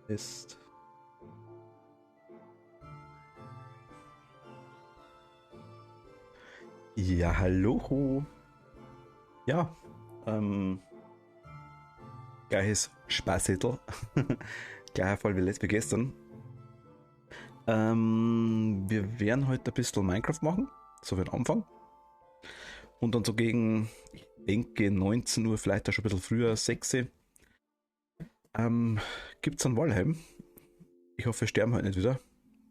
Ist. Ja, hallo. Ja, ähm, gleiches Spaßzettel. Gleicher Fall wie gestern. Wir werden heute ein bisschen Minecraft machen, so für den Anfang. Und dann so gegen, ich denke, 19 Uhr, vielleicht auch schon ein bisschen früher, 6 Uhr, gibt es einen Valheim. Ich hoffe, wir sterben heute nicht wieder.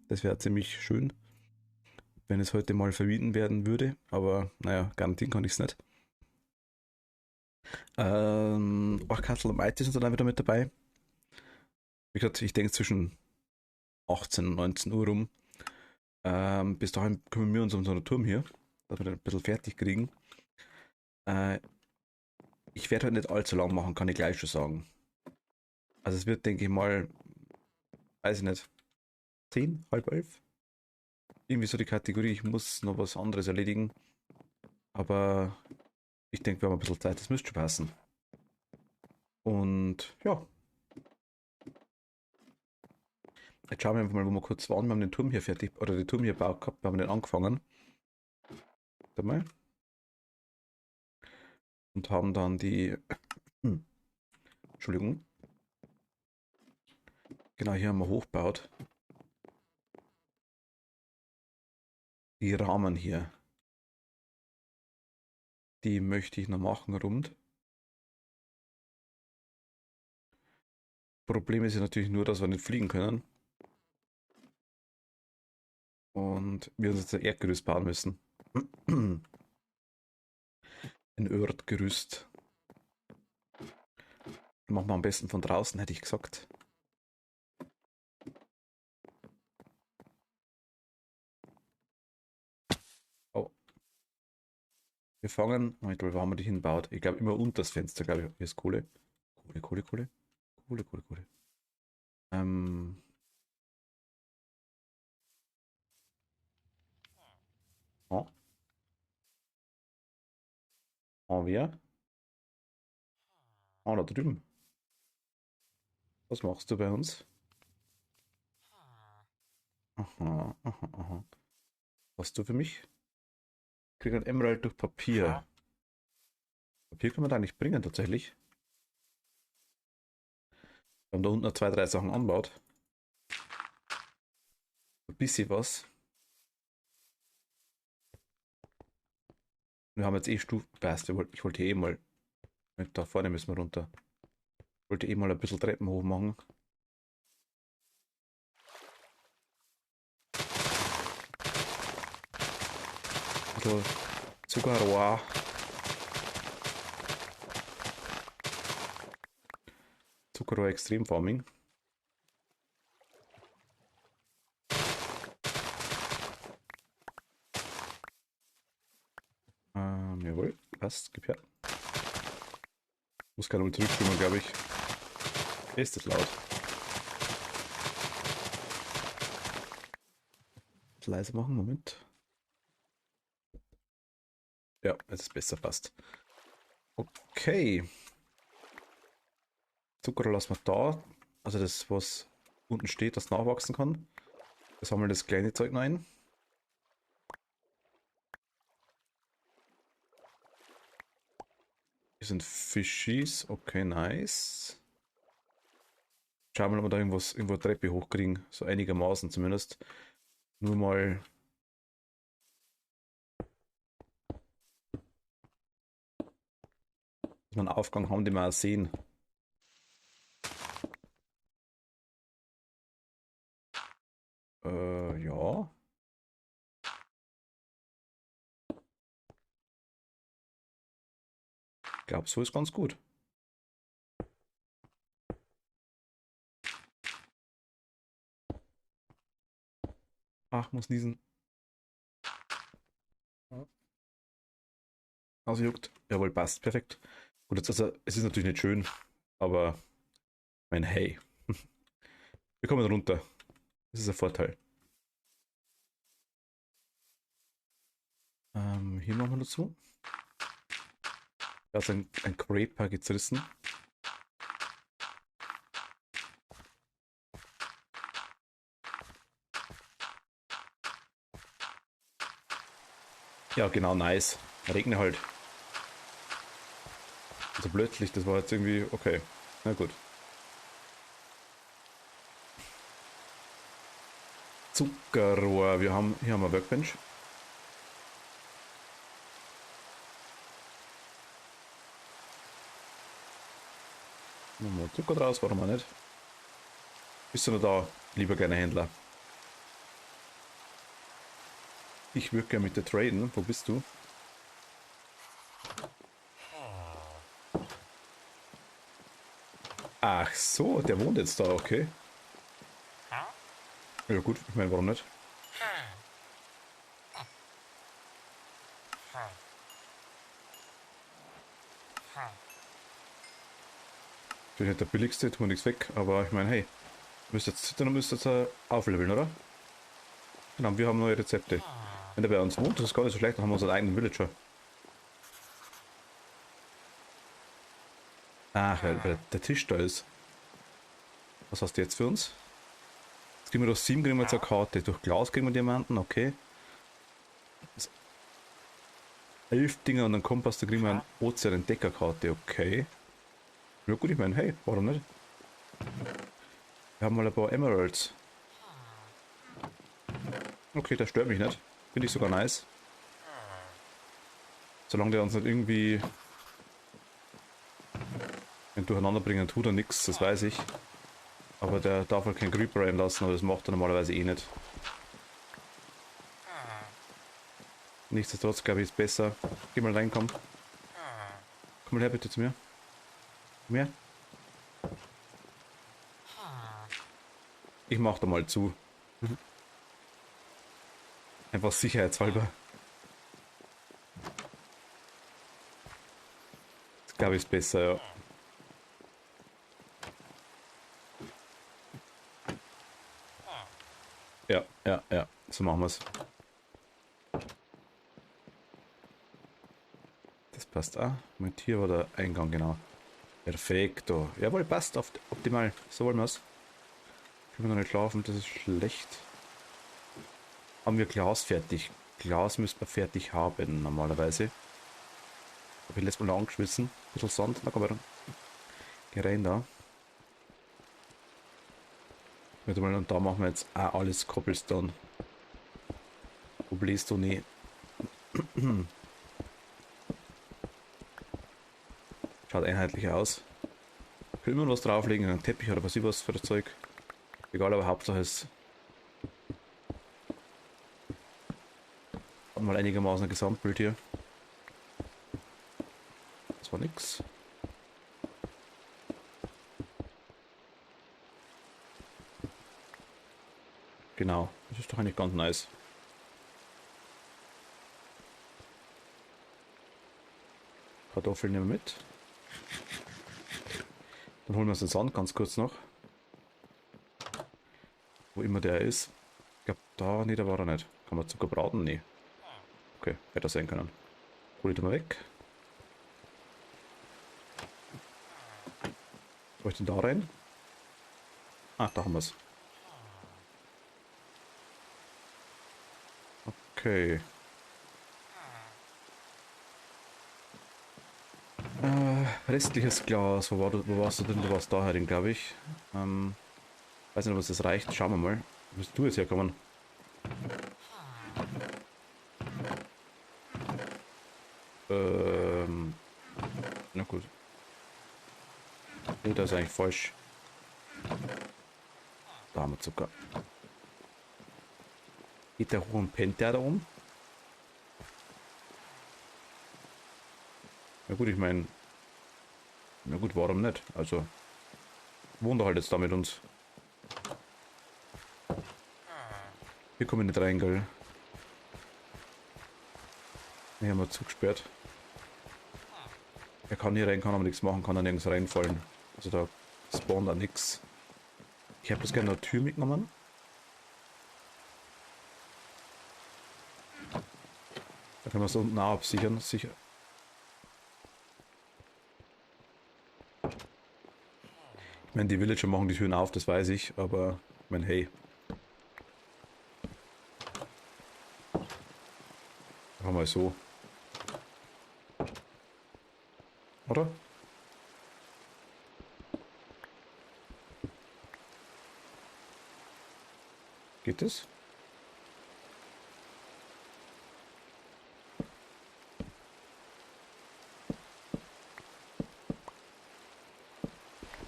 Das wäre ziemlich schön, wenn es heute mal vermieden werden würde. Aber naja, garantieren kann ich es nicht. Castle und Mighty sind dann auch wieder mit dabei. Wie gesagt, ich denke zwischen 18 und 19 Uhr rum. Bis dahin kümmern wir uns um so einen Turm hier, dass wir den ein bisschen fertig kriegen. Äh, Ich werde halt nicht allzu lang machen, kann ich gleich schon sagen. Also es wird, denke ich mal, weiß ich nicht, 10, halb 11. Irgendwie so die Kategorie, ich muss noch was anderes erledigen. Aber ich denke, wir haben ein bisschen Zeit, das müsste schon passen. Und ja, jetzt schauen wir einfach mal, wo wir kurz waren. Wir haben den Turm hier fertig, oder den Turm hier gebaut gehabt, wir haben den angefangen. Warte mal. Und haben dann die, Entschuldigung, genau hier haben wir hochgebaut. Die Rahmen hier, die möchte ich noch machen rund. Problem ist ja natürlich nur, dass wir nicht fliegen können. Und wir uns jetzt ein Erdgerüst bauen müssen. Ein Erdgerüst. Machen wir am besten von draußen, hätte ich gesagt. Oh, wir fangen. Moment, wo haben wir die hinbaut? Ich glaube immer unter das Fenster, glaube ich. Hier ist Kohle. Kohle, Kohle, Kohle. Kohle, Kohle, Kohle. Ähm. Oh, haben wir. Ah, da drüben. Was machst du bei uns? Aha, aha, aha. Was hast du für mich? Ich krieg ein Emerald durch Papier. Papier kann man da nicht bringen, tatsächlich. Wir haben da unten noch zwei, drei Sachen anbaut. Ein bisschen was. Wir haben jetzt eh Stufen. Passt, ich wollte eh mal. Da vorne müssen wir runter. Ich wollte eh mal ein bisschen Treppen hoch machen. Ein bisschen Zuckerrohr. Zuckerrohr Extrem Farming. Jawohl, passt, gib her. Muss gerade mal zurückspringen, glaube ich. Ist das laut? Leise machen, Moment. Ja, es ist besser, passt. Okay. Zuckerrohr lassen wir da. Also das, was unten steht, das nachwachsen kann. Wir sammeln das kleine Zeug rein. Hier sind Fischis. Okay, nice. Schauen wir mal, ob wir da irgendwo eine Treppe hochkriegen. So einigermaßen zumindest. Nur mal. Dass wir einen Aufgang haben, den wir auch sehen. Ja. Ich glaube, so ist ganz gut. Ach, muss niesen. Also juckt. Jawohl, passt. Perfekt. Gut, jetzt also, es ist natürlich nicht schön, aber mein Hey. Wir kommen runter. Das ist ein Vorteil. Hier machen wir dazu. Da ist ein Creeper gezerrissen. Ja, genau, nice. Regne halt. Also plötzlich, das war jetzt irgendwie okay. Na gut. Zuckerrohr. Hier haben wir Workbench. Machen wir Zucker draus, warum auch nicht? Bist du noch da, lieber kleiner Händler? Ich würde gerne mit dir traden. Wo bist du? Ach so, der wohnt jetzt da, okay. Ja gut, ich meine, warum nicht? Bin nicht der billigste, tun wir nichts weg, aber ich meine, hey, müsst jetzt aufleveln, oder? Genau, wir haben neue Rezepte. Wenn der bei uns wohnt, das ist gar nicht so schlecht, dann haben wir unseren eigenen Villager. Ach, weil der Tisch da ist. Was hast du jetzt für uns? Jetzt kriegen wir durch 7 kriegen wir jetzt eine Karte. Durch Glas kriegen wir Diamanten, okay. Das 11 Dinger und einen Kompass, da kriegen wir eine Ozean-Entdecker-Karte, okay. Ja gut, ich meine, hey, warum nicht? Wir haben mal ein paar Emeralds. Okay, das stört mich nicht. Finde ich sogar nice. Solange der uns nicht irgendwie durcheinander bringen, tut er nichts, das weiß ich. Aber der darf halt keinen Creeper reinlassen, aber das macht er normalerweise eh nicht. Nichtsdestotrotz glaube ich, ist besser. Geh mal rein, komm. Komm mal her bitte zu mir. Komm her. Ich mach da mal zu. Einfach sicherheitshalber. Das glaube ich ist besser, ja. Ja, ja, ja. So machen wir's. Das passt auch. Mit hier war der Eingang, genau. Perfekto. Jawohl, passt. Optimal. So wollen wir's. Können wir noch nicht schlafen, das ist schlecht. Haben wir Glas fertig? Glas müsste man fertig haben, normalerweise. Habe ich letztes Mal angeschmissen. Ein bisschen Sand. Na komm, weiter. Geh rein da. Und da machen wir jetzt auch alles Cobblestone. Wo bläst du nicht? Schaut einheitlich aus. Können wir was drauflegen, einen Teppich oder was ich was für das Zeug. Egal, aber Hauptsache es hat mal einigermaßen ein Gesamtbild hier. Das war nix. Genau, das ist doch eigentlich ganz nice. Kartoffeln nehmen wir mit. Dann holen wir uns den Sand ganz kurz noch. Wo immer der ist. Ich glaube, da, nee, da war er nicht. Kann man Zucker braten? Nee. Okay, hätte er sein können. Hol ich den mal weg. Soll ich den da rein? Ah, da haben wir es. Okay. Restliches Glas. Wo warst du denn? Du warst da herin, glaube ich. Weiß nicht, ob das reicht. Schauen wir mal. Wo bist du jetzt herkommen? Na gut. Nee, das ist eigentlich falsch. Da haben wir Zucker. Geht der hoch und pennt der da oben? Na gut, ich meine. Na gut, warum nicht? Also. Wohnt er halt jetzt da mit uns. Wir kommen nicht rein, gell? Hier haben wir zugesperrt. Er kann hier rein, kann aber nichts machen, kann er nirgends reinfallen. Also da spawnt da nichts. Ich habe das gerne eine Tür mitgenommen. Da können wir es unten auch absichern, sicher. Ich meine, die Villager machen die Türen auf, das weiß ich, aber ich meine, hey. Da haben wir mal so. Oder? Geht das?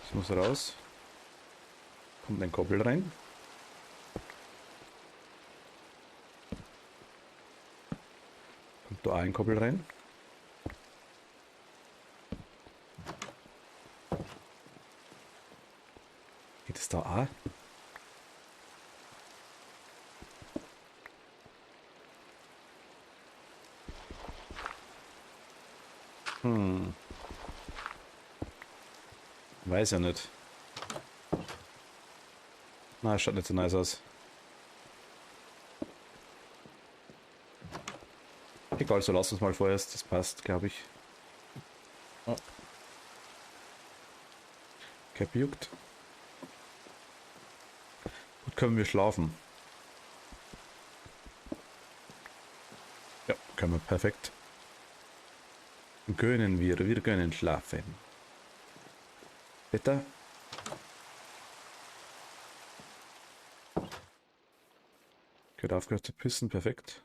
Das muss raus. Kommt ein Koppel rein. Kommt da auch ein Koppel rein. Geht es da auch? Hm. Weiß ja nicht. Na, schaut nicht so nice aus. Egal, so lass uns mal vorerst. Das passt, glaube ich. Oh. Cap juckt. Gut, können wir schlafen. Ja, können wir. Perfekt. Können wir können schlafen. Bitte? Geht aufgehört zu pissen, perfekt.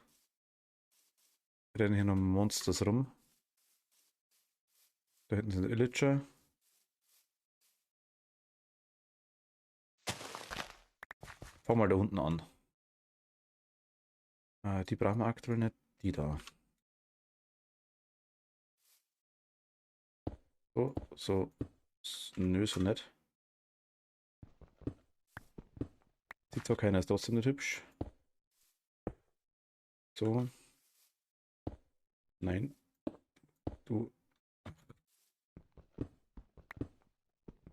Wir rennen hier noch Monsters rum. Da hinten sind Illager. Fang mal da unten an. Die brauchen wir aktuell nicht. Die da. So, so. Nö, so nicht. Sieht zwar keiner, ist trotzdem nicht hübsch. So. Nein. Du.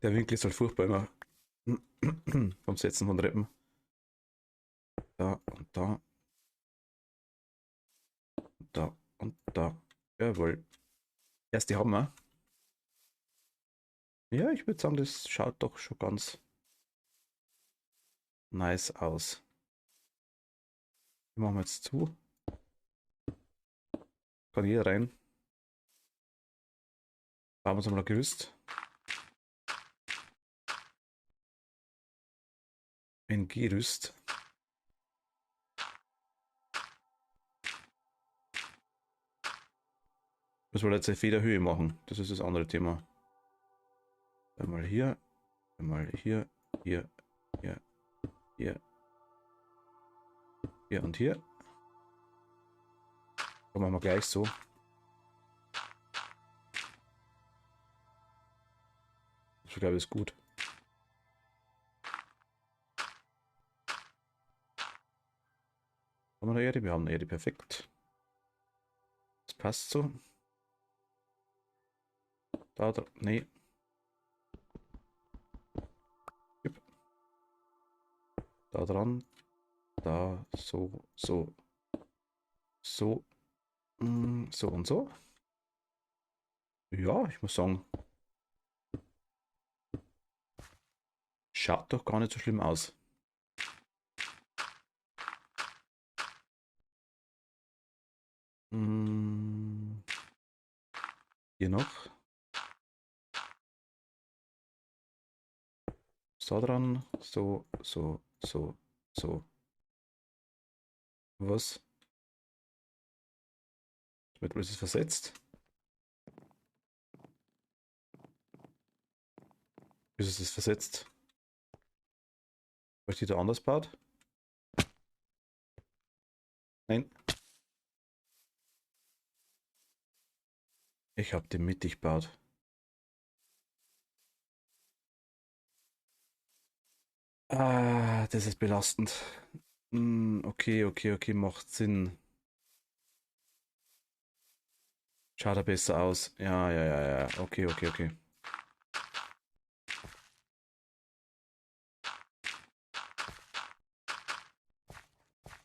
Der Winkel ist halt furchtbar immer. Vom Setzen von Treppen. Da und da. Und da und da. Jawohl. Erst die haben wir. Ja, ich würde sagen, das schaut doch schon ganz nice aus. Die machen wir jetzt zu. Kann jeder rein. Bauen wir uns mal ein Gerüst. Ein Gerüst. Müssen wir jetzt eine Federhöhe machen. Das ist das andere Thema. Einmal hier. Einmal hier. Hier. Hier. Hier. Hier und hier. Dann machen wir gleich so. Ich glaube, das ist gut. Haben wir eine Erde? Wir haben eine Erde, perfekt. Das passt so. Da, nee. Da dran. Da, so, so. So. So und so. Ja, ich muss sagen. Schaut doch gar nicht so schlimm aus. Hier noch. So dran. So, so, so, so. Was? Damit ist es versetzt. Ist es versetzt? Weil die da anders baut? Nein. Ich habe den mittig gebaut. Das ist belastend. Okay, okay, okay, macht Sinn. Schaut er besser aus. Ja, ja, ja, ja. Okay, okay, okay.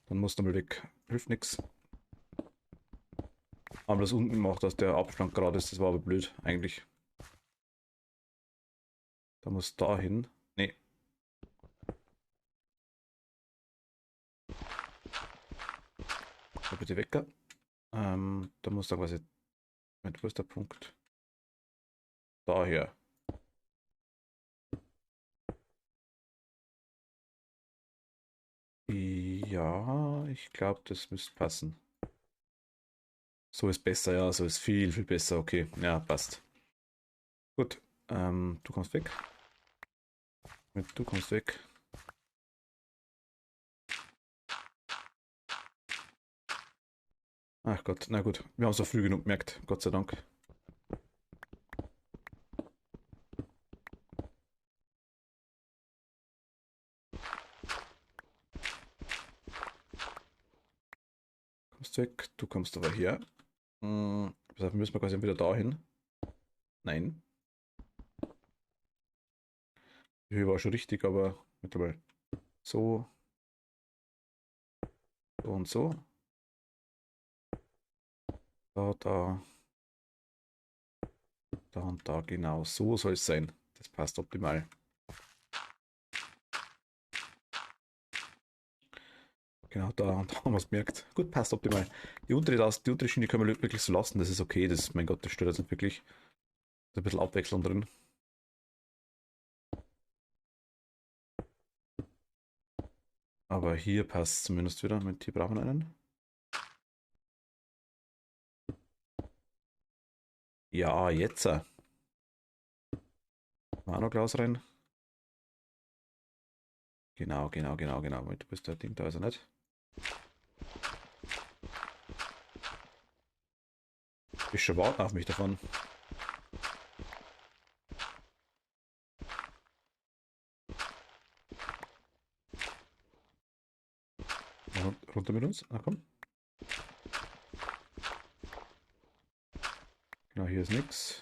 Dann muss er mal weg. Hilft nix. Haben das unten gemacht, dass der Abstand gerade ist. Das war aber blöd, eigentlich. Da muss da hin. Nee. So, bitte weg. Da muss da quasi, wo ist der Punkt? Daher. Ja, ich glaube, das müsste passen. So ist besser, ja, so ist viel, viel besser. Okay, ja, passt. Gut, du kommst weg. Du kommst weg. Ach Gott, na gut, wir haben es auch früh genug gemerkt, Gott sei Dank. Kommst weg, du kommst aber her. Das heißt, müssen wir quasi wieder dahin. Nein, die Höhe war schon richtig, aber mittlerweile so, so und so. Da, da, da und da, genau. So soll es sein. Das passt optimal. Genau, da haben wir es gemerkt. Gut, passt optimal. Die untere Schiene können wir wirklich so lassen. Das ist okay. Das, mein Gott, das stört jetzt nicht wirklich. Da ist ein bisschen Abwechslung drin. Aber hier passt es zumindest wieder. Mit hier brauchen wir einen. Ja, jetzt. War noch Glas rein. Genau, genau, genau, genau. Du bist der Ding, da ist er nicht. Bist schon warten auf mich davon. Runter mit uns. Ah, komm. Genau, hier ist nichts.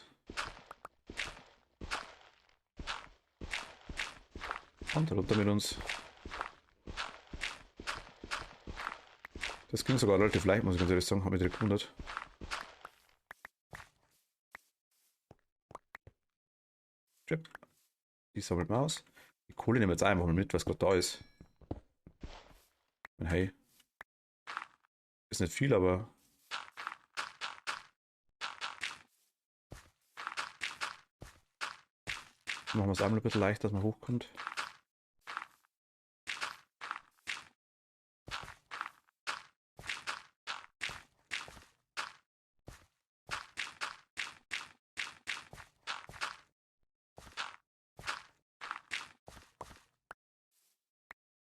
Und runter mit uns. Das ging sogar relativ leicht, muss ich ganz ehrlich sagen. Habe mich direkt gewundert. Chip. Die sammelt man aus. Die Kohle nehmen wir jetzt einfach mal mit, was gerade da ist. Und hey, ist nicht viel, aber machen wir es einmal ein bisschen leicht, dass man hochkommt.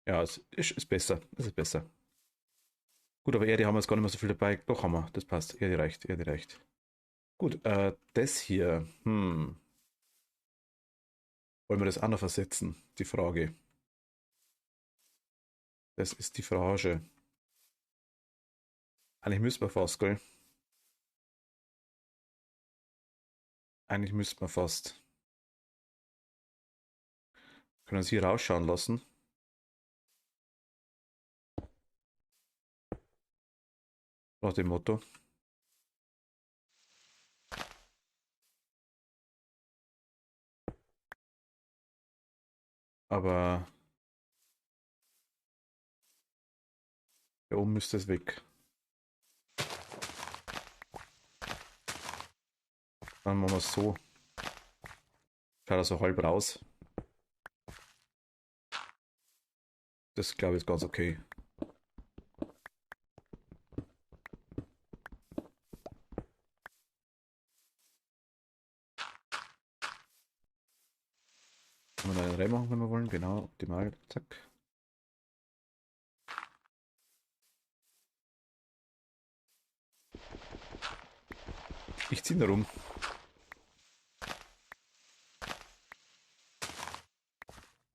Ja, ist besser. Es ist besser. Gut, aber Erde haben wir jetzt gar nicht mehr so viel dabei. Doch haben wir. Das passt. Erde reicht. Erde reicht. Gut, das hier. Wollen wir das auch noch versetzen? Die Frage. Das ist die Frage. Eigentlich müssen wir fast, gell? Eigentlich müssten wir fast. Können uns hier rausschauen lassen. Nach dem Motto. Aber da oben müsste es weg. Dann machen wir es so. Schaut also halb raus. Das glaube ich ist ganz okay. Können wir da einen reinmachen, wenn wir wollen. Genau, optimal. Zack. Ich ziehe da rum.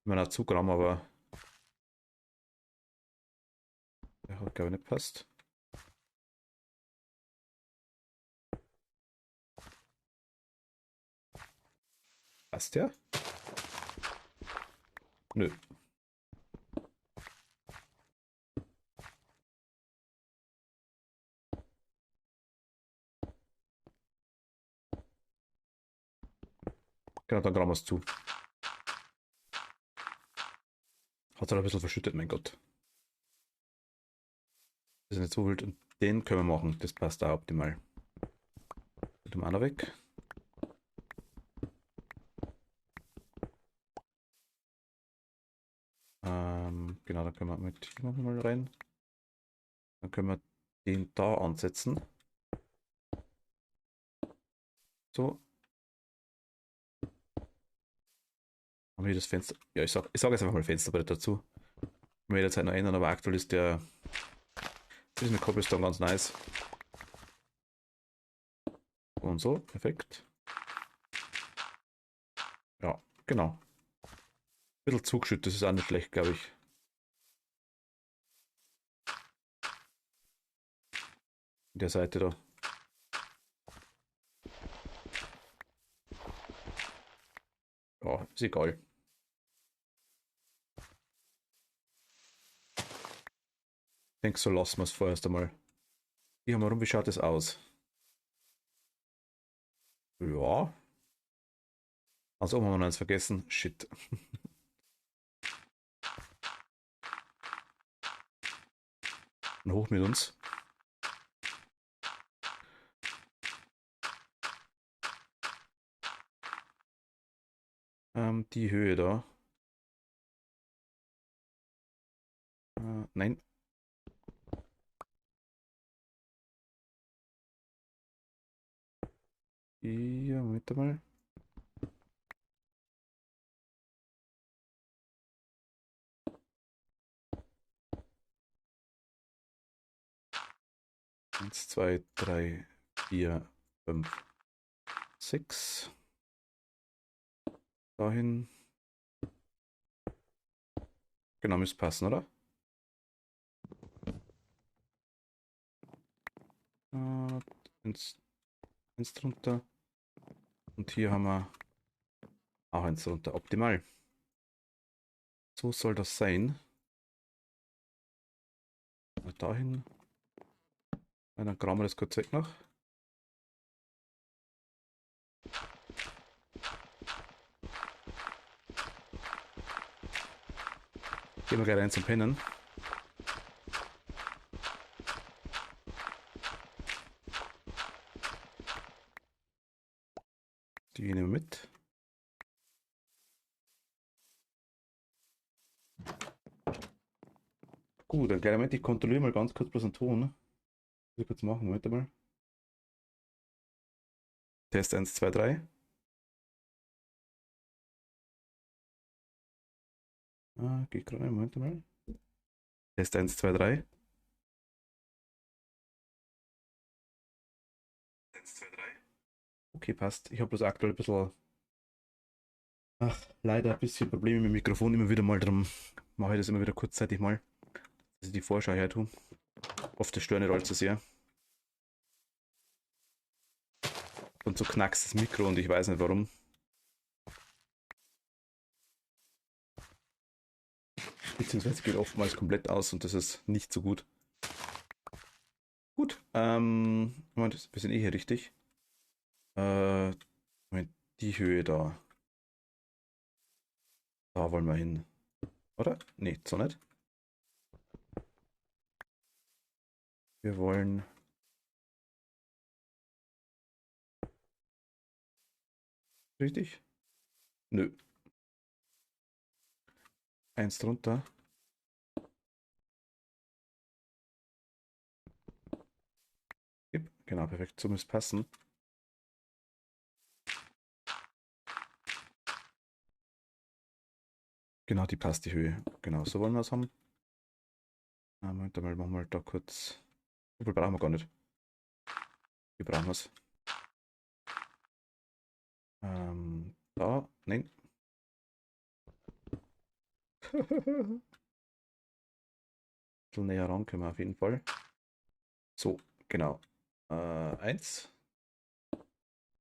Wenn man Zugraum, aber der hat glaube ich nicht passt. Passt der? Nö. Genau, dann graben wir es zu. Hat er ein bisschen verschüttet, mein Gott. Das ist nicht so wild. Und den können wir machen. Das passt da optimal. Den tun wir auch noch weg. Genau, dann können wir mit hier nochmal rein. Dann können wir den da ansetzen. So. Haben wir hier das Fenster. Ja, ich sag jetzt einfach mal Fensterbrett dazu. Wenn wir jederzeit noch ändern, aber aktuell ist der. Das ist mit Cobblestone ganz nice. Und so, perfekt. Ja, genau. Ein bisschen zugeschüttet, das ist auch nicht schlecht, glaube ich. In der Seite da. Ja, ist egal. Ich denke, so lassen wir es vorerst einmal. Hier haben wir rum, wie schaut das aus? Ja. Also oben haben wir noch eins vergessen. Shit. Und hoch mit uns. Die Höhe da. Nein. Hier, Moment mal. Eins, zwei, drei, vier, fünf, sechs. Dahin. Genau, müsste passen, oder? Eins, eins drunter. Und hier haben wir auch eins drunter. Optimal. So soll das sein. Mal dahin. Dann graben wir das kurz weg noch. Gehen wir gleich rein zum Pennen. Die nehmen wir mit. Gut, dann gleich Moment, ich kontrolliere mal ganz kurz bloß einen Ton. Muss ich kurz machen, Moment mal. Test 1, 2, 3. Geht gerade, Moment mal. Test 1, 2, 3. 1, 2, 3. Okay, passt. Ich habe bloß aktuell ein bisschen, leider ein bisschen Probleme mit dem Mikrofon immer wieder mal. Drum mache ich das immer wieder kurzzeitig mal, dass ich die Vorschau her tue. Oft das stört nicht allzu sehr. Und so knackst das Mikro und ich weiß nicht warum. Beziehungsweise geht oftmals komplett aus und das ist nicht so gut. Gut, Moment, wir sind eh hier richtig. Moment, die Höhe da. Da wollen wir hin. Oder? Nee, so nicht. Wir wollen. Richtig? Nö. Eins drunter. Genau, perfekt. So müsste passen. Genau, die passt die Höhe. Genau, so wollen wir es haben. Moment, dann machen wir da kurz. So viel brauchen wir gar nicht. Hier brauchen wir es. Da, nein. Ein bisschen näher ran können wir auf jeden Fall. So, genau. Eins.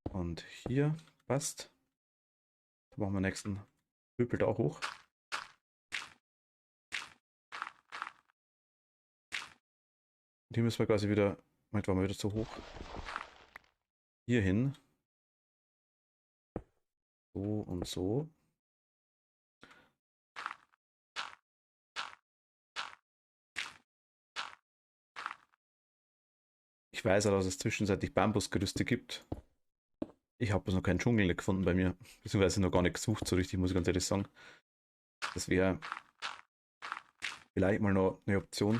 Und hier passt. Dann machen wir den nächsten Hüpel da hoch. Und hier müssen wir quasi wieder. Moment, waren wir wieder zu hoch. Hier hin. So und so. Ich weiß auch, dass es zwischenzeitlich Bambusgerüste gibt. Ich habe noch keinen Dschungel gefunden bei mir, beziehungsweise noch gar nicht gesucht, so richtig, muss ich ganz ehrlich sagen. Das wäre vielleicht mal noch eine Option,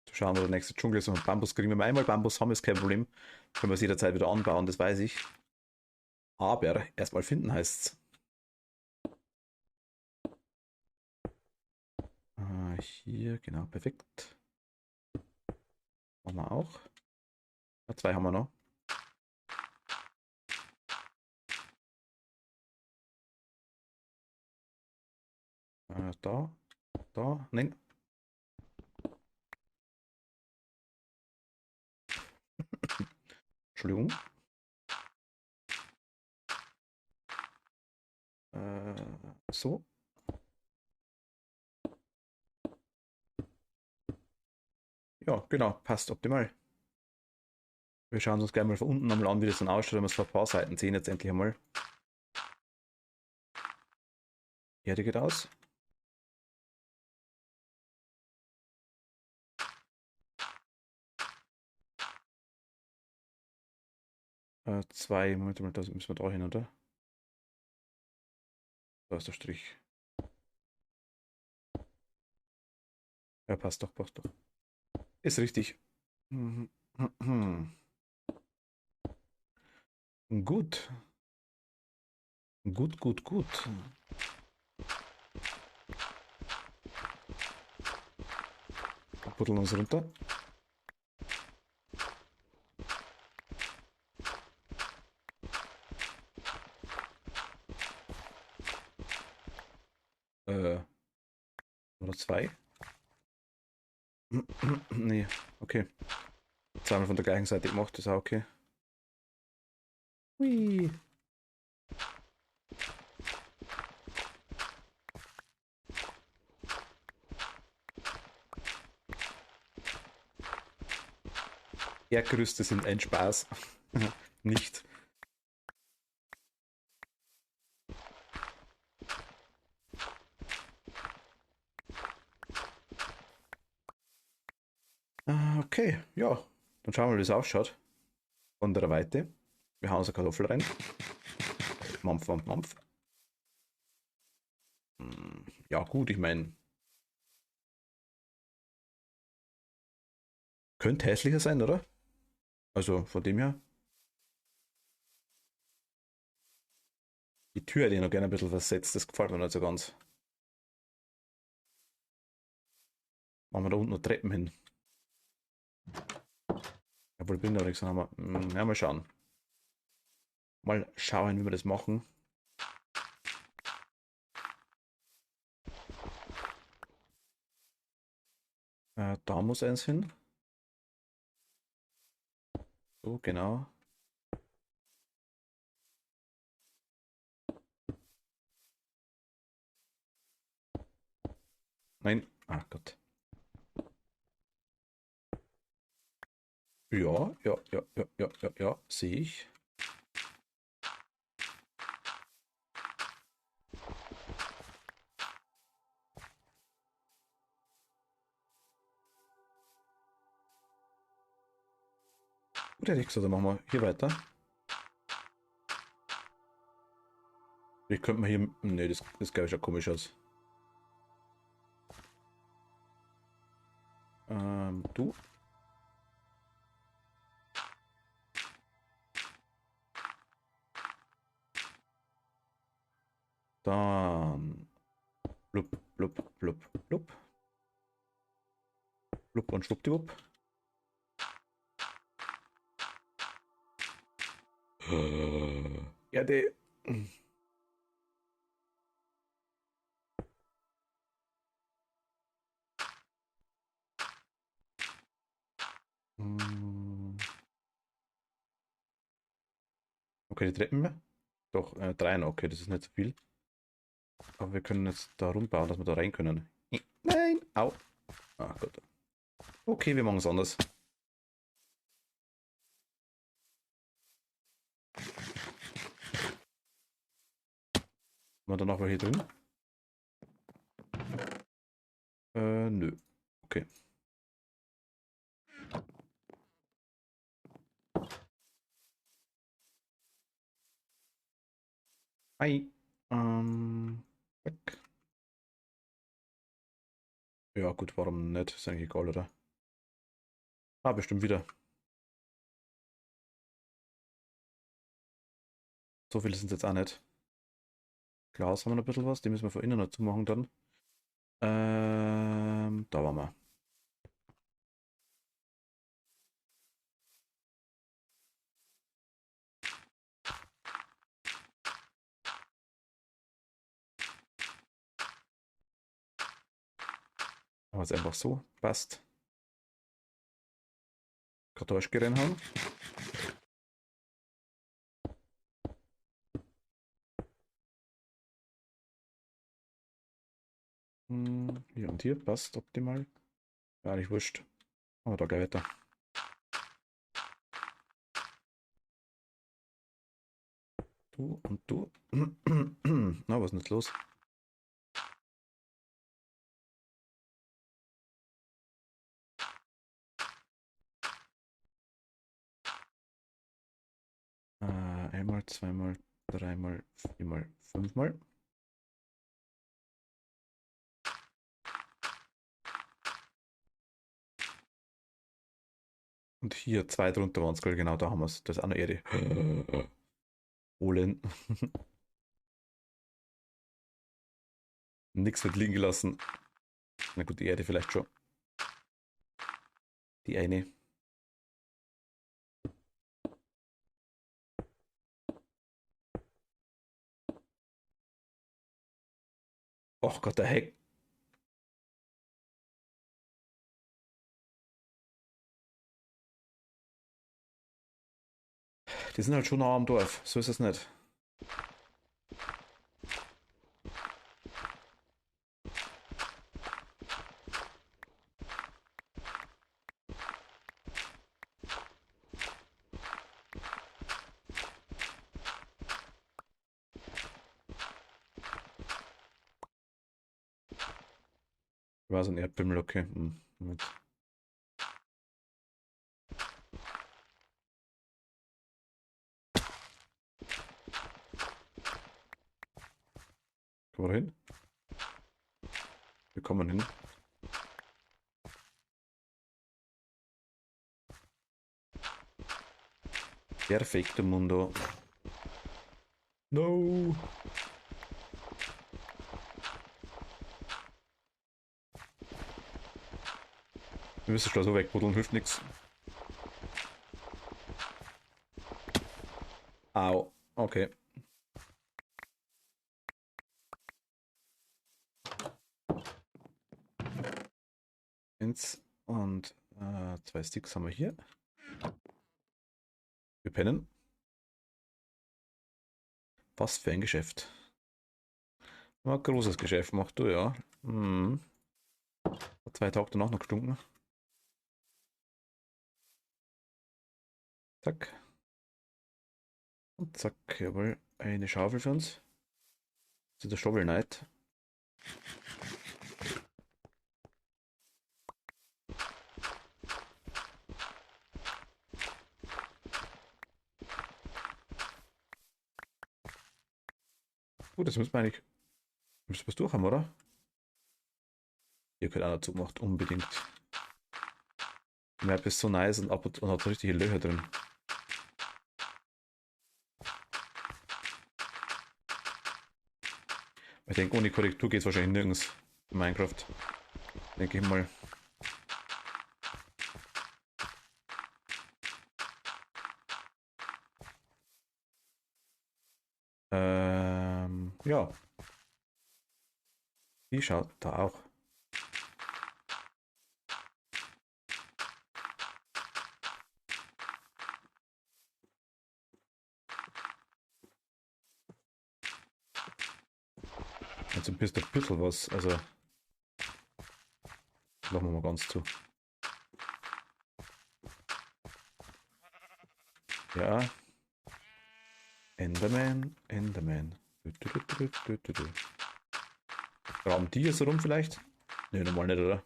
zu schauen, wo der nächste Dschungel ist und Bambus kriegen. Wenn wir einmal Bambus haben, ist kein Problem. Können wir es jederzeit wieder anbauen, das weiß ich. Aber erstmal finden heißt's. Hier, genau, perfekt. Haben wir auch. Ja, zwei haben wir noch. Da, da, nein. Entschuldigung. So. Ja, genau, passt optimal. Wir schauen uns gleich mal von unten einmal an, wie das dann ausschaut, wenn wir es von ein paar Seiten sehen jetzt endlich einmal. Erde geht aus. Zwei, Moment mal, da müssen wir da hin, oder? Da ist der Strich. Ja, passt doch, passt doch. Ist richtig. Mhm. Gut. Gut, gut, gut. Wir buddeln uns runter. Oder zwei? Nee, okay. Zweimal von der gleichen Seite gemacht, ist auch okay. Hui. Berggerüste sind ein Spaß. Nicht. Okay, ja. Dann schauen wir mal, wie es ausschaut. Von der Weite. Wir hauen uns eine Kartoffel rein. Mampf, mampf, mampf. Ja, gut, ich meine, könnte hässlicher sein, oder? Also von dem her. Die Tür hätte ich noch gerne ein bisschen versetzt, das gefällt mir nicht so ganz. Machen wir da unten noch Treppen hin. Obwohl, bin da nichts, dann haben wir. Ja, mal schauen. Mal schauen, wie wir das machen. Da muss eins hin. So, genau. Nein. Ah Gott. Ja, ja, ja, ja, ja, ja, ja, sehe ich. Gut, hätte ich gesagt, dann machen wir hier weiter. Ich könnte mal hier. Ne, das glaube ich schon komisch aus. Du. Dann. Blub, blub, blub, blub. Blub und schwuppdiwupp. Erde. Okay, die Treppen mehr? Doch, drei noch. Okay, das ist nicht so viel. Aber wir können jetzt da rumbauen, dass wir da rein können. Nein! Au! Ah Gott. Okay, wir machen es anders. Haben wir da noch welche drin? Nö. Okay. Hi. Zack. Ja, gut, warum nicht? Ist eigentlich egal, oder? Ah, bestimmt wieder. So viele sind es jetzt auch nicht. Glas haben wir noch ein bisschen was, die müssen wir von innen dazu machen dann. Da waren wir. Aber jetzt einfach so. Passt. Kartoschke reinhauen. Hier und hier. Passt optimal. Ja, nicht wurscht. Aber da gleich weiter. Du und du. Na, was ist denn jetzt los? Einmal, zweimal, dreimal, viermal, fünfmal. Und hier zwei drunter waren es, genau, da haben wir es. Das ist auch eine Erde. Holen. Nix wird liegen gelassen. Na gut, die Erde vielleicht schon. Die eine. Och Gott, der Heck. Die sind halt schon nah am Dorf. So ist es nicht. War so ein Erdbimmel, okay. Moment. Kommen wir da hin? Wir kommen hin. Perfekto Mundo. No. Wir müssen schon so wegbuddeln, hilft nichts. Au. Okay. Eins und zwei Sticks haben wir hier. Wir pennen. Was für ein Geschäft. Ein großes Geschäft machst du, ja. Hm. 2 Tage danach noch gestunken. Zack. Und zack, jawohl. Eine Schaufel für uns. Das ist der Shovel Knight. Gut, das müssen wir eigentlich. Müssen wir es durch haben, oder? Hier könnte einer zugemacht, unbedingt. Die Map ist so nice und hat so richtige Löcher drin. Ich denke, ohne Korrektur geht es wahrscheinlich nirgends in Minecraft. Denke ich mal. Ja. Die schaut da auch. Jetzt ein bisschen was. Also, machen wir mal ganz zu. Ja. Enderman, Enderman. Graben die jetzt rum vielleicht? Ne, normal nicht, oder?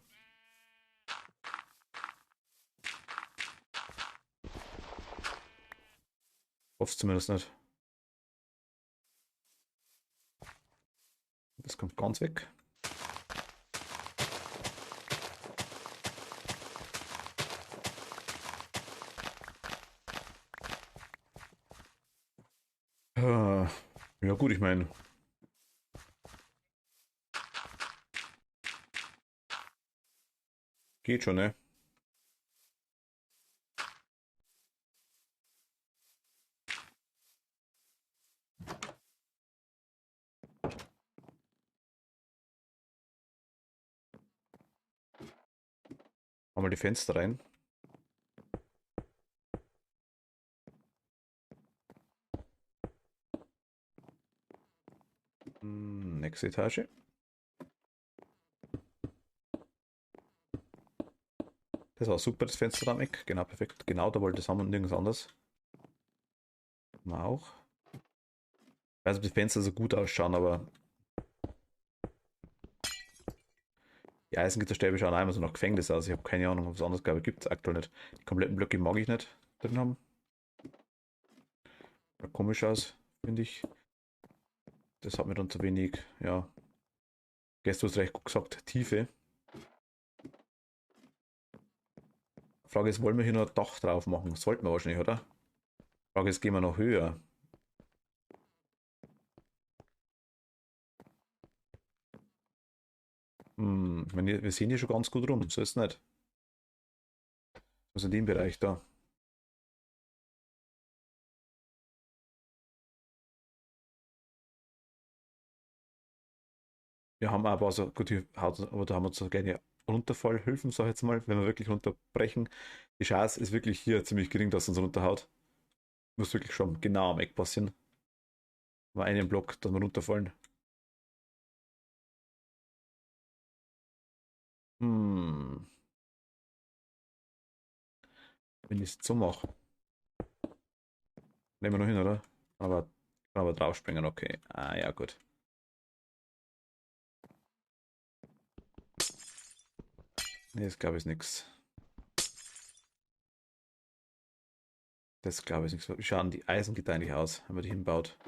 Hoff's zumindest nicht. Das kommt ganz weg. Ja gut, ich meine, geht schon, ne? Machen wir die Fenster rein. Nächste Etage. Das war super, das Fenster am Eck. Genau, perfekt. Genau, da wollte ich es haben und nirgends anders. Mal auch. Ich weiß, ob die Fenster so gut ausschauen, aber die Eisengitterstäbe schauen einmal so nach Gefängnis aus. Ich habe keine Ahnung, ob es anders gibt. Aktuell nicht. Die kompletten Blöcke mag ich nicht drin haben. Schaut komisch aus, finde ich. Das hat mir dann zu wenig, ja. Gestern hast du recht gut gesagt, Tiefe. Frage ist, wollen wir hier noch ein Dach drauf machen? Sollten wir wahrscheinlich, oder? Frage ist, gehen wir noch höher? Ich meine, wir sehen hier schon ganz gut rum, so ist es nicht. Also in dem Bereich da. Wir haben aber, also gut, aber da haben wir so kleine Runterfallhilfen, sag ich jetzt mal, wenn wir wirklich runterbrechen. Die Chance ist wirklich hier ziemlich gering, dass uns runterhaut. Muss wirklich schon genau am Eck passieren. Mal einen Block, dass wir runterfallen. Hm, wenn ich es so mache, nehmen wir noch hin, oder? Aber draufspringen, okay. Ah ja, gut. Nee, das glaube ich nichts. Das glaube ich nichts. Wie schauen die Eisengitter eigentlich aus, wenn man die hinbaut?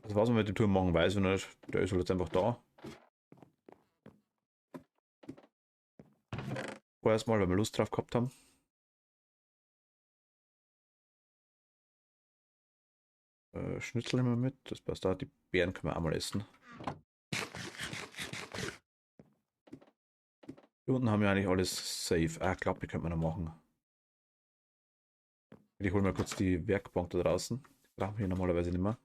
Also was wir mit dem Turm machen, weiß ich nicht. Der ist halt jetzt einfach da. Vorerst mal, weil wir Lust drauf gehabt haben. Schnitzel nehmen wir mit. Das passt da. Die Beeren können wir auch mal essen. Hier unten haben wir eigentlich alles safe. Ah, ich glaube, die könnte man noch machen. Ich hole mal kurz die Werkbank da draußen. Die brauchen wir hier normalerweise nicht mehr.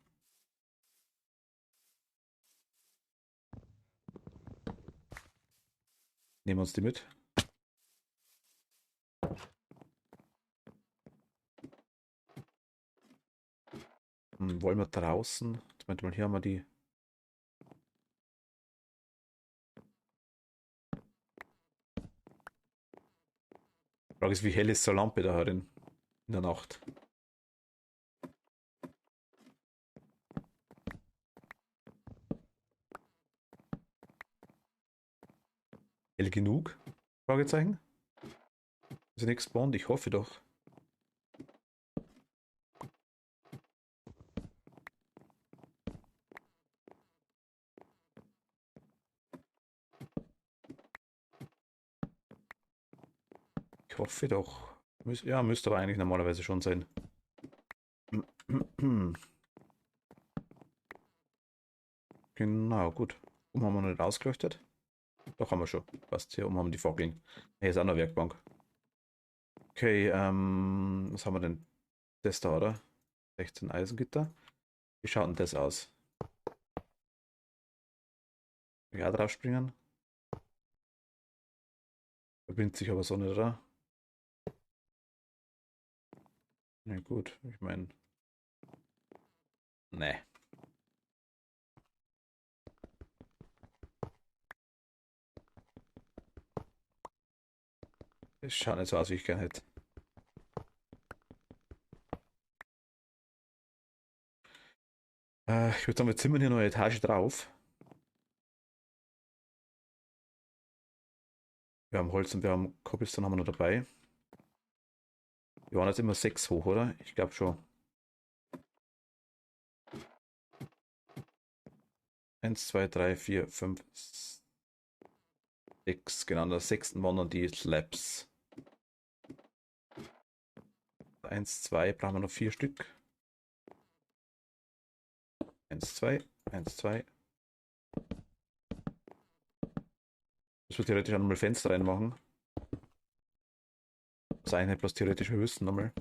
Nehmen wir uns die mit. Wollen wir draußen? Moment mal, hier haben wir die. Frage ist, wie hell ist so eine Lampe da herin in der Nacht? Hell genug? Fragezeichen? Ist ja nichts spawnt? Ich hoffe doch. Ich hoffe doch. Ja, müsste aber eigentlich normalerweise schon sein. Genau, gut. Haben wir noch nicht ausgeleuchtet? Doch, haben wir schon. Passt, hier oben haben wir die Fackeln. Hier ist auch eine Werkbank. Okay, was haben wir denn? Das da, oder? 16 Eisengitter. Wie schaut denn das aus? Kann ich auch drauf springen? Verbindet sich aber so nicht, oder? Na gut, ich meine. Ne. Es schaut nicht so aus, wie ich gerne hätte. Ich würde sagen, wir zimmern hier noch eine Etage drauf. Wir haben Holz und wir haben Cobblestone haben wir noch dabei. Wir waren jetzt immer 6 hoch, oder? Ich glaube schon. 1, 2, 3, 4, 5, 6. Genau, in der 6. wandern die Slabs. 1, 2, brauchen wir noch 4 Stück. 1, 2, 1, 2. Das wir theoretisch auch nochmal Fenster reinmachen. Das eine bloß theoretisch, wir wüssten nochmal.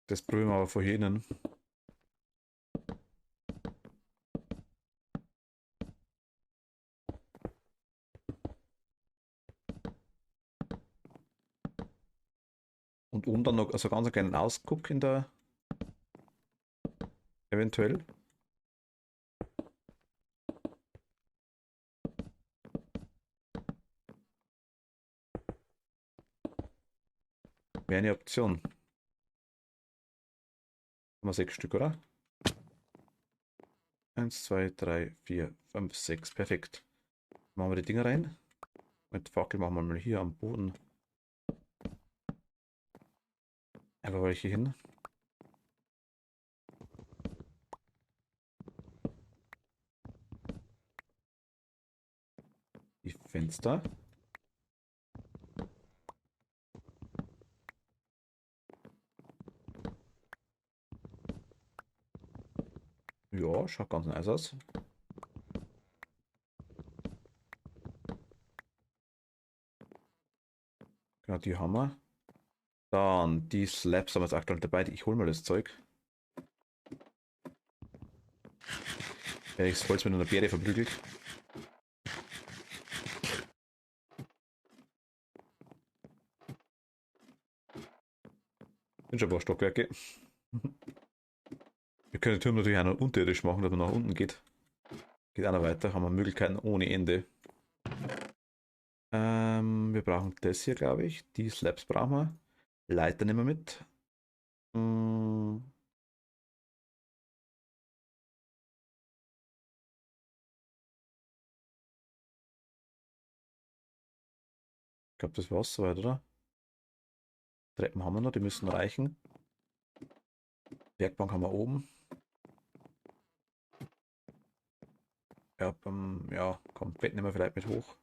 Das probieren wir aber vorhin. Und oben dann noch also ganz einen kleinen Ausguck in der eventuell. Wäre eine Option. Haben wir 6 Stück, oder? 1, 2, 3, 4, 5, 6. Perfekt. Machen wir die Dinger rein. Mit Fackel machen wir mal hier am Boden. Einfach welche hin. Die Fenster. Ja, schaut ganz nice aus. Genau, die haben wir. Dann die Slabs haben wir jetzt aktuell dabei. Ich hole mal das Zeug. Werde ich das Holz mit einer Beere verprügelt. Sind schon ein paar Stockwerke. Wir können den Turm natürlich auch noch unterirdisch machen, dass man nach unten geht. Geht auch noch weiter, haben wir Möglichkeiten ohne Ende. Wir brauchen das hier, glaube ich. Die Slabs brauchen wir. Leiter nehmen wir mit. Ich glaube, das war's soweit, oder? Treppen haben wir noch, die müssen reichen. Werkbank haben wir oben. Ja, ja, komm, Bett nehmen wir vielleicht mit hoch.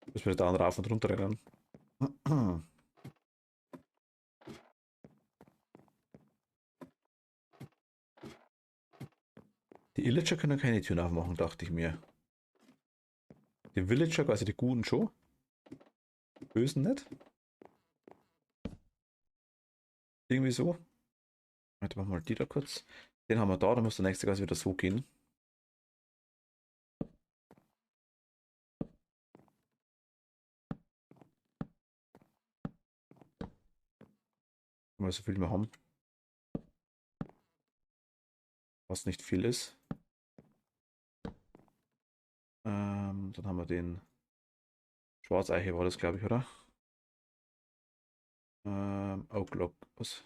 Müssen wir da rauf und runter rennen. Die Illager können keine Türen aufmachen, dachte ich mir. Die Villager, also die Guten schon. Bösen nicht. Irgendwie so. Warte, machen wir mal die da kurz. Den haben wir da, dann muss der nächste quasi wieder so gehen. Wenn wir so viel mehr haben. Was nicht viel ist. Dann haben wir den Schwarzeiche war das, glaube ich, oder? Oaklock, was?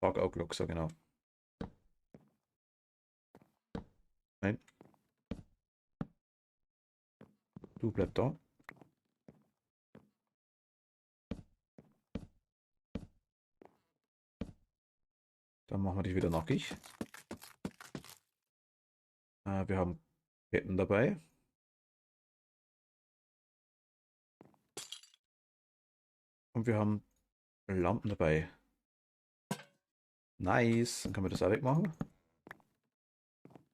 Dark Oaklock, so genau. Nein. Du bleib da. Dann machen wir dich wieder nackig. Wir haben Ketten dabei. Und wir haben Lampen dabei. Nice. Dann können wir das auch wegmachen.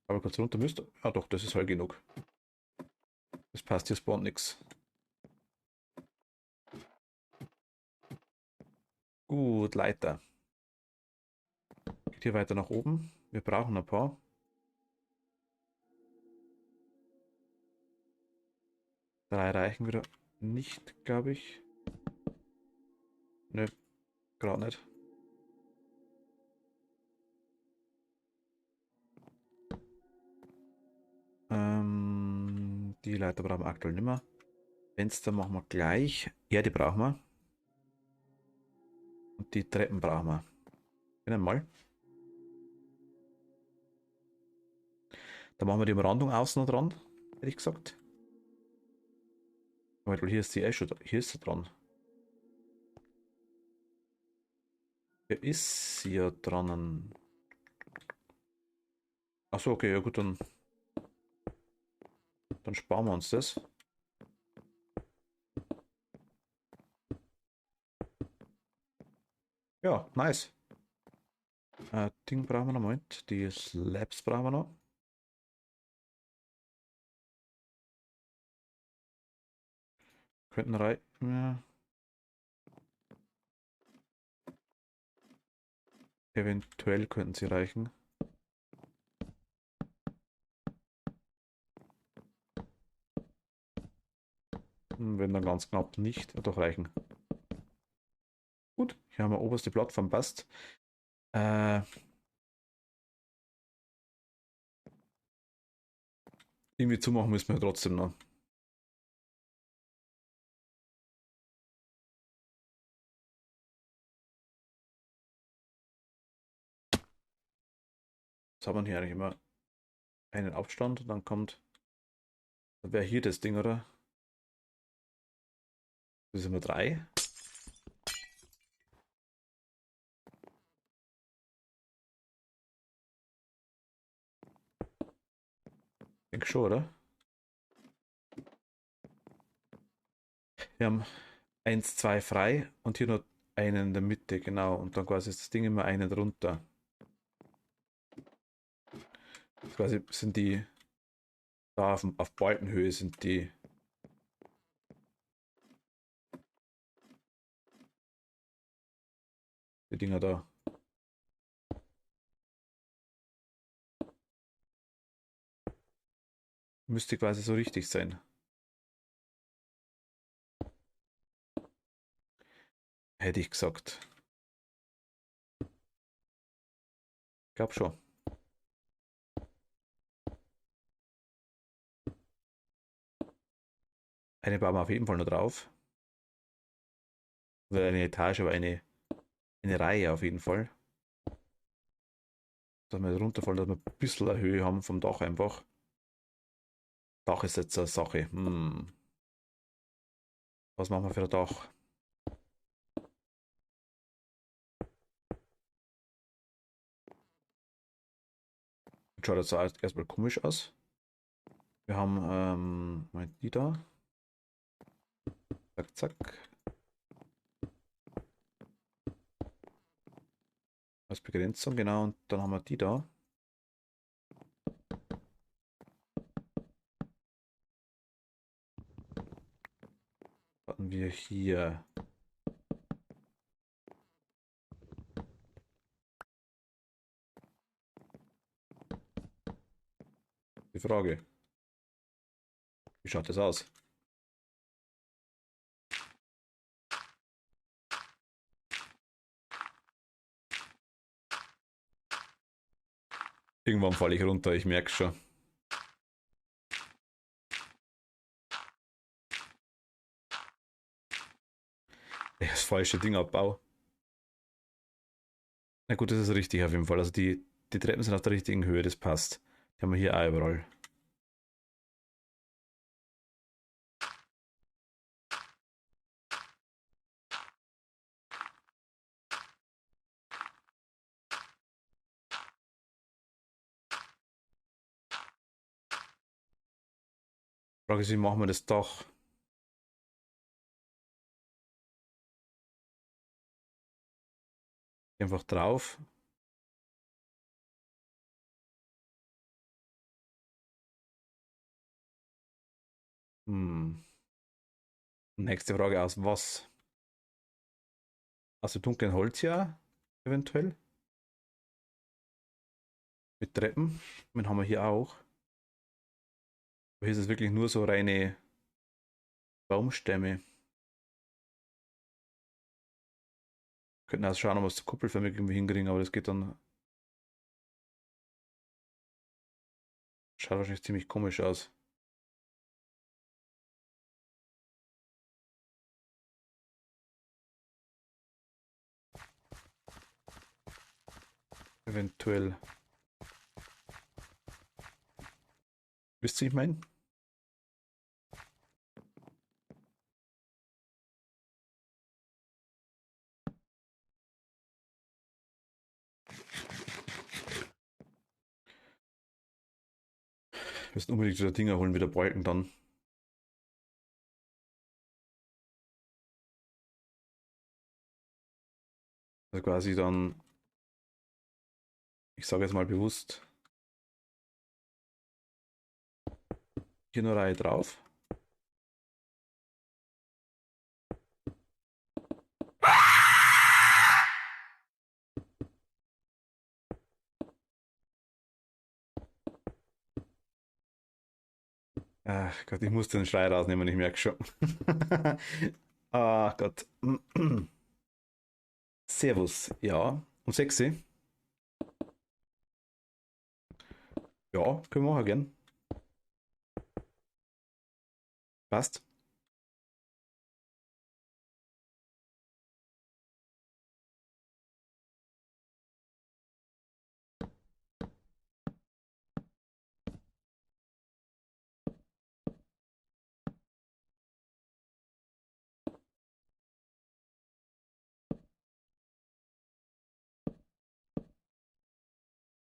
Aber kurz runter müsste. Ah doch, das ist hell genug. Das passt, hier spawnt nichts. Gut, Leiter. Geht hier weiter nach oben. Wir brauchen ein paar. Drei reichen wieder nicht, glaube ich. Nö, gerade nicht. Die Leiter brauchen wir aktuell nicht mehr. Fenster machen wir gleich. Ja, die brauchen wir. Und die Treppen brauchen wir. Können mal. Da machen wir die Umrandung außen dran, hätte ich gesagt. Weil hier ist sie eh schon, hier ist sie dran. Hier ist sie ja dran. Achso, okay, ja gut, dann sparen wir uns das. Ja, nice. Ding brauchen wir noch, Moment. Die Slabs brauchen wir noch. Könnten reichen. Ja. Eventuell könnten sie reichen. Wenn dann ganz knapp nicht, doch reichen. Gut, hier haben wir oberste Plattform, passt. Irgendwie zumachen müssen wir trotzdem noch. Jetzt haben wir hier eigentlich immer einen Abstand und dann kommt. Dann wäre hier das Ding, oder? Das ist immer 3. Denke schon, oder? Wir haben 1, 2 frei und hier noch einen in der Mitte, genau. Und dann quasi ist das Ding immer einen drunter. Quasi sind die da auf Balkenhöhe sind die Dinger da. Müsste quasi so richtig sein. Hätte ich gesagt. Glaub schon. Eine bauen wir auf jeden Fall noch drauf. Oder eine Etage, aber eine Reihe auf jeden Fall. Dass wir runterfallen, dass wir ein bisschen eine Höhe haben vom Dach einfach. Dach ist jetzt eine Sache. Was machen wir für ein Dach? Schaut jetzt erstmal komisch aus. Wir haben Moment, die da. Zack, zack. Als Begrenzung, genau. Und dann haben wir die da. Hatten wir hier. Die Frage. Wie schaut das aus? Irgendwann falle ich runter, ich merke schon. Das falsche Ding abbau. Na gut, das ist richtig auf jeden Fall. Also die Treppen sind auf der richtigen Höhe, das passt. Die haben wir hier auch überall. Frage ist, wie machen wir das Dach? Einfach drauf. Hm. Nächste Frage aus was? Aus dem dunklen Holz ja, eventuell. Mit Treppen. Den haben wir hier auch. Aber hier ist es wirklich nur so reine Baumstämme. Könnten also schauen, ob wir es kuppelförmig irgendwie hinkriegen, aber das geht dann. Schaut wahrscheinlich ziemlich komisch aus. Eventuell. Wisst ihr, ich meine? müssen unbedingt wieder Dinger holen, wieder Balken dann. Also quasi dann, ich sage jetzt mal bewusst, hier eine Reihe drauf. Ach Gott, ich muss den Schrei rausnehmen, ich merke schon. Ach Gott. Servus, ja. Und sexy? Ja, können wir machen, gern. Passt.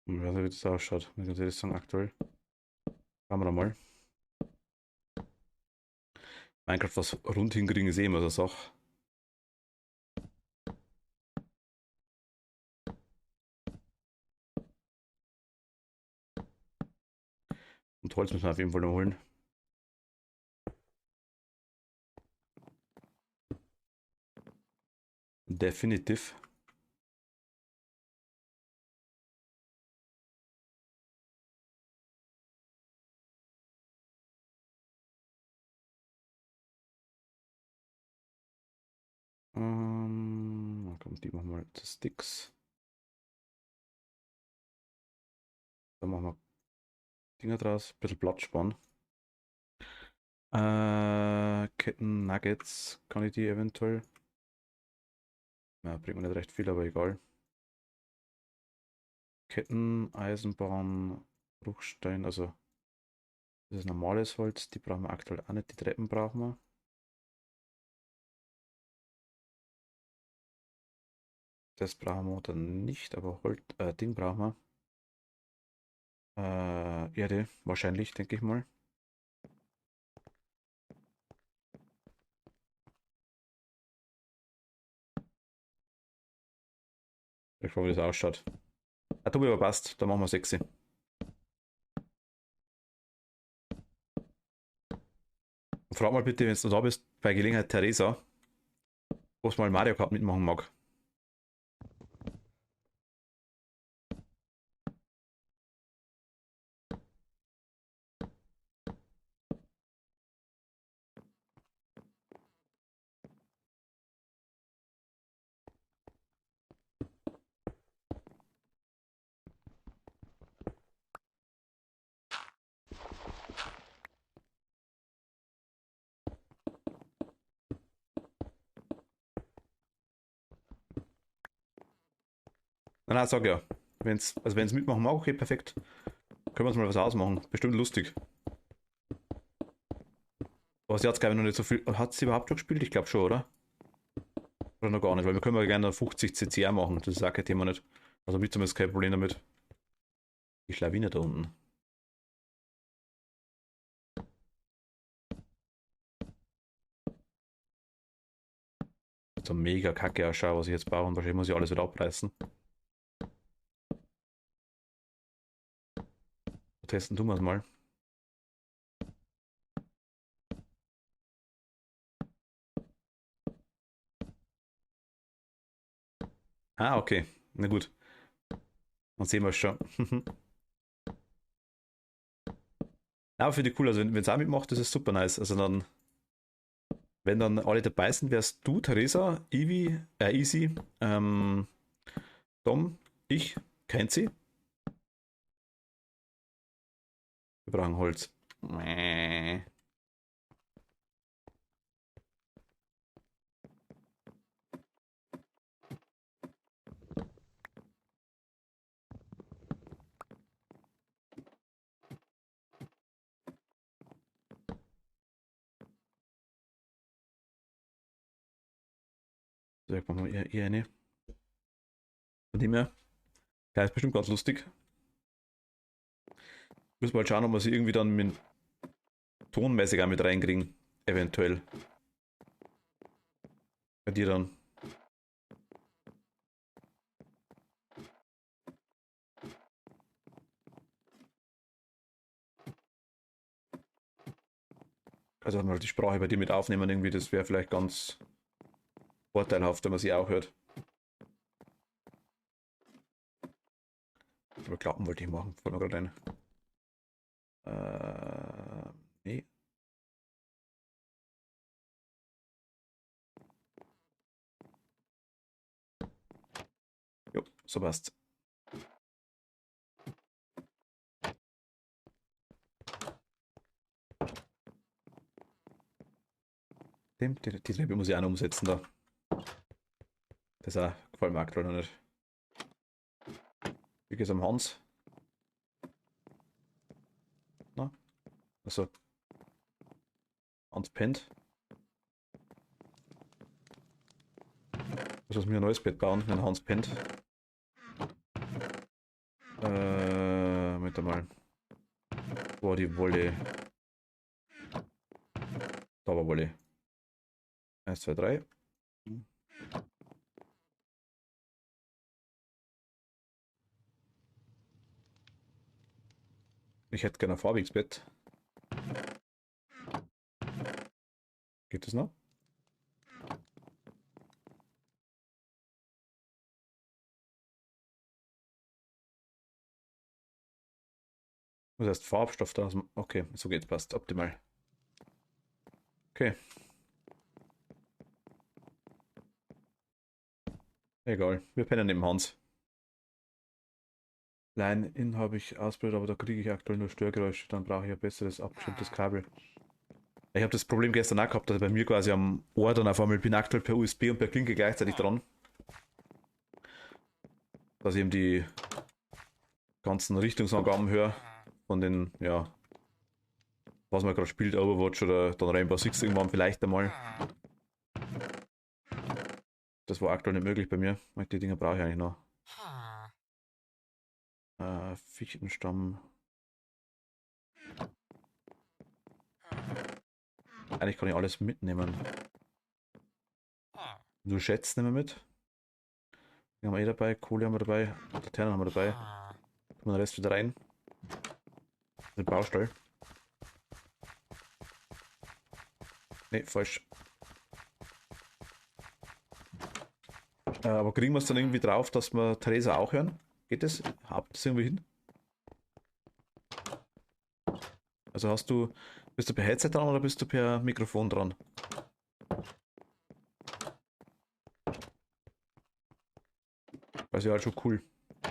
Ich weiß nicht, wie das ausschaut. Ich kann das sagen, aktuell. Schauen wir mal. Minecraft was rund hinkriegen ist eh immer so eine Sache. Und Holz müssen wir auf jeden Fall noch holen. Definitiv. Komm, die machen wir zu Sticks. Dann machen wir Dinger draus. Ein bisschen Platz sparen. Ketten Nuggets. Kann ich die eventuell? Ja, bringt mir nicht recht viel, aber egal. Ketten, Eisenbahn, Bruchstein, also das ist normales Holz, die brauchen wir aktuell auch nicht, die Treppen brauchen wir. Das brauchen wir dann nicht, aber Holz, Ding brauchen wir. Erde, wahrscheinlich, denke ich mal. Ich frage, wie das ausschaut. Ah, Tobi, aber passt, dann machen wir 6. Frag mal bitte, wenn du da bist, bei Gelegenheit Theresa, ob sie mal Mario Kart mitmachen mag. Nein, nein, sag ja. Wenn's mitmachen mag, okay, perfekt. Können wir uns mal was ausmachen. Bestimmt lustig. Aber sie hat glaube ich noch nicht so viel. Hat sie überhaupt schon gespielt? Ich glaube schon, oder? Oder noch gar nicht, weil wir können ja gerne 50 CCR machen. Das ist auch kein Thema nicht. Also mit zumindest kein Problem damit. Die Schlawine da unten. So mega kacke ausschaut, was ich jetzt baue und wahrscheinlich muss ich alles wieder abreißen. Testen tun wir es mal. Ah, okay. Na gut. Dann sehen wir es schon. Aber für die cool, also wenn es auch mitmacht, das ist super nice. Also dann, wenn dann alle dabei sind, wärst du, Theresa, Ivi, Easy, Dom, ich, Kenzie. Wir brauchen Holz. Mäh. So, ich mach mal eher eine. Von dem her, ja, ist bestimmt ganz lustig. Müssen wir halt schauen, ob wir sie irgendwie dann mit tonmäßig auch mit reinkriegen. Eventuell. Bei dir dann. Also mal die Sprache bei dir mit aufnehmen irgendwie, das wäre vielleicht ganz vorteilhaft, wenn man sie auch hört. Aber Klappen wollte ich machen, fällt mir gerade ein. Nee. Jo, so passt. Die Treppe muss ich auch noch umsetzen da. Das auch, gefällt mir aktuell noch nicht. Wie geht's am Hans? Na? Also, Hans pennt. Ich muss mir ein neues Bett bauen, wenn Hans pennt. Mit einmal. Wo war die Wolle? Da war Wolle. 1, 2, 3. Ich hätte gerne ein farbiges Bett. Geht das noch? Das heißt Farbstoff da. Okay, so geht's, passt. Optimal. Okay. Egal. Wir pennen neben Hans. Line-In habe ich ausprobiert, aber da kriege ich aktuell nur Störgeräusche. Dann brauche ich ein besseres abgestimmtes Kabel. Ich habe das Problem gestern auch gehabt, dass bei mir quasi am Ohr dann auf einmal, ich bin aktuell per USB und per Klinke gleichzeitig dran. Dass ich eben die ganzen Richtungsangaben höre von den, ja, was man gerade spielt, Overwatch oder dann Rainbow Six irgendwann vielleicht einmal. Das war aktuell nicht möglich bei mir. Die Dinger brauche ich eigentlich noch. Fichtenstamm. Eigentlich kann ich alles mitnehmen. Nur Schätze nehmen wir mit. Die haben wir eh dabei, Kohle haben wir dabei, Laternen haben wir dabei. Tun wir den Rest wieder rein. Den Baustall. Ne, falsch. Aber kriegen wir es dann irgendwie drauf, dass wir Theresa auch hören? Geht das? Habt das irgendwie hin? Also bist du per Headset dran oder bist du per Mikrofon dran? Das wäre halt schon cool,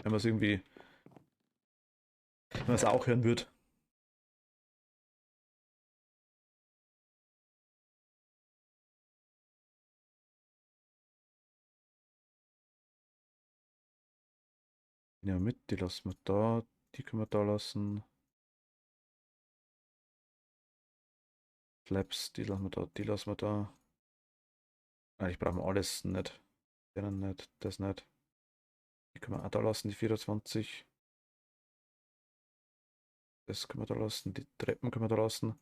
wenn man es irgendwie, wenn man es auch hören würde. Ja, mit, die lassen wir da, die können wir da lassen. Flaps, die lassen wir da, die lassen wir da. Eigentlich brauchen wir alles nicht. Den nicht, das nicht. Die können wir auch da lassen, die 24. Das können wir da lassen, die Treppen können wir da lassen.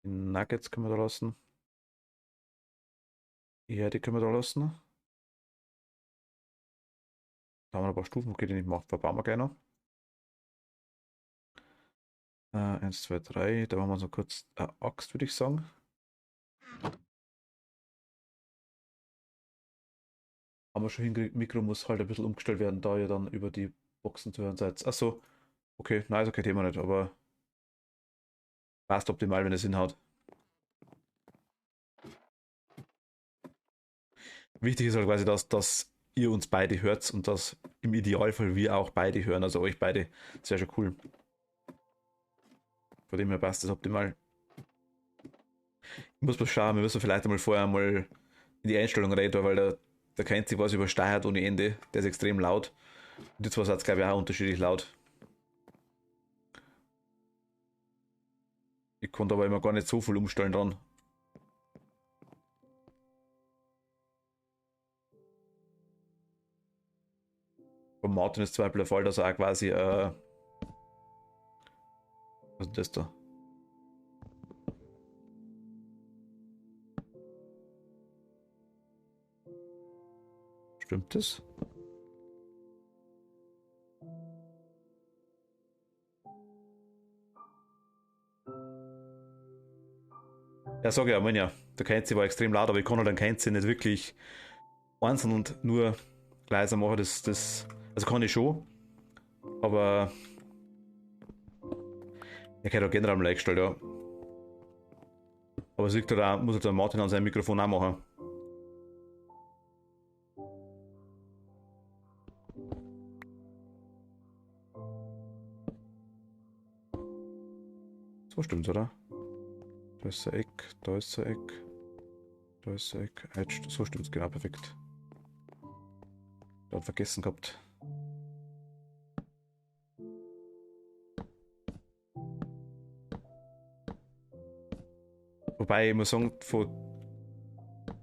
Die Nuggets können wir da lassen. Ja, die können wir da lassen. Da haben wir ein paar Stufen, okay, die nicht macht, verbauen wir gleich noch. 1, 2, 3. Da machen wir so kurz eine Axt, würde ich sagen. Haben wir schon hingekriegt, Mikro muss halt ein bisschen umgestellt werden, da ihr dann über die Boxen zu hören seid. Achso, okay, nein, ist okay, Thema nicht, aber passt optimal, wenn es hinhaut. Wichtig ist halt quasi, dass ihr uns beide hört und dass im Idealfall wir auch beide hören, also euch beide. Das wäre schon cool. Von dem her passt das optimal. Ich muss mal schauen, wir müssen vielleicht einmal vorher mal in die Einstellung reden, weil der kennt sich was übersteuert ohne Ende. Der ist extrem laut. Und die zwei Sätze, glaube ich, auch unterschiedlich laut. Ich konnte aber immer gar nicht so viel umstellen dran. Beim Martin ist zum Beispiel der Fall, dass er auch quasi Was ist das da? Stimmt das? Ja, sag ja, mein ja. Der Keinzi war extrem laut, aber ich kann halt den Keinzi nicht wirklich einzeln und nur leiser machen. Also kann ich schon, aber ich kann auch generell am eingestellt, ja. Aber es liegt halt auch, muss halt der Martin an seinem Mikrofon auch machen. So stimmt's, oder? Da ist ein Eck, da ist ein Eck, da ist ein Eck. So stimmt's, genau, perfekt. Da hat vergessen gehabt. Wobei ich muss sagen, von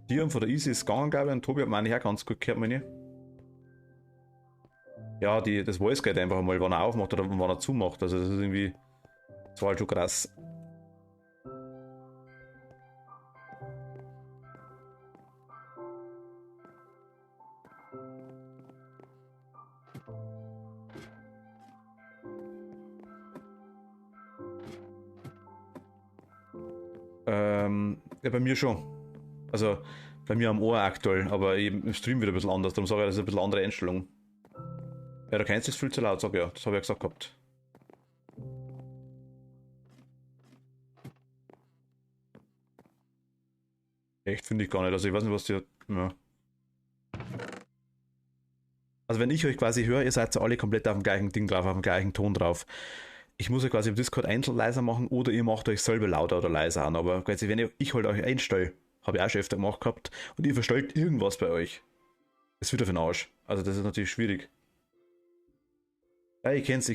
dir und von der Easy ist es gegangen, glaube ich, und Tobi hat meine her ganz gut gehört, meine ich. Ja, das Voice geht einfach mal, wann er aufmacht oder wann er zumacht. Also das ist irgendwie, das war halt schon krass. Ja, bei mir schon. Also bei mir am Ohr aktuell, aber im Stream wieder ein bisschen anders. Darum sage ich, das ist ein bisschen andere Einstellung. Ja, da kennst du es viel zu laut, sag ich ja. Das habe ich ja gesagt gehabt. Echt, finde ich gar nicht. Also ich weiß nicht, was dir. Ja. Also wenn ich euch quasi höre, ihr seid ja alle komplett auf dem gleichen Ding drauf, auf dem gleichen Ton drauf. Ich muss ja quasi im Discord einzeln leiser machen oder ihr macht euch selber lauter oder leiser an. Aber quasi, wenn ich halt euch einstelle, habe ich auch schon öfter gemacht gehabt, und ihr verstellt irgendwas bei euch. Das wird auf den Arsch. Also das ist natürlich schwierig. Ja, ich kenn's.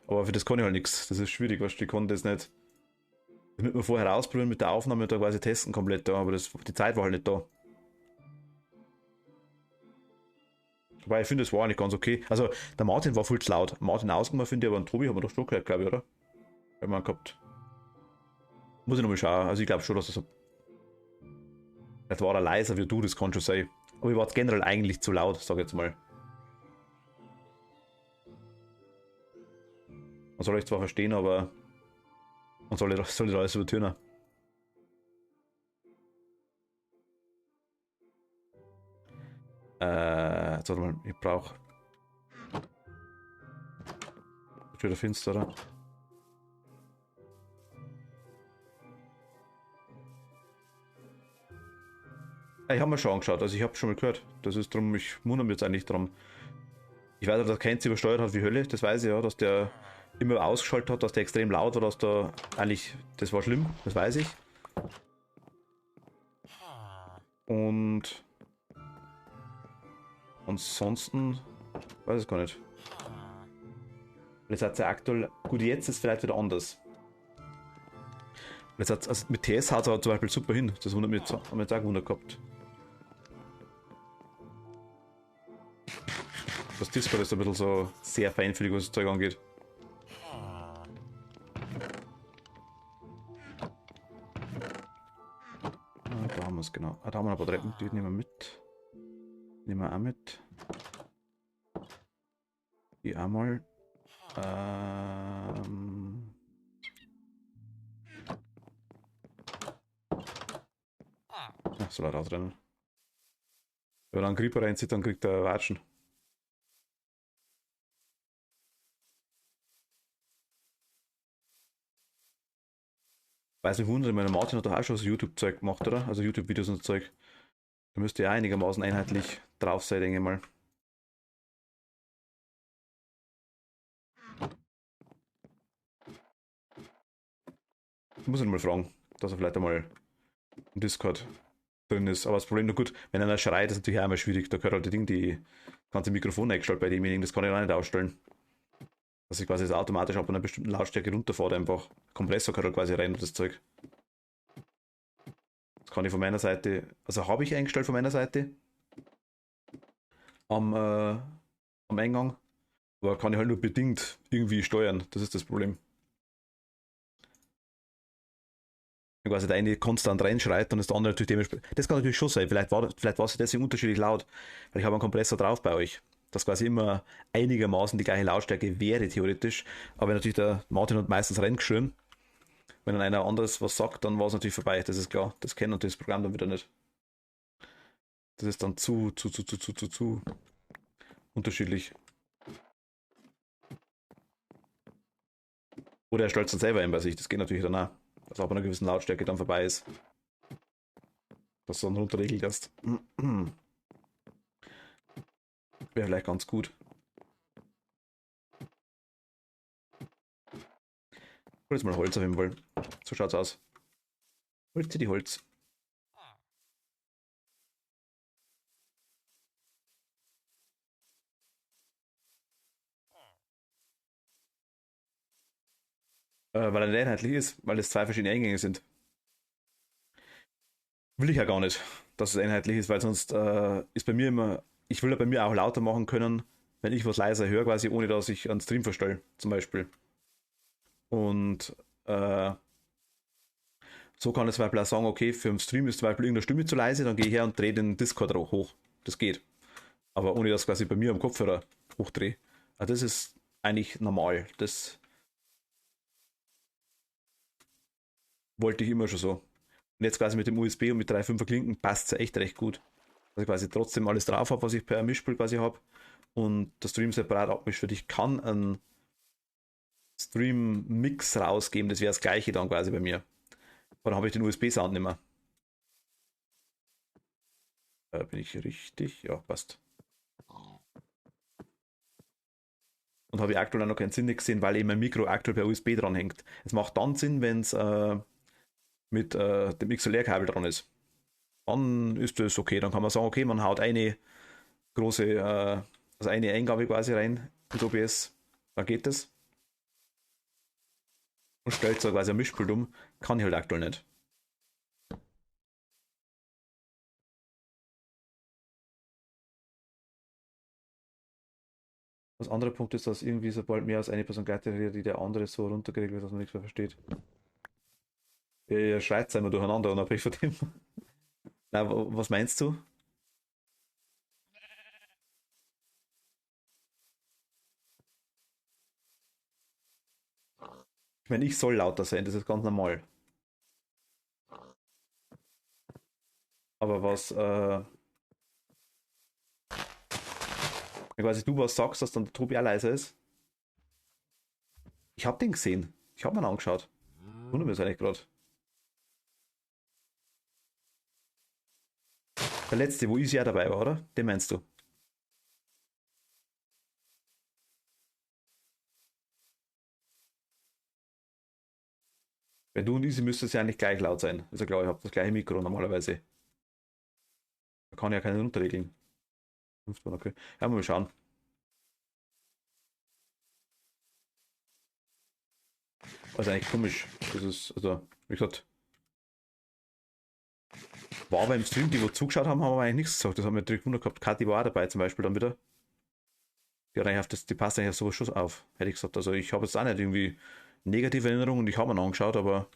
Aber für das kann ich halt nichts. Das ist schwierig, weißt du, ich kann das nicht. Das müssen wir vorher ausprobieren mit der Aufnahme und da quasi testen komplett da, aber die Zeit war halt nicht da. Wobei ich finde, es war eigentlich ganz okay. Also der Martin war viel zu laut. Martin ausgemacht finde ich, aber einen Tobi haben wir doch schon gehört, glaube ich, oder? Haben wir gehabt. Muss ich nochmal schauen. Also ich glaube schon, dass das so. Vielleicht war er leiser wie du, das kann schon sein. Aber ich war jetzt generell eigentlich zu laut, sag ich jetzt mal. Man soll euch zwar verstehen, aber man soll ich alles übertönen. Jetzt warte mal, ich brauche. Wird wieder finster, oder? Ja, ich habe mir schon angeschaut, also ich habe schon mal gehört. Das ist drum, ich wundere mich jetzt eigentlich drum. Ich weiß ja, dass Kenzi übersteuert hat wie Hölle, das weiß ich ja, dass der immer ausgeschaltet hat, dass der extrem laut war, dass da eigentlich, das war schlimm, das weiß ich. Und ansonsten weiß ich gar nicht. Jetzt hat ja aktuell, gut, jetzt ist es vielleicht wieder anders. Jetzt hat's, also mit TS hat er zum Beispiel super hin, das wundert mich, haben wir jetzt auch gewundert gehabt. Das Discord ist ein bisschen so sehr feinfühlig, was das Zeug angeht. Da haben wir es genau. Da haben wir ein paar Treppen, die nehmen wir mit. Nehmen wir auch mit. Die einmal. Ach, soll er rausrennen. Wenn er einen Creeper reinzieht, dann kriegt er Watschen. Weiß nicht, wundert, meine Martin hat doch auch schon so YouTube-Zeug gemacht, oder? Also YouTube-Videos und so Zeug. Da müsste ja einigermaßen einheitlich drauf sein, denke ich mal. Ich muss ihn mal fragen, dass er vielleicht einmal im Discord drin ist. Aber das Problem, nur gut, wenn einer schreit, ist natürlich auch immer schwierig. Da gehört halt das Ding, die ganze Mikrofon eingestellt bei demjenigen, das kann ich auch nicht ausstellen. Dass ich quasi das automatisch ab einer bestimmten Lautstärke runterfahrt, einfach. Kompressor gehört halt quasi rein und das Zeug. Das kann ich von meiner Seite, also habe ich eingestellt von meiner Seite am Eingang. Aber kann ich halt nur bedingt irgendwie steuern. Das ist das Problem. Wenn quasi der eine konstant reinschreit, dann ist der andere natürlich dementsprechend. Das kann natürlich schon sein. Vielleicht war es deswegen unterschiedlich laut, weil ich habe einen Kompressor drauf bei euch. Das quasi immer einigermaßen die gleiche Lautstärke wäre, theoretisch. Aber wenn natürlich der Martin hat meistens reingeschrien. Wenn dann einer anderes was sagt, dann war es natürlich vorbei. Das ist klar. Das kennt natürlich das Programm dann wieder nicht. Das ist dann zu unterschiedlich. Oder er stellt es dann selber ein bei sich. Das geht natürlich dann auch. Dass ab einer gewissen Lautstärke dann vorbei ist. Dass du dann runterregelt hast. Wäre vielleicht ganz gut. Hol jetzt mal Holz auf jeden Fall. So schaut's aus. Holt sie die Holz. Weil er nicht einheitlich ist, weil es zwei verschiedene Eingänge sind. Will ich ja gar nicht, dass es einheitlich ist, weil sonst ist bei mir immer, ich will ja bei mir auch lauter machen können, wenn ich was leiser höre, quasi ohne dass ich einen Stream verstelle, zum Beispiel. Und so kann ich zum Beispiel auch sagen, okay, für den Stream ist zum Beispiel irgendeine Stimme zu leise, dann gehe ich her und drehe den Discord hoch. Das geht. Aber ohne dass quasi bei mir am Kopfhörer hochdrehe. Also das ist eigentlich normal. Das wollte ich immer schon so. Und jetzt quasi mit dem USB und mit 3.5er Klinken passt es echt recht gut. Dass ich quasi trotzdem alles drauf habe, was ich per Mischpult quasi habe. Und das Stream separat abmischt wird. Ich kann einen Stream-Mix rausgeben, das wäre das gleiche dann quasi bei mir. Aber dann habe ich den USB-Sound nicht mehr. Bin ich richtig? Ja, passt. Und habe ich aktuell auch noch keinen Sinn gesehen, weil eben mein Mikro aktuell per USB dranhängt. Es macht dann Sinn, wenn es mit dem XLR-Kabel dran ist. Dann ist das okay. Dann kann man sagen, okay, man haut eine große, also eine Eingabe quasi rein ins OBS. Dann geht das. Und stellt so quasi ein Mischpult um. Kann ich halt aktuell nicht. Das andere Punkt ist, dass irgendwie sobald mehr als eine Person gleichzeitig redet, die der andere so runtergeregelt wird, dass man nichts mehr versteht. Ihr schreit immer durcheinander unabhängig von dem. Na, was meinst du? Ich meine, ich soll lauter sein, das ist ganz normal. Aber wenn quasi du was sagst, dass dann der Tobi auch leise ist. Ich hab den gesehen. Ich hab mir ihn angeschaut. Wundert mich eigentlich gerade. Der letzte, wo Easy auch dabei war, oder? Den meinst du? Wenn du und Easy müsste es ja eigentlich gleich laut sein. Ist ja klar, ich habe das gleiche Mikro normalerweise. Da kann ich ja keinen runterregeln. 15, okay. Ja, mal schauen. Also eigentlich komisch. Das ist, also, wie gesagt, war aber im Stream, die wo zugeschaut haben, haben aber eigentlich nichts gesagt. Das haben wir direkt Wunder gehabt. Kathi war auch dabei zum Beispiel dann wieder. Die hat eigentlich auf das, die passt eigentlich auf sowas schon auf, hätte ich gesagt. Also ich habe jetzt auch nicht irgendwie negative Erinnerungen und ich habe ihn angeschaut, aber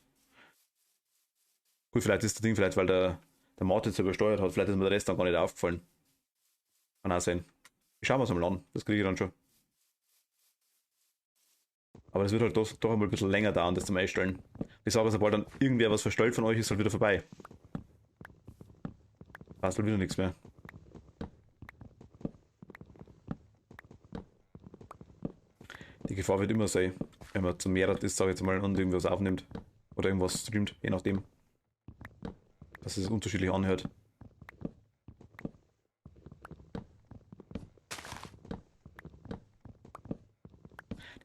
gut, vielleicht ist das Ding, vielleicht weil der Martin es übersteuert hat, vielleicht ist mir der Rest dann gar nicht aufgefallen. Kann auch sein. Ich schaue mir es mal an, das kriege ich dann schon. Aber das wird halt doch einmal ein bisschen länger dauern, das zum Einstellen. Ich sage, sobald dann irgendwer was verstellt von euch, ist halt wieder vorbei. Passt halt wieder nichts mehr. Die Gefahr wird immer sein, wenn man zu mehrer ist, sage ich jetzt mal, und irgendwas aufnimmt. Oder irgendwas streamt, je nachdem. Dass es unterschiedlich anhört.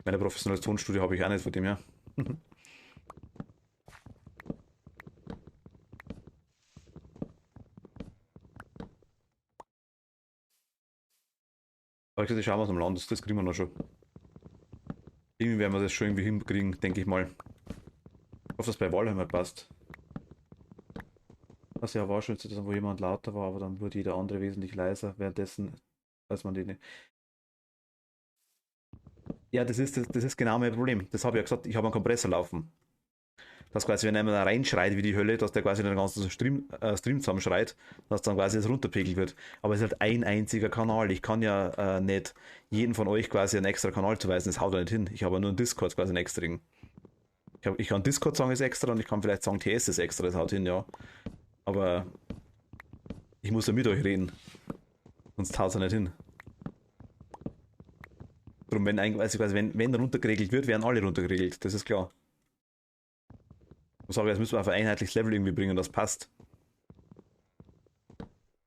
Meine professionelles Tonstudio habe ich auch nicht von dem her. Aber ich gesagt, schauen wir es am Land, das kriegen wir noch schon. Irgendwie werden wir das schon irgendwie hinkriegen, denke ich mal. Ich hoffe, dass bei Valheim passt. Was ja war schon, wo jemand lauter war, aber dann wurde jeder andere wesentlich leiser, währenddessen, als man den. Ja, das ist genau mein Problem. Das habe ich ja gesagt, ich habe einen Kompressor laufen. Dass quasi, wenn einer da reinschreit wie die Hölle, dass der quasi den ganzen Stream zusammenschreit, dass dann quasi das runterpegelt wird. Aber es ist halt ein einziger Kanal. Ich kann ja nicht jeden von euch quasi einen extra Kanal zuweisen. Das haut ja nicht hin. Ich habe ja nur einen Discord quasi einen extra. Ich kann Discord sagen, ist extra und ich kann vielleicht sagen, TS ist extra, das haut hin, ja. Aber ich muss ja mit euch reden. Sonst haut es ja nicht hin. Darum, also wenn runtergeregelt wird, werden alle runtergeregelt. Das ist klar. Ich sage, jetzt müssen wir auf ein einheitliches Level irgendwie bringen, das passt.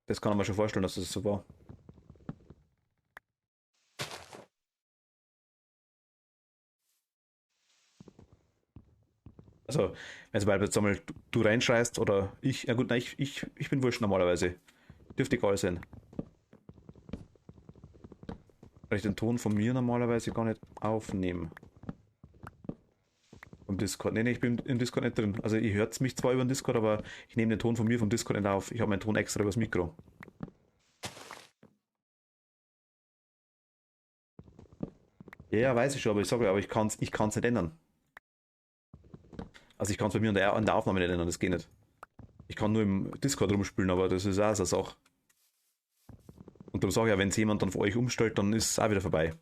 Das kann man schon vorstellen, dass das so war. Also, wenn zum Beispiel jetzt einmal du reinschreist oder ich, ja gut, nein, ich bin wurscht normalerweise. Dürfte egal sein. Weil ich den Ton von mir normalerweise gar nicht aufnehme. Vom Discord. Nee, ich bin im Discord nicht drin. Also ihr hört mich zwar über den Discord, aber ich nehme den Ton von mir vom Discord nicht auf. Ich habe meinen Ton extra übers Mikro. Ja, ja, weiß ich schon, aber ich sage ja, aber ich kann's nicht ändern. Also ich kann es bei mir an der Aufnahme nicht ändern, das geht nicht. Ich kann nur im Discord rumspielen, aber das ist auch so eine Sache. Und darum sage ich ja, wenn es jemand dann für euch umstellt, dann ist es auch wieder vorbei.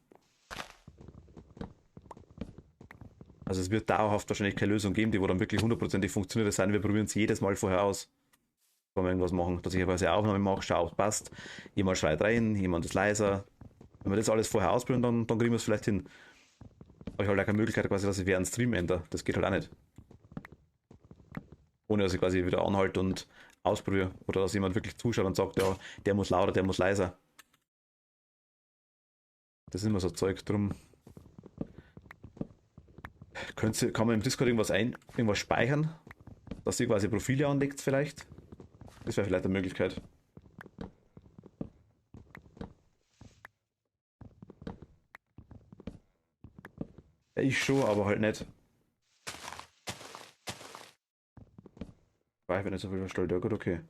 Also es wird dauerhaft wahrscheinlich keine Lösung geben, die wo dann wirklich hundertprozentig funktioniert. Das heißt, wir probieren es jedes Mal vorher aus, wenn wir irgendwas machen. Dass ich quasi eine Aufnahme mache, schaue, ob es passt. Jemand schreit rein, jemand ist leiser. Wenn wir das alles vorher ausprobieren, dann kriegen wir es vielleicht hin. Aber ich habe halt auch keine Möglichkeit, quasi, dass ich während Stream ändere. Das geht halt auch nicht. Ohne dass ich quasi wieder anhalte und ausprobiere. Oder dass jemand wirklich zuschaut und sagt, ja, der muss lauter, der muss leiser. Das ist immer so Zeug. Drum kann man im Discord irgendwas speichern, dass ihr quasi Profile anlegt vielleicht. Das wäre vielleicht eine Möglichkeit. Ja, ich schon, aber halt nicht. Weil ich bin nicht so viel verstellt. Ja gut, okay.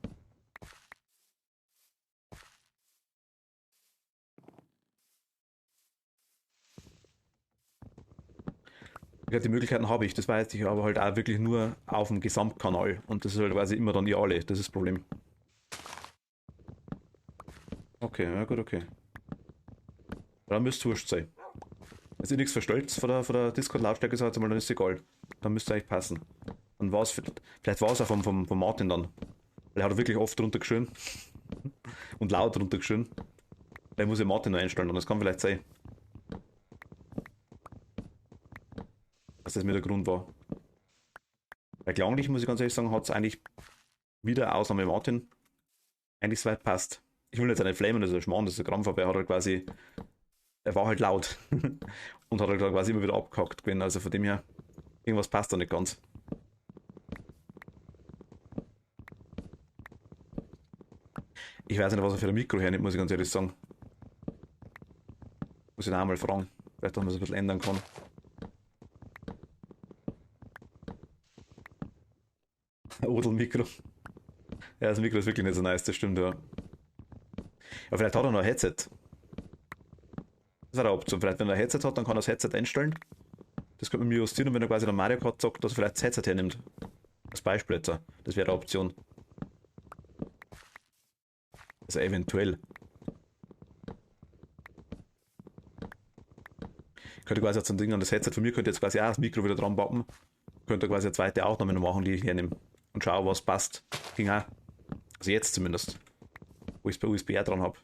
Ja, die Möglichkeiten habe ich, das weiß ich, aber halt auch wirklich nur auf dem Gesamtkanal. Und das ist halt quasi immer dann ihr alle. Das ist das Problem. Okay, ja gut, okay. Dann müsste es wurscht sein. Wenn ihr nichts verstellt von der Discord-Lautstärke, sagt mal, dann ist es egal. Dann müsste es eigentlich passen. Dann war es, vielleicht war es auch vom Martin dann. Weil er hat wirklich oft runtergeschrien. Und laut runtergeschrien. Vielleicht muss ich Martin noch einstellen und das kann vielleicht sein, dass das mir der Grund war. Weil klanglich, muss ich ganz ehrlich sagen, hat es eigentlich wieder, Ausnahme Martin, eigentlich soweit passt. Ich will jetzt auch nicht flamen, das ist ein Schmarrn, das ist ein Krampf, aber er hat halt quasi, er war halt laut. Und hat halt quasi immer wieder abgehackt gewesen. Also von dem her, irgendwas passt da nicht ganz. Ich weiß nicht, was er für ein Mikro hernimmt, muss ich ganz ehrlich sagen. Muss ich ihn auch mal fragen. Vielleicht, dass man es ein bisschen ändern kann. Odel-Mikro. Ja, das Mikro ist wirklich nicht so nice, das stimmt, ja. Ja, vielleicht hat er noch ein Headset. Das wäre eine Option. Vielleicht, wenn er ein Headset hat, dann kann er das Headset einstellen. Das könnte man mir justieren und wenn er quasi der Mario Kart sagt, dass er vielleicht das Headset hernimmt. Als Beispiel jetzt. Das wäre eine Option. Also eventuell. Könnte quasi jetzt so ein Ding an das Headset von mir, könnte jetzt quasi auch das Mikro wieder dran bappen. Könnte quasi eine zweite Aufnahme noch machen, die ich hernehme. Und schaue, was passt. Ging auch. Also jetzt zumindest. Wo ich es bei USB dran habe.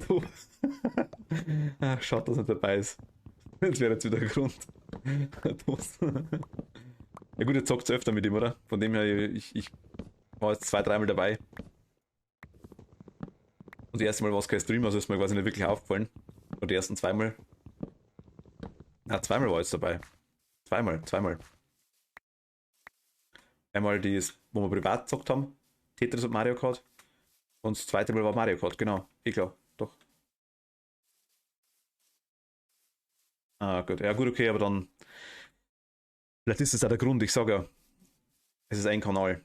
Du. Ach, schade, dass er nicht dabei ist. Das wäre jetzt wieder ein Grund. Ja gut, jetzt zockt öfter mit ihm, oder? Von dem her, ich war jetzt zwei, dreimal dabei. Und das erste Mal war es kein Stream, also ist mir quasi nicht wirklich aufgefallen. Und die ersten zweimal. Na, zweimal war ich jetzt dabei. Zweimal. Einmal die, wo wir privat gezockt haben. Tetris und Mario Kart. Und das zweite Mal war Mario Kart, genau. Eh klar, doch. Ah, gut. Ja, gut, okay, aber dann Vielleicht ist das auch der Grund, ich sage ja, es ist ein Kanal.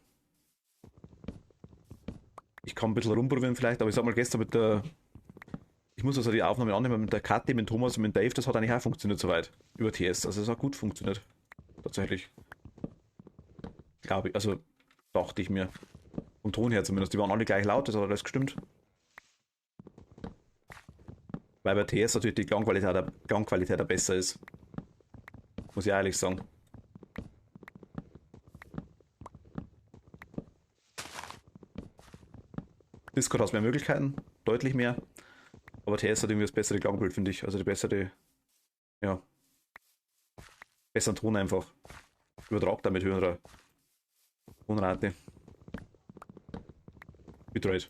Ich kann ein bisschen rumprobieren vielleicht, aber ich sag mal gestern mit der, ich muss also die Aufnahme annehmen mit der Kathi, mit Thomas und mit Dave, das hat eigentlich auch funktioniert soweit. Über TS, also es hat gut funktioniert. Tatsächlich. Glaube ich, also dachte ich mir. Vom Ton her zumindest, die waren alle gleich laut, das hat alles gestimmt. Weil bei TS natürlich die Klangqualität besser ist. Muss ich ehrlich sagen. Discord hat mehr Möglichkeiten, deutlich mehr. Aber TS hat irgendwie das bessere Klangbild, finde ich. Also die bessere, ja, besseren Ton einfach. Übertragt damit höherer Tonrate. Bitrate.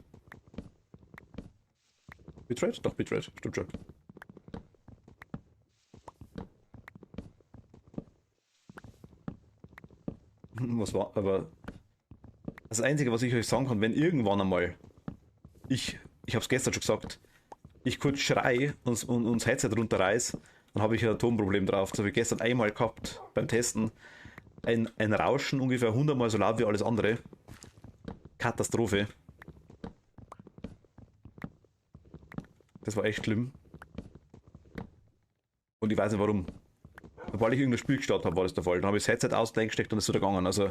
Bitrate? Doch, Bitrate. Stimmt schon. Was war, aber das Einzige, was ich euch sagen kann, wenn irgendwann einmal, ich habe es gestern schon gesagt, ich kurz schrei und das Headset runterreiß, dann habe ich ein Atomproblem drauf. Das habe ich gestern einmal gehabt beim Testen. Ein Rauschen ungefähr 100 Mal so laut wie alles andere. Katastrophe. Das war echt schlimm. Und ich weiß nicht warum. Sobald ich irgendein Spiel gestartet habe, war das der Fall. Dann habe ich das Headset ausgesteckt und es ist wieder gegangen. Also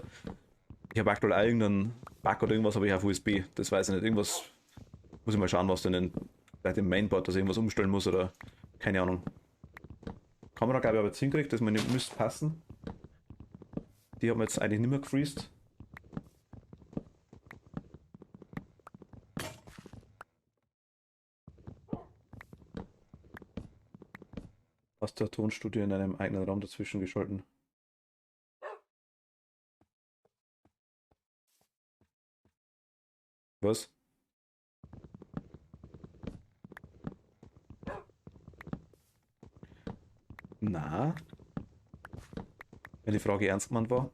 ich habe aktuell auch irgendeinen Bug oder irgendwas habe ich auf USB. Das weiß ich nicht. Irgendwas muss ich mal schauen, was denn vielleicht im Mainboard, dass ich irgendwas umstellen muss oder keine Ahnung. Kamera glaube ich aber jetzt hinkriegt, das müsste passen. Die haben wir jetzt eigentlich nicht mehr gefreezed. Aus der Tonstudio in einem eigenen Raum dazwischen geschalten. Was? Na? Wenn die Frage ernst gemeint war?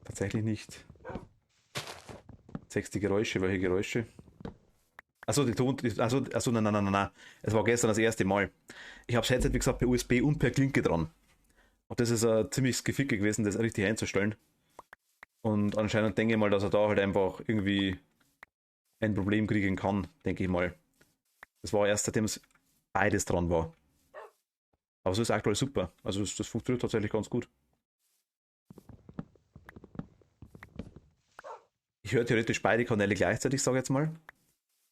Tatsächlich nicht. Sechs die Geräusche, welche Geräusche? Achso, achso, nein. Es war gestern das erste Mal. Ich habe das Headset, wie gesagt, per USB und per Klinke dran. Und das ist ein ziemliches Geficke gewesen, das richtig einzustellen. Und anscheinend denke ich mal, dass er da halt einfach irgendwie ein Problem kriegen kann, denke ich mal. Das war erst seitdem es beides dran war. Aber so ist aktuell super. Also das funktioniert tatsächlich ganz gut. Ich höre theoretisch beide Kanäle gleichzeitig, sage ich jetzt mal.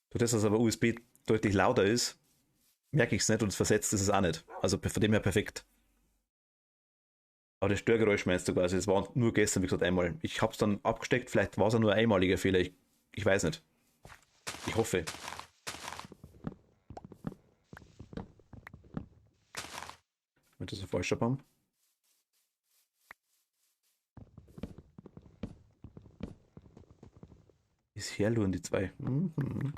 Durch das, dass aber USB deutlich lauter ist, merke ich es nicht und es versetzt ist es auch nicht. Also von dem her perfekt. Aber das Störgeräusch meinst du quasi, das war nur gestern, wie gesagt, einmal. Ich habe es dann abgesteckt, vielleicht war es nur ein einmaliger Fehler, ich weiß nicht. Ich hoffe. Wenn das ein falscher Baum. Ist herluren die zwei. Mhm.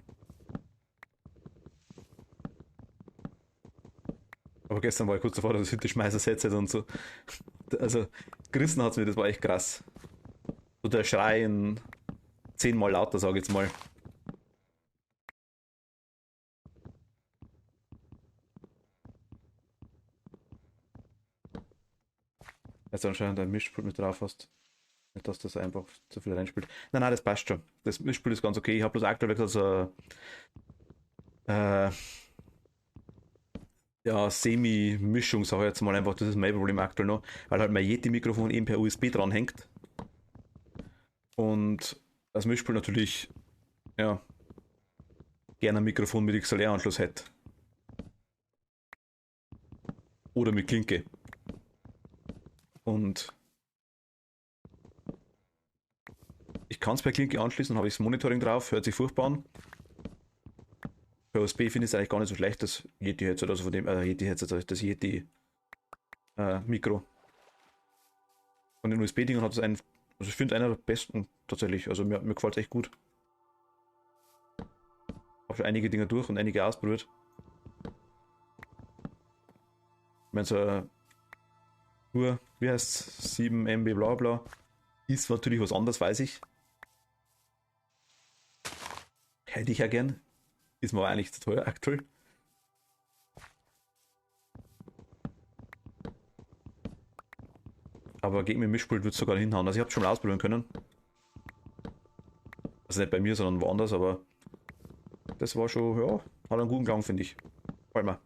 Aber gestern war ich kurz davor, dass ich hinterschmeißer Headset und so. Also, gerissen hat es mir, das war echt krass. So der Schreien 10-mal lauter, sage ich jetzt mal. Also anscheinend ein Mischpult mit drauf hast. Nicht, dass das einfach zu viel reinspielt. Nein, das passt schon. Das Mischpult ist ganz okay. Ich habe bloß aktuell gesagt, so äh, ja, Semi-Mischung, sage ich jetzt mal einfach, das ist mein Problem aktuell noch, weil halt mein Yeti-Mikrofon eben per USB dranhängt. Und das Mischpult natürlich, ja, gerne ein Mikrofon mit XLR-Anschluss hätte. Oder mit Klinke. Und ich kann es per Klinke anschließen, habe ich das Monitoring drauf, hört sich furchtbar an. Per USB finde ich es eigentlich gar nicht so schlecht, das Yeti-Headset, also von dem, Yeti-Headset, das Yeti-Mikro. Von den USB-Dingen hat es einen, also ich finde einer der besten tatsächlich, also mir gefällt es echt gut. Habe schon einige Dinge durch und einige ausprobiert. Ich meine, so nur, wie heißt 7 MB bla bla, ist natürlich was anderes, weiß ich. Hätte ich ja gern. Ist mir aber eigentlich zu teuer aktuell. Aber gegen mein Mischpult wird es sogar hinhauen. Also ich habe es schon mal ausprobieren können. Also nicht bei mir, sondern woanders, aber das war schon, ja, hat einen guten Klang, finde ich. Gefällt mir.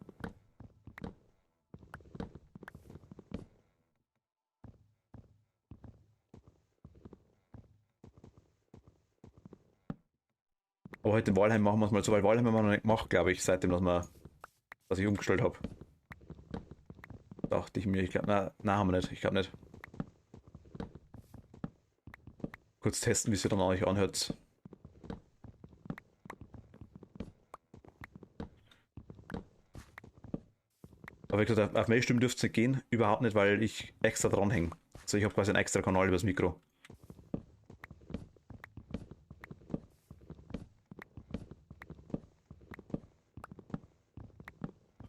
Aber heute in Walheim machen wir es mal so, weil Walheim haben wir noch nicht gemacht, glaube ich, seitdem, dass ich umgestellt habe. Dachte ich mir, ich glaube, na, haben wir nicht, ich glaube nicht. Kurz testen, wie es sich dann eigentlich anhört. Aber wie gesagt, auf Mailstimmen dürfte es nicht gehen, überhaupt nicht, weil ich extra dranhänge. Also ich habe quasi einen extra Kanal übers Mikro.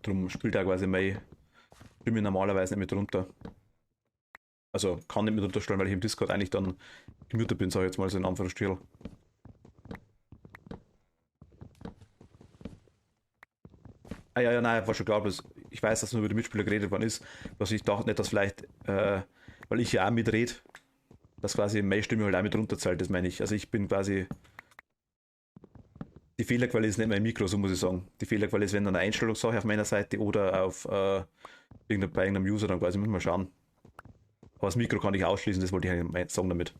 Darum spielt er quasi meine Stimme normalerweise nicht mit runter. Also kann nicht mit runterstellen, weil ich im Discord eigentlich dann gemutet bin, sage ich jetzt mal so in Anführungsstrichen. Ah ja, ja, nein, war schon klar, ich weiß, dass nur über die Mitspieler geredet worden ist. Was ich dachte nicht, dass vielleicht, weil ich ja auch mitrede, dass quasi meine Stimme halt auch mit runterzählt, das meine ich. Also ich bin quasi, die Fehlerquelle ist nicht mein Mikro, so muss ich sagen. Die Fehlerquelle ist, wenn dann eine Einstellungssache auf meiner Seite oder auf bei irgendeinem User, dann quasi muss man schauen. Aber das Mikro kann ich ausschließen, das wollte ich eigentlich sagen damit.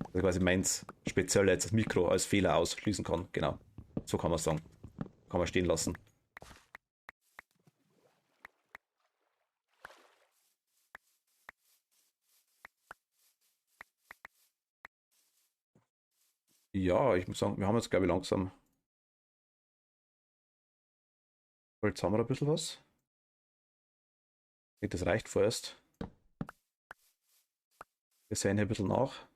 Also quasi meins speziell jetzt das Mikro als Fehler ausschließen kann, genau. So kann man sagen. Kann man stehen lassen. Ja, ich muss sagen, wir haben jetzt, glaube ich, langsam. Jetzt haben wir ein bisschen was. Das reicht vorerst. Wir sehen hier ein bisschen nach.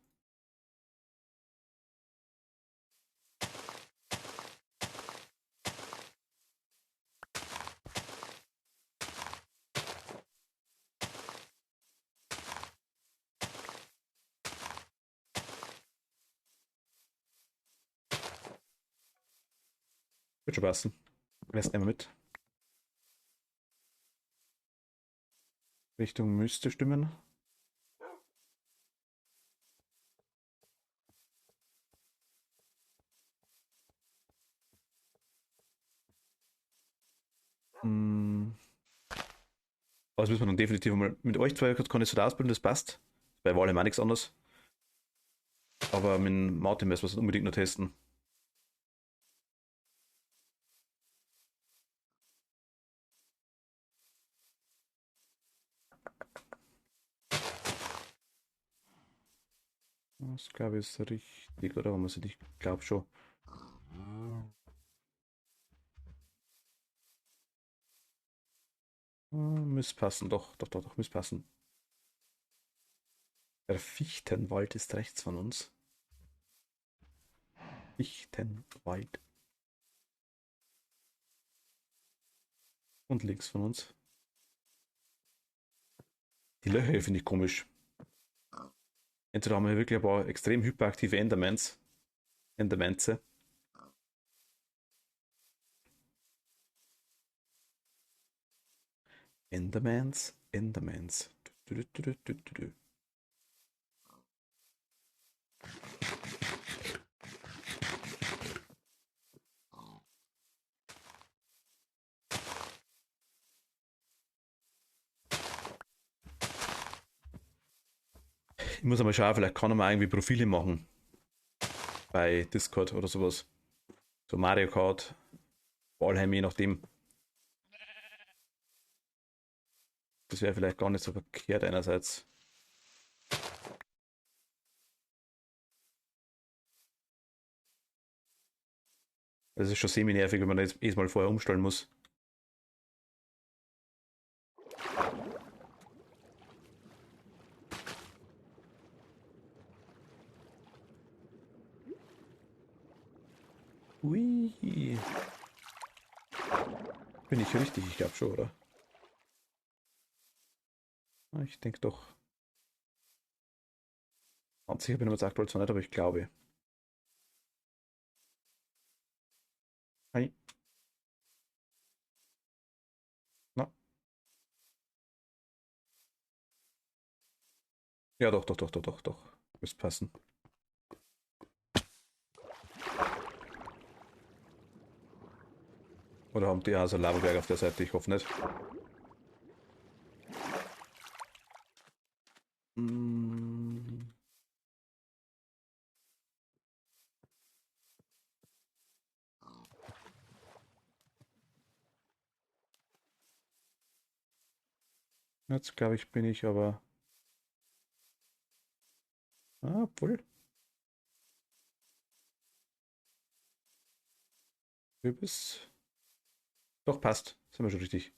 Wird schon passen. Rest nehmen wir mit. Richtung müsste stimmen. Hm. Also müssen wir dann definitiv mal mit euch zwei kann ich so ausbilden, das passt. Bei Walheim auch nichts anderes. Aber mit Martin müssen wir es unbedingt noch testen. Das glaube ich ist richtig, oder? Wenn man sich nicht glaube schon. Müsste passen, doch, müsste passen. Der Fichtenwald ist rechts von uns. Fichtenwald. Und links von uns. Die Löcher hier finde ich komisch. Entweder haben wir wirklich ein paar extrem hyperaktive Endermanze. Endermans. Du. Ich muss einmal schauen, vielleicht kann man irgendwie Profile machen. Bei Discord oder sowas. So Mario Kart, Valheim, je nachdem. Das wäre vielleicht gar nicht so verkehrt einerseits. Das ist schon semi-nervig, wenn man jetzt jedes Mal vorher umstellen muss. Ui. Bin ich richtig? Ich glaube schon, oder? Ich denke doch. Ganz sicher bin ich mir jetzt aktuell zwar nicht, aber ich glaube. Hi. Na, Ja, doch, doch, doch, doch, doch, doch. Müsste passen. Oder haben die also Lavaberg auf der Seite? Ich hoffe nicht. Mm, Jetzt glaube ich, bin ich aber. Ah, obwohl. Kürbis. Doch, passt. Sind wir schon richtig.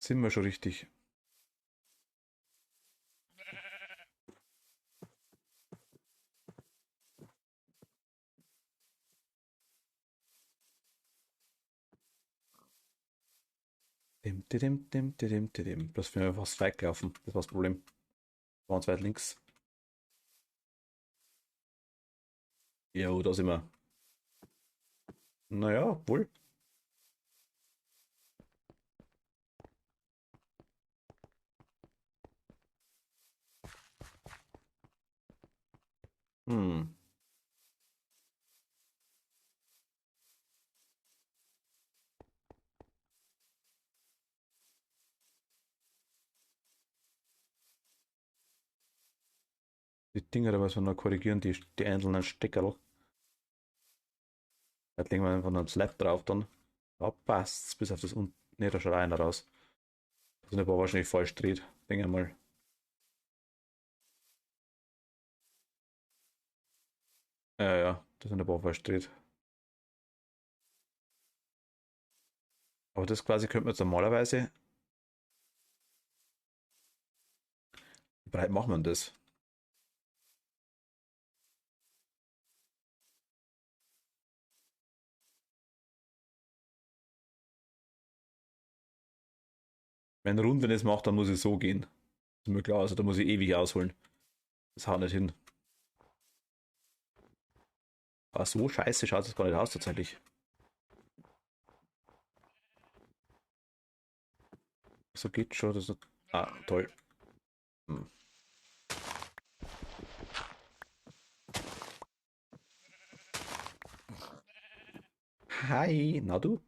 Sind wir schon richtig. Dim, didim, dim, didim, didim. Bloß wir fast weit gelaufen. Das war das Problem. Waren zu weit links. Jo, da sind wir. Naja, wohl. Hm. Die Dinger, da müssen wir noch korrigieren, die einzelnen Steckerl. Da legen wir einfach noch ein Slab drauf dann. Da passt's bis auf das unten. Ne, da schaut einer raus. Das sind aber wahrscheinlich falsch dreht. Denke ich mal. Ja, ja, das sind aber falsch dreht. Aber das quasi könnte man jetzt normalerweise. Wie breit macht man das? Wenn rund, wenn es macht, dann muss es so gehen. Ist mir klar, also da muss ich ewig ausholen. Das haut nicht hin. Aber so scheiße schaut es gar nicht aus tatsächlich. So geht schon. Das ist... Ah, toll. Hm. Hi, na du?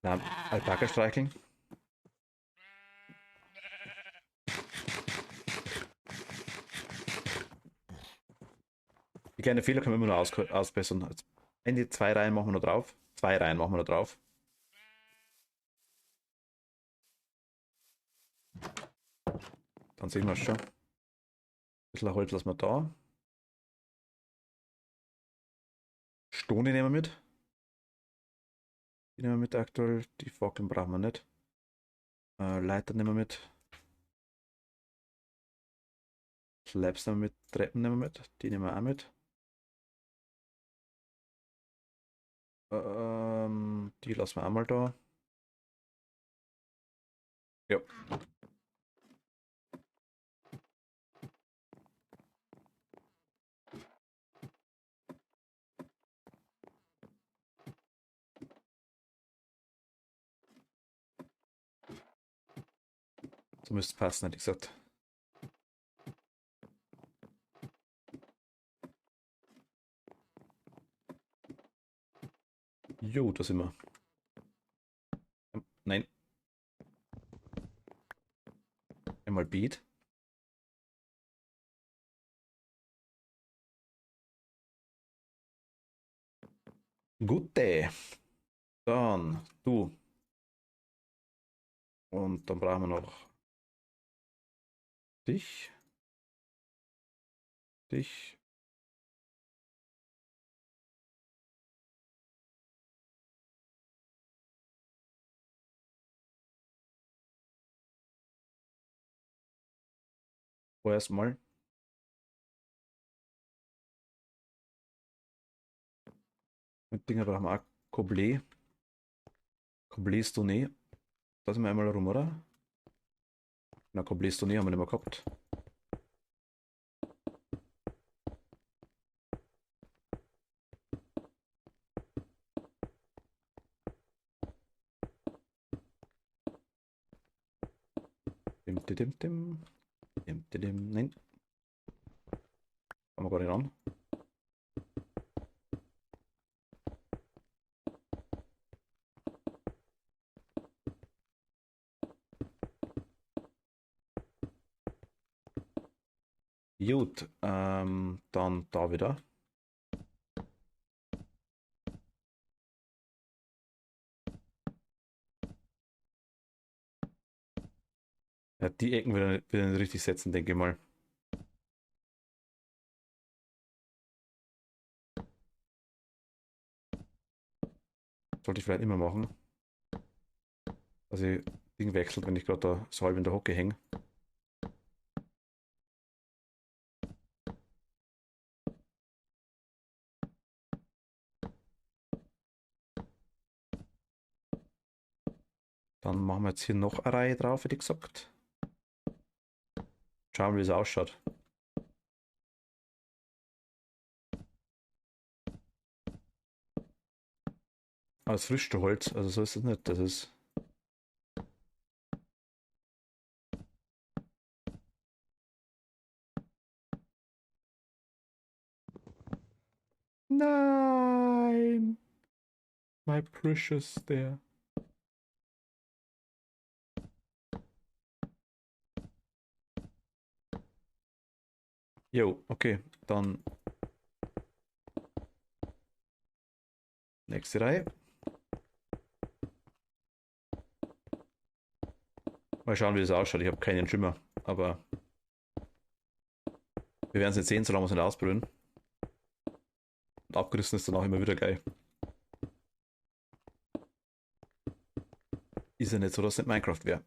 Na, Alpaka streicheln. Die kleinen Fehler können wir immer noch ausbessern. Also, in die zwei Reihen machen wir noch drauf. Zwei Reihen machen wir noch drauf. Dann sehen wir es schon. Ein bisschen Holz lassen wir da. Stone nehmen wir mit. Die nehmen wir mit aktuell. Die Fackeln brauchen wir nicht. Leiter nehmen wir mit. Slabs nehmen wir mit. Treppen nehmen wir mit. Die nehmen wir auch mit. Die lassen wir einmal da. Ja. So müsste es passen, hätte ich gesagt. Jo, da sind wir. Nein, einmal Beat. Gute. Dann du. Und dann brauchen wir noch dich. Dich. Vorerst mal. Und Dinger brauchen wir auch. Coblé. Coblé ist du nicht. Da sind wir einmal rum, oder? Na, Cobblestone haben wir nicht mehr gehabt. Dim, dim, dim, dim. Dim, dim, dim. Nein, kommen wir gar nicht ran. Gut, dann da wieder. Ja, die Ecken wieder nicht richtig setzen, denke ich mal. Sollte ich vielleicht immer machen. Dass ich Ding wechselt, wenn ich gerade da so halb in der Hocke hänge. Dann machen wir jetzt hier noch eine Reihe drauf, hätte ich gesagt. Schauen, wie es ausschaut. Als Früchte also so ist es nicht. Das ist. Nein! My precious there. Jo, okay. Dann nächste Reihe. Mal schauen, wie das ausschaut. Ich habe keinen Schimmer, aber wir werden es nicht sehen, solange wir es nicht ausprobieren. Und abgerissen ist dann auch immer wieder geil. Ist ja nicht so, dass es nicht Minecraft wäre.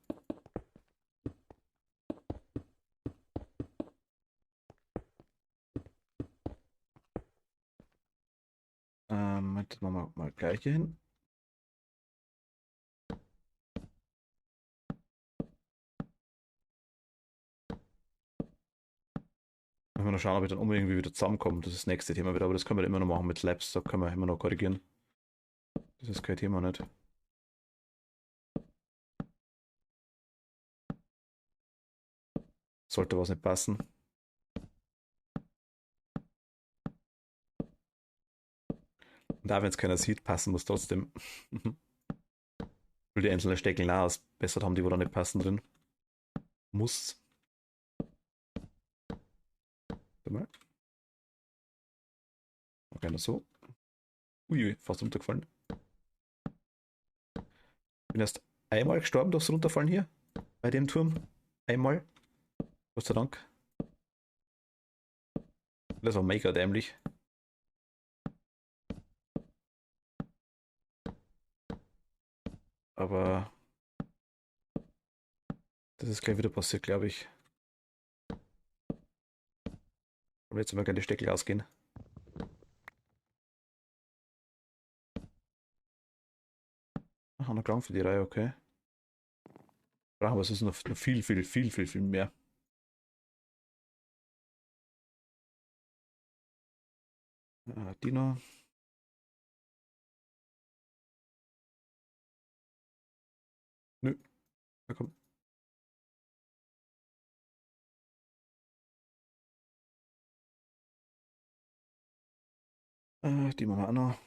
Das machen wir mal gleich hier hin. Müssen wir noch schauen, ob wir dann irgendwie wieder zusammenkommen. Das ist das nächste Thema wieder, aber das können wir immer noch machen mit Labs. Da können wir immer noch korrigieren. Das ist kein Thema nicht. Sollte was nicht passen. Und auch wenn es keiner sieht, passen muss trotzdem. Will die einzelnen Steckel ausbessert haben, die wo da nicht passen drin. Muss. Warte mal. Okay, noch so. Ui, fast runtergefallen. Bin erst einmal gestorben durchs Runterfallen hier. Bei dem Turm. Einmal. Gott sei Dank. Das war mega dämlich. Aber das ist gleich wieder passiert, glaube ich. Aber jetzt mal gerne die Steckel ausgehen. Ach, noch Klang für die Reihe, okay. Brauchen wir es noch viel mehr. Die noch. Nö, na komm. Die machen wir auch noch.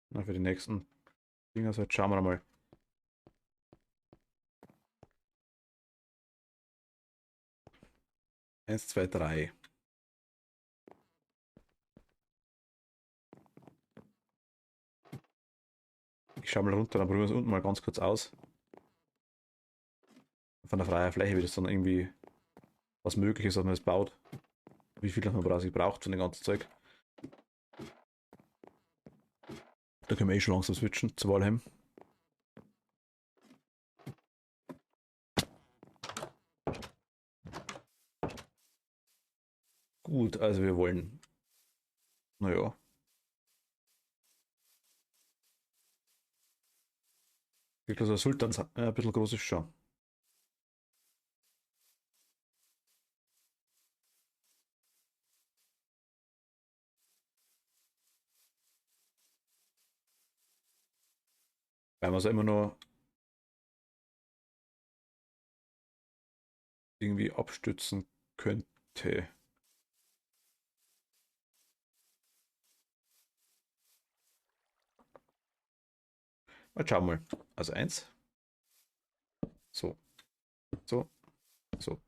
Na, für die nächsten Dinger, so jetzt schauen wir mal. Eins, zwei, drei. Ich schaue mal runter, dann probieren wir es unten mal ganz kurz aus. Von der freien Fläche, wie das dann irgendwie was möglich ist, dass man das baut. Wie viel man braucht von dem ganzen Zeug. Da können wir eh schon langsam switchen zu Valheim. Gut, also wir wollen Naja. Wirklich so ein Sultans, ein bisschen groß ist schon. Weil man es immer noch irgendwie abstützen könnte. Mal schauen mal. Also eins, so, so, so.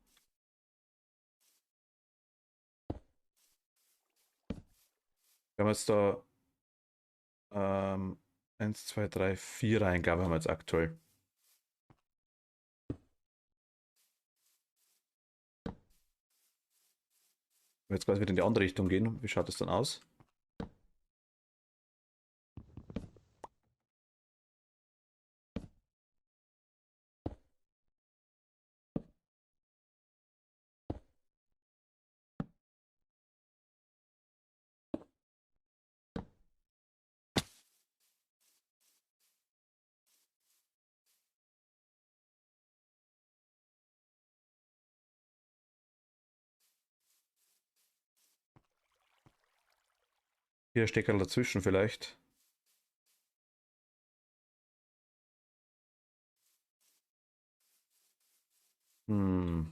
Wir haben jetzt da 1, 2, 3, 4 Eingaben haben wir jetzt aktuell. Wenn wir jetzt quasi wieder in die andere Richtung gehen, wie schaut das dann aus? Hier Stecker dazwischen vielleicht. Hm.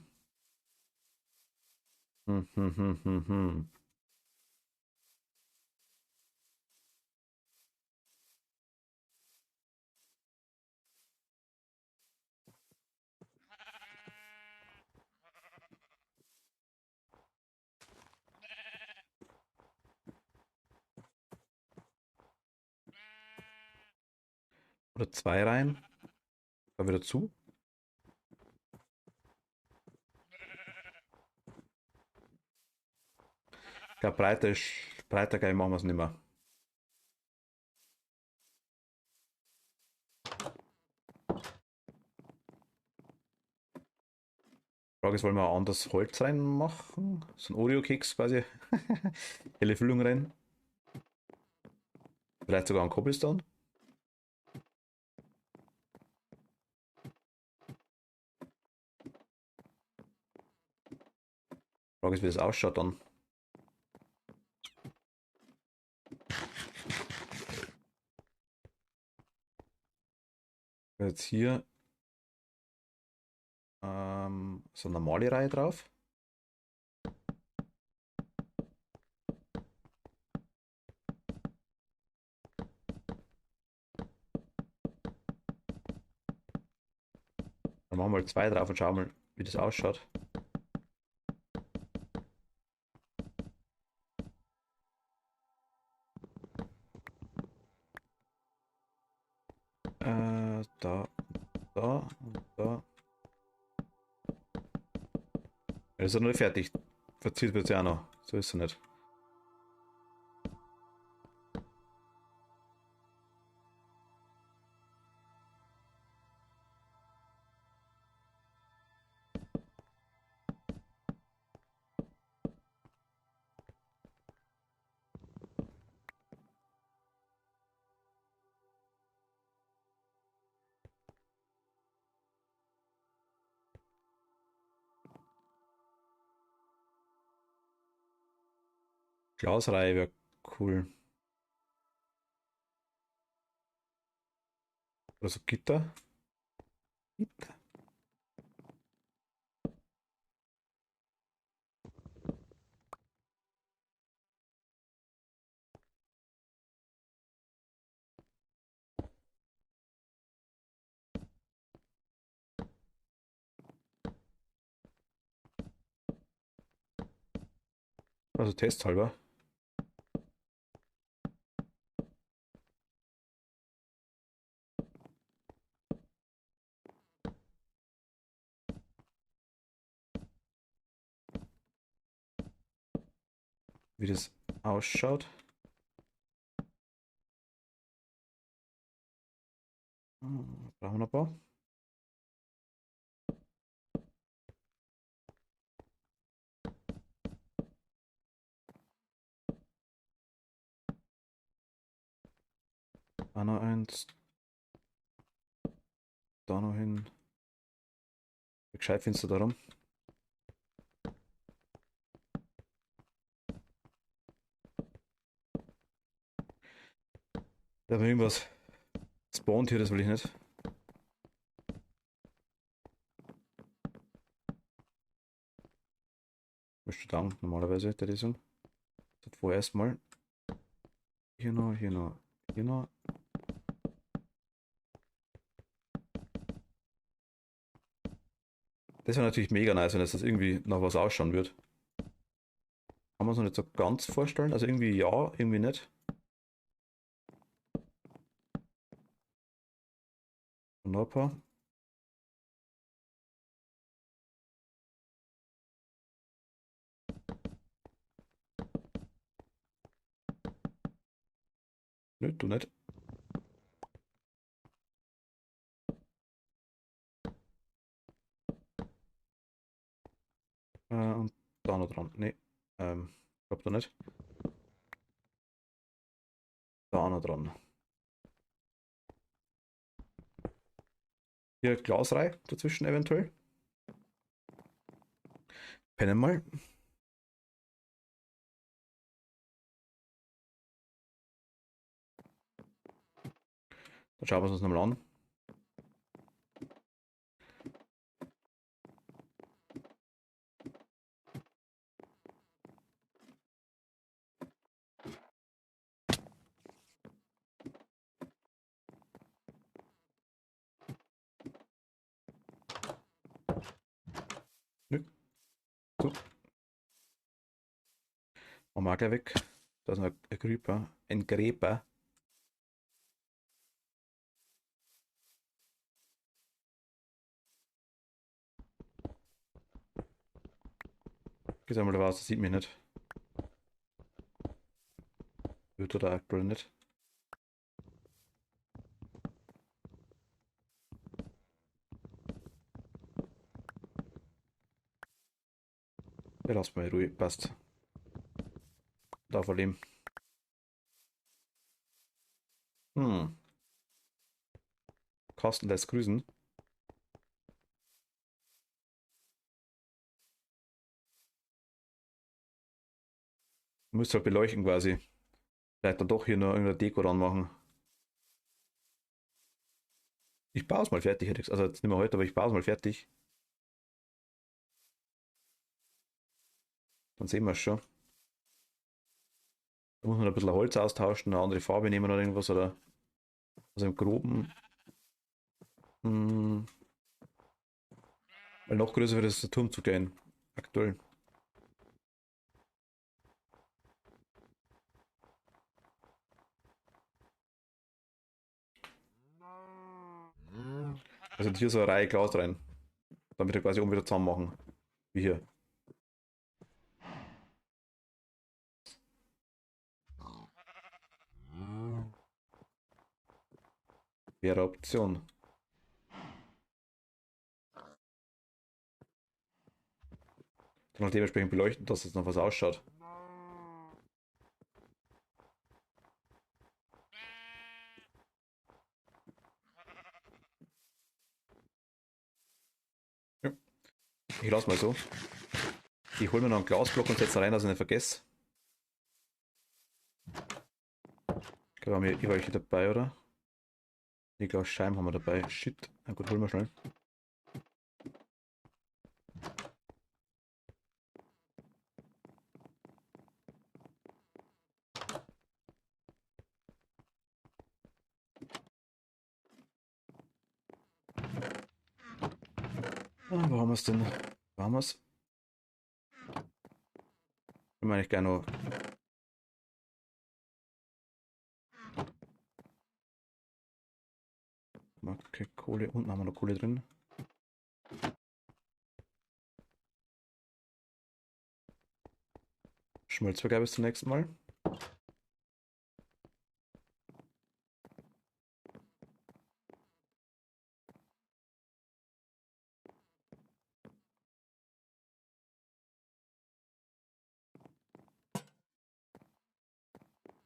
Hm, hm, hm, hm, hm. Oder zwei rein. Da wieder zu. Ich glaube, breiter geil machen wir es nicht mehr. Frage ist, wollen wir anders Holz reinmachen? So ein Oreo-Keks quasi. Helle Füllung rein. Vielleicht sogar ein Cobblestone. Frage ist, wie das ausschaut dann. Jetzt hier so eine normale Reihe drauf. Dann machen wir mal zwei drauf und schauen mal, wie das ausschaut. Da, da und da. Er ist ja noch nicht fertig. Verzieht wird es ja auch noch. So ist es nicht. Glasreihe wäre cool. Oder so Gitter. Gitter. Also testhalber. Wie das ausschaut. Brauchen wir noch ein paar. Da noch eins. Da noch hin. Wie gescheit findest du darum? Da war irgendwas spawnt hier, das will ich nicht. Müsste dann normalerweise der ist. Das vorher erstmal. Hier noch, hier noch, hier noch. Das wäre natürlich mega nice, wenn das irgendwie nach was ausschauen wird. Kann man es noch nicht so ganz vorstellen. Also irgendwie ja, irgendwie nicht. Und noch ein paar. Nö, du nicht. Und da noch dran. Nee. Glaub da nicht. Da noch dran. Hier Glasreihe dazwischen eventuell. Pennen mal. Dann schauen wir uns das nochmal an. Nö. So. Machen wir auch gleich weg. Da ist noch ein Creeper. Ein Gräber. Geht einmal raus, das sieht mich nicht. Wird oder aktuell nicht. Ja, lass mal in Ruhe. Passt. Da verlieren. Hm. Carsten lässt grüßen. Müsst halt beleuchten quasi. Vielleicht dann doch hier noch irgendeine Deko ranmachen. Ich baue es mal fertig, hätte ich gesagt. Also jetzt nicht mehr heute, aber ich baue es mal fertig. Dann sehen wir es schon. Da muss man ein bisschen Holz austauschen, eine andere Farbe nehmen oder irgendwas. Oder also im Groben. Hm, weil noch größer wird es der Turm zu gehen. Aktuell. Also hier so eine Reihe Glas rein. Damit wir quasi oben wieder zusammen machen. Wie hier. Wäre Option. Dann halt dementsprechend beleuchten, dass es noch was ausschaut. Ja. Ich lasse mal so. Ich hole mir noch einen Glasblock und setze rein, dass ich nicht vergesse. Ich glaube, haben wir eh welche dabei, oder? Die Glasscheiben haben wir dabei. Shit. Na gut, holen wir schnell. Ah, wo haben wir es denn? Wo haben wir es? Ich meine, ich gerne noch. Okay, Kohle. Unten haben wir noch Kohle drin. Schmelzvergabe bis zum nächsten Mal.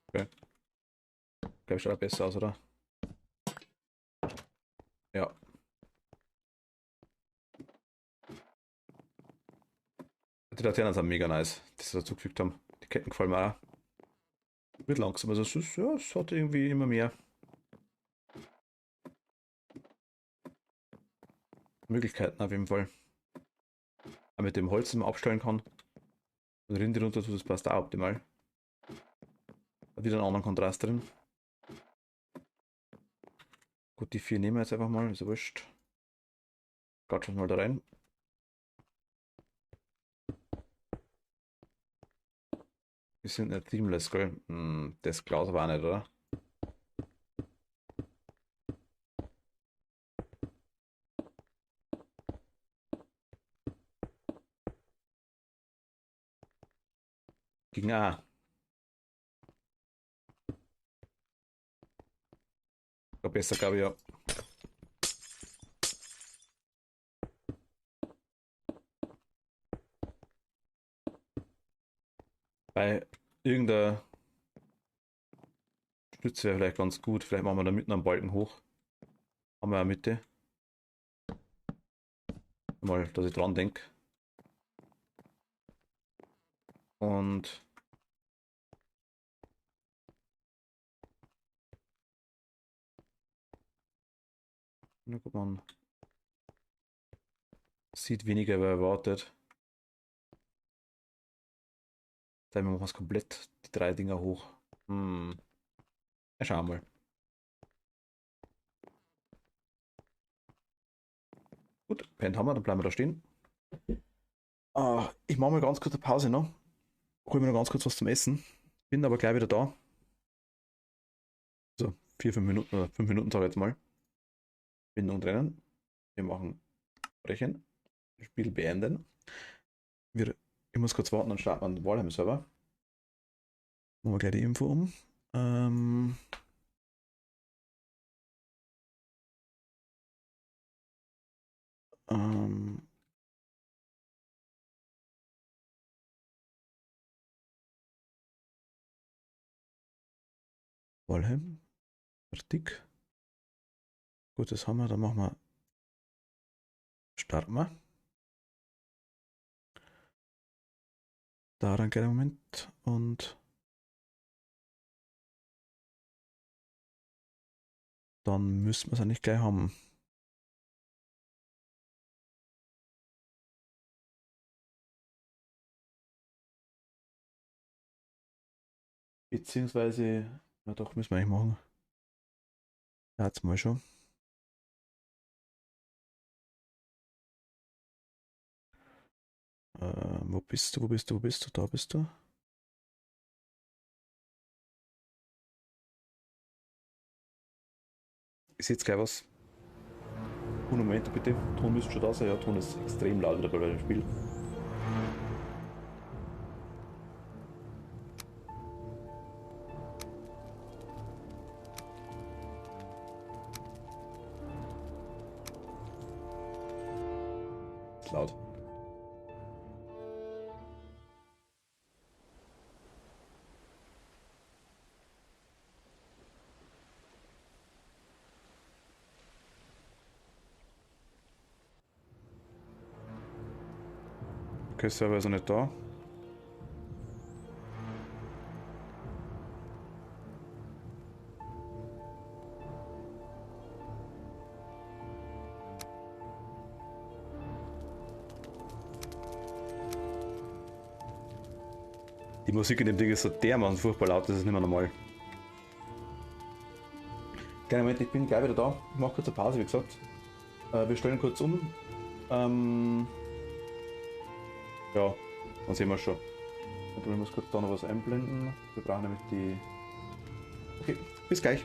Okay. Glaube ich, schaut besser aus, oder? Die Laternen sind mega nice, die sie dazugefügt haben. Die Ketten gefallen mir auch. Wird langsam, also es hat irgendwie immer mehr Möglichkeiten auf jeden Fall. Auch mit dem Holz, das man abstellen kann. Und Rinde runter, das passt auch optimal. Hat wieder einen anderen Kontrast drin. Gut, die 4 nehmen wir jetzt einfach mal, ist ja wurscht. Gatschen mal da rein. Die sind nicht themeless, gell? Das Glas aber auch nicht, oder? Ging auch. War besser, glaube ich, ja. Bei irgendeiner Stütze wäre vielleicht ganz gut. Vielleicht machen wir da mitten am Balken hoch. Haben wir eine Mitte. Mal, dass ich dran denke. Und na gut, man sieht weniger, wer erwartet. Dann machen wir es komplett, die 3 Dinger hoch. Ja, schauen wir mal. Gut, Pen haben wir, dann bleiben wir da stehen. Ich mache mal ganz kurz eine Pause noch. Hol mir noch ganz kurz was zum Essen. Bin aber gleich wieder da. So, 4, 5 Minuten oder 5 Minuten sage ich jetzt mal. Bindung trennen. Wir machen Brechen. Spiel beenden. Ich muss kurz warten, dann starten wir den Valheim-Server. Machen wir gleich die Info um. Valheim. Fertig. Gut, das haben wir. Dann machen wir. Starten wir. Da dann gleich einen Moment. Und dann müssen wir es eigentlich gleich haben. Beziehungsweise, na doch, müssen wir eigentlich machen. Ja, jetzt mal schon. Wo bist du? Wo bist du? Wo bist du? Da bist du. Ich sehe jetzt gleich was. Moment bitte. Ton müsste schon da sein. Ja, Ton ist extrem laut wieder bei dem Spiel. Ist laut. Okay, Server ist noch nicht da. Die Musik in dem Ding ist so dermaßen furchtbar laut, das ist nicht mehr normal. Kleinen Moment, ich bin gleich wieder da. Ich mache kurz eine Pause, wie gesagt. Wir stellen kurz um. Ja, dann sehen wir schon. Ich muss kurz da noch was einblenden. Wir brauchen nämlich die. Okay, bis gleich.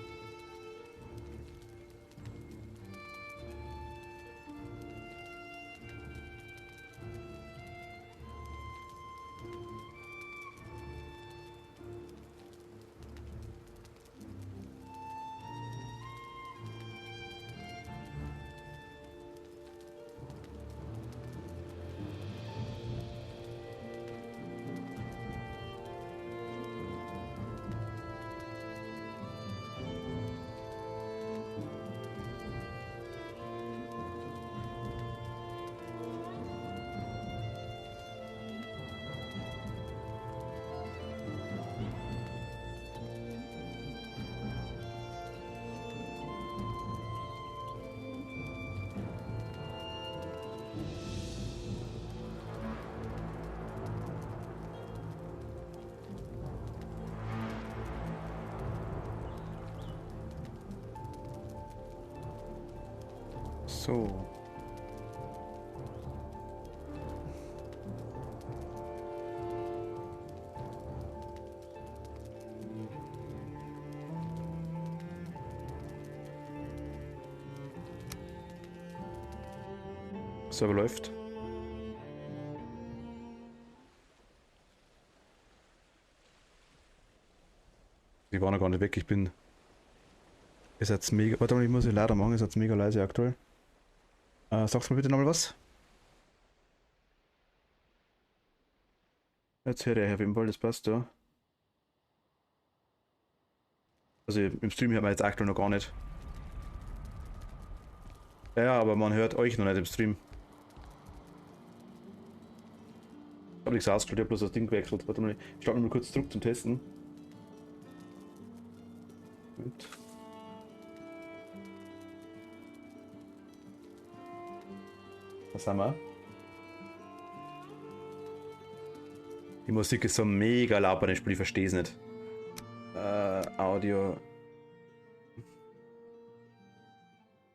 So. Server läuft. Ich war noch gar nicht weg, ich bin. Ihr seid mega. Warte mal, ich muss hier leider machen, ihr seid mega leise aktuell. Sagst du mir bitte nochmal was? Jetzt höre ich auf jeden Fall, das passt ja. Also im Stream hört man jetzt aktuell noch gar nicht. Ja, aber man hört euch noch nicht im Stream. Ich habe nichts ausgestellt, ich habe bloß das Ding gewechselt. Warte mal, ich starte mal kurz zurück zum Testen. Moment. Was haben wir? Die Musik ist so mega laut bei dem Spiel, ich verstehe es nicht. Audio.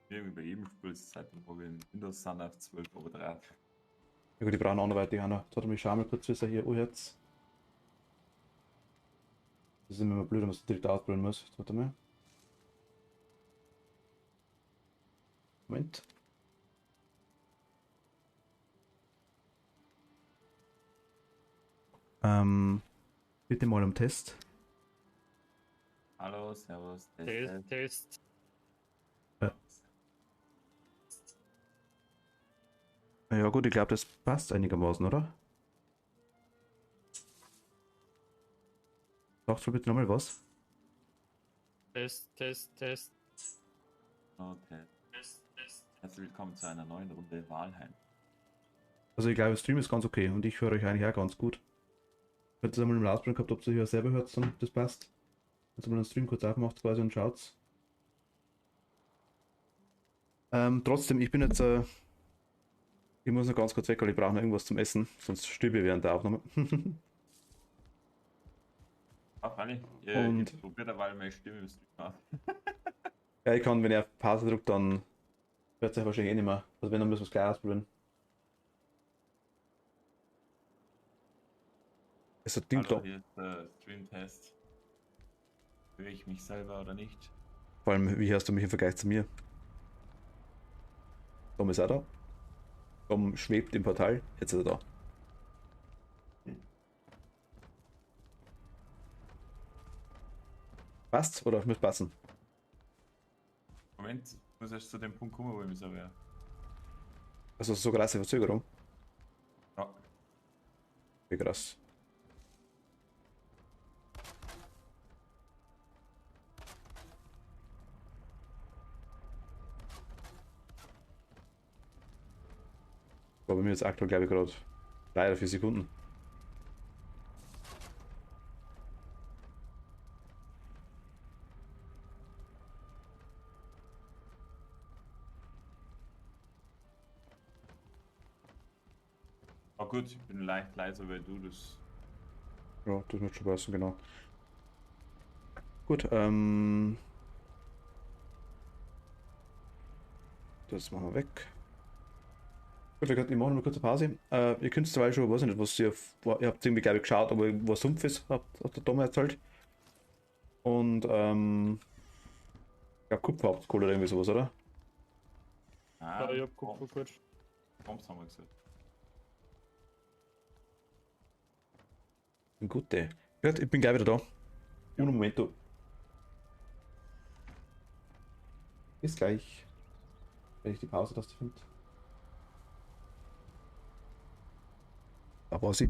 Irgendwie bei jedem Spiel ist es halt ein Problem. Windows sind auf 12 aber drauf. Ja gut, die brauchen anderweitig auch noch. Warte mal, ich schau mal kurz, wie er hier anhört. Das ist immer blöd, wenn man es direkt ausprobieren muss. Warte mal. Moment. Bitte mal am Test. Hallo, servus, Test. Ja gut, ich glaube, das passt einigermaßen, oder? Sagst du bitte nochmal was? Test. Okay. Herzlich willkommen zu einer neuen Runde Walheim. Also ich glaube, der Stream ist ganz okay und ich höre euch eigentlich auch ganz gut. Ich hätte es einmal im Ausprobieren gehabt, ob ihr hier selber hört und das passt. Jetzt mal den Stream kurz aufmacht quasi und schaut's. Trotzdem, ich bin jetzt, ich muss noch ganz kurz weg, weil ich brauche noch irgendwas zum Essen, sonst stirbe ich während der Aufnahme. Ach, Fanny, Und- ich probiere dabei meine Stimme im Stream auf. Ja, ich kann, wenn ich auf Pause drücke, dann hört es euch wahrscheinlich eh nicht mehr. Also wenn, dann müssen wir es gleich ausprobieren. Es hat Ding Hallo, da. hier ist der Stream-Test. Höre ich mich selber oder nicht? Vor allem, wie hörst du mich im Vergleich zu mir? Tom ist auch da. Tom schwebt im Portal. Jetzt ist er da. Passt? Oder muss passen? Moment, ich muss erst zu dem Punkt kommen, wo ich mich so wäre. Also so krasse Verzögerung. Ja. Wie krass. War bei mir jetzt aktuell, glaube ich, gerade 3 oder 4 Sekunden. Aber gut, ich bin leicht leiser, weil du das. Ja, das muss schon passen, genau. Gut, das machen wir weg. Gut, wir machen eine kurze Pause. Ihr könnt dabei schon, weiß ich nicht, was ihr habt irgendwie, glaube ich, geschaut, aber was Sumpf ist, hat der Tom erzählt. Und, ich glaube, Kupferhauptkohle oder irgendwie sowas, oder? Ah, Ja, ich hab Kupfer kurz. Bombs haben wir gesagt. Gut, ey. Gut, ich bin gleich wieder da. Uno momento. Bis gleich. Wenn ich die Pause-Taste finde. Da war sie.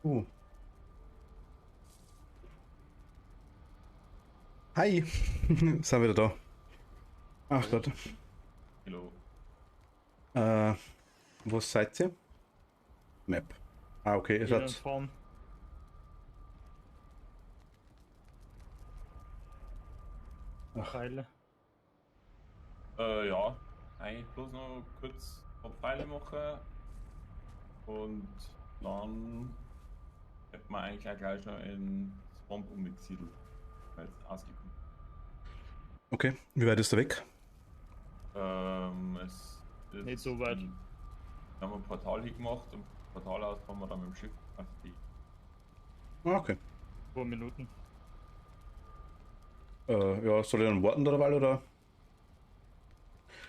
Uh. Hi! Sind wieder da. Ach Gott. Hallo. Wo seid ihr? Map. Ah, okay, ihr Jeder seid. fahren. Ach, Pfeile. Ja, eigentlich bloß noch kurz ein paar Pfeile machen und dann hätten wir eigentlich gleich schon in Swamp umgesiedelt, weil es ausgekommen. okay. Wie weit ist der weg? Es ist Nicht so weit. Wir haben ein Portal hier gemacht und vom Portal aus fahren wir dann mit dem Schiff auf die. Ah, okay. 2 Minuten. Ja, soll ich dann warten derweil oder?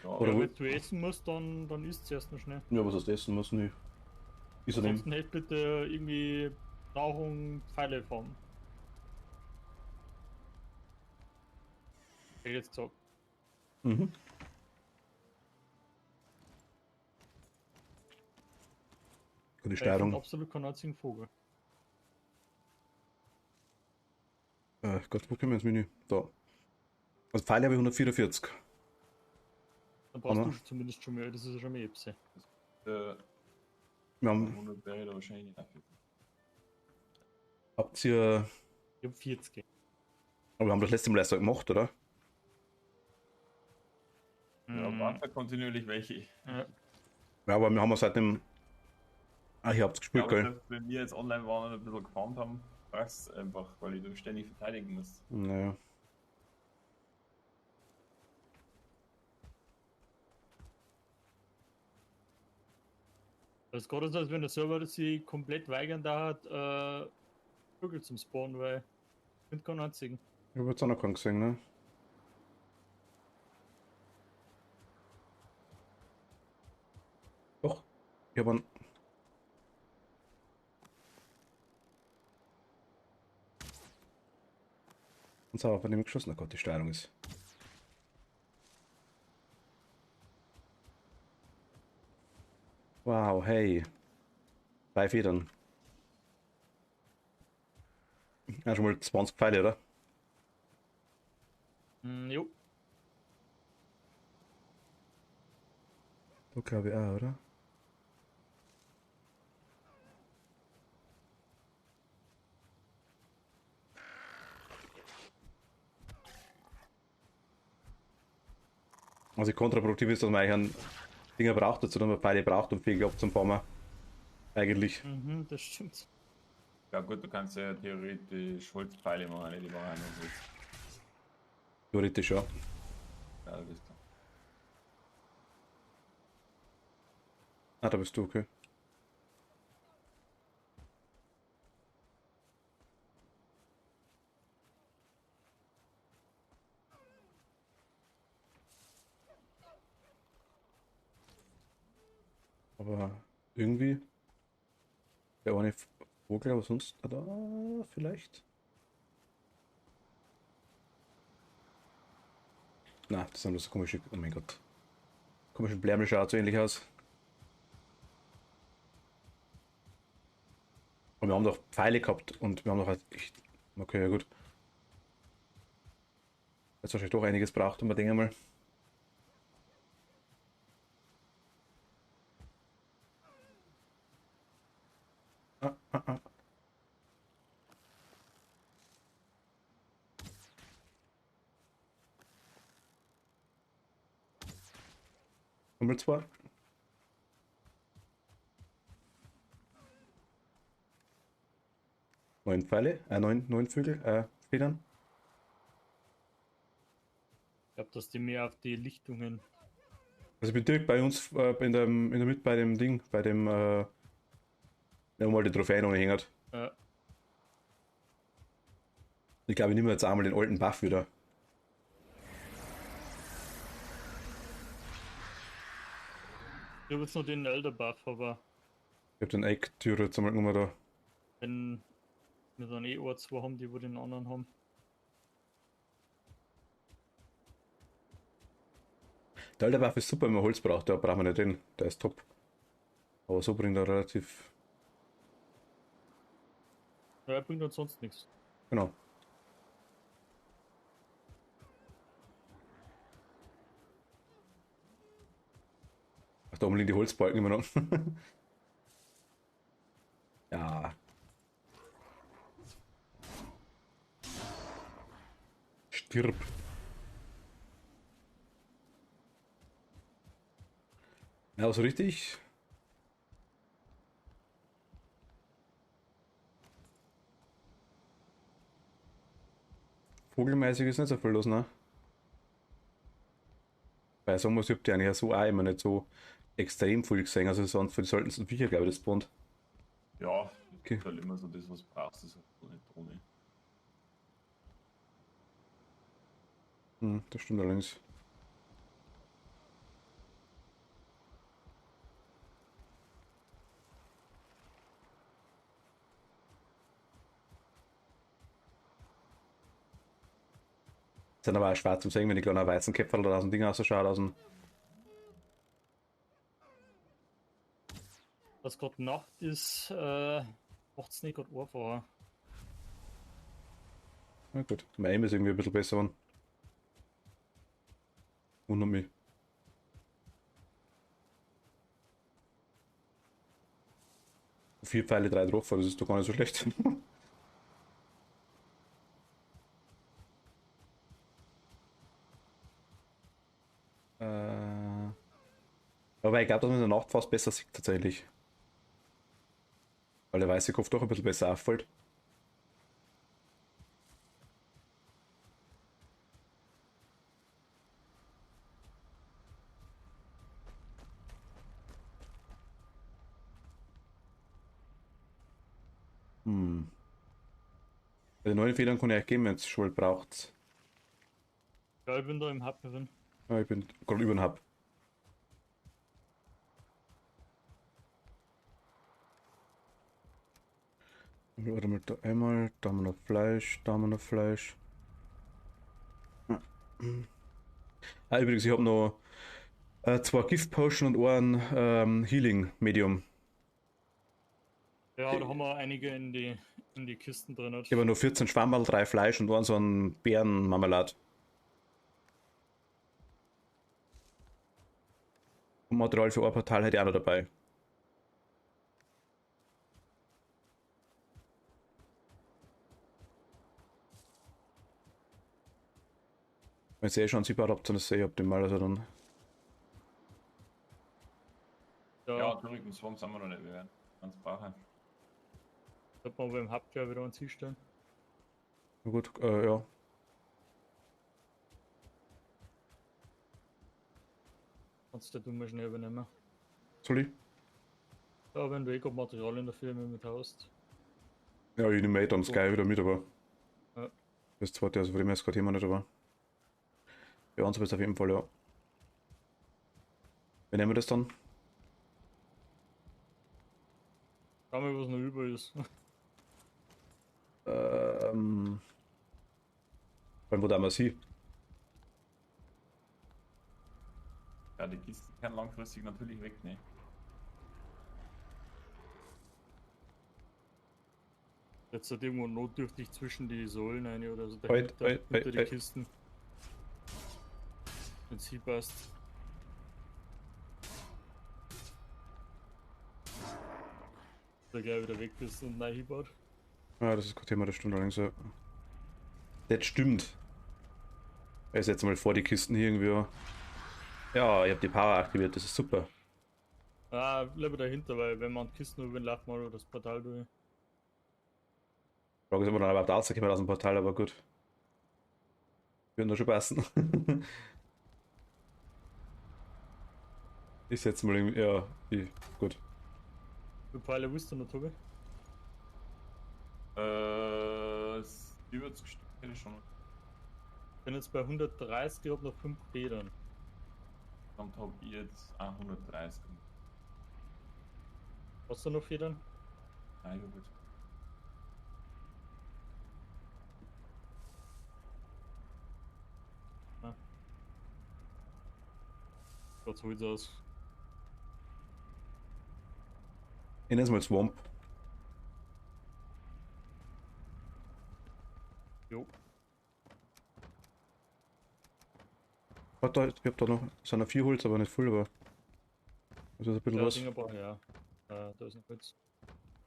Ja, Oder Ja, wo? wenn du essen musst, dann isst du erst noch schnell. Ja, was heißt essen muss nicht. Ist er Ansonsten nicht. hätte bitte irgendwie Nahrung, Pfeile fahren. Hätte ich jetzt gesagt. Mhm. Gute Weil ich finde Steuerung. absolut keinen einzigen Vogel. Gott, wo kommen wir ins Menü? Da. Also Pfeile habe ich 144. Dann brauchst Hammer. du zumindest schon mehr, das ist ja schon mehr Epse. äh, Wir haben, 100 wäre da wahrscheinlich nicht dafür. habt ihr. Ich hab 40. Aber wir haben das letzte Mal erst gemacht, oder? Ja, warte kontinuierlich welche. Ja, Ja, aber wir haben ja seitdem. Ah, ihr habt's gespielt, Aber gell? wenn wir jetzt online waren und ein bisschen gefarmt haben, passt es einfach, weil ich ständig verteidigen muss. Naja. das ist gerade so, als wenn der Server sich komplett weigern da hat, Vögel zum Spawnen, weil ich finde keinen einzigen. Ich habe jetzt auch noch keinen gesehen, ne? Doch. Ich habe einen. Und so, von dem geschossen. Oh Gott, die Steuerung ist. Wow, hey. 3 Federn. Ja, schon mal 20 Pfeile, oder? Jo. Da glaube ich auch, oder? Also kontraproduktiv ist, dass man eigentlich einen Dinger braucht, dazu, dass man Pfeile braucht, um Vögel abzufarmen. Eigentlich. Mhm, das stimmt. Ja gut, du kannst ja theoretisch Holzpfeile machen, die waren ja Holz. Theoretisch, ja. Ja, das ist klar. Ah, da bist du, okay. Aber irgendwie. Der eine Vogel, aber sonst. Ah, da vielleicht. Na, das sind so komische. Oh mein Gott. Komische Blärmel schaut so ähnlich aus. Und wir haben doch Pfeile gehabt und wir haben doch halt echt. Okay, ja gut. Jetzt wahrscheinlich doch einiges braucht, um wir denken mal. Ah, ah, ah. Nummer 2. Neun Pfeile, neun Vögel, Federn. Ich glaube, dass die mehr auf die Lichtungen. Also ich bin direkt bei uns in der Mitte bei dem Ding, bei dem, ja, mal die Trophäen anhängen. Äh, Ich glaube, ich nehme jetzt einmal den alten Buff wieder. ich habe jetzt noch den Elder Buff, aber Ich habe den Egg-Türe jetzt einmal genommen da. wenn wir dann eh zwei haben, die wo den anderen haben. Der alte Buff ist super, wenn man Holz braucht, da braucht man nicht den, der ist top. Aber so bringt er relativ. Ja, er bringt uns sonst nichts. Genau. Ach, da oben liegen die Holzbalken immer noch. Ja. Stirb. Ja, so richtig. Vogelmäßig ist nicht so viel los, ne? Bei so muss ich hab die eigentlich so auch immer nicht so extrem viel gesehen. Also sonst für die seltensten Viecher, glaube ich, das spawnt. Ja, das Okay. ist halt immer so das, was du brauchst, das ist halt so eine Drohne. Das stimmt allerdings. Sind aber auch schwer zum sehen, wenn die kleinen Weizenkäpferl da aus dem Ding ausschaut, aus dem. Was gerade Nacht ist, macht es nicht gerade einfacher. Na gut, mein Aim ist irgendwie ein bisschen besser geworden. Wundert mich. 4 Pfeile, 3 Treffer, das ist doch gar nicht so schlecht. Aber ich glaube, dass man in der Nacht fast besser sieht tatsächlich. Weil der weiße Kopf doch ein bisschen besser auffällt. Hm. Bei den neuen Fehlern kann ich euch geben, wenn es Schuld braucht. Ja, ich bin da im Hub drin. Ja, ich bin gerade über den Hub. Warte mal, da einmal, da haben wir noch Fleisch, da haben wir noch Fleisch. Ah, übrigens, ich habe noch 2 Gift-Potion und einen Healing-Medium. Ja, da haben wir einige in die Kisten drin. Ich habe nur 14 Schwammerl, 3 Fleisch und einen so einen Bärenmarmelade. Und Material für ein Portal hätte ich auch noch dabei. Wenn ihr eh schon sichtbar habt, dann ist es eh optimal. Also dann. Ja, zurück im Swamp sind wir noch nicht, wir werden ganz brauchen. Sollte man beim Hub gleich wieder uns hinstellen. Na gut, ja. Kannst du du mal schnell übernehmen. Soll ich? Ja, wenn du eh gerade Material in der Firma mit hast. Ja, ich nehme eh dann Sky wieder mit, aber. Ja. Das zweite, also von dem her ist gerade Thema nicht, aber. Ja, uns ist auf jeden Fall, ja. Wie nehmen wir das dann? Schau mal, was noch über ist. Wo da mal sie? Ja, die Kisten kann langfristig natürlich weg, ne? Jetzt hat irgendwo notdürftig zwischen die Säulen eine oder so Halt, dahinter, halt, hinter die halt. Kisten. Wenn sie passt. Der gleich wieder weg ist und neu hinbaut. Ja, das ist kein Thema, das stimmt allerdings, ja. Das stimmt. Ich setze mal vor die Kisten hier irgendwie. Ja, ich habe die Power aktiviert, das ist super. Ah, lieber dahinter, weil wenn man Kisten über den laufen mal oder das Portal durch. Frage ist, ob wir dann überhaupt rauskommen aus dem Portal, aber gut. Würden da schon passen. Ich setze mal irgendwie, ja, gut. Wie viele Pfeile willst du noch, Tobi? 70 Stück hätte ich schon. Ich bin jetzt bei 130, ich hab noch 5 Federn. Dann habe ich jetzt 130. Hast du noch Federn? Nein, gut. Gott, so sieht's aus. Ich nenne es mal Swamp. Warte, ich hab da noch, es sind noch 4 Holz, aber nicht voll, aber. Das ist ein bisschen Ja, was. Dinger brauche ich, ja. Da ist noch kurz.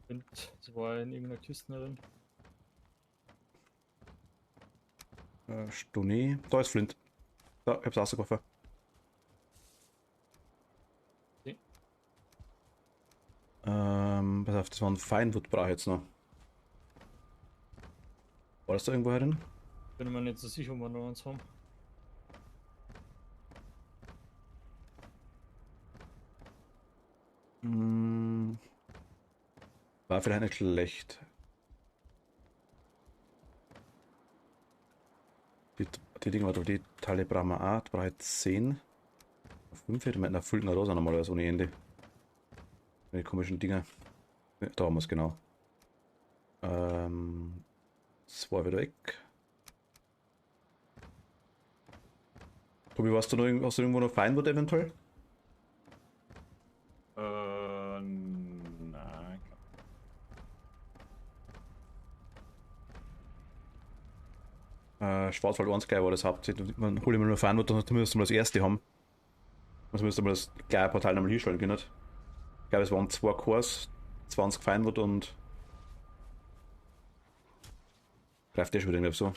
Und es war in irgendeiner Kiste drin. Stunde. Da ist Flint. Da, ich hab's rausgeworfen. Okay. Pass auf, das war ein Feinwood brauche ich jetzt noch. War das da irgendwo herin? Bin mir nicht so sicher, ob wir noch eins haben. Hm, war vielleicht nicht schlecht. Die Dinge, warte, die Teile brauchen wir auch. Da brauche ich 10. 5 hätte man mit einer Fulton Rosa normalerweise ohne Ende. Die komischen Dinger. Ja, da haben wir es genau. 2 wieder weg. Tobi, hast du irgendwo noch Feinwood eventuell? Nein. Schwarzwald 1 gleich war das hauptsächlich. Man hole immer nur Feinwood, dann müssen wir das erste haben. Also müsste man das gleiche Portal nochmal hinstellen können. Ich glaube, es waren 2 Cores, 20 Feinwood und. Greift der schon wieder nicht so.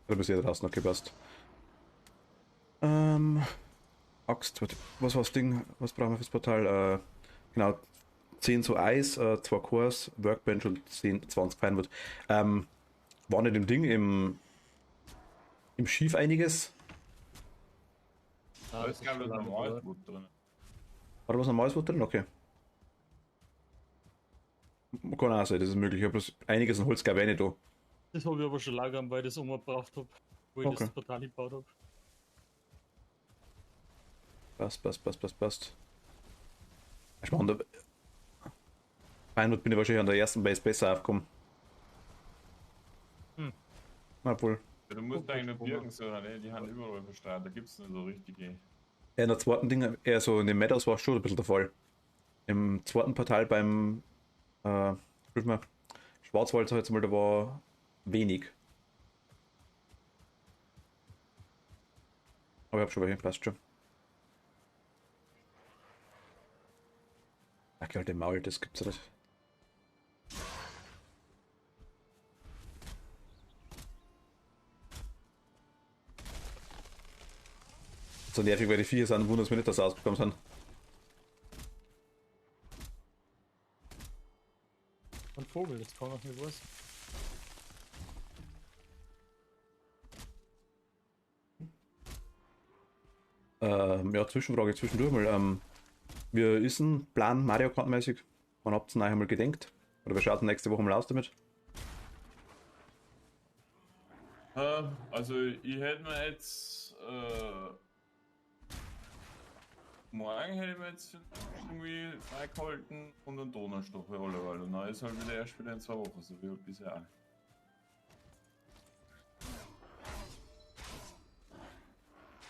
Oder bis jetzt draußen noch gepasst. Axt, was war das Ding? Was brauchen wir fürs Portal? Genau, 10 so Eis, 2 Cores, Workbench und 10, 20 Feinwood. War nicht im Ding, im Schief einiges? Da ist, glaube ich, schon lange normales oder? Blut drin. War da was normales Wood drin? Okay. Kann auch sein, das ist möglich. Ich habe bloß einiges an Holz, glaube ich, nicht da. Das habe ich aber schon lagern, weil ich das umgebracht habe, wo ich Okay. das Portal gebaut habe. Passt. Ich meine, Feinwood bin ich wahrscheinlich an der ersten Base besser aufgekommen. Hm. Obwohl. Ja, du musst Gut, eigentlich nur gut, Birken so, ne? Die haben überall verstrahlt. Da gibt es nur so richtige. Ja, in der zweiten Ding, eher so in den Meadows war schon ein bisschen der Fall. Im zweiten Portal beim prüf mal, Schwarzwald, sag ich jetzt mal, da war wenig. Aber ich hab schon welche, passt schon. Ach, halt im Maul, das gibt's ja nicht. So nervig, weil die Viecher sind, wundern wir nicht, dass sie ausgekommen sind. Ein Vogel, das kann auch nicht was. Ja, Zwischenfrage zwischendurch mal. Wie ist ein Plan Mario Kart-mäßig? Wann habt ihr euch einmal gedenkt? Oder wir schauen nächste Woche mal aus damit? Also, ich hätte mir jetzt. Morgen hätte ich mir jetzt irgendwie freigehalten und einen Donnerstoff für alle, weil dann ist halt wieder erst wieder in 2 Wochen, so wie halt bisher auch.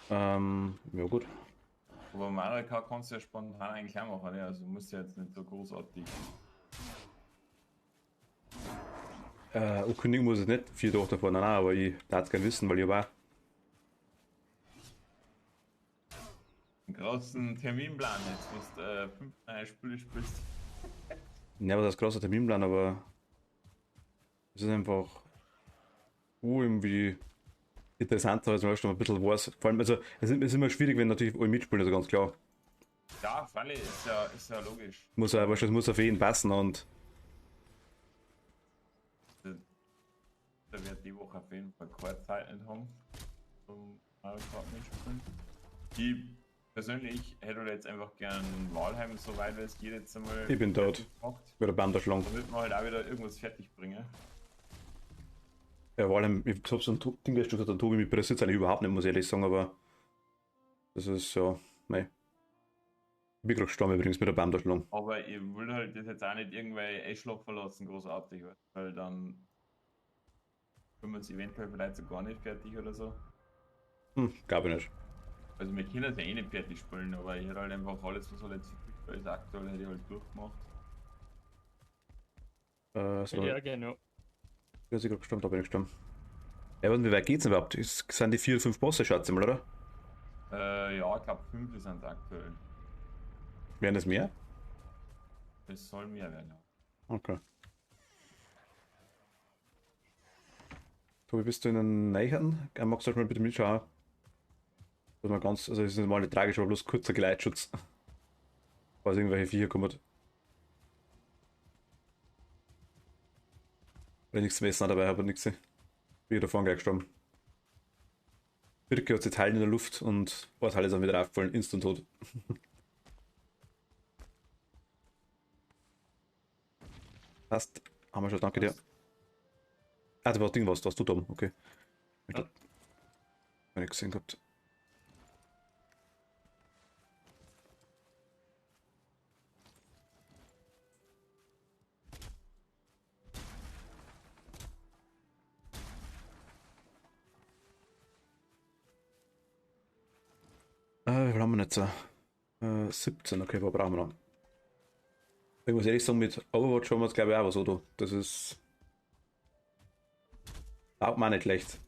Ja gut. Aber Mario Kart kannst du ja spontan eigentlich auch machen, ne? Also musst du jetzt nicht so großartig. Ankündigen muss ich nicht viel durch davon, nein, aber ich darf es gerne wissen, weil ich war. Einen großen Terminplan jetzt, wo du 5 neue Spiele spielst. Ja, was heißt großer Terminplan, aber es ist einfach irgendwie interessanter, als man schon ein bisschen weiß. Vor allem, also es ist immer schwierig, wenn natürlich alle mitspielen, also ganz klar. Ja, freilich, ist ja logisch. Muss aber es muss auf jeden passen und Da wird die Woche auf jeden Fall keine Zeit nicht haben, um Mario Kart mitspielen. Ich persönlich hätte halt jetzt einfach gern Walheim, so weit wie es geht, jetzt einmal. Ich bin tot. fertig gemacht, wieder Baum da schlagen. damit wir halt auch wieder irgendwas fertig bringen. Ja, vor allem, ich hab's ein Ding gesagt, der Tobi mit interessiert eigentlich überhaupt nicht, muss ich ehrlich sagen, aber das ist ja, mei. Ich bin gerade gestorben übrigens mit der Baum da schlagen. Aber ich will halt das jetzt auch nicht irgendwie einschlafen lassen, großartig, weil dann können wir es eventuell vielleicht so gar nicht fertig oder so. Glaube ich nicht. Also wir können es ja eh nicht fertig spielen, aber ich hätte halt einfach alles, was halt jetzt verfügbar ist, aktuell hätte ich halt durchgemacht. So, Ja, genau. ja, sie gerade gestorben, da bin ich gestorben. Ja, und wie weit geht's denn überhaupt? Sind die 4, 5 Bosse, schätze ich mal, oder? Ja, ich glaube 5 sind es aktuell. Wären das mehr? Es soll mehr werden. Ja. Okay. Tobi, bist du in einem Neichern? Magst du halt mal bitte mitschauen? Dass man ganz, also es ist mal nicht tragisch, aber bloß kurzer Geleitschutz. Falls irgendwelche Viecher kommen. Weil ich nichts zum Essen dabei habe und nichts. Bin ich davon gleich gestorben. Birke hat sich teilen in der Luft und Orteil ist dann wieder aufgefallen, instant tot. Passt. Haben wir schon, danke dir. Ah, da war das Ding, was du da oben, okay. Ich Ja. hab nicht gesehen gehabt. Wie viel haben wir jetzt? 17, okay, was brauchen wir noch? Ich muss ehrlich sagen, mit Overwatch haben wir jetzt glaube ich auch was, oder? Das ist. Taugt mir auch nicht schlecht.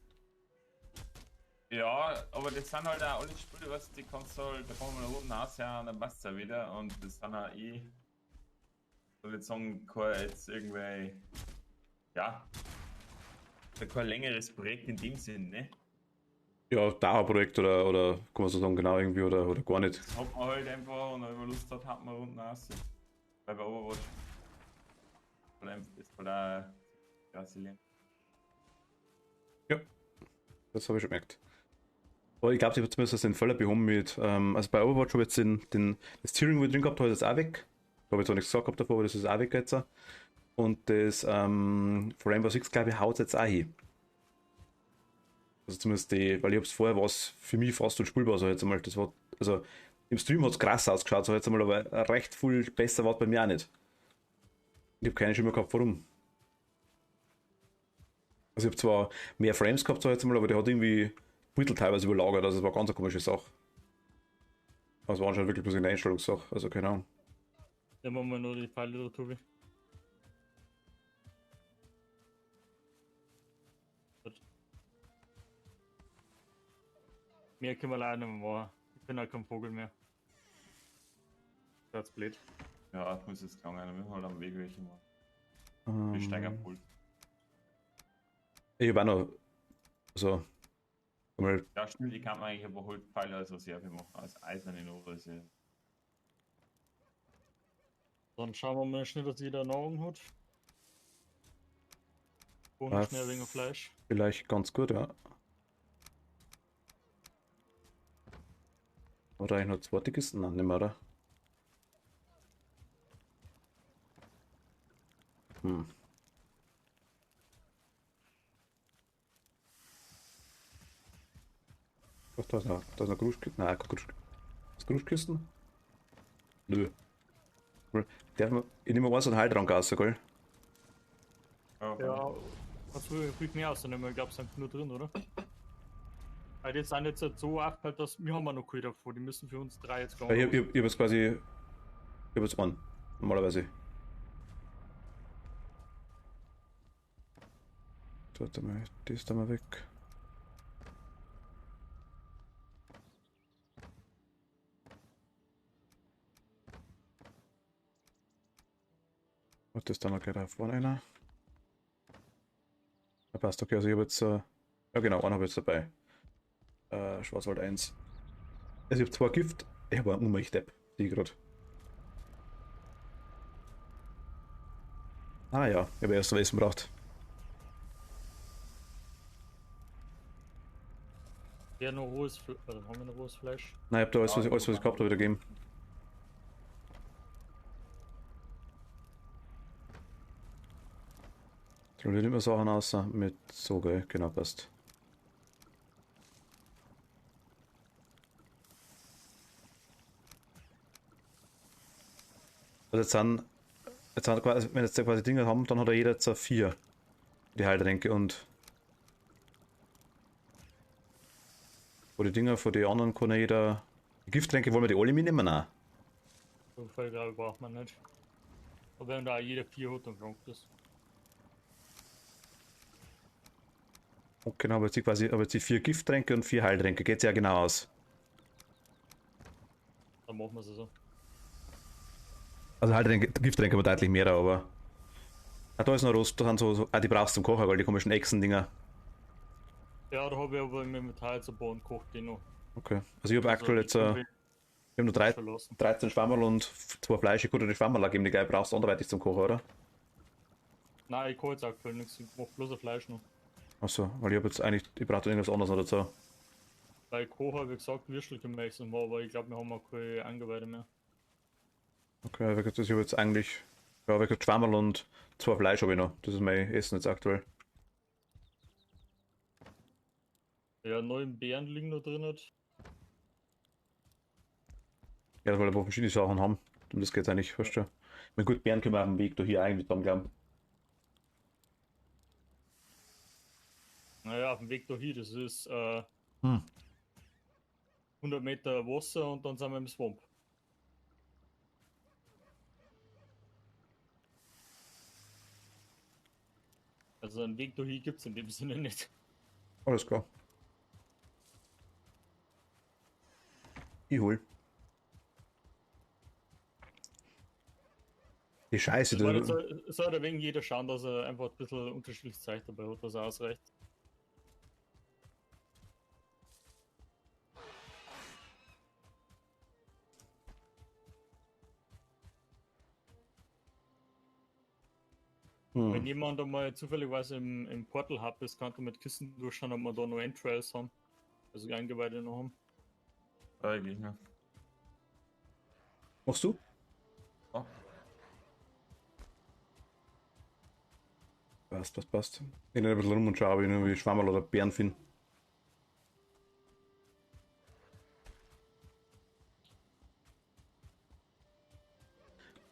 Ja, aber das sind halt auch alle Spiele, was die Konsole, da kommen wir nach unten aussehen und dann passt es ja wieder. Und das sind auch soll ich sagen, kein jetzt irgendwie, ja, kein längeres Projekt in dem Sinn, ne? Ja, Dauerprojekt oder kann man so sagen, genau irgendwie oder gar nicht. Das hat man halt einfach und wenn man Lust hat man unten aus. Weil bei Overwatch vor allem ist halt auch Brasilien. Ja, das habe ich schon gemerkt. Aber ich glaube, ich habe zumindest den Fehler behoben mit, also bei Overwatch habe ich jetzt das Steering Wheel drin gehabt, habe ich jetzt auch weg. Habe ich zwar nichts gesagt gehabt davor, aber das ist auch weg jetzt. Und das von Rainbow Six, glaube ich, haut es jetzt auch hin. Also zumindest weil ich habe es vorher was für mich fast unspielbar, so jetzt einmal. Das war, also im Stream hat es krass ausgeschaut, so jetzt einmal, aber recht viel besser war es bei mir auch nicht. Ich habe keine Schimmer gehabt, warum. Also ich habe zwar mehr Frames gehabt, so jetzt einmal, aber der hat irgendwie Beutel teilweise überlagert, also es war ganz eine komische Sache. Also war anscheinend wirklich bloß eine Einstellungssache, also keine Ahnung. Dann machen wir nur die Pfeile da, Tobi. Gut. Mehr können wir leider nicht mehr machen. Ich bin halt kein Vogel mehr. Das ist blöd. Ja, das muss jetzt gegangen, wir müssen halt am Weg welche machen. Ähm, Wir steigen am Pult. ich habe auch noch, also, mal, Ja, stimmt, die kann man eigentlich aber halt Pfeile als Reserve machen, als eiserne Reserve. Dann schauen wir mal schnell, dass jeder Nahrung hat. Ohne Ah, schnell wegen Fleisch. vielleicht ganz gut, ja. Oder eigentlich noch zwei Kisten? Nein, nicht mehr, oder? Hm. Was da ist noch Gruschkisten? Nein, keine Gruschkisten? Nö. Ich nehme mal so einen Heiltrank aus, gell? Ja, was ruhig mehr ausnehmen, ich glaube, es sind nur drin, oder? Weil die sind jetzt halt so aufgeteilt, dass wir haben ja noch keine davon, die müssen für uns 3 jetzt Ich, gehen. ich habe jetzt quasi. Ich habe jetzt einen. Normalerweise. Warte mal, die ist da mal weg. Warte, ist da noch gleich da vorne einer? Da passt, okay, also ich habe jetzt. Ja, genau, einen habe ich jetzt dabei. Schwarzwald 1. Also ich habe zwei Gift. Ich habe einen Umrichtdepp, sehe ich gerade. Ah ja, ich habe erst noch Essen braucht. Ja, noch rohes Fleisch. Also haben wir noch rohes Fleisch? Nein, ich habe da alles, was ich gehabt habe, wieder gegeben. Ich nicht mehr Sachen aus mit so, gell? Genau, passt. Also jetzt sind quasi, wenn jetzt quasi Dinge haben, dann hat jeder jetzt 4. Die Heiltränke und von die Dinger, von die anderen kann jeder. Die Gifttränke wollen wir die alle mitnehmen? Nein. So viel glaube ich braucht man nicht. Aber wenn da jeder 4 hat, dann krankt das. Okay, dann habe ich jetzt quasi habe jetzt die 4 Gifttränke und 4 Heiltränke. Geht's ja genau aus. Dann machen wir es so. Also Heiltränke, Gifttränke haben wir deutlich mehr, aber. Ah, da ist noch Rost, da sind ah, die brauchst du zum Kochen, weil die komischen Echsen-Dinger. Ja, da habe ich aber im Inventar jetzt ein paar und kocht die noch. Okay. Also ich habe aktuell die jetzt, können ich wir habe nur verlassen. 13 Schwammerl und 2 Fleisch. Ich könnte die Schwammerl geben, die geil brauchst du anderweitig zum Kochen, oder? Nein, ich kann jetzt aktuell nichts. Ich mach bloß ein Fleisch noch. Achso, weil ich habe jetzt eigentlich, ich brauche irgendwas anderes noch dazu. Bei Koch habe ich gesagt, Würstel können wir essen, aber ich glaube, wir haben auch keine Angeweide mehr. Okay, ich habe jetzt eigentlich, ja, ich habe Schwammerl und 2 Fleisch habe ich noch. Das ist mein Essen jetzt aktuell. Ja, 9 Beeren liegen noch drin. Ja, weil wir verschiedene Sachen haben. Und das geht eigentlich, weißt du. Ich meine, gut, Bären können wir auf dem Weg da hier eigentlich dann glauben. Naja, auf dem Weg da hin, das ist Hm. 100 Meter Wasser und dann sind wir im Swamp. Also einen Weg da hin gibt es in dem Sinne nicht. Alles klar. Ich hol. Die Scheiße, Also, das, soll der wegen jeder schauen, dass er einfach ein bisschen unterschiedliches Zeug dabei hat, was ausreicht. Wenn jemand einmal zufälligerweise im Portal Hub ist, kann er mit Kissen durchschauen, ob wir da noch Entrails haben. Also Eingeweide noch haben. Gegner. machst du? Ja. Passt. Ich renne ein bisschen rum und schaue, ob ich irgendwie Schwammerl oder Bären finde.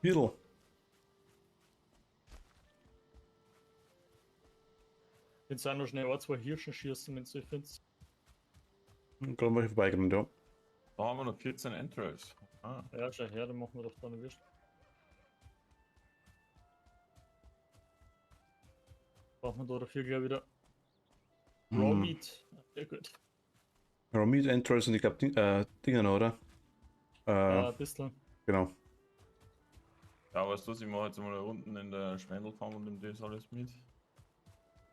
Hirl. Jetzt auch noch schnell ein, zwei Hirschen schießen, wenn du sie findest. Gerade mal vorbeigerannt, ja. Da haben wir noch 14 Entrails. Ah. Ja, schau her, dann machen wir doch da eine Würstel. Brauchen wir da dafür gleich wieder Raw Meat. Sehr gut. Ja, Meat Entrails und ich glaube Dinger noch, oder? Ein bisschen. Genau. Ja, weißt du, ich mache jetzt mal unten in der Schwendelfarm und nehme das alles mit.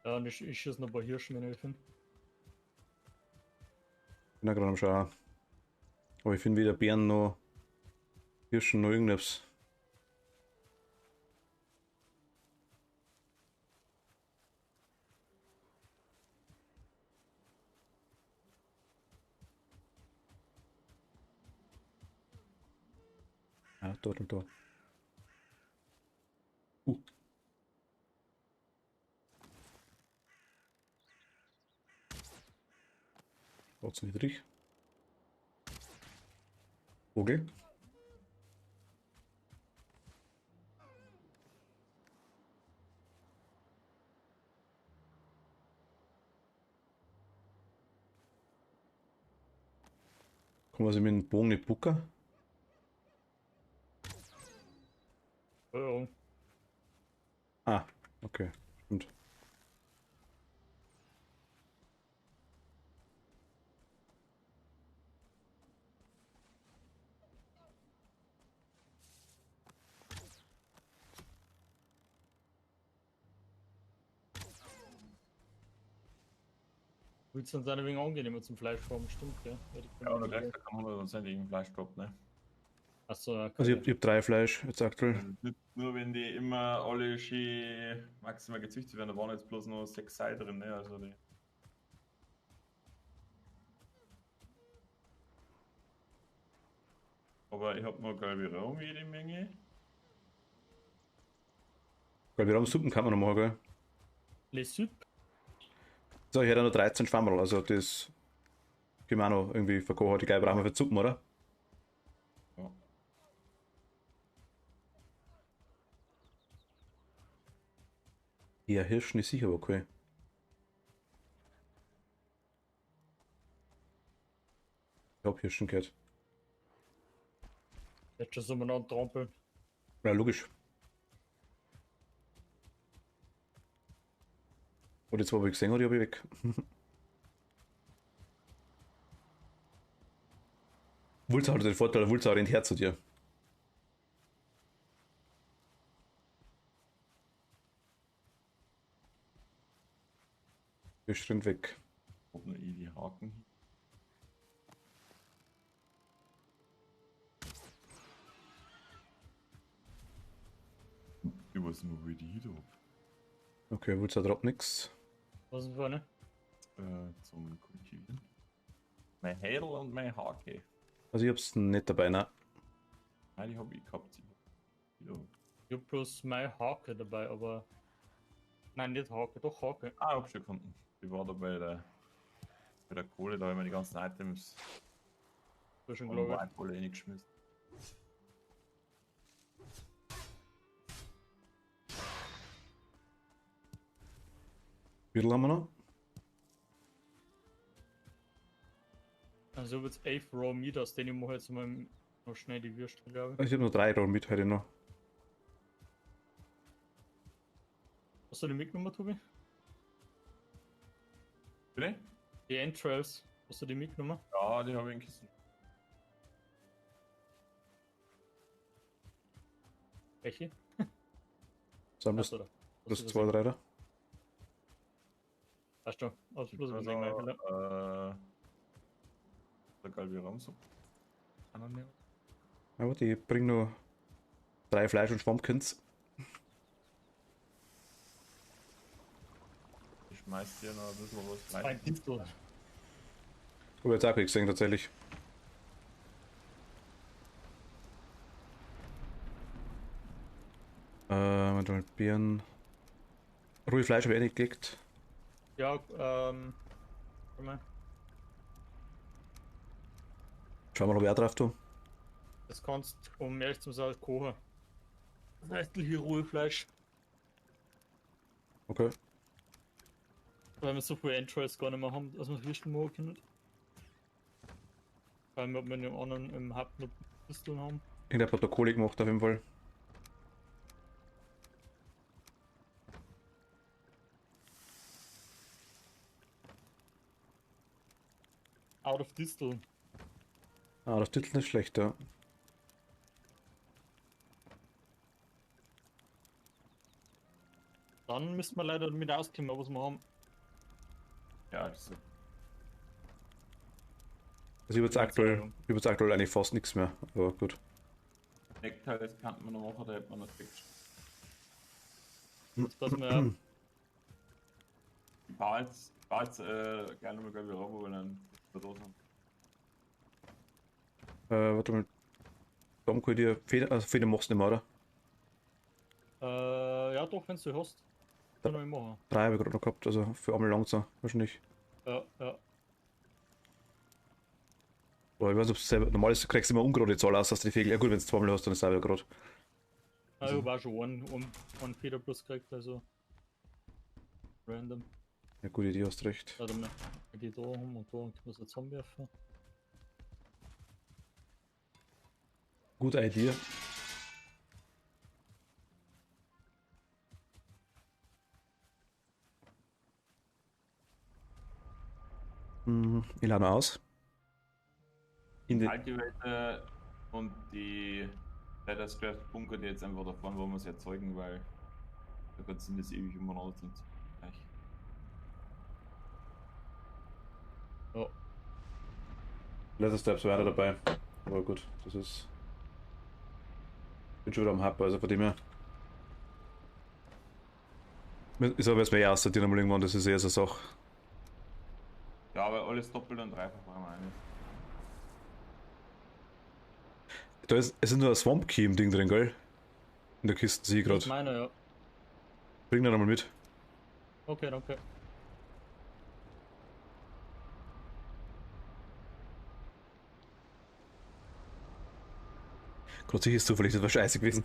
Ja, und ich schieße noch ein paar Hirschen, wenn ich finde. Bin ja gerade am Schauen. Aber ich finde weder Bären noch Hirschen noch irgendwas. Ja, dort und da. Schaut's niedrig. Vogel. Kann man sich mit dem Bogen nicht bucken? Ja, Ah, okay. Stimmt. wird es dann ein wenig angenehmer zum Fleischformen, stimmt, ja. Ja, und gleich kann 100% Fleisch droppt, ne? Achso, Also ich hab 3 Fleisch jetzt aktuell. Nicht nur wenn die immer alle schön maximal gezüchtet werden, da waren jetzt bloß noch 6 Seil drin, ne? Also die. Aber ich hab noch gelbe Raum jede Menge. Weil wir haben Suppen kann man noch machen, gell? Les Soup. So, ich hätte noch 13 Schwammerl, also das können wir auch noch irgendwie verkochen. Die geil brauchen wir für die Suppen, oder? Ja. Ja, Hirschen ist sicher okay. Ich hab Hirschen gehört. Jetzt schon so umeinander trampeln. Ja, logisch. Wo die zwei habe ich gesehen, oder die habe ich weg. Wulzer hat den Vorteil, Wulzer rennt her zu dir. Wir rennt weg. Ob nur die Haken. Ich weiß nicht, wie die da. Okay, Wulzer droppt nix. Was ist vorne? Zum Kultivieren. Mein Hädel und mein Hake. Also ich hab's nicht dabei, ne? Nein, die habe ich gehabt. Ja. Ich hab bloß meine Hake dabei, aber. Nein, nicht Hake, doch Hake. Ah, hab schon gefunden. Ich war da bei der Kohle, da haben wir die ganzen Items Das ist schon und glaube ich. White-Kohle reingeschmissen. Wie viel haben wir noch? Also ich hab jetzt 11 Raw Meat, aus denen ich mache jetzt mal noch schnell die Würste, glaube ich. Ich habe nur 3 Rollen mit heute noch. Hast du die mitgenommen, Tobi? Bitte? Die Entrails, hast du die mitgenommen? Ja, die habe ich in Kissen. Welche? Sammelst Achso, da. das 2, 3 da? Weißt du, aus bloß was Also, eigentlich. der Galviramsuppe. Annehmen. Aber die bringen nur 3 Fleisch und Schwammkins. Ich schmeiß dir noch ein bisschen was Ein rein. Distel. Habe jetzt auch gesehen tatsächlich. Warte mal, Birnen. Rohe Fleisch habe ich eh nicht gelegt. Ja, warte mal. Schauen wir mal, ob ich auch drauf tue. Das kannst du, um ehrlich zu sein, kochen. Das heißt hier Ruhefleisch. Okay. Weil wir so viele Entrails gar nicht mehr haben, dass wir Würstel machen können. Weil wir mit dem anderen im Hub noch Würsteln haben. Irgendein hat da Kohle gemacht auf jeden Fall. Out of Distel. Ah, das Titel ist schlecht, ja. Dann müssen wir leider damit auskommen, was wir haben. Ja, das ist Also ich habe jetzt aktuell eigentlich fast nichts mehr, aber gut. Neckteils kann man noch machen, da hätte man noch fix. Jetzt passen wir Ich baue jetzt gerne mal Galviramo, weil dann ist da sind. Warte mal. Warum kann ich dir Feder, also Feder machst du nicht mehr, oder? ja doch, wenn du hast. Kann ich machen. 3 habe ich gerade noch gehabt, also für einmal langsam wahrscheinlich. Ja, ja. Aber ich weiß nicht, ob du selber, normal ist, du kriegst immer ungerade Zahl aus, dass du die Fegel, ja gut, wenn du 2 mal hast, dann ist es auch wieder gerade. Ja, ich habe auch schon einen Feder plus gekriegt, also. Random. Ja, gute Idee, hast recht. Warte mal, die da haben und da können wir es jetzt zusammenwerfen. Gute Idee. Ich lade mal aus. In Die den, alte Welt und die Leiter Scraps Bunker, die jetzt einfach davon, wo wir es erzeugen, weil da Gott sind das ewig umeinander sind. Gleich. Ja. Leather Steps war einer dabei. Aber gut, das ist. Bin schon wieder am Hub, also von dem her. Ist aber erstmal ja aussortieren einmal irgendwann, das ist eher so eine Sache. Ja, aber alles doppelt und dreifach war mal eines. Da ist, es ist nur ein Swamp Key im Ding drin, gell? In der Kiste sehe ich Das ist gerade. meine, ja. Bring den einmal mit. Okay, danke. Gerade sicher ist zufällig, das war scheiße gewesen.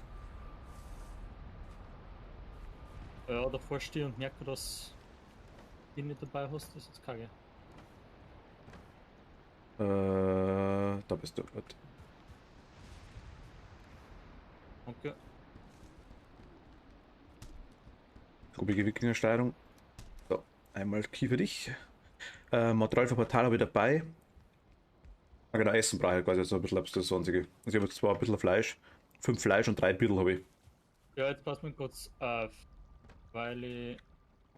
Ja, davor stehe und merke, dass du ihn nicht dabei hast, das ist jetzt kacke. Da bist du. Gut. Okay. Grubige Wikingersteuerung. So. Einmal Key für dich. Material für Portal habe ich dabei. Ah, genau, Essen brauche ich quasi jetzt noch ein bisschen das Sonstige. Also ich habe jetzt zwar ein bisschen Fleisch, 5 Fleisch und 3 Büttel habe ich. Ja, jetzt pass mir kurz auf, weil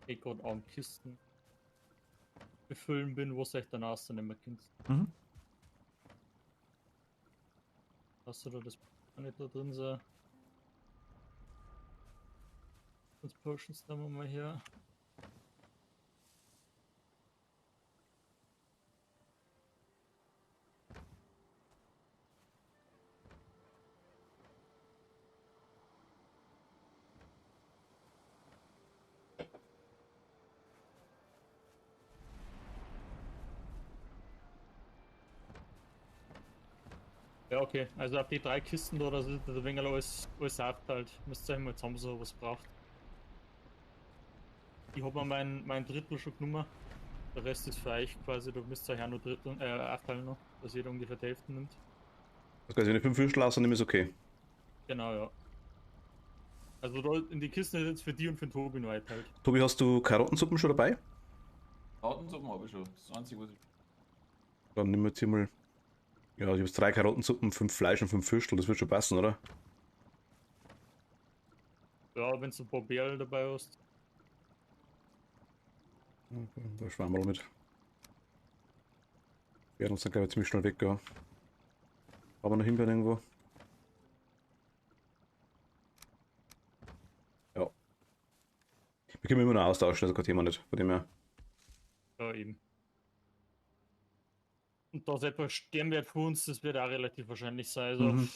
ich gerade am Kisten befüllen bin, wo ich dann rausnehmen kannst. Mhm. Hast du da das nicht da drin sein? Sonst Potions nehmen wir mal her. Ja, okay. Also auf die 3 Kisten da, das ist ein wenig alles aufteilt. Müsst ihr euch mal zusammen so was braucht. Ich habe mir mein Drittel schon genommen. Der Rest ist für euch quasi, du müsst euch auch noch Drittel aufteilen noch, dass jeder ungefähr die Hälfte nimmt. Das heißt, wenn ich 5 Würstel lasse, nehme ist okay. Genau, ja. Also da in die Kisten ist jetzt für die und für den Tobi noch eingeteilt. Tobi, hast du Karottensuppen schon dabei? Karottensuppen habe ich schon. Das ist das Einzige, was ich. Dann nehmen wir jetzt hier mal. Ja, ich habe jetzt 3 Karottensuppen, 5 Fleisch und 5 Würstel. Das wird schon passen, oder? Ja, wenn du ein paar Beeren dabei hast. Da schwammen wir mit. Werden uns dann, glaube ich, ziemlich schnell weg, ja. Aber noch Himbeeren irgendwo. Ja. Wir können immer noch austauschen, das ist kein Thema nicht. Von dem her. Ja, eben. Und da ist etwas Sternwert für uns, das wird auch relativ wahrscheinlich sein. Also Mhm.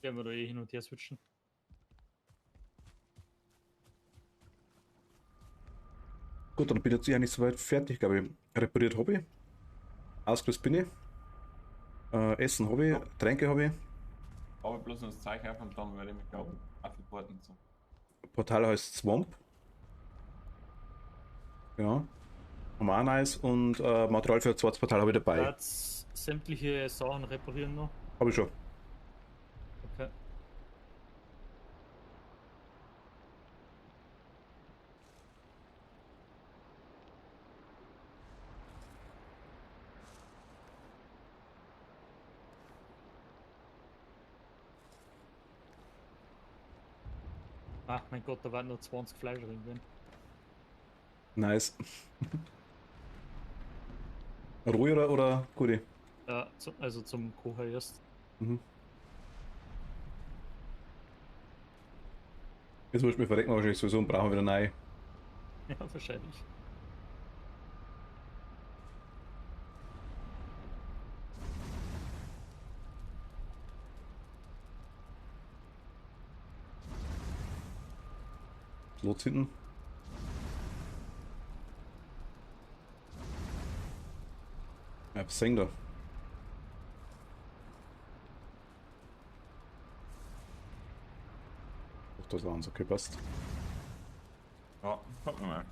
werden wir da eh hin und her switchen. Gut, dann bin ich jetzt eigentlich soweit fertig, glaube ich. Repariert habe ich. Ausgerüstet bin ich. Essen habe ich. Ja. Tränke habe ich. Aber bloß noch das Zeug auf und dann werde ich mich, glaube ich, aufreporten und so. Portal heißt Swamp. Genau. Haben wir auch nice. Und Material für ein zweites Portal habe ich dabei. Jetzt sämtliche Sachen reparieren noch. Habe ich schon. Okay. Ach mein Gott, da waren nur 20 Fleisch drin. Gewesen. Nice. Roh oder gute? Ja, also zum Kochen erst. Mhm. Jetzt muss ich mich verrecken, wahrscheinlich sowieso und brauchen wir wieder neu. Ja, wahrscheinlich. Los hinten. Ja, was singt da? Ach, das war uns okay, passt. Ja, gucken wir mal.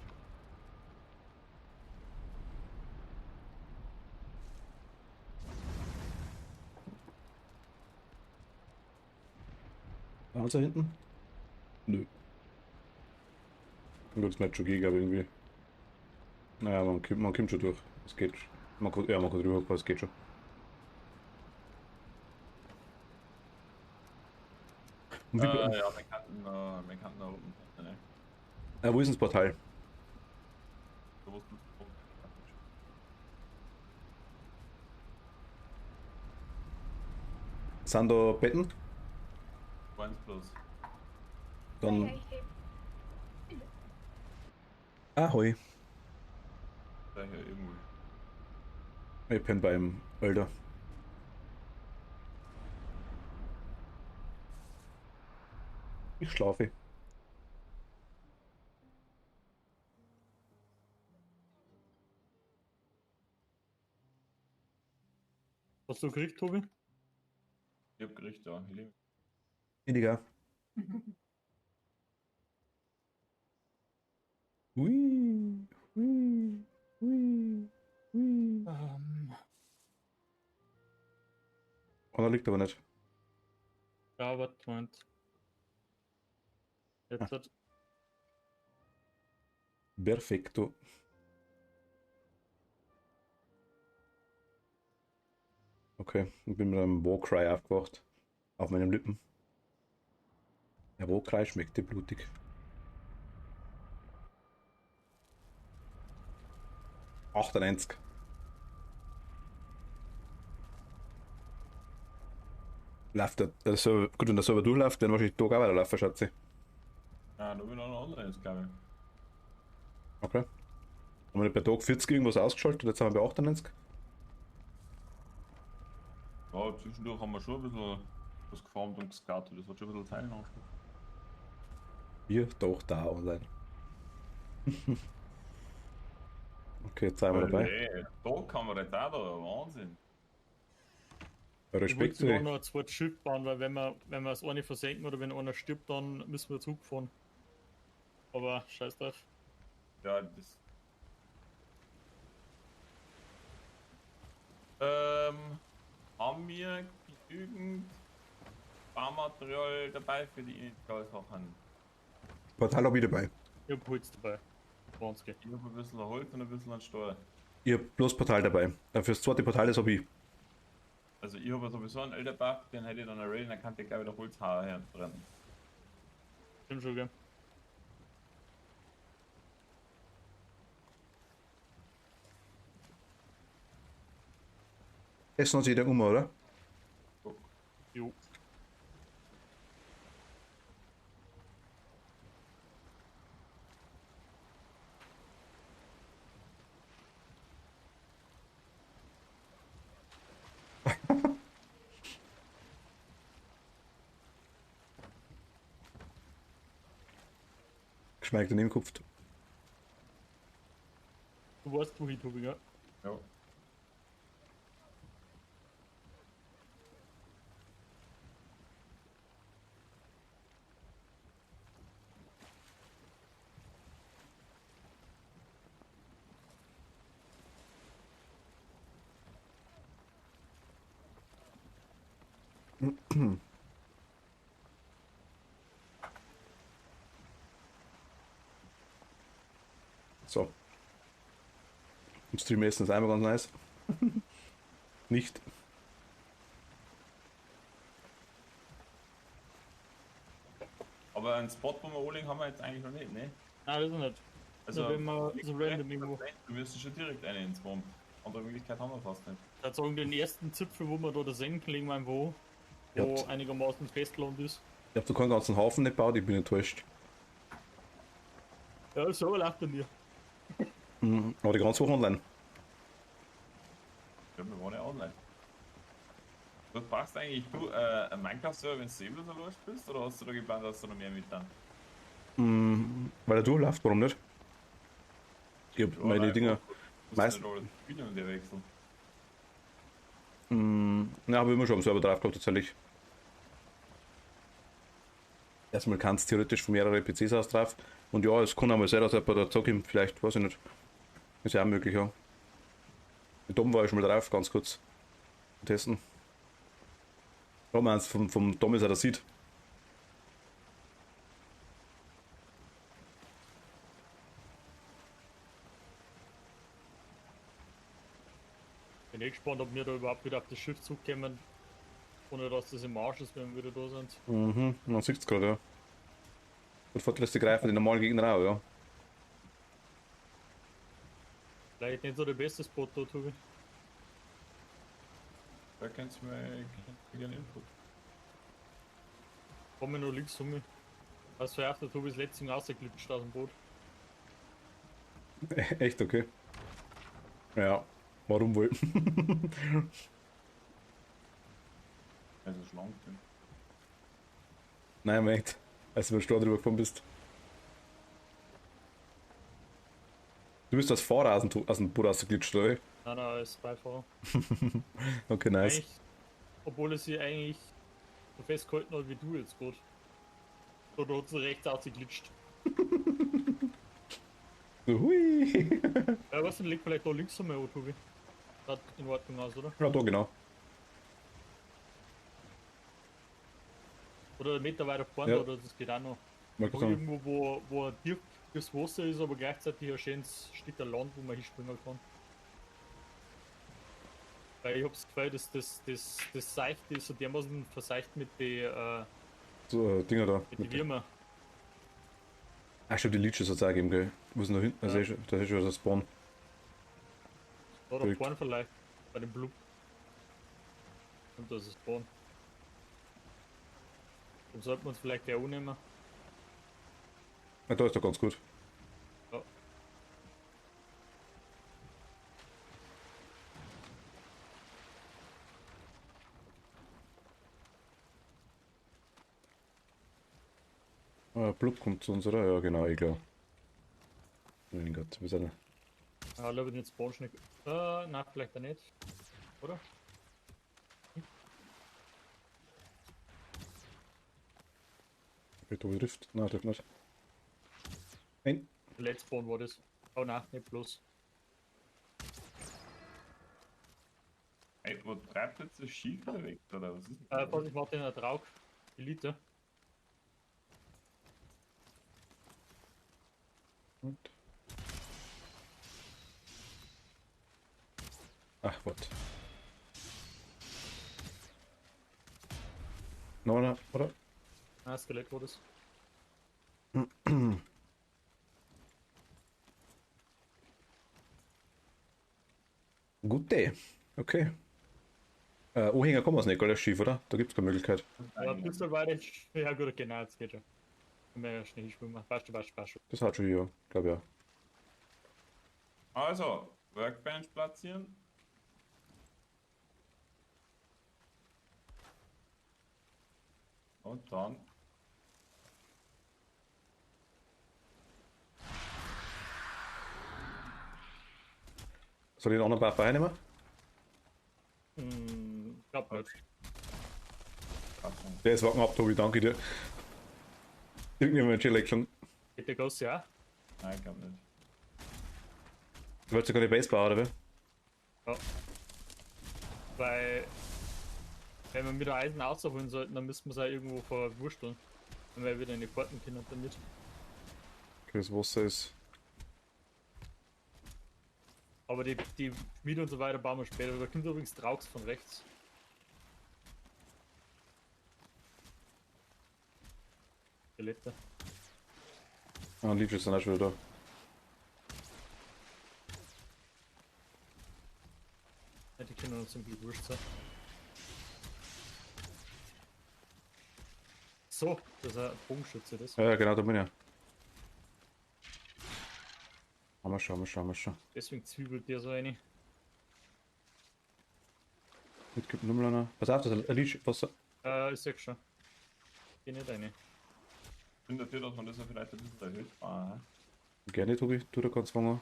Also hinten? Nö. Dann wird es nicht schon gehen, glaube ich, irgendwie. Naja, man kommt schon durch. Es geht. Ja, man kann drüber, aber es geht schon. Und Ja, wir kannten noch unten. Ne? wo ist denn das Portal? Da wo du. Sind da Betten? Eins plus. Dann. Ahoi. Da hier irgendwo. Ich bin beim Alter. Ich schlafe. Hast du gekriegt, Tobi? Ich hab Gericht da. Ich lebe. Weniger. Hui. Hui. Hui. Hui. Oh, da liegt aber nicht. Ja, warte, Moment. Jetzt hat. Perfekto. Okay, ich bin mit einem Warcry aufgewacht. Auf meinen Lippen. Der Warcry schmeckte blutig. 98. Läuft der Server, gut, wenn der Server durchläuft, werden wahrscheinlich die Tage auch weiterlaufen, Schatzi. Ja, da bin ich noch online jetzt, glaube ich. Okay. Haben wir nicht bei Tag 40 irgendwas ausgeschaltet, jetzt sind wir bei 98. Ja, zwischendurch haben wir schon ein bisschen was gefarmt und gescoutet. Das hat schon ein bisschen Zeit in Anspruch. Wir doch da online. Okay, jetzt sind wir dabei. Hey, da kann man jetzt auch da, Wahnsinn. Ich wollte Respekt zu sogar dir. noch ein zweites Schiff bauen, weil wenn wir das eine versenken oder wenn einer stirbt, dann müssen wir zurückfahren. Aber scheiß drauf. Ja, das. Haben wir genügend Baumaterial dabei für die Initialsachen? Portal habe ich dabei. Ich hab Holz dabei. 20. Ich habe ein bisschen Holz und ein bisschen an Steuer. Ich habe bloß Portal dabei. Fürs zweite Portal, das habe ich. Also ich habe ja sowieso einen Elderbach, den hätte ich dann erraden, dann kann ich gleich wieder Holzhaar herbrennen. Stimmt schon, gell? Essen hat sich jeder oder? Jo. Geschmeckt daneben Kopf. Du weißt, wo ich tue, gell? Ja. So. Im Stream essen ist einmal ganz nice. Nicht. Aber einen Spot, wo wir anlegen, haben wir jetzt eigentlich noch nicht, ne? Nein, das ist nicht. Also, wenn wir so random irgendwo. Du wirst schon direkt eine ins Bomb. Andere Möglichkeit haben wir fast nicht. Ich würde sagen, den ersten Zipfel, wo wir da das senken, legen wir einfach wo Ja. einigermaßen festland ist. Ich habe da keinen ganzen Haufen nicht gebaut, ich bin enttäuscht. Ja, so läuft er mir. Aber die ganze Woche online. Ja, wir waren ja online. Du passt eigentlich du ein Minecraft-Server, wenn du selber so los bist, oder hast du da geplant, dass du noch mehr mit dann? Weil er durchläuft, warum nicht? Ich habe meine Dinger. Meist. Meist- Spiele und der wechseln. Ja, habe ich immer schon am Server drauf gehabt, tatsächlich. Erstmal kannst du theoretisch von mehreren PCs aus drauf. Und ja, es kann einmal sein, dass jemand da sagt, ihm vielleicht, weiß ich nicht. Ist ja auch möglich, ja. Mit Dom war ich schon mal drauf, ganz kurz. Testen. Ja, meinst vom Dom ist er der sieht. Bin eh gespannt, ob wir da überhaupt wieder auf das Schiff zurückkommen, ohne dass das im Arsch ist, wenn wir wieder da sind. Man sieht es gerade, ja. Und Vorteil ist, die greifen die normalen Gegner auch, ja. Vielleicht nicht so der beste Spot da, Tobi. Da kannst du mir gerne Input. Komm mir noch links um mich. Was für der Tobi ist letztens rausgeglitscht aus dem Boot. Echt, okay. Ja, warum wohl? Also schlank bin. Nein, mate. Als du mit dem Stor drüber gefahren bist. Du bist als Fahrer aus dem Boot rausgeglitscht, oder? Nein, als Beifahrer. Okay, nice. Eigentlich, obwohl es sie eigentlich so festgehalten hat wie du jetzt gerade. So, da hat sie rechts ausgeglitscht. So, hui. Ja, was denn, liegt vielleicht da links einmal, Tobi. Schaut in Ordnung aus, oder? Ja, da genau. Oder einen Meter weiter vorne, Ja. oder das geht auch noch. Mal kurz Aber sagen. irgendwo, wo ein Dirk Das Wasser ist aber gleichzeitig ein schönes Stück Land, wo man hinspringen kann. Weil ich hab's Gefühl, dass das Seichte ist so dermaßen verseicht So, Dinger da. mit den Würmern. Ach, stimmt, die Leeches hat es auch gegeben, gell? Wo ist denn da hinten? Ja. Da ist schon das Spawn. Da Direkt. vorne vielleicht, bei dem Blub. Und das ist Spawn. Dann sollten wir uns vielleicht der auch nehmen. Ja, da ist doch ganz gut. Ja. Blub kommt zu uns, oder? Ja, genau, eh klar. Mein Gott, wir sind. Ja, lieber den Spawn-Schnick. Nein, vielleicht auch nicht. Oder? Bitte trifft. Nein, trifft nicht. Nein. Der letzte Spawn war das. Oh nein, nicht bloß. Ey, wo treibt jetzt das Schiff wieder weg, oder was ist denn Vorsicht, warte in der Traug. Elite. Und. Ach, was? Noch einer, oder? Ah, Skelett war das. Gute. Okay. Anhänger kann man es nicht, gell, das Schiff, oder? Da gibt es keine Möglichkeit. Aber ein bisschen weiter. Ja, gut, genau, jetzt geht schon. Können wir ja schnell hinschwimmen. Passt schon. Das hat schon hier, glaube ja. Also, Workbench platzieren. Und dann. Soll ich den anderen Buffer einnehmen? Glaub nicht. Platzieren. Der ist Wacken ab, Tobi, danke dir. Irgendjemand Chill-Action. Geht der Ghost, ja? Nein, ich glaube nicht. Du wolltest sogar die Base bauen, oder? Ja. Weil, wenn wir mit der Eisen ausholen sollten, dann müssen wir es auch irgendwo verwursteln. Dann wäre wieder in die Porten können damit. Okay, das Wasser ist. Aber die Schmiede und so weiter bauen wir später. Da kommt übrigens Traux von rechts. Skelette. Ah, und Leeches sind auch schon wieder da. Ja, die können uns zum Glück wurscht sein. So, das ist ein Bogenschütze, das. Ja, genau, da bin ich. Haben wir schon. Deswegen zwiebelt der so eine. Mit gibt Nummer einer. Pass auf, das ist ein Leech. Wasser. Ich sag schon. Geh nicht rein. Ich bin dafür, dass man das ja vielleicht ein bisschen erhöht. Ah, Gerne, Tobi, tu da ganz fangen.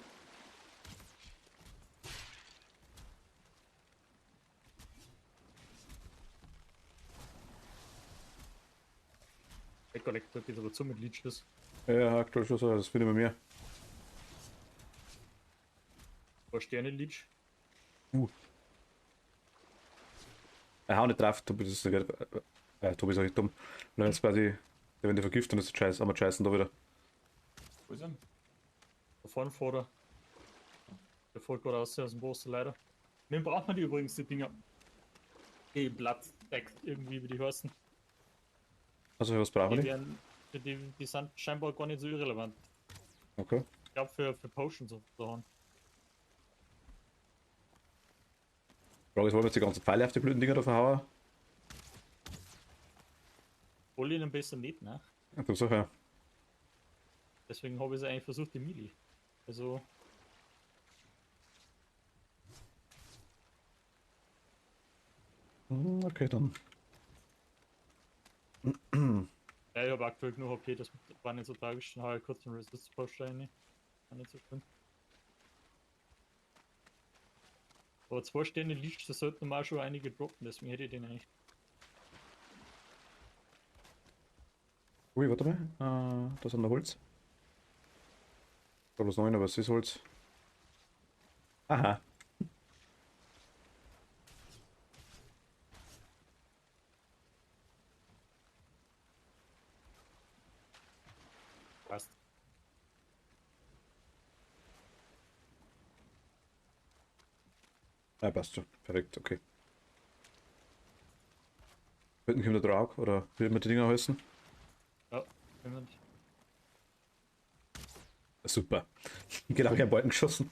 Der Kollektor geht aber zu mit Leechless. Ja, aktuell schon so, das finde ich bei mir. War Sterne-Leech. Hau nicht drauf, Tobi, das ist nicht. Tobi ist auch nicht dumm. Weil jetzt quasi, wenn die vergiften, ist scheiße, aber scheißen da wieder. wo ist er? Da vorne vor der. Der fällt gerade aus dem Boss leider. Wen braucht man die übrigens, die Dinger? Die Blattdeck irgendwie, wie die heißen. Also, was brauchen Die, die? die sind scheinbar gar nicht so irrelevant. Okay. Ich glaube für Potions und so. Frage ist, wollen wir jetzt die ganzen Pfeile auf die blöden Dinger da verhauen? Hol ihnen besser nicht, ne? Ja, du sag ja. Deswegen habe ich es eigentlich versucht, die Mili. Also. Okay, dann. Ja, ich habe aktuell genug HP, das war nicht so tragisch. Dann habe ich kurz einen Resist-Post rein. War nicht so schlimm. Aber 2 Sterne Licht, das sollten mal schon einige droppen, deswegen hätte ich den eigentlich. Ui, warte mal. Da sind noch Holz. Da was neun, aber es ist Holz. Aha. Passt. Ah, passt schon. Perfekt, okay. Hinten kommt der Draug, oder will man die Dinger heißen? Ja, Moment. Super. Genau, ich einen Balken geschossen.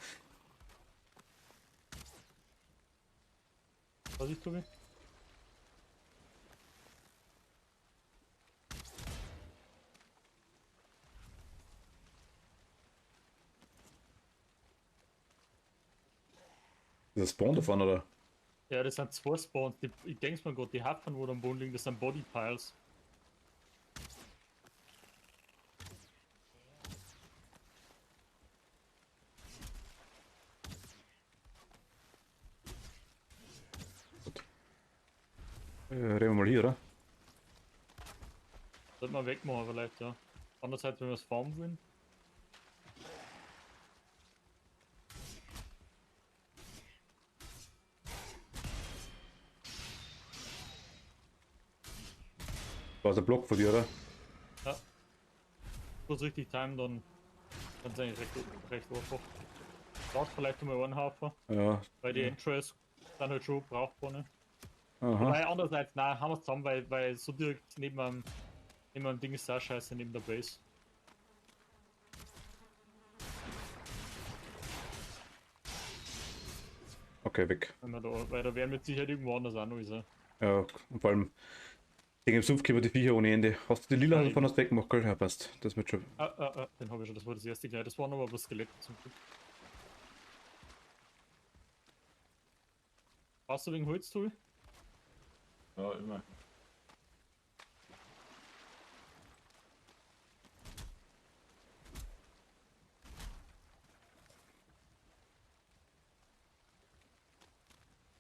Was ist, Tobi? Ist das Spawn davon, oder? Ja, das sind zwei Spawns. Ich denke mir gerade, die Hafen, wo am Boden liegen, das sind Body Piles. Reden wir mal hier, oder? Sollte man wegmachen vielleicht, ja. Andererseits, wenn wir es farmen wollen. War der Block von dir, oder? Ja. Kurz richtig timen, dann kann es eigentlich recht einfach. Braucht vielleicht einmal einen Haufen, Ja. weil die Entrails sind halt schon brauchbar, ne? Aha. Wobei andererseits, nein, haben wir es zusammen, weil so direkt neben dem Ding ist auch scheiße, neben der Base. Okay, weg. Weil da werden mit Sicherheit irgendwo anders auch noch ist. Ja, und vor allem, gegen den Sumpf kommen die Viecher ohne Ende. Hast du die lila Ja, davon eben. aus weggemacht, gell? Ja, passt. Das wird schon. Den habe ich schon, das war das erste gleich. Das waren aber bloß Skelette zum Glück. Brauchst du wegen Holz, Tobi? Ja, immer.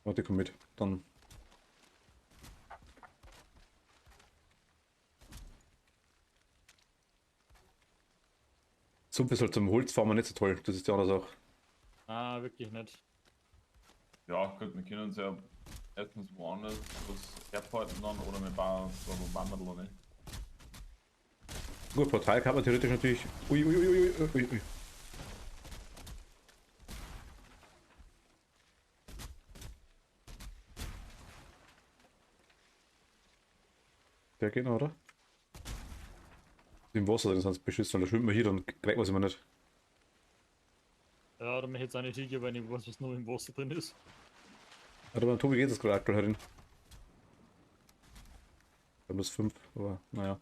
Warte, komm mit. Dann. Sumpf ist halt zum Holzfarmen nicht so toll. Das ist die andere Sache. Ah, wirklich nicht. Ja, gut, wir können uns ja erstens woanders was herhalten dann oder wir bauen so ein Wanderl, ne? Gut, Portal kann man theoretisch natürlich. Ui, ui, ui, ui, ui, ui, ui. Der geht noch, oder? Im Wasser drin, sonst beschissen, da schwimmen wir hier, dann kriegt man es immer nicht. Ja, da möchte ich jetzt auch nicht hingehen, weil ich weiß, was nur im Wasser drin ist. Aber beim Tobi geht es gerade aktuell herin. Wir haben das 5, aber naja.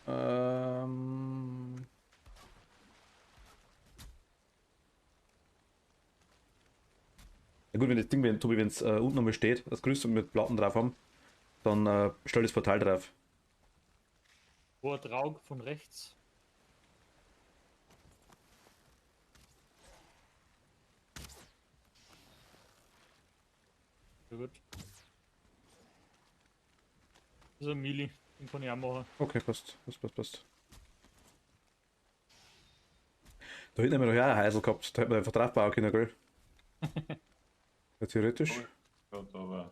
Ja gut, wenn das Ding, wenn Tobi, wenn es unten nochmal steht, das größte mit Platten drauf haben, dann stell das Portal drauf. Hoher Traug von rechts. Ja, gut. Das ist ein Mili, den kann ich auch machen. Okay, passt, passt. Da hinten haben wir noch ja ein Heisel gehabt, da hätten wir einfach draufbauen können, gell? Ja, theoretisch. Gut, aber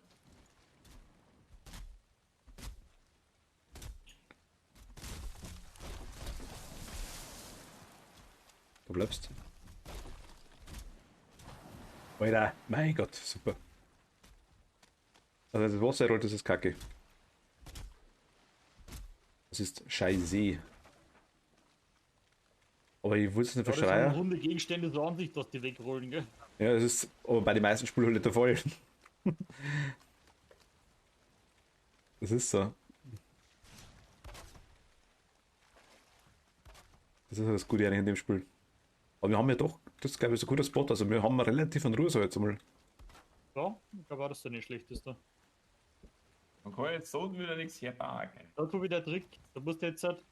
Du bleibst. Alter, mein Gott, super. Also das Wasser rollt, das ist kacke. Das ist scheiße. Aber ich will es nicht Ja, das sind verschreien. runde Gegenstände so an sich, dass die wegrollen, gell? Ja, das ist aber bei den meisten Spulen halt nicht der Fall. Das ist so. Das ist das Gute eigentlich in dem Spiel. Aber wir haben ja doch, das ist glaube ich so ein guter Spot, also wir haben relativ an Ruhe so jetzt einmal. Ja, ich glaube auch, dass der nicht schlecht ist da. man kann jetzt so wieder nichts herbauen. Da tue ich der Trick. Da musst du jetzt halt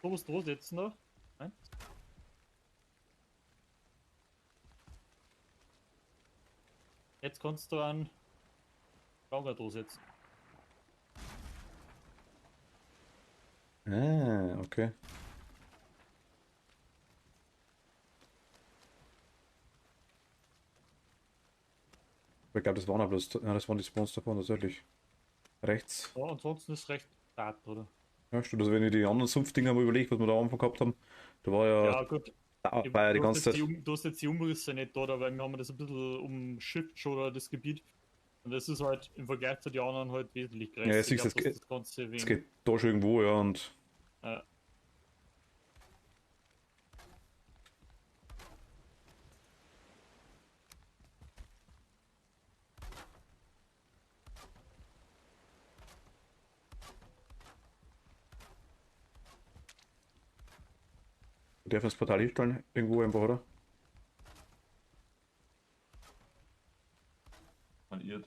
sowas draus setzen da. Nein? Jetzt kannst du einen Lager draus setzen. Ah, okay. Ich glaube, das waren aber bloß, ja, das waren die Spawns davon tatsächlich. Rechts. Ja, ansonsten ist recht fad, oder? Ja, stimmt. Also wenn ich die anderen Sumpfdinger mal überlege, was wir da am Anfang gehabt haben, da war ja Ja, gut. Da war ja die Du hast ganze jetzt Zeit. du hast jetzt die Umrisse nicht da, weil wir haben das ein bisschen umschifft schon, oder das Gebiet. Und das ist halt im Vergleich zu den anderen halt wesentlich Ja, größer. jetzt Ich siehst du, glaube, dass das Ganze es wegen. geht da schon irgendwo, ja, und Äh, wir dürfen das Portal hinstellen, irgendwo einfach, oder? Man irrt.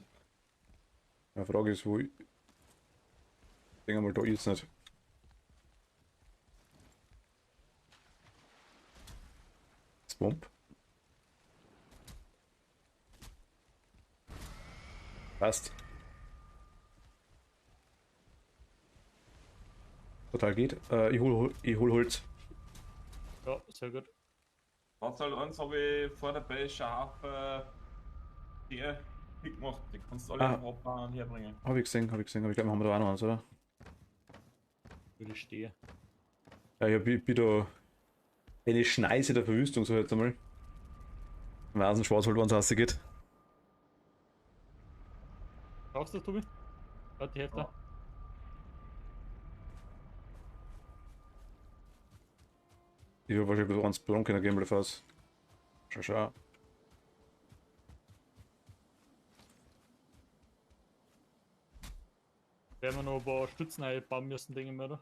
Ja, die Frage ist, wo ich denke mal, da ist nicht. Swamp. Passt. Portal geht. Ich hol Holz. ja, sehr gut. Was soll uns, habe ich vor der Base Schafe hier gemacht. Die kannst du alle Ah. im Hauptbahn herbringen. Hab ich gesehen, aber ich glaube, haben wir da auch noch eins, oder? Würde ich stehen. Ja, ich bin da eine Schneise der Verwüstung, so jetzt einmal. Weiß nicht, Schwarzwald, wann es rausgeht. Brauchst du das, Tobi? Warte, die Hälfte. Ja. Ich habe wahrscheinlich bis 1 Bronken gehen, bleibt aus. Schau. Werden wir noch ein paar Stützen einbauen müssen, denke ich mir, oder?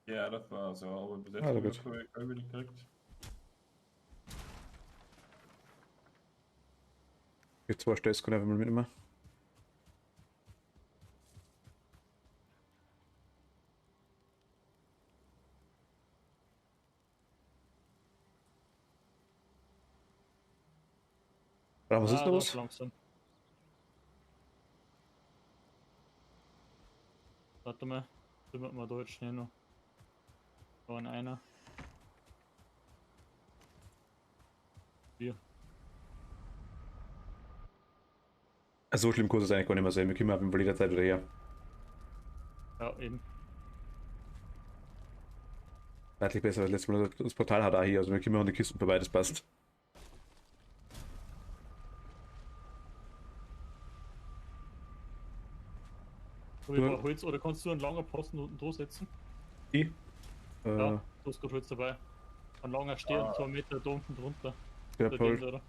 Ja, das war so, aber bis jetzt Ah, habe gut. ich keine nicht gekriegt. Ich 2 Stöße kann ich einfach mal mitnehmen. Was ist Ah, da da was? langsam. Warte mal, da wird man da jetzt schnell noch. Da in einer. Wir. So schlimm kann es eigentlich gar nicht mehr sein. Wir kommen ab in jeder Zeit wieder her. Ja, eben. Deutlich besser als letztes Mal. Das Portal hat auch hier. Also wir kommen an die Kisten vorbei, das passt. Hab ich ein paar Holz, oder kannst du einen langen Posten unten drunter setzen? Ich? Ja, du hast gerade Holz dabei. Ein langer Stern, 2 Meter da unten drunter. Ja, Da voll. den, oder?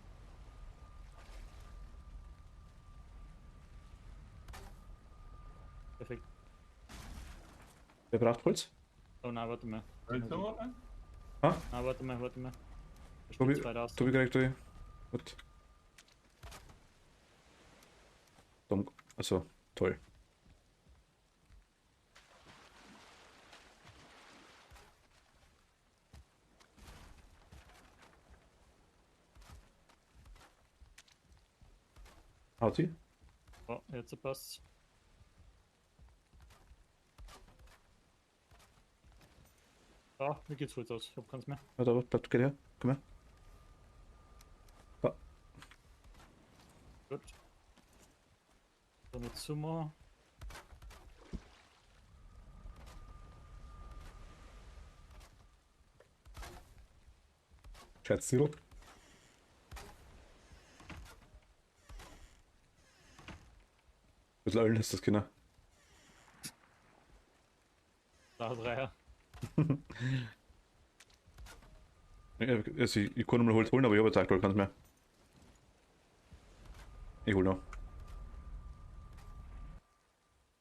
Perfekt. Wer braucht Holz? Oh nein, warte mal. Willst du noch? Nein, warte mal. Da Tobi, steht 2000. Tobi kriegt durch. Gut. Dumm. Also, toll. Haut sie? Ja, jetzt passt. Ja, mir geht's Holz aus. Ich hab keins mehr. Ja, da bleibt, geht her. Komm her. Gut. Dann jetzt Zimmer. Scheiß Zero. Bisschen allen ist das, Kinder. Da Dreier. Also ich kann noch mal Holz holen, aber ich habe jetzt aktuell keins mehr. Ich hol noch.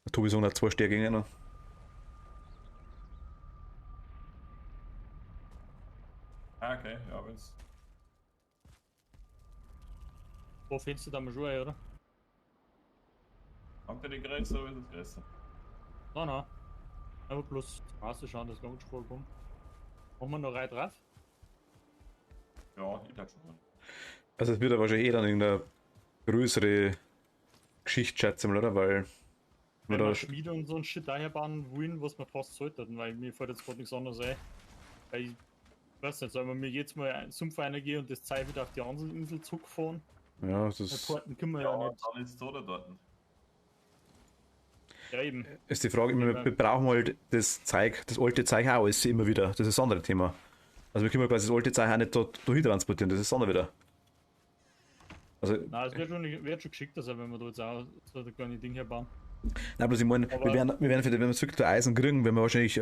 Der Tobi sagt, er hat 2 Stärke gegen noch. Ah, okay, ja, wenn's. Wo findest du da mal schon ein, oder? Habt ihr die größer oder ist es größer? Nein. Aber bloß auszuschauen, das ganz vollkommen. Machen wir noch rein drauf? Ja, ich dachte schon mal. Also es wird ja wahrscheinlich dann irgendeine größere Geschichte, schätze ich mal, oder? Weil Wenn da wir Schmiede und so ein Shit daher bauen wollen, was wir fast sollten, weil mir fällt jetzt gerade nichts anderes ein. Weil ich weiß nicht, sollen wir mir jetzt mal Sumpf reingehen und das Zeug wieder auf die andere Insel zurückfahren? ja, das Bei ist, Porten können wir ja Ja, nicht. dann ist es da oder dort. Ja, eben. ist die Frage, wir brauchen halt das Zeug, das alte Zeug auch alles immer wieder. Das ist das andere Thema. Also wir können quasi das alte Zeug auch nicht da hin transportieren, das ist das andere wieder. Also, Nein, es wird schon geschickt sein, wenn wir da jetzt auch so ein kleines Ding herbauen. nein, bloß ich meine, Aber- wir werden wenn wir es für Eisen kriegen, werden wir wahrscheinlich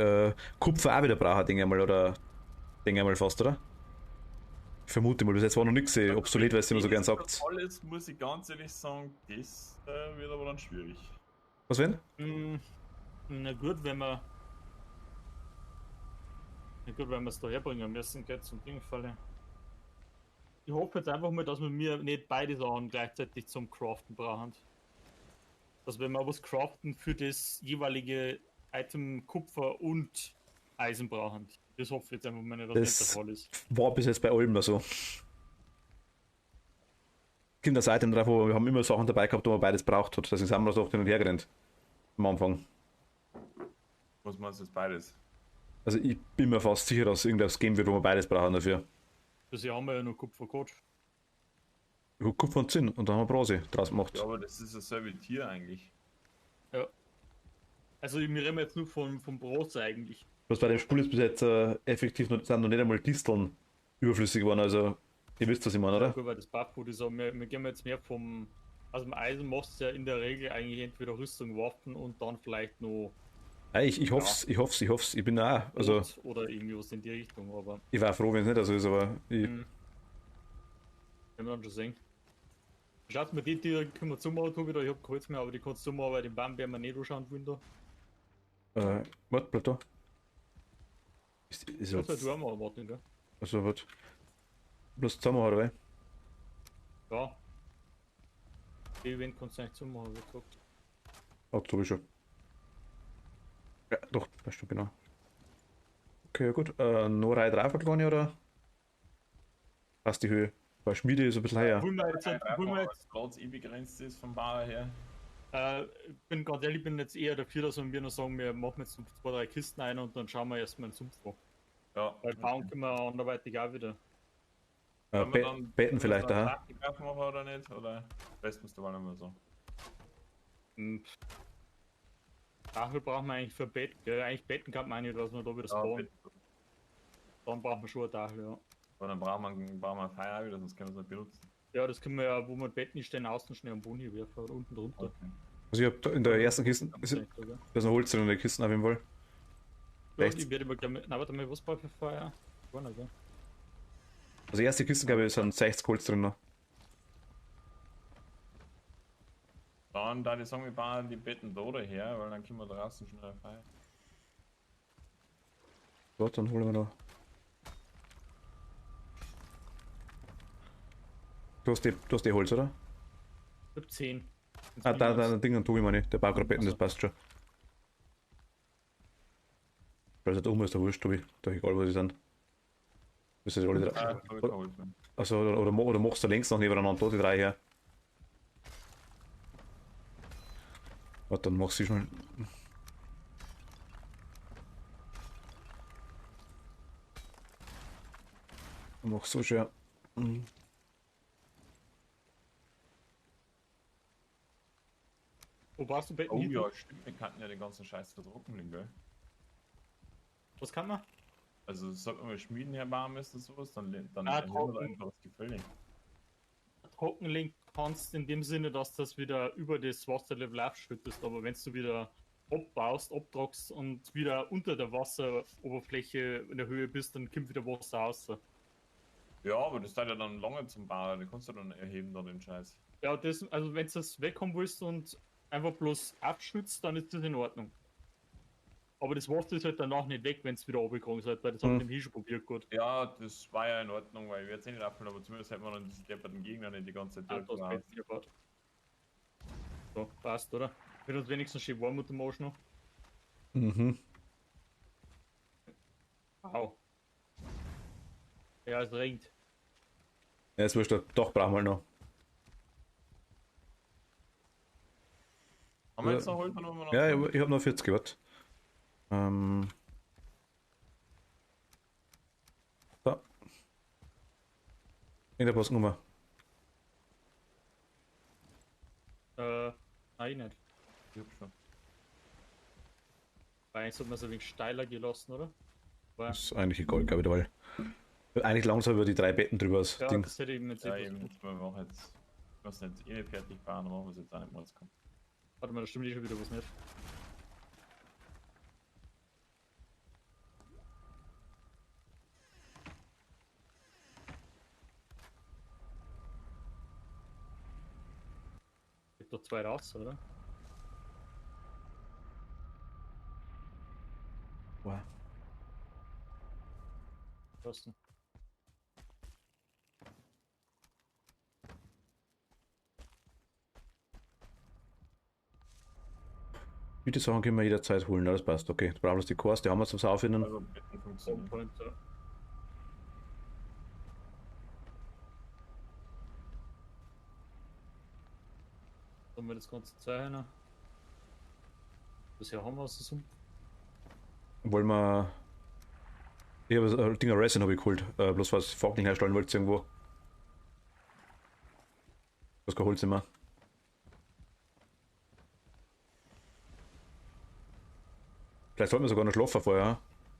Kupfer auch wieder brauchen, denke ich mal, oder denke ich mal fast, oder? Ich vermute mal, bis jetzt war noch nichts obsolet, weil es immer so gern sagt. Alles muss ich ganz ehrlich sagen, das wird aber dann schwierig. Was wenn? Na gut, wenn wir. Na gut, wenn wir es da herbringen müssen, geht zum Dingfalle. Ich hoffe jetzt einfach mal, dass wir mir nicht beide Sachen gleichzeitig zum Craften brauchen. Dass wenn wir was craften für das jeweilige Item Kupfer und Eisen brauchen. Das hoffe ich jetzt einfach mal nicht, dass Das- nicht der Fall ist. War bis jetzt bei allem so. Kommt das Item drauf, wo wir haben immer Sachen dabei gehabt, wo man beides braucht hat. Deswegen sind wir so oft hin und her gerannt. Am Anfang. Was meinst du jetzt beides? Also ich bin mir fast sicher, dass es irgendwas geben wird, wo wir beides brauchen dafür. Das haben wir ja noch Kupfer gehabt. Kupfer und Zinn und dann haben wir Bronze draus gemacht. Ja, aber das ist ein selbe Tier eigentlich. Ja. Also wir reden jetzt nur vom Bronze eigentlich. Was bei dem Spiel ist bis jetzt effektiv sind noch nicht einmal Disteln überflüssig geworden, also ihr wisst, was ich meine, Ja, oder? gut, weil das Buff, wo ich sage, wir gehen jetzt mehr vom. Also im Eisen machst du ja in der Regel eigentlich entweder Rüstung, Waffen und dann vielleicht noch Ja, ich hoff's, ich bin auch, also Brot oder irgendwie was in die Richtung, aber ich war froh, wenn es nicht so ist, aber ich, werden wir dann schon sehen. Schaut mir die Tiere, können wir zumachen, Tobi, da ich hab kein Holz mehr, aber die kannst du zumachen, weil den Baum werden wir nicht anschauen wollen da. warte, bleib da. Ist Das soll jetzt, du auch mal warten, gell? also warte. Bloß zusammen, oder was? Ja. Die Event kannst du nicht zumachen, wie gesagt. Oh, das hab ich schon. Ja, doch, das stimmt genau. Okay, ja gut. Noch Reihe drauf, kleine, oder? Passt die Höhe. Bei Schmiede ist ein bisschen höher. Wollen wir jetzt, wollen wir jetzt Platz begrenzt ist vom Bauer her. ich bin ganz ehrlich, bin jetzt eher dafür, dass wir noch sagen, wir machen jetzt noch 2, 3 Kisten ein und dann schauen wir erstmal den Sumpf an. Ja. Weil bauen können wir anderweitig auch wieder. Betten vielleicht da. Taktik machen oder nicht? Oder lässt uns da mal nochmal so? Dafür brauchen wir eigentlich für Bett, gell? Eigentlich Betten kann man nicht, dass wir da wieder Ja, spawnen. Dann brauchen wir schon ein Dach, ja. aber dann brauchen wir ein Feuer auch wieder, sonst können wir es nicht benutzen. Ja, das können wir ja, wo wir Betten nicht stehen, außen schnell am Boden hier werfen oder unten drunter. Okay. Also ich hab da in der ersten Kiste, Kann man ist nicht, oder? da ist noch Holz drin in der Kiste auf jeden Fall. Ja, Rechts. ich werde mal gerne. Na, warte mal, was brauche ich für Feuer? Gar nicht, gell? Also die erste Kiste, glaube ich, sind 60 Holz drin noch. Dann da die sagen, wir bauen die Betten da her, weil dann können wir draußen schnell feiern. Warte, dann holen wir noch. Du hast die Holz, oder? Ich hab 10. Ah, da Ding und Tobi meine ich. Der baut gerade Betten, das passt schon. Also da oben ist der Wurscht, Tobi. Da egal, wo sie sind. Das ist alle drei. Ah, da ist Holz. Also, oder machst du links noch nebeneinander da die drei her. Warte, dann machst du schon. Dann machst du schon. Ja. Wo brauchst du Betten? Oh hin? ja, stimmt, wir kannten ja den ganzen Scheiß verdrucken, gell? Was kann man? Also sollten wir Schmieden herbauen müssen sowas, dann Ah, erhöhen wir da trocken. einfach das Gefälle. Trockenlink kannst in dem Sinne, dass das wieder über das Wasserlevel aufschüttest, aber wenn du wieder abbaust, abtrockst und wieder unter der Wasseroberfläche in der Höhe bist, dann kommt wieder Wasser raus. Ja, aber das dauert ja dann lange zum Bauen, den kannst du dann erheben, da den Scheiß. Ja, das, also wenn du das wegkommen willst und einfach bloß abschützt, dann ist das in Ordnung. Aber das Wasser ist halt danach nicht weg, wenn es wieder runtergegangen seid, weil das haben wir schon probiert gut. Ja, das war ja in Ordnung, weil wir jetzt nicht abfallen, aber zumindest hätten wir dann diese depperten Gegner nicht die ganze Ah, Zeit das durchgehauen. geht gut. So, passt, oder? Wird uns wenigstens schön warm mit dem Arsch noch. Mhm. Wow. Ja, es regnet. Ja, jetzt wurscht, doch brauchen wir noch. Haben wir jetzt noch Holz oder haben wir noch? Ja, ich habe noch 40 gehabt. So. In der Postnummer. Nein, nicht. Ich hab schon. Weil eigentlich sollte man es ein wenig steiler gelassen, oder? Das ist eigentlich egal, glaube ich, weil Eigentlich langsam über die 3 Betten drüber das Ja, Ding. das hätte ich mir jetzt Ja, etwas eben, gut. wir machen jetzt, ich weiß nicht, eh fertig fahren, dann machen wir es jetzt auch nicht mehr kommen. Warte mal, da stimmt eh schon wieder was nicht. Gibt doch 2 raus, oder? Wow. Was denn? Wie die Sachen können wir jederzeit holen, ne? Das passt. Okay, jetzt brauchen wir die Cores, die haben wir zum Saufinden. Also Betten funktionieren. Point, ja. Sollen wir das ganze zeichnen? Bisher haben wir es so. Wollen wir. Ich habe Dinger Resin habe ich geholt. Bloß was Fackeln herstellen wollte irgendwo. Was kein Holz immer. Vielleicht sollten wir sogar noch schlafen vorher.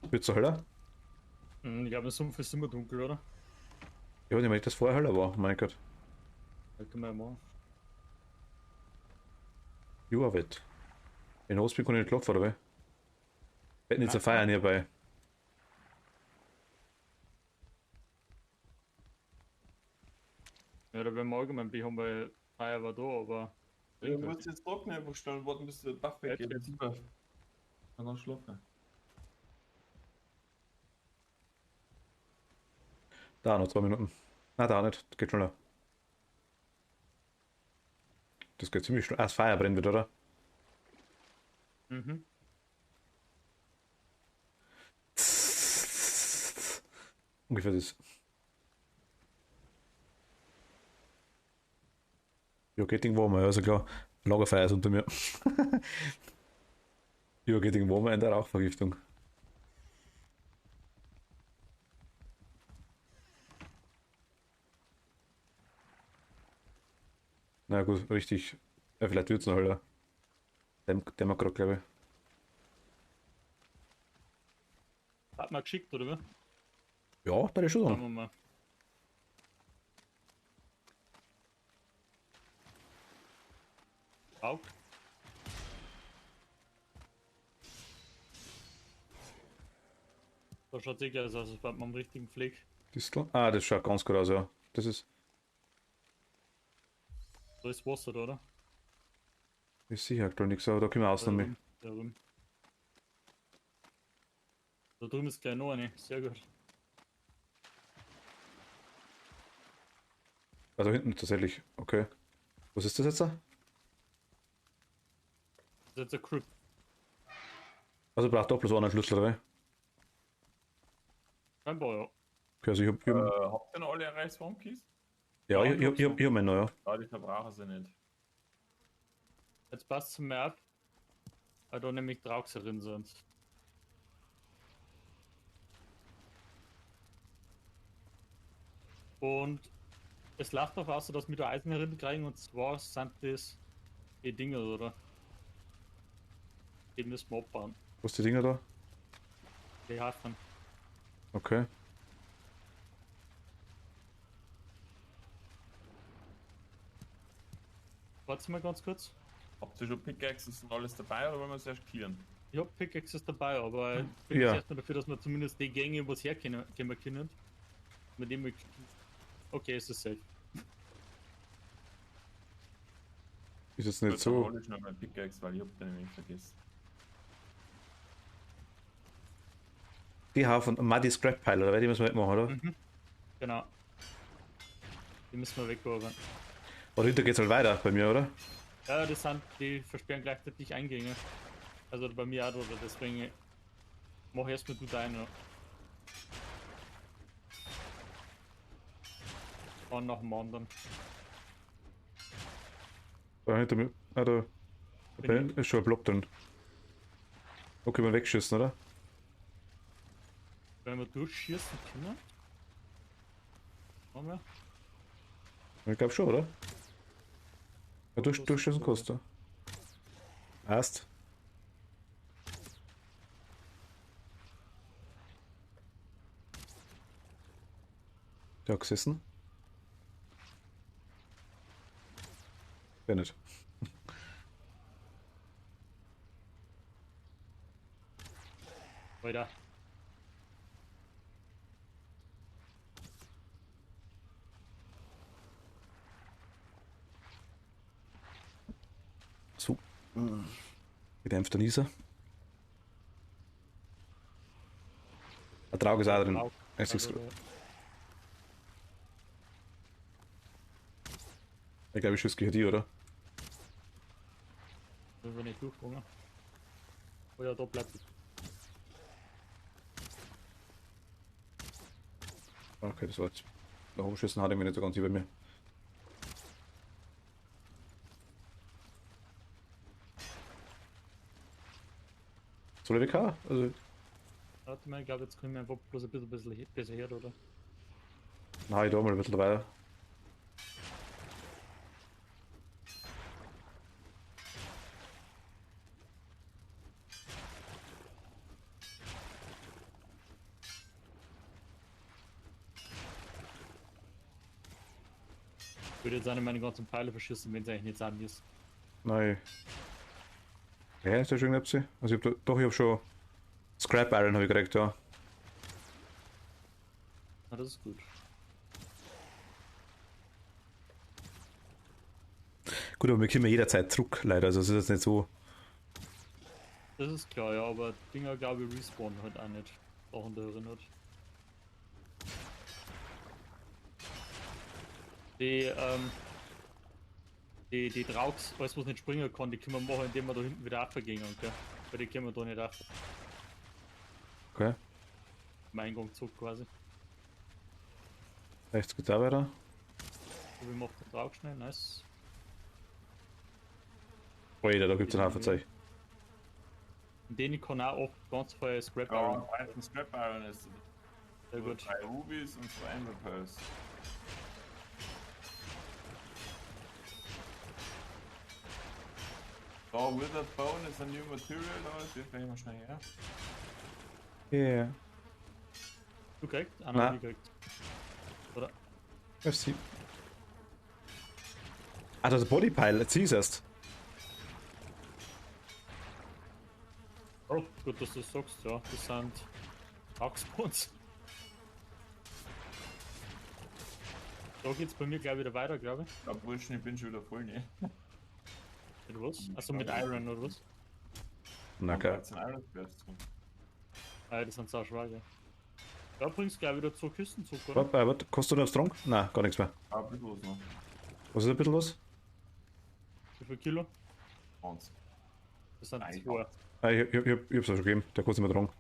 Wird so heller? Ich glaube, im Sumpf ist immer dunkel, oder? Ich weiß nicht, wenn ich das vorher heller war. Mein Gott. Das können wir ja machen. Juavit. In Hospi kann ich nicht schlafen, oder wie? Wir hätten jetzt eine Feier hierbei. Ja, da werden wir allgemein haben, weil Feier war da, aber. Du musst jetzt trocknen, einfach schnell und warten, bis der Bach weggeht. Jetzt. Super. Dann schlafen. Da noch 2 Minuten. Na, da nicht. Das geht schneller. Das geht ziemlich schnell. Ah, das Feuer brennt wieder, oder? Mhm. Ungefähr das. Ja, geht irgendwo mal, also klar. Lagerfeuer ist unter mir. Ja, geht irgendwo mal in der Rauchvergiftung. Na gut, richtig. Ja, vielleicht wird es noch heller. Der mag gerade, glaube Hat man geschickt, oder wie? ich. Ja, da ist schon Schauen dran. wir mal. Rauch. Da schaut sich aus, als wenn man am richtigen Fleck. Distel? Ah, das schaut ganz gut aus, ja. Das ist. Da ist Wasser, da, oder? Ist sicher aktuell nichts, aber da können wir Da ausnehmen. drüben. Da drüben. Da drüben ist gleich noch eine. Sehr gut. Also hinten tatsächlich. Okay. Was ist das jetzt da? Das ist jetzt ein Crypt. Also braucht doch bloß einen Schlüssel, oder? Scheinbar, ja. Okay, also ich hab Habt ihr noch alle erreicht Swamp Keys? ja, ich hab meinen noch, ja. Ja, die verbrauchen sie nicht. Jetzt passt es mir ab, weil da nämlich Draugs drin sind. Und es lacht auch aus, dass wir da Eisen herin kriegen, und zwar sind das die Dinger, oder? Die müssen wir abbauen. Was die Dinger da? Die Hafen. Okay. Warte mal ganz kurz. Habt ihr schon Pickaxes und alles dabei oder wollen wir es erst killen? Ich hab Pickaxes dabei, aber ich bin Ja. jetzt erstmal dafür, dass wir zumindest die Gänge, was herkommen können. Mit dem wir. Okay, ist es safe. Ist jetzt Gut, nicht dann so. hol ich noch meinen Pickaxe, weil ich hab den nämlich vergessen. Die Haufen Muddy Scrap Pile, oder? Die müssen wir nicht machen, oder? Mhm. Genau. Die müssen wir wegbauen. Oder hinter geht's halt weiter bei mir, oder? Ja, das sind, die versperren gleichzeitig Eingänge. Also bei mir auch, oder deswegen mach erstmal du deine. Und nach dem anderen. Da hinter mir. Ah, da. Da ist schon ein Block drin. Okay, mal wegschießen, oder? Wenn wir durchschießen können. Machen wir. Ich glaube schon, oder? Ja, durchschießen kannst du. Passt. Der hat gesessen. Der nicht. Alter. So. Gedämpfter Nieser. Ein Traug ist auch drin. Traug. Es ist, Also, ich glaube, ich schieße gegen die, oder? wenn wir nicht durchgegangen. Oh ja, da bleibt es. Okay, das war jetzt. Nach oben schießen hatte ich mich nicht so ganz über mir. Soll ich weg? Also, Warte mal, ich glaube, jetzt können wir einfach bloß ein bisschen besser her, oder? nein, da mal ein bisschen weiter. Ich würde jetzt auch nicht meine ganzen Pfeile verschießen, wenn es eigentlich nicht sein ist. Nein. Ja, ist das schon irgendetwas? Also, ich hab schon Scrap Iron habe ich gekriegt, ja. Na, das ist gut. Gut, aber wir kommen jederzeit zurück, leider. Also, es ist jetzt nicht so. Das ist klar, ja, aber Dinger, glaube ich, respawnen halt auch nicht. Auch in der erinnert. Die Draugs, alles was nicht springen kann, die können wir machen, indem wir da hinten wieder abgehen, gell? Weil die können wir da nicht ab. Okay. Im Eingang zurück quasi. Rechts geht's auch weiter. So, wie macht der Draug schnell? Nice. Oh, jeder, da gibt's einen Haufen Zeug. Und den kann auch oft ganz viel Scrap Ja, Iron. ein Scrap Iron ist Sehr gut. 3 Rubies und 2 Ember Pearls. Da, Withered Bone ist ein new material, da ist jetzt gleich mal schnell her. Yeah. Du kriegst? Ah, Nein. nein, die kriegt. Oder? Merci. Ah, das ist Bodypile, jetzt siehst du erst. Oh, gut, dass du das sagst, ja. Das sind Draugspots. Da geht's bei mir gleich wieder weiter, glaube ich. Ja, Burschen, ich bin schon wieder voll, ne? Mit was? Also mit Iron oder was? Na, okay. Ein Iron Squares drin. Ah, das sind so schwager. Da bringst du gleich wieder zur Küstenzug, oder? Warte, kostet du noch Strong? Nein, gar nichts mehr. Ah, ein bisschen was noch. Was ist ein bisschen los? Wie viel Kilo? 20. Das sind Nein, 2. Ah, ich hab's auch schon gegeben, der kostet nicht mehr dran.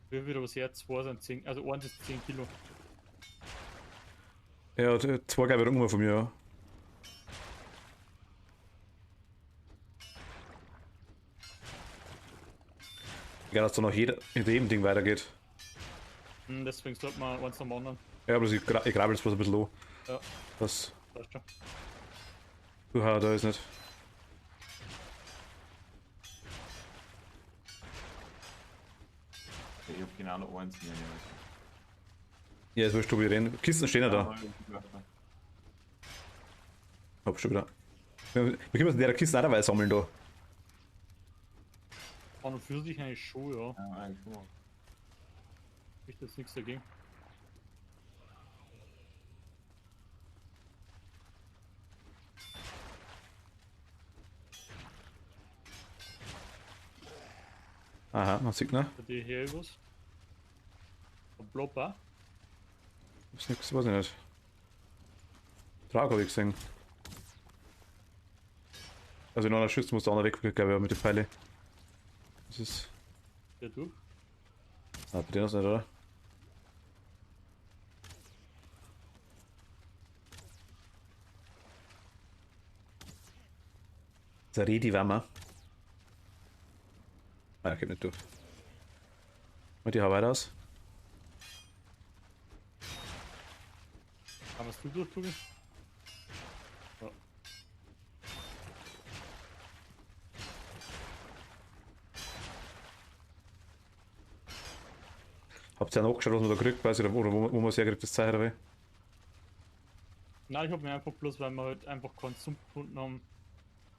Wie wieder was her? 2 sind 10, also 1 ist 10 Kilo. Ja, zwei glaube ich irgendwo von mir, ja. Ja, dass da noch jeder in dem Ding weitergeht. Deswegen sollte man eins am anderen. Ja, aber ich grabe jetzt bloß ein bisschen an. Ja, Das. passt schon. Da ist nicht. Ich hab genau noch eins mehr. Ja, jetzt wirst du wieder rein. Kisten stehen ja da. Hab schon wieder. Wir können uns in der Kiste auch dabei sammeln da. An und für sich eigentlich schon, ja. Ja, eigentlich schon mal. Ich jetzt nichts dagegen. Aha, man sieht ne? Bei dir hier was? Ein Blopper? Ist nix, weiß ich nicht. Trag hab ich gesehen. Also in einer Schütze muss der andere weg, glaube ich, mit den Pfeile. Das ist. Der durch? Ah, bei denen ist nicht, oder? Das ist ein Redi-Wärmer. Ah, geht nicht durch. Und die haben weiter aus. Haben wir es du durch, Tobi? Ja. Habt ihr ja nachgeschaut, was man da kriegt, weiß ich, oder wo man es herkriegt, das Zeichen dabei? Nein, ich habe mich einfach bloß, weil wir halt einfach keinen Sumpf gefunden haben,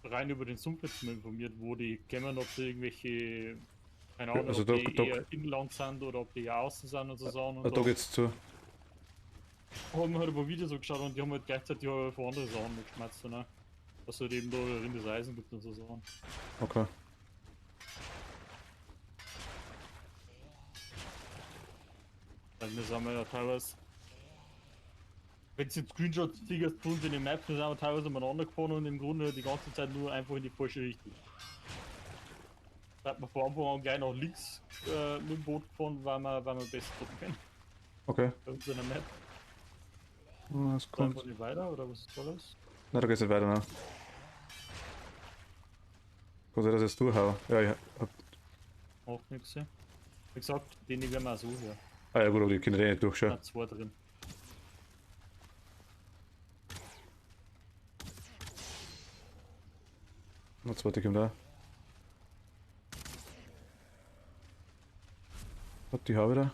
rein über den Sumpf jetzt mal informiert, wo die kämen, ob sie irgendwelche, keine Ahnung, Also ob da, die da, eher inland sind oder ob die ja außen sind und so Sachen. Und da geht's zu. haben wir halt ein paar Videos angeschaut und die haben halt gleichzeitig auch von andere Sachen mitgeschmerzt, ne? Dass halt eben da drin das Eisen gibt und so Sachen. Okay. Also wir sind ja teilweise, wenn du jetzt Screenshots siehst von uns in den Maps, wir sind wir teilweise umeinander gefahren und im Grunde die ganze Zeit nur einfach in die falsche Richtung. Da hat man vor Anfang an gleich nach links mit dem Boot gefahren, weil wir besser gucken können. Okay. Bei uns in der Map. Das Kommt kommt. man nicht weiter oder was ist alles? Na, da geht's nicht weiter, ne? Kann sein, dass ich das durchhau. Ja, ich hab. Macht nichts. Ja. Wie gesagt, den werden wir auch so her. Ah ja gut, aber die Kinder eh nicht Da durchschauen. sind zwei drin. Der zweite kommt da. Hat die Haube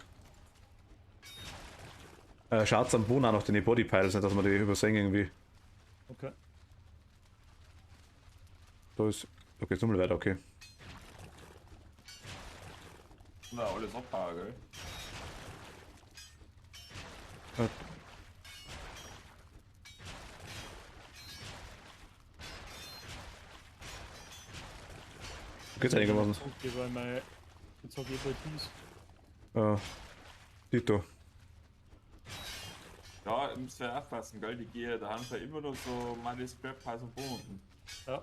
da. Schaut's am Boden auch noch den Bodypiles, nicht dass wir die übersehen irgendwie. Okay. Da ist. Da geht's nochmal weiter, okay. Na, alles abhauen, gell? Äh, Geht's einigermaßen. Okay, weil mein. Jetzt sag ich bei dies. Dito. Ja, ihr müsst ja aufpassen, gell? Die gehen, da haben sie immer noch so meine Scrap-Piles und Boden. Ja.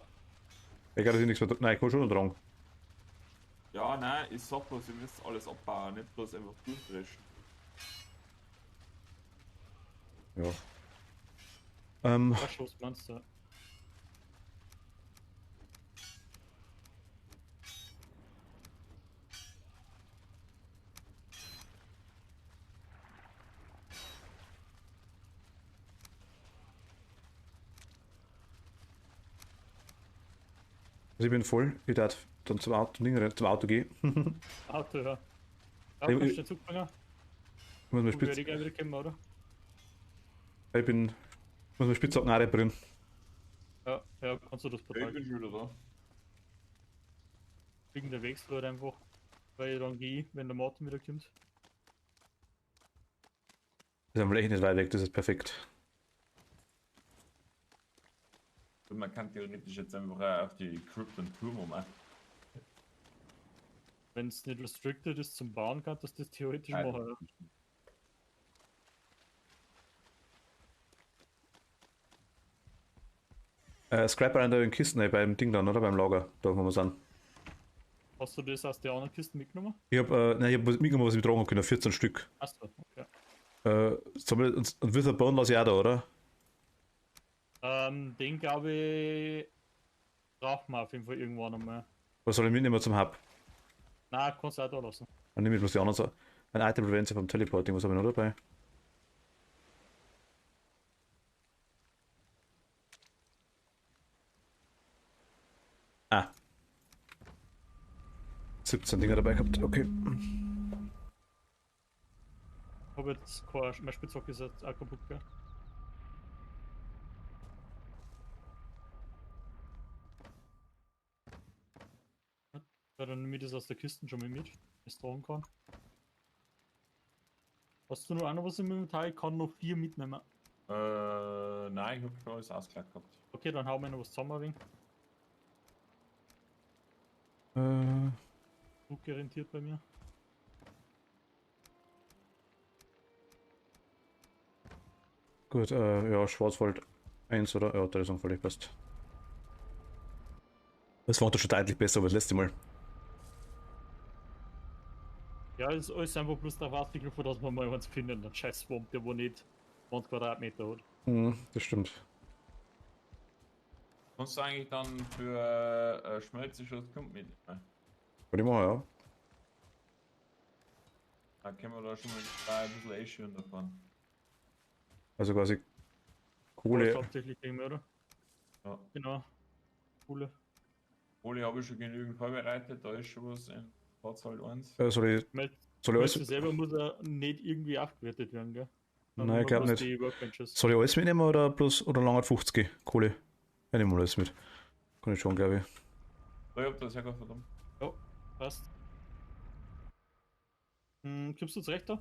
Egal, dass ich nichts mehr. Nein, ich kann schon noch dran. Ja, nein, ich sag bloß, ihr müsst alles abbauen, nicht bloß einfach durchdreschen. Ja. Was Schuss meinst du? Also ich bin voll. Ich darf dann zum Auto gehen. Auto, ja. Ja, Ich- kannst du den Zug bringen? Muss mir Du werde spitz. ich gleich wieder kommen, oder? Ich bin. Muss mir Spitzhacken auch reparieren. Ja, ja, kannst du das Ich Portal bin schon wieder da. kriegen, der wechselt halt einfach. Weil ich dann gehe, wenn der Martin wieder kommt. Das ist am echt nicht weit weg, das ist perfekt. Und man kann theoretisch jetzt einfach auch auf die Crypt und Turm machen. Wenn es nicht restricted ist zum Bauen, kannst du das theoretisch Nein. machen. Ja. Scrapper in der Kisten beim Ding dann, oder? Beim Lager, da wo wir sind. Hast du das aus der anderen Kiste mitgenommen? Ich hab mitgenommen, was ich betragen können, 14 Stück. Achso, okay. Und Witherbone lasse ich auch da, oder? Den glaube ich brauchen wir auf jeden Fall irgendwann einmal. Was soll ich mitnehmen zum Hub? Nein, kannst du auch da lassen. Dann nehme ich bloß die anderen so. Ein Item Prevention vom Teleporting, was habe ich noch dabei? Ah. 17 Dinger dabei gehabt, okay. Ich habe jetzt meine Spitzhacke ist jetzt auch kaputt, gell? Ja, dann nehme ich das aus der Kiste schon mal mit, dass ich tragen kann. Hast du noch einer was im Inventar? Ich kann noch 4 mitnehmen. Nein, ich hab schon alles ausgelegt gehabt. Okay, dann hauen wir noch was zusammen ein wenig. Äh, Flugorientiert bei mir. gut, ja, Schwarzwald 1 oder? Ja, da ist auch völlig passt. Das war doch schon deutlich besser als das letzte Mal. Ja, es ist alles einfach bloß darauf ausgelegt, dass wir mal eins finden. Ein scheiß Swamp, der wo nicht 20 Quadratmeter hat. Das stimmt. Kannst du eigentlich dann für Schmelzeschuss kommt mit? Kann ich machen, ja. Dann können wir da schon mal ein bisschen einschüren davon. Also quasi Das Kohle. hauptsächlich gegen mich, oder? Ja. Genau. Coole. Kohle habe ich schon genügend vorbereitet, da ist schon was in Fahrzeug 1. Soll ich Meld alles? selber muss er nicht irgendwie aufgewertet werden, gell? Nein, ich glaube bloß nicht. die Workbenches. Soll ich alles mitnehmen oder bloß oder lang 50 Kohle? Ich nehme mal alles mit. Kann ich schon, glaube ich. So, ich hab das ja gar verdammt. Ja, passt. Kommst du zurecht da?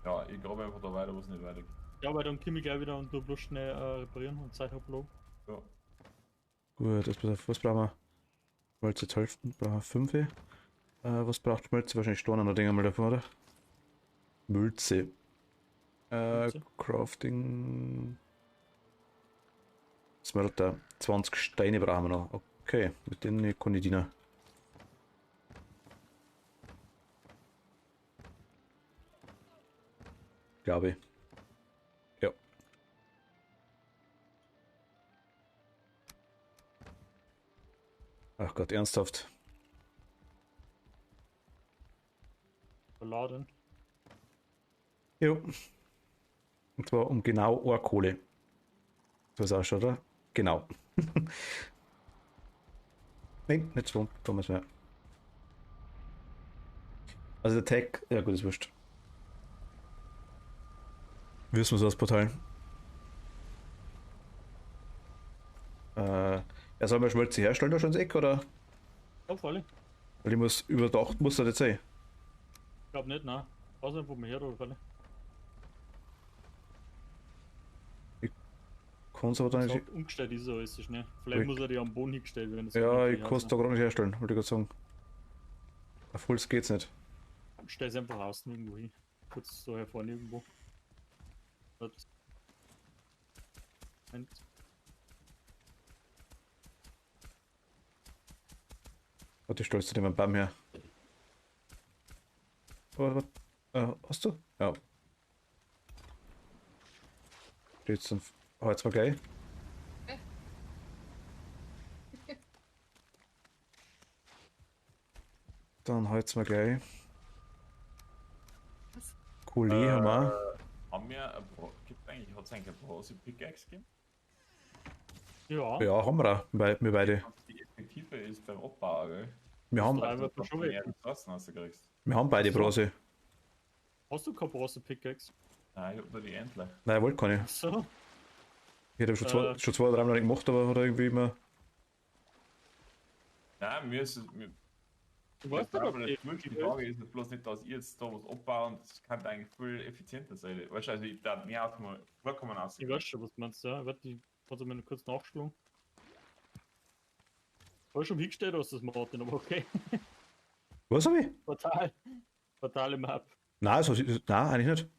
Ja, ich glaube einfach da weiter, wo es nicht weitergeht. Ja, weil dann komme ich gleich wieder und du bloß schnell reparieren und Zeit hab low. Ja. Gut, das pass auf, was brauchen wir? Schmelze 12, brauchen wir 5. Was braucht Schmelze? Wahrscheinlich Steine oder Dinge mal davon, oder? Mülze. Mülze. Crafting. Smelter. 20 Steine brauchen wir noch. Okay, mit denen kann ich dienen. Glaube ich. Ja. Ach Gott, ernsthaft. Verladen. Jo. Und zwar um genau eine Kohle. So ist auch schon, oder? Genau. Nein, nicht so. Thomas mehr. Also der Tag, ja gut, ist wurscht. Wissen wir so das Portal. Er soll mal Schmelze herstellen, da schon ins Eck, oder? Ja, voll. Weil ich muss überdacht, muss er nicht sein. Ich glaub nicht, nein. Außer wo man her oder voll. Kannst aber dann So, nicht. umgestellt ist er alles so schnell. Vielleicht Ich- muss er die am Boden hingestellt werden. das Ja, kann ich kann es da gerade nicht herstellen, wollte ich gerade sagen. Auf Fulls geht's nicht. Stell es einfach außen irgendwo hin. Kurz so hervorne irgendwo. Das- Moment. Warte, stellst du dir meinen Baum her? Warte. Hast du? Ja. Steht's dann. Jetzt mal gleich. Dann halt's mal gleich. Kohle haben wir. Haben wir ein gibt eigentlich, hat es eigentlich eine Bronze Pickaxe gegeben? Ja, Ja, haben wir auch. Wir beide. Die effektive ist beim Abbau, gell? Wir haben, Drei wird man schon weg. Die Ressourcen rauskriegst. wir haben beide So. Bronze. Hast du keine große Pickaxe? Nein, ich hab nur die Entler. Nein, ich wollte keine. So. Ich hätte schon zwei oder dreimal gemacht, aber hat er irgendwie immer. Nein, mir ist es. Du weißt doch, aber ob die Frage ist bloß nicht, dass ich jetzt da was abbauen, das kann eigentlich viel effizienter sein. Weißt du, also ich darf mehr auf mal vorkommen aus. Ich weiß schon, was du meinst, ja. Warte, ich kann es mir noch kurz nachschlagen. War schon hingestellt, hast du das Martin, aber okay. Was hab ich? Fatale Map. Nein, nein, eigentlich nicht.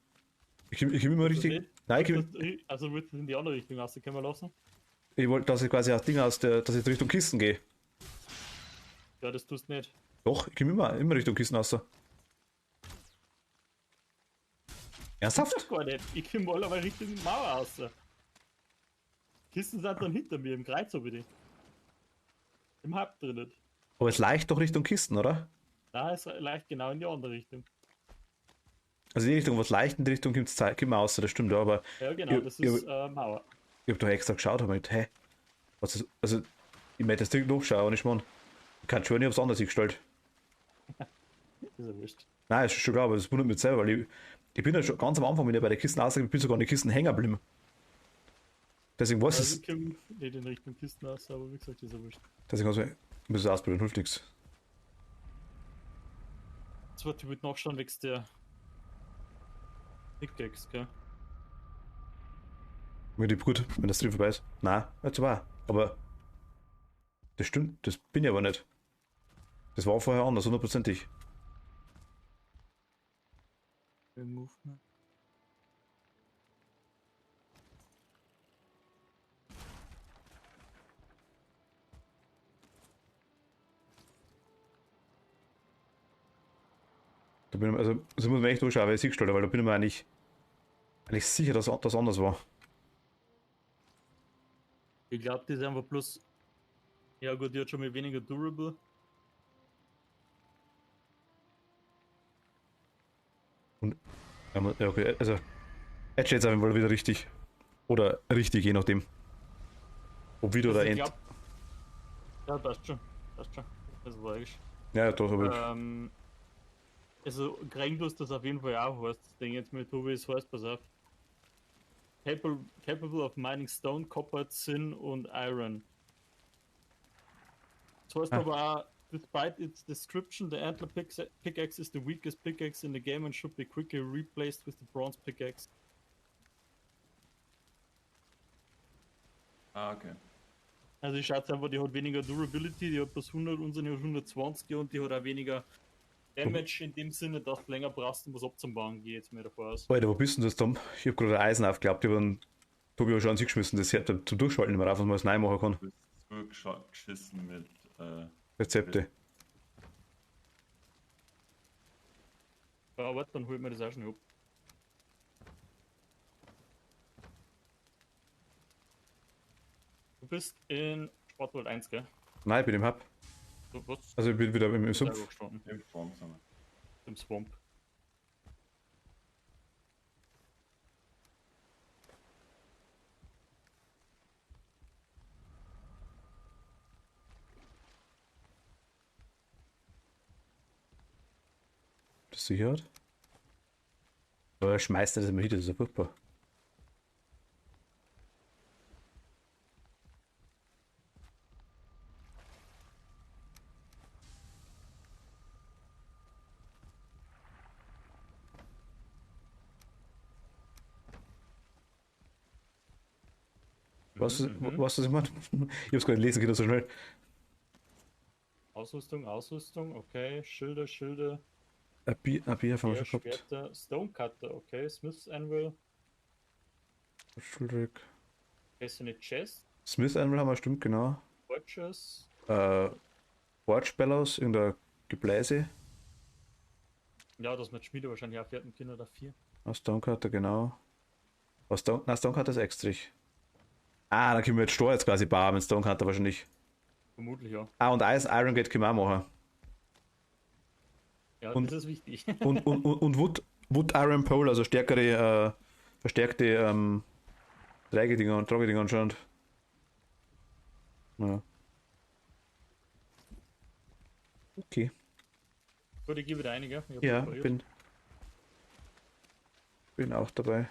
Ich komm immer richtig. Nein, Also willst du in die andere Richtung rauskommen lassen? ich wollte, dass ich quasi das Ding dass ich Richtung Kisten gehe. Ja, das tust du nicht. Doch, ich komme immer Richtung Kisten raus. Ernsthaft? Doch gar nicht. Ich komme alle aber Richtung Mauer raus. Kisten sind dann hinter mir im Kreuz, so wie die. Im Hub drinnen. Aber es leicht doch Richtung Kisten, oder? Da ist leicht genau in die andere Richtung. Also die Richtung, was leicht in die Richtung kommt, kommt man raus, das stimmt, ja, aber Ja, genau, Ja, das ist Mauer. ich hab doch extra geschaut, hab mir gedacht, hä? Was ist, also, ich möchte das Ding nachschauen und ich meine, ich kann schon nicht aufs andere gestellt. Ist ja wurscht. Nein, ist schon klar, aber das wundert mich selber, weil ich bin ja schon ganz am Anfang, wenn ich bei der Kisten ausgegangen bin, sogar an die Kisten hängen geblieben. Deswegen weiß Also es, ich komme nicht in Richtung Kisten aus, aber wie gesagt, ist ja wurscht. deswegen muss ich es ausprobieren, hilft nichts. Jetzt wird mit nachschauen, wächst der Pickaxe, gell? Mir die gut, wenn das drin vorbei ist. Nein, jetzt war. Aber das stimmt, das bin ich aber nicht. Das war vorher anders, hundertprozentig. Movement. Da bin ich, also, das muss man echt durchschauen, weil ich gestellt habe, weil da bin ich mir eigentlich sicher, dass das anders war. Ich glaube, die sind einfach bloß. Ja, gut, die hat schon mal weniger durable. Ja, okay, also, jetzt steht es auf jeden Fall wieder richtig. Oder richtig, je nachdem. Ob wieder oder Also, ich end. glaub- Ja, passt schon. Passt schon. Das war eigentlich. Ja, doch, aber Also, kriegen du das auf jeden Fall auch, heißt. Ich denke jetzt mal, Tobi, es heißt, pass auf. capable of mining stone, copper, tin und iron. Das heißt Ah. aber auch, despite its description, the antler pickaxe is the weakest pickaxe in the game and should be quickly replaced with the bronze pickaxe. Ah, okay. Also ich schaue einfach, die hat weniger Durability, die hat plus 100, unsere hat 120 und die hat auch weniger Damage in dem Sinne, dass du länger brauchst, um was abzubauen, gehe jetzt mir davor aus. Alter, wo bist denn das, Tom? Ich hab gerade Eisen aufgeklappt, ich hab dann Tobi auch schon an sich geschmissen, das hätte zum Durchschalten nicht mehr auf, was man es neu machen kann. Du bist geschissen mit Rezepte. Ja, warte, dann holt mir das auch schon ab. Du bist in Sportwald 1, gell? Nein, ich bin im Hub. Du was? Also ich bin wieder im Selber Sumpf. gestanden. im Swamp. Sind wir. Im Swamp. Das sichert. Aber er schmeißt das immer hin, das ist ja furchtbar. Was ich meine? Ich hab's gar nicht lesen können so schnell. Ausrüstung, okay. Schilde, Ein Bier haben wir schon gehabt. Schwerter, Stonecutter, okay. Smith's Anvil, Schulrig. okay, so eine Chest, Smith Anvil haben wir, stimmt, genau. Torches, Forge Bellows in der Gebläse. ja, das mit Schmiede wahrscheinlich auch 4 Kinder oder 4. Stonecutter, genau. Stonecutter ist extrig. Ah, dann können wir jetzt Stor jetzt quasi bauen mit Stonecutter wahrscheinlich. Vermutlich, ja. Ah, und Iron Gate können wir auch machen. Ja, Und- das ist wichtig. Und Wood Iron Pole, also stärkere, verstärkte Trägedinger und Tragedinger anscheinend. Ja. Okay. Gut, ich gebe dir einige. Ich hab Ja, repariert. bin auch dabei.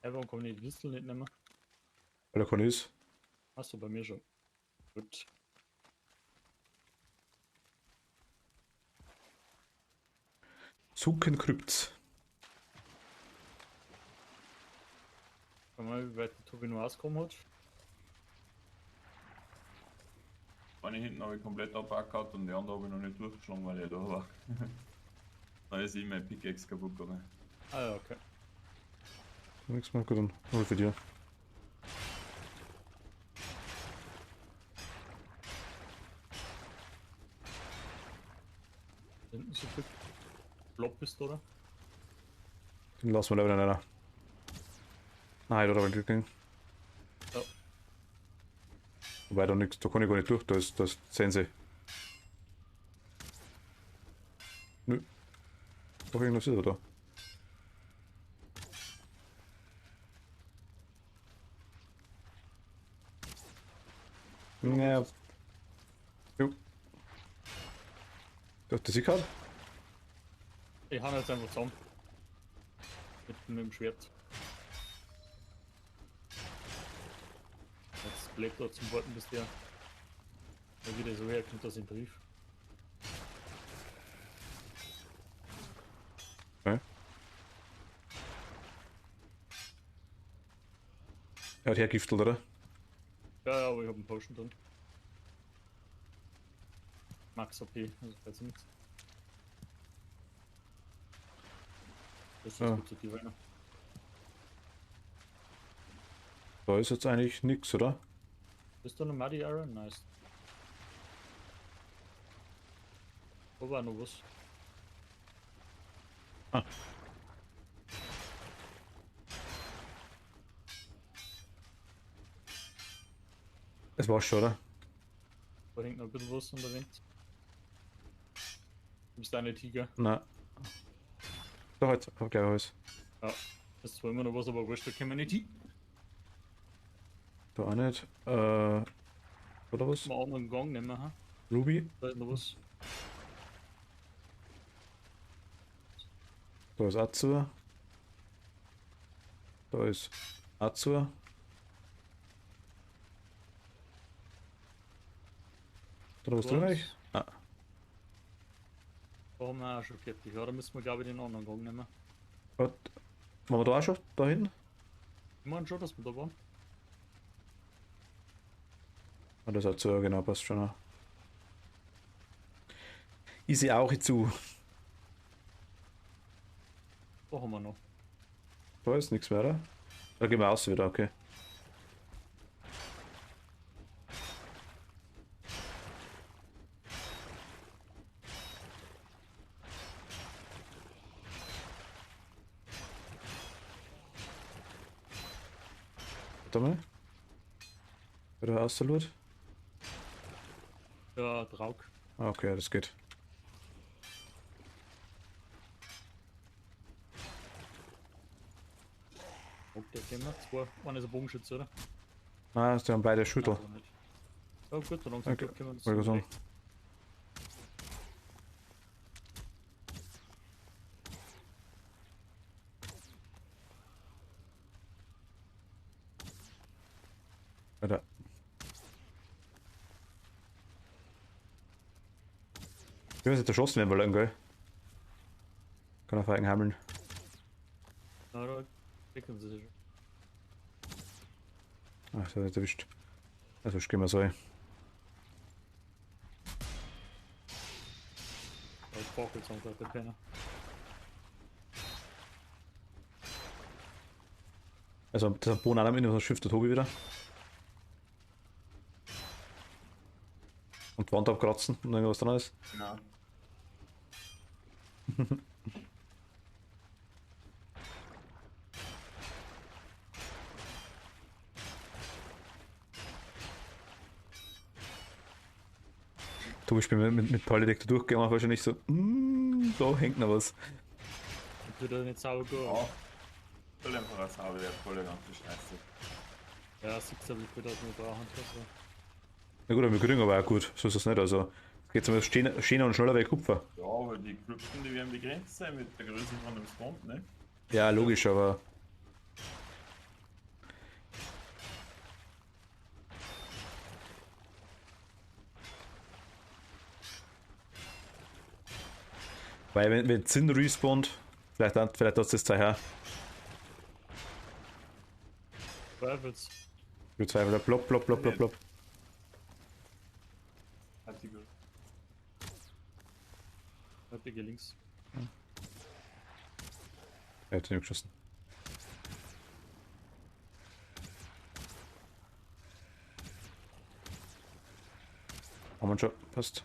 Ja, warum kommen die Distel nicht mehr? Weil der kann ist. Achso, bei mir schon. Gut. Zuckenkrypt. Schau mal, wie weit der Tobi noch ausgekommen hat. Eine hinten habe ich komplett abgehauen und die andere habe ich noch nicht durchgeschlagen, weil ich da war. Dann ist mein Pickaxe kaputt gegangen. Ah ja, okay. Nichts mehr, gut, dann hol für dir. Hinten so viel Blob ist, oder? Den lassen wir leider einer. Nein, da habe ich Glück gegangen. Ja. Wobei da nichts, da kann ich gar nicht durch, da ist Sense. Nö. Doch irgendwas ist er da. Ja. Jo. Doch, das ich gerade? Ich hau jetzt einfach zusammen. Mit dem Schwert. Jetzt bleibt er zum Warten, bis der wieder so herkommt, das im Brief. Okay. Er hat hergiftelt, oder? Ja, aber ich habe einen Potion drin. Max AP, also falls nichts. Das ist Ja. gut zu dir, Rainer. Da ist jetzt eigentlich nichts, oder? Bist du eine Muddy Iron? Nice. Wo war noch was? Ah. Es war schon, oder? Da hängt noch ein bisschen was an der Wind. Du bist eine Tiger. Nein. Da halt, hab gleich alles. Ja. Das wollen wir noch was, aber wurscht, da können wir nicht hin. Da auch nicht. Oder was? Mal einen anderen Gang nehmen, ha? Ruby. Da ist noch was. Da ist auch zu. Da ist auch zu. Da was drin eigentlich? Ah, Da haben wir auch schon fertig. Ja, da müssen wir glaube ich den anderen Gang nehmen. was? Waren wir da auch schon? Da hinten? Ich meine schon, dass wir da waren. Ah, das ist auch zu, genau, passt schon. Auch. Ich sehe auch zu. Da haben wir noch. Da ist nichts mehr, oder? Da gehen wir raus wieder, okay. Warte mal. Wieder ausgeloot? Ja, Draug. Ah, okay, das geht. Ob der kennen wir? Zwei. Einer ist ein Bogenschütze, oder? Ah, die haben beide Schüttel. Nein, nicht. Ja gut, dann langsam Okay, können wir uns wollte ich sagen. Alter. Ich weiß nicht, erschossen werden wollen, gell? Kann auf eigen hammeln. Ja, da wickeln sie sich schon. Ach, das hat nicht erwischt. Also, ich geh mal so. Ja, ich brauche jetzt auch der Penner. Also, das hat Bohnen am Ende, das schifft der Tobi wieder. Und die Wand abkratzen und irgendwas dran ist. Genau. Tobi, ich bin mit Polydeck da durchgegangen, wahrscheinlich so, da hängt noch was. Das wird ja nicht sauber gut. Ja. Voll einfach als Habe, der voll der ganze Scheiße. Ja, sieht ja, wie viel das wir brauchen. Also. Na gut, aber wir kriegen aber auch gut, so ist das nicht. Also, es geht zumindest schöner und schneller wie Kupfer. Ja, aber die Krypten, die werden begrenzt sein mit der Größe von dem Spawn, ne? Ja, logisch, aber. Weil, wenn Zinn respawnt, vielleicht hat das daher. Zweifels. Ich bezweifle, plopp, plopp, plopp, plopp, plopp. Hat die Größe. Fertige links. Er hat ihn geschossen. Haben wir schon, passt.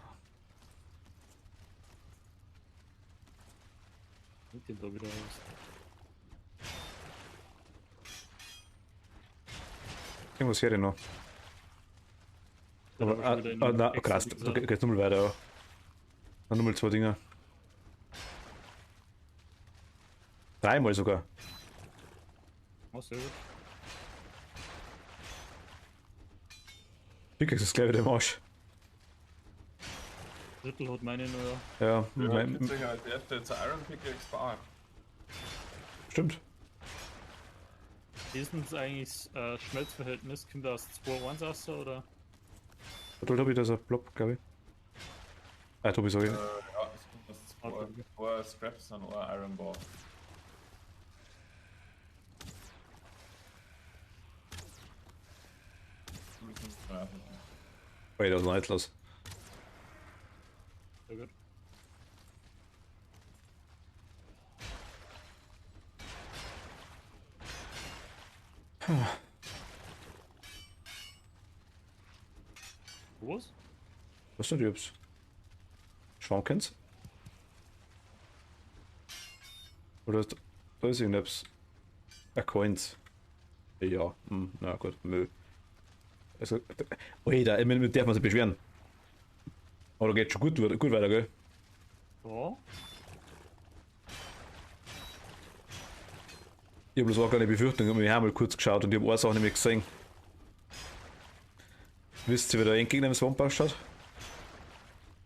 Mit dem da wieder raus. Irgendwas hier denn noch. Der Aber, hat schon wieder in na, den krass, Exit da gesagt. geht's nochmal weiter. Ja. Dann nochmal zwei Dinger. Dreimal sogar. Oh, sehr gut. Pickaxe ist gleich wieder im Arsch. Drittel hat meine nur. Ja, Ja, mein, ich würde als erster zur Iron Pickaxe fahren. stimmt. Wie ist denn das eigentlich Schmelzverhältnis? Kommt da aus 2-1 raus oder? Dort habe ich das auf Blob, glaube ich. Ah, Tobi, sorry. Ja, es kommt aus zwei Scraps und ein Iron Bar. Wait, das ist noch nicht los. Sehr gut. Was? Was sind die Jobs? Schwankens? Oder ist, da ist irgendetwas. Coins. Ja, na gut, Müll. Also, da mit darf man sich beschweren. Oder geht schon gut weiter, gell? Ja. Ich habe bloß auch keine Befürchtung, ich habe mich einmal kurz geschaut und ich habe eine Sache nämlich gesehen. Wisst ihr, wie der Endgegner im Swamp ausschaut?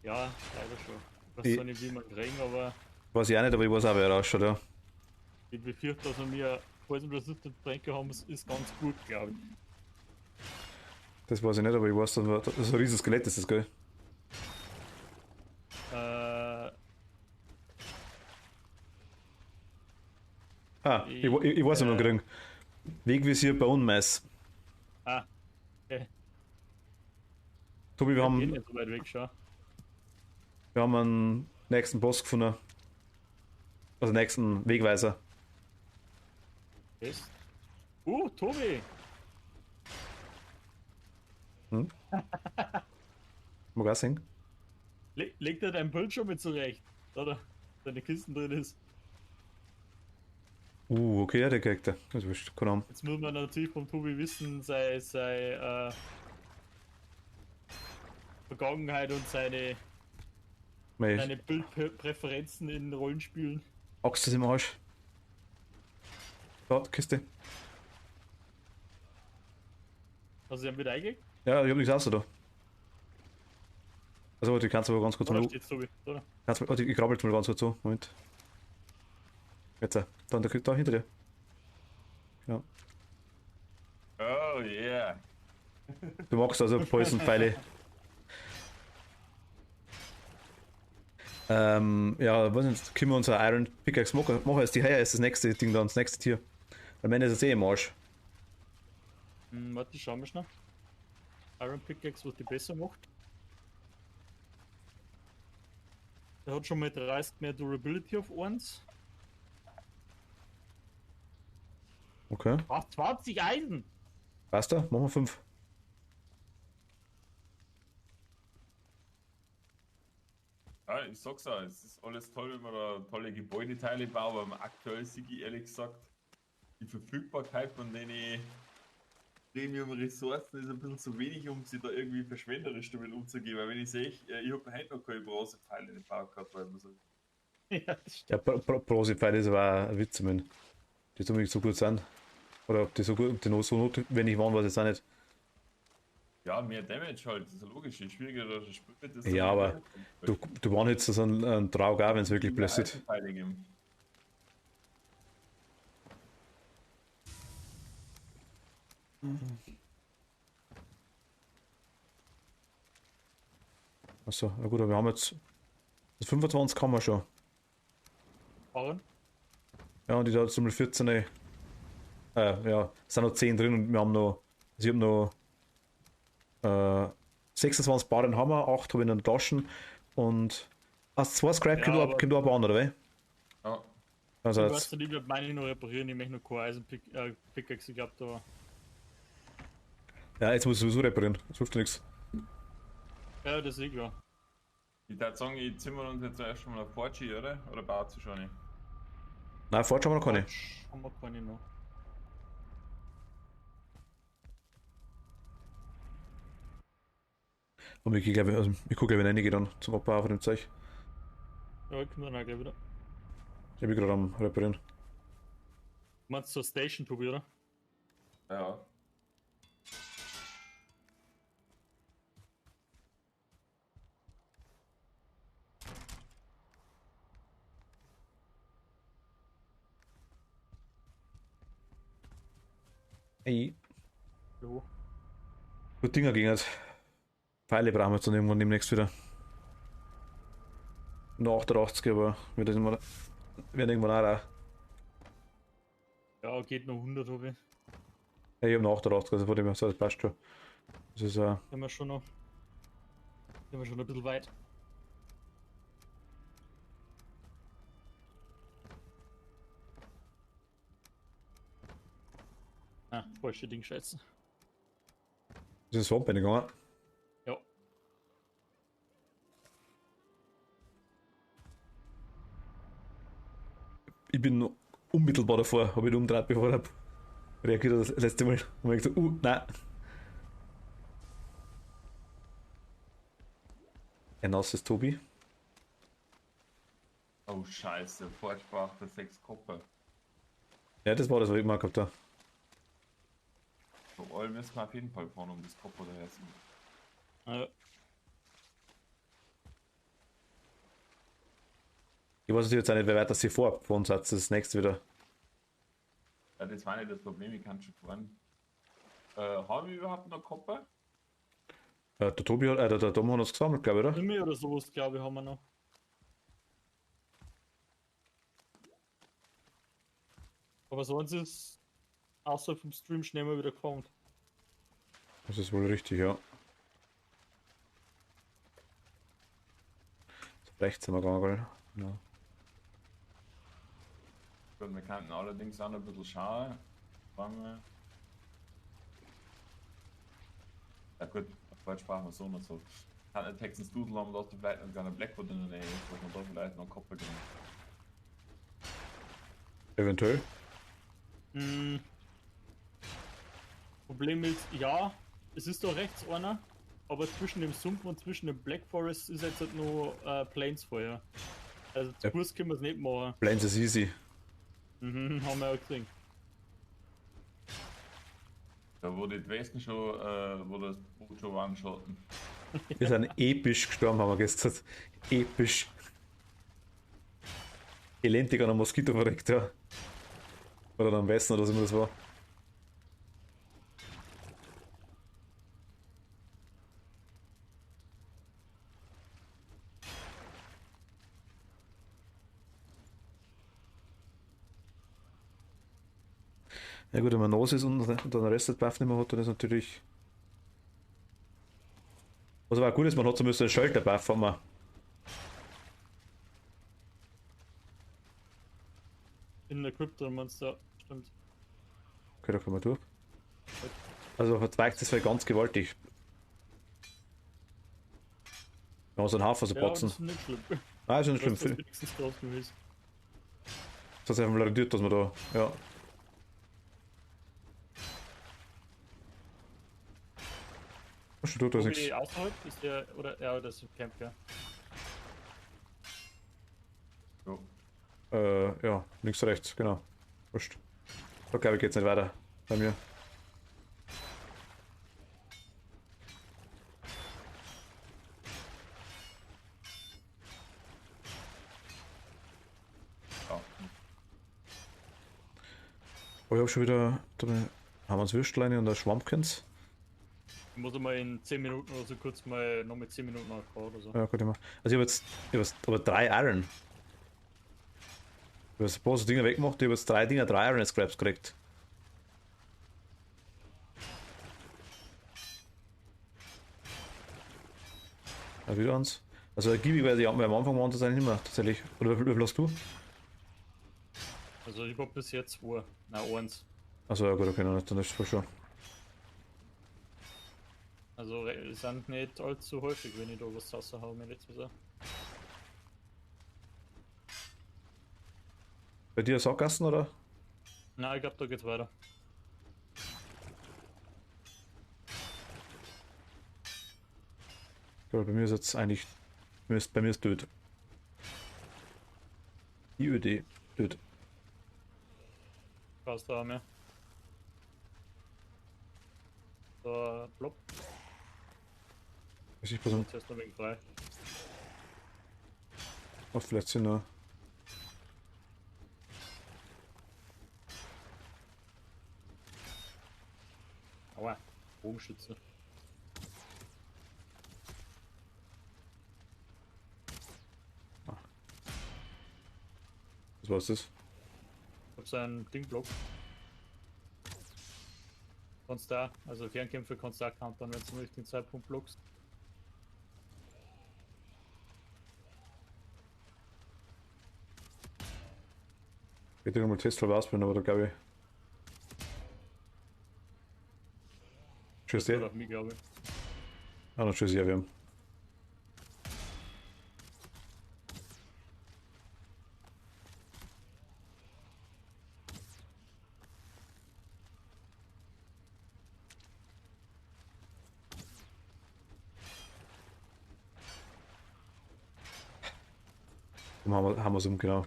Ja, leider schon. Ich weiß Ich- zwar nicht, wie man kriegen, aber Weiß ich auch nicht, aber ich weiß auch, wie er ausschaut, ja. ich befürchte, dass wir mir Poison-Resistant Tränke haben, ist ganz gut, glaube ich. Das weiß ich nicht, aber ich weiß, dass das ein riesiges Skelett ist, das, gell? Äh, Ich weiß noch kriegen. Wegvisier bei Unmess. ah, okay. Tobi, wir Eh haben, nicht so weit weg, schau. wir haben einen nächsten Boss gefunden. Also nächsten Wegweiser. Ist. Tobi! Mag auch sehen. Leg dir dein Bildschirm mit zurecht, oder? Deine Kisten drin ist. Okay, ja, der kriegt er. Das ist keine Ahnung. Jetzt muss man natürlich vom Tobi wissen, seine Vergangenheit und seine Meine Bildpräferenzen in Rollenspielen. Axt ist im Arsch. Da, Kiste. Also, sie haben wieder eingelegt? Ja, ich hab nichts außer da. Also, warte, ich kann's aber ganz kurz Oder mal. steht's Tobi? Oder? Warte, ich krabbel jetzt mal ganz kurz so. Moment. Jetzt, da hinter dir. Ja. Oh yeah. Du magst also Poison-Pfeile. Ja, was nicht, können wir unser Iron Pickaxe machen? Machen als die Haie ist das nächste Ding da, das nächste Tier. Weil meine ist es eh im Arsch. Warte, schauen wir schnell. Iron Pickaxe, was die besser macht. Der hat schon mal 30 mehr Durability auf 1. Okay. Ach, 20 Eisen! Passt da? Machen wir 5. Ja, ich sag's auch, es ist alles toll, wenn man da tolle Gebäudeteile baut, aber aktuell sehe ich ehrlich gesagt, die Verfügbarkeit von den Premium-Ressourcen ist ein bisschen zu wenig, um sie da irgendwie verschwenderisch damit umzugehen, weil wenn ich sehe, ich habe heute noch keine Bronzepfeile in den Bau gehabt, weil man so. Ja, das stimmt. Ja, Prosi-Pfeile ist aber ein Witz, ich mein. Die so so gut sind. Oder ob die so gut, ob die noch so notwendig waren, weiß ich jetzt auch nicht. Ja, mehr Damage halt, das ist ja logisch, je schwieriger das Spiel wird, desto Ja, mehr aber Damage kommt. du waren jetzt so ein Traug auch, wenn es wirklich Mehr blöd ist. Eisenpfeile geben. Achso, na gut, aber wir haben jetzt. Das 25 haben wir schon. Aaron? Ja, und ich da jetzt mal 14. Ja, es sind noch 10 drin und wir haben noch. Also ich habe noch 26 Barren haben wir, 8 habe ich in den Taschen und. Hast 2 Scrap, Ja, kommt aber- du aber an, oder wie? Ja. Also Ich jetzt, weiß nicht, ich werde meine noch reparieren, ich möchte noch keine Eisen-Pickaxe gehabt, aber. ja, jetzt muss ich sowieso reparieren. Jetzt hilft dir nichts. Ja, das ist eh klar. Ich würde sagen, ich zimmer uns jetzt erst mal auf Forgy, oder? Oder baut sie schon nicht? Nein, Forge haben wir noch keine. Haben wir keine noch. Und ich glaube, also, ich gucke, wenn ich dann zum Abbau von dem Zeug. Ja, ich komme dann auch gleich wieder. Ich bin gerade am Reparieren. Du meinst zur Station, Tobi, oder? Ja. Ey, Jo. gut Dinger ging halt. Pfeile brauchen wir jetzt dann irgendwann demnächst wieder. Noch 88, aber werden irgendwann auch. Ja, geht noch 100, Tobi. Ja, ich habe noch 88, also von dem her, so, das passt schon. Das ist Sind wir schon noch. Sind wir schon ein bisschen weit. Ah, falsche Ding scheiße. das ist Swamp gegangen. Ja. Ich bin noch unmittelbar davor, habe ich umgedreht, bevor er reagiert hat das letzte Mal. Und ich gesagt, nein. Ein nasses Tobi. Oh Scheiße, Forge braucht 6 Kupfer. Ja, das war das, was ich immer gehabt habe. So all müssen wir auf jeden Fall fahren, um das Kopf oder Herzen. Ja. Ich weiß jetzt auch nicht, wer weit das hier vor von uns hat. Das ist das nächste wieder. Ja, das war nicht das Problem, ich kann schon fahren. Haben wir überhaupt noch Kopper? Der Tobi hat, der Tom hat uns gesammelt, glaube ich, oder? Krimi oder sowas, glaube ich, haben wir noch. Aber sonst ist außer vom Stream schnell mal wieder gekommen. Das ist wohl richtig, ja. Rechts sind wir gegangen, gell? Ja. Gut, wir könnten allerdings auch noch ein bisschen schauen. Wann wir... Ja gut, auf Deutsch sprachen wir so und so. Kann ein Texans Doodle haben, dass du vielleicht noch eine Blackboard in der Nähe ist, dass man da vielleicht noch einen Kopper kriegen. Eventuell. Hm. Problem ist, ja, es ist da rechts einer, aber zwischen dem Sumpf und zwischen dem Black Forest ist jetzt halt nur Plains-Feuer. Also zu Ja. Fuß können wir es nicht machen. Plains is easy. Mhm, haben wir ja gesehen. Da wurde die Westen schon, wo das Boot schon one-shotten. Wir sind episch gestorben, haben wir gestern. Episch. Elendig an einem Moskito verreckt, ja. Oder am Westen oder was immer das war. Ja gut, wenn man Nase ist und den Rest des Buff nicht mehr hat, dann ist natürlich... Was aber auch gut ist, man hat zumindest einen Shelter-Buff, haben wir. In der Krypto Monster, stimmt. Okay, da kommen wir durch. Also verzweigt das halt ganz gewaltig. Wir haben so einen Haufen so Ja, das Boxen. ist nicht schlimm. Ah, ist ja nicht Das schlimm. ist wenigstens drauf gewesen. Das hat einfach rendiert, dass man da... Ja. Was steht da? Da ist nichts. Tobi außerhalb ist der, oder, ja, das ist im Camp, ja. So. Ja, links, rechts, genau. Wurscht. Da glaube ich geht's nicht weiter. Bei mir. Ja. Oh, ich hab schon wieder... Da haben wir uns Würstleine und ein Schwammkens. Ich muss mal in 10 Minuten oder so kurz mal noch mit 10 Minuten nachbauen oder so. Ja, gut, immer. Also ich hab jetzt aber 3 Iron. Ich hab jetzt ein paar so Dinger weggemacht, ich hab jetzt 3 Dinger, 3 Iron Scraps gekriegt. Ja, wieder eins. Also giebig, weil am Anfang waren das eigentlich nicht mehr tatsächlich. Oder wie viel hast du? Also ich hab bis jetzt 2, nein 1. Also ja gut, okay, dann ist das schon. Also sind nicht allzu häufig, wenn ich da was raushaue, mir nicht zu sagen. Bei dir Sackgassen oder? Nein, ich glaube, da geht's weiter. Ja, bei mir ist jetzt eigentlich. Bei mir ist Död. IÖD. Död. Passt da mehr. Da, plopp, Weiß ich, was jetzt erst noch wegen frei. auf vielleicht sind noch. Aua, Bogenschütze. Was war das? Ich hab so einen Dingblock. Kannst da, also Fernkämpfe kannst du auch countern, wenn du zum richtigen Zeitpunkt blockst. Ich hätte mal Tesla ausprobieren, aber da glaube ich. Tschüss, Das wird dir. auf mich, glaube ich. Ah, noch tschüss, ja, wir haben. Dann haben wir es um, genau.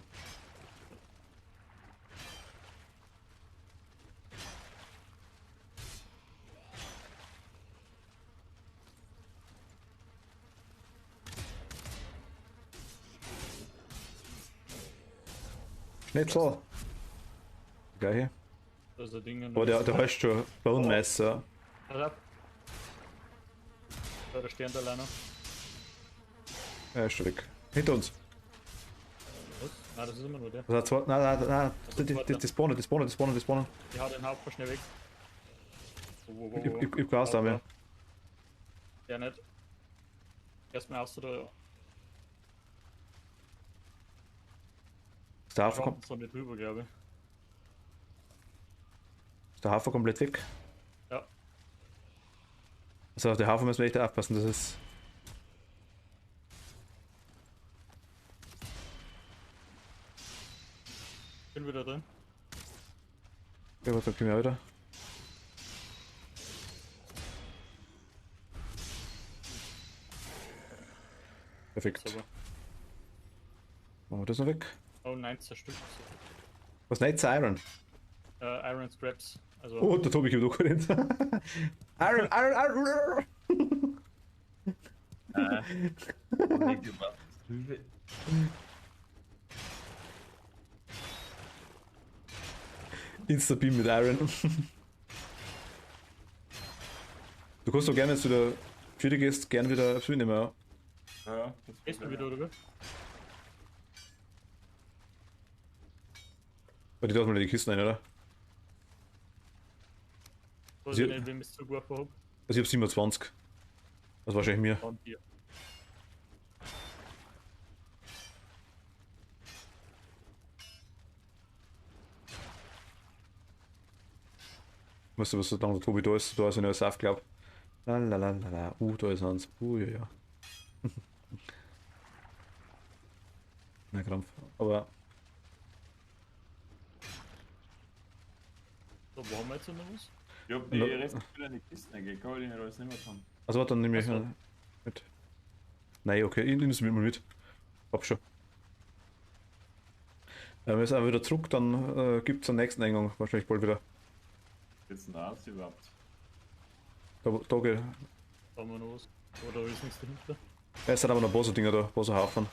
Nicht so. Gleiche. Da ist ein Ding. Aber der heißt schon Bone Messer. Pass auf. Da, der Stern da alleine. Er ist schon weg. Hinter uns. Was? Nein, das ist immer nur der. Das hat zwei. Nein. Die spawnen. Ich hau den Hauptmann schnell weg. Wo. Ich Gas da mehr. Ja, nicht. Erstmal aus oder. Ist der Wir Hafer, kommen so nicht rüber, glaube ich. ist der Hafer komplett weg? Ja. Also auf den Hafer müssen wir echt aufpassen, das ist. Bin wieder drin. Ja, da gehen wir wieder. Perfekt. Sauber. Machen wir das noch weg. Oh, 19 Stück. Was nicht Iron? Iron Scraps. Also. Oh, der Tobi gibt auch nicht. Iron! Insta-Beam mit Iron. Du kannst doch gerne, wenn du wieder Führer gehst, gerne wieder Führer nehmen. Ja. Ja, Gehst du wieder, oder? Weil die tut mal die Kisten rein, oder? Weiß Sie- ich nicht, wem ich es zugeworfen habe. Also ich hab 27. Das war wahrscheinlich mir. Von dir. Weißt du, was so lange der Tobi da ist ein neues Saft, glaub. Lalalala. Da ist eins. Ja. Na, Krampf. Aber So, wo haben wir jetzt noch was? Ich hab die Restspieler in die Kisten gegeben, weil ich nicht alles nicht mehr kann. also warte, dann nehme ich Ach so. mit. Nein, okay, ich nehme es mit. Hab schon. Wir müssen auch wieder zurück, dann gibt es den nächsten Eingang wahrscheinlich bald wieder. Geht's denn da aus überhaupt? Da geht. Da haben wir noch was. Oder ist nichts dahinter? Es sind aber noch ein paar so Dinger da, ein paar so Haufen.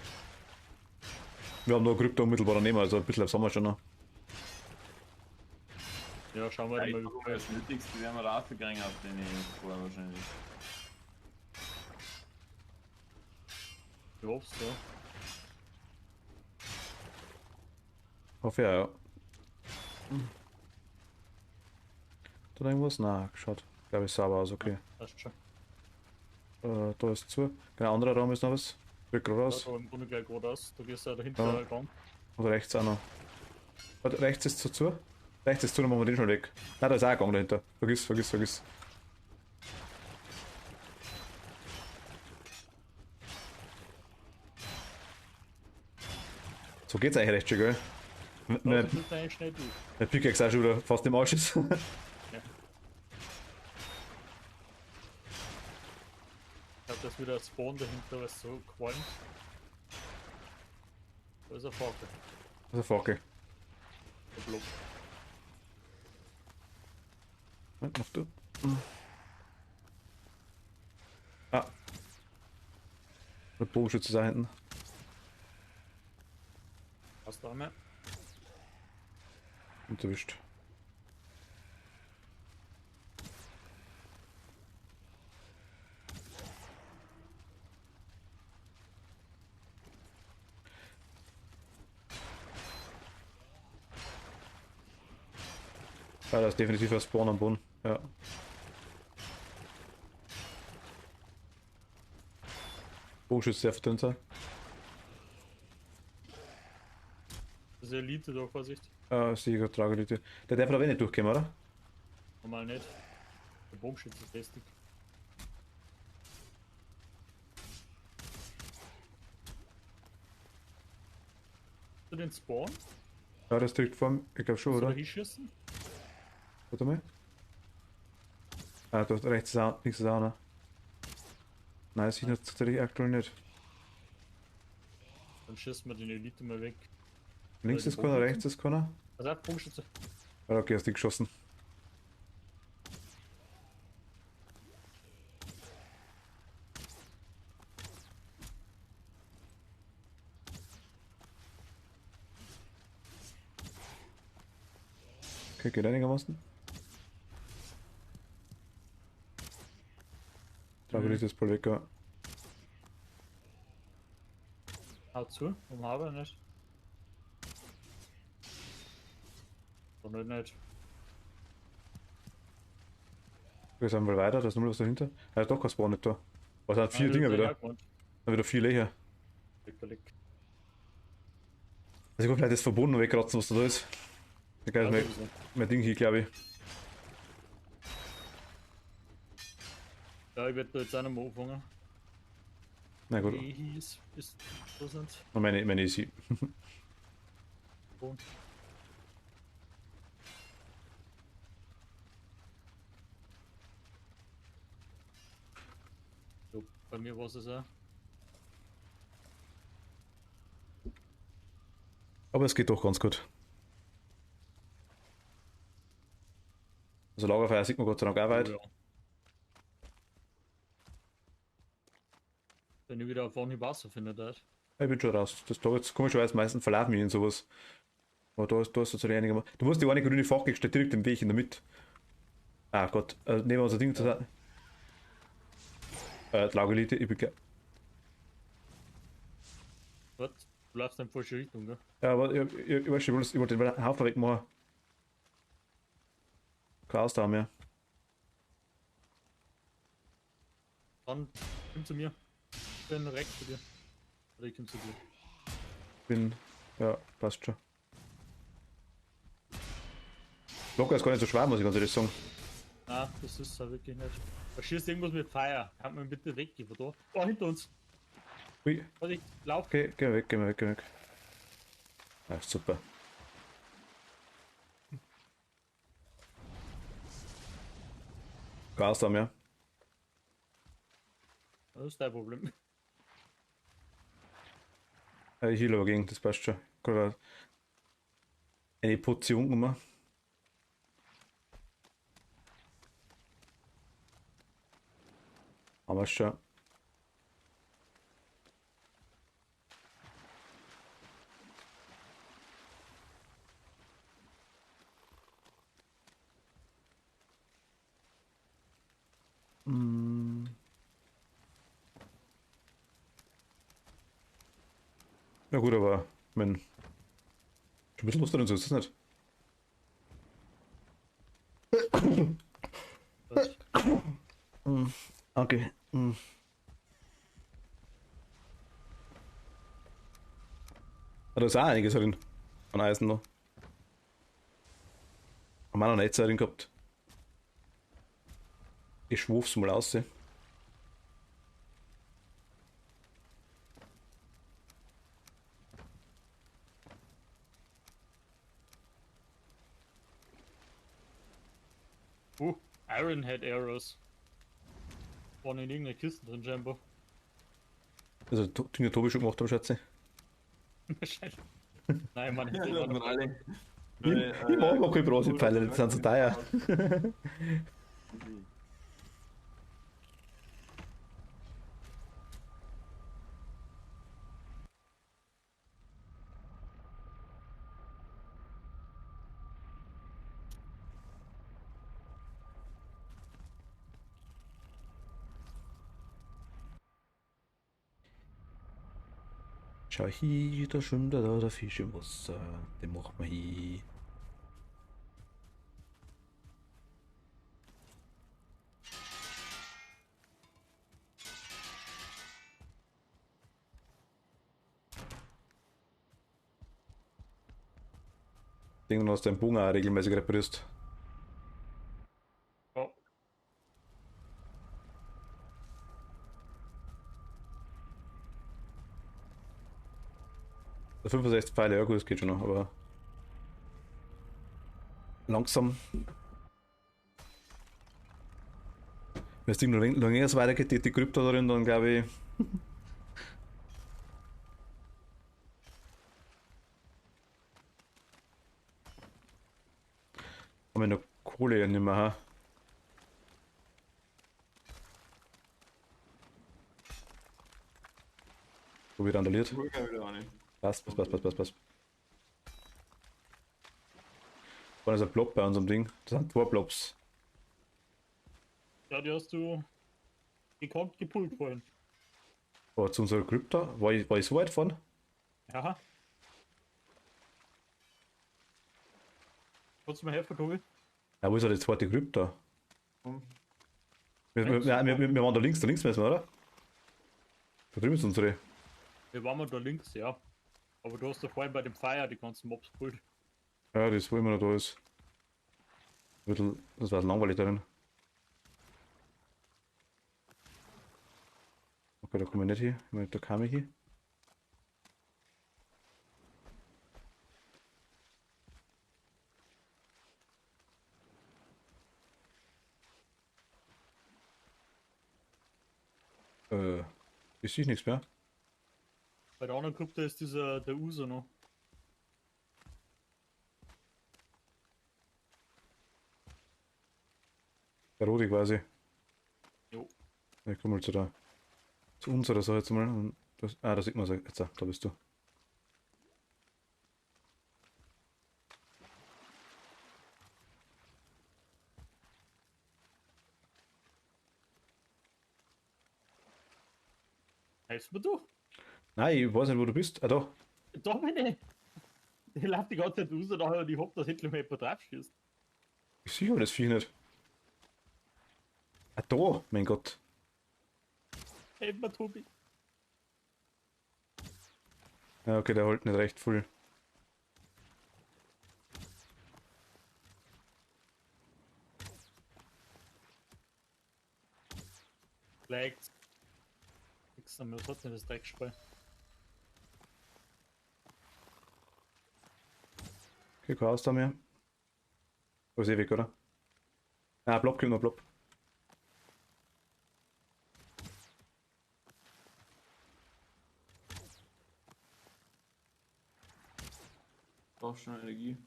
Wir haben noch Krypto unmittelbar daneben, also ein bisschen haben wir schon noch. Ja, schauen wir Ja, halt ich mal. glaube, das Nötigste werden wir rausgegangen auf den vorher wahrscheinlich. Ich hoff's, ja. Hoffe ja. Da irgendwas? Na, geschaut. Glaube ich sauber aus, okay. Passt schon. Da ist zu. Genau, anderer Raum ist noch was. Rück Ja, raus. da im Grunde gleich geradeaus. Da gehst du dahinter Ja. Raum. Und rechts auch noch. Warte, rechts ist zu. Rechts ist zu, dann machen wir den schon weg. Nein, da ist auch ein Gang dahinter. Vergiss. So geht's eigentlich recht schön, gell? Da Mein sind wir eigentlich schnell durch. Pickaxe auch schon wieder fast im Arsch ist. Ich hab das wieder ein Spawn dahinter, was so qualmt. Da ist ein Fackel. Also Fackel. Der Block. Mach du. Ah. Der Bogenschütze ist da hinten. Hast du einmal? Und erwischt. Ja, da ist definitiv ein Spawn am Boden. Ja. Bogenschütze sehr verdünnt sein. Das ist Elite da, Vorsicht. Sieger, Tragelite. Der darf aber eh nicht durchkommen, oder? Normal nicht. Der Bogenschütze ist lästig. Hast du den Spawn? Ja, das drückt vor mir. Ich glaube schon, Soll oder? er hinschießen? Warte mal. Ah, da rechts ist auch, links ist auch noch. Nein, das sieht natürlich aktuell nicht. Dann schießen wir den Elite mal weg. Links die ist keiner, Bogenschützen? rechts ist keiner. Also Bogenschütze. Ah, okay, hast du geschossen. Okay, geht einigermaßen. Trauriges Polwecker. Hau zu, warum habe ich nicht? Doch nicht. Wir sind mal weiter, da ist nur was dahinter. Ja, doch, kein Spawn nicht da. Was sind 4 Ah, Dinger das ist wieder? hergewandt. Dann wieder 4 Löcher. Leckerlich. Also ich kann vielleicht das Verbunden wegkratzen, was da ist. Da kann ich Also, mein Ding hier, glaube ich. ja, ich werde da jetzt auch noch mal anfangen. Na gut, Wie hieß bis da sind. und meine ist hier. Und so, bei mir war es auch. Aber es geht doch ganz gut. Also Lagerfeuer sieht man Gott sei Dank auch weit. Oh, ja. Wenn ich wieder auf Anhieb Wasser finde, das. Ich bin schon raus. Das da jetzt komischerweise meistens verlaufen mich in sowas. Aber da ist tatsächlich einiger. Du musst die eine grüne Fackel steht direkt im Weg in der Mitte. Ah Gott, nehmen wir unser Ding zusammen. Die Lagerelite, ich bin Was? Du läufst in die falsche Richtung, gell? ja, aber ich weiß schon, ich wollte den Haufen wegmachen. Kein Ausdauer mehr. Dann komm zu mir. Ich bin rechts zu dir. Oder ich komm zu dir. Bin. Ja, passt schon. Locker ist gar nicht so schwer, muss ich ganz ehrlich sagen. Nein, das ist ja wirklich nicht. Da schießt irgendwas mit Feuer. Kann man bitte weggehen von da? Oh, hinter uns. Ui, Warte, ich lauf. okay, geh weg, geh weg, geh weg. Ja, ist super. Kein Ausdauer mehr. Das ist dein Problem. Ich heal aber gegen, das passt schon. Gerade eine Portion gemacht. Aber schon. Mm. Ja gut, aber wenn schon ein bisschen Lust drin, so ist das nicht. Was? Okay. Da ist auch einiges drin. An Eisen noch. Haben wir noch nicht drin gehabt. Ich schwurf's mal aus. Iron Head Arrows. Waren in irgendeiner Kiste drin, scheinbar. Also, den der Tobi schon gemacht, aber Schatzi. Wahrscheinlich. Nein, man, Ja, ich das sind alle. Ich mag auch keine Bronzepfeile, die sind so teuer. Schau hier, da schwimmt da der Fisch im Wasser. Den machen wir hier. Irgendwann hast du deinen Bogen auch regelmäßig reparierst. Oh, Der 65 Pfeile, ja gut, das geht schon noch, aber langsam. Wenn es noch länger weitergeht, die Krypta darin, dann glaube ich. Haben wir noch Kohle nicht mehr, ha? Wo wird randaliert? Passt. vorne ist ein Blob bei unserem Ding. Das sind 2 Blobs. Ja, die hast du gekonnt gepult vorhin. Aber zu unserer Krypta, war ich so weit von? Ja. Kannst du mir helfen, Tobi? Ja, wo ist ja die zweite Krypta? Hm. Wir waren da links müssen wir, oder? Da drüben ist unsere. Wir waren mal da links, ja. Aber du hast ja vorhin bei dem Feier die ganzen Mobs gepult. Ja, das wo immer noch da ist. Das war langweilig darin. Okay, da komme ich nicht hin. Ich meine, da kam ich hin. Ich sehe nichts mehr. Bei der anderen Gruppe ist der Uso noch. Der rote quasi. Jo. Ich komme mal zu unserer Sache jetzt mal. Und da sieht man es jetzt. Da bist du. Helfst mir du? Nein, ich weiß nicht, wo du bist. Ah, da. Da bin ich. Ich laufe die ganze Zeit Uso nachher und ich hoffe, dass endlich mal jemand drauf schießt. Ich sehe aber das Vieh nicht. Ah, da, mein Gott. Helf mir, Tobi. Ja, okay, der hält nicht recht voll. Vielleicht. Nix an mir, was hat denn das Dreckspiel? Okay, kein Aus da mehr. Da ist eh weg, oder? Ah, Blob, kommt noch Blob. Brauchst schon Energie.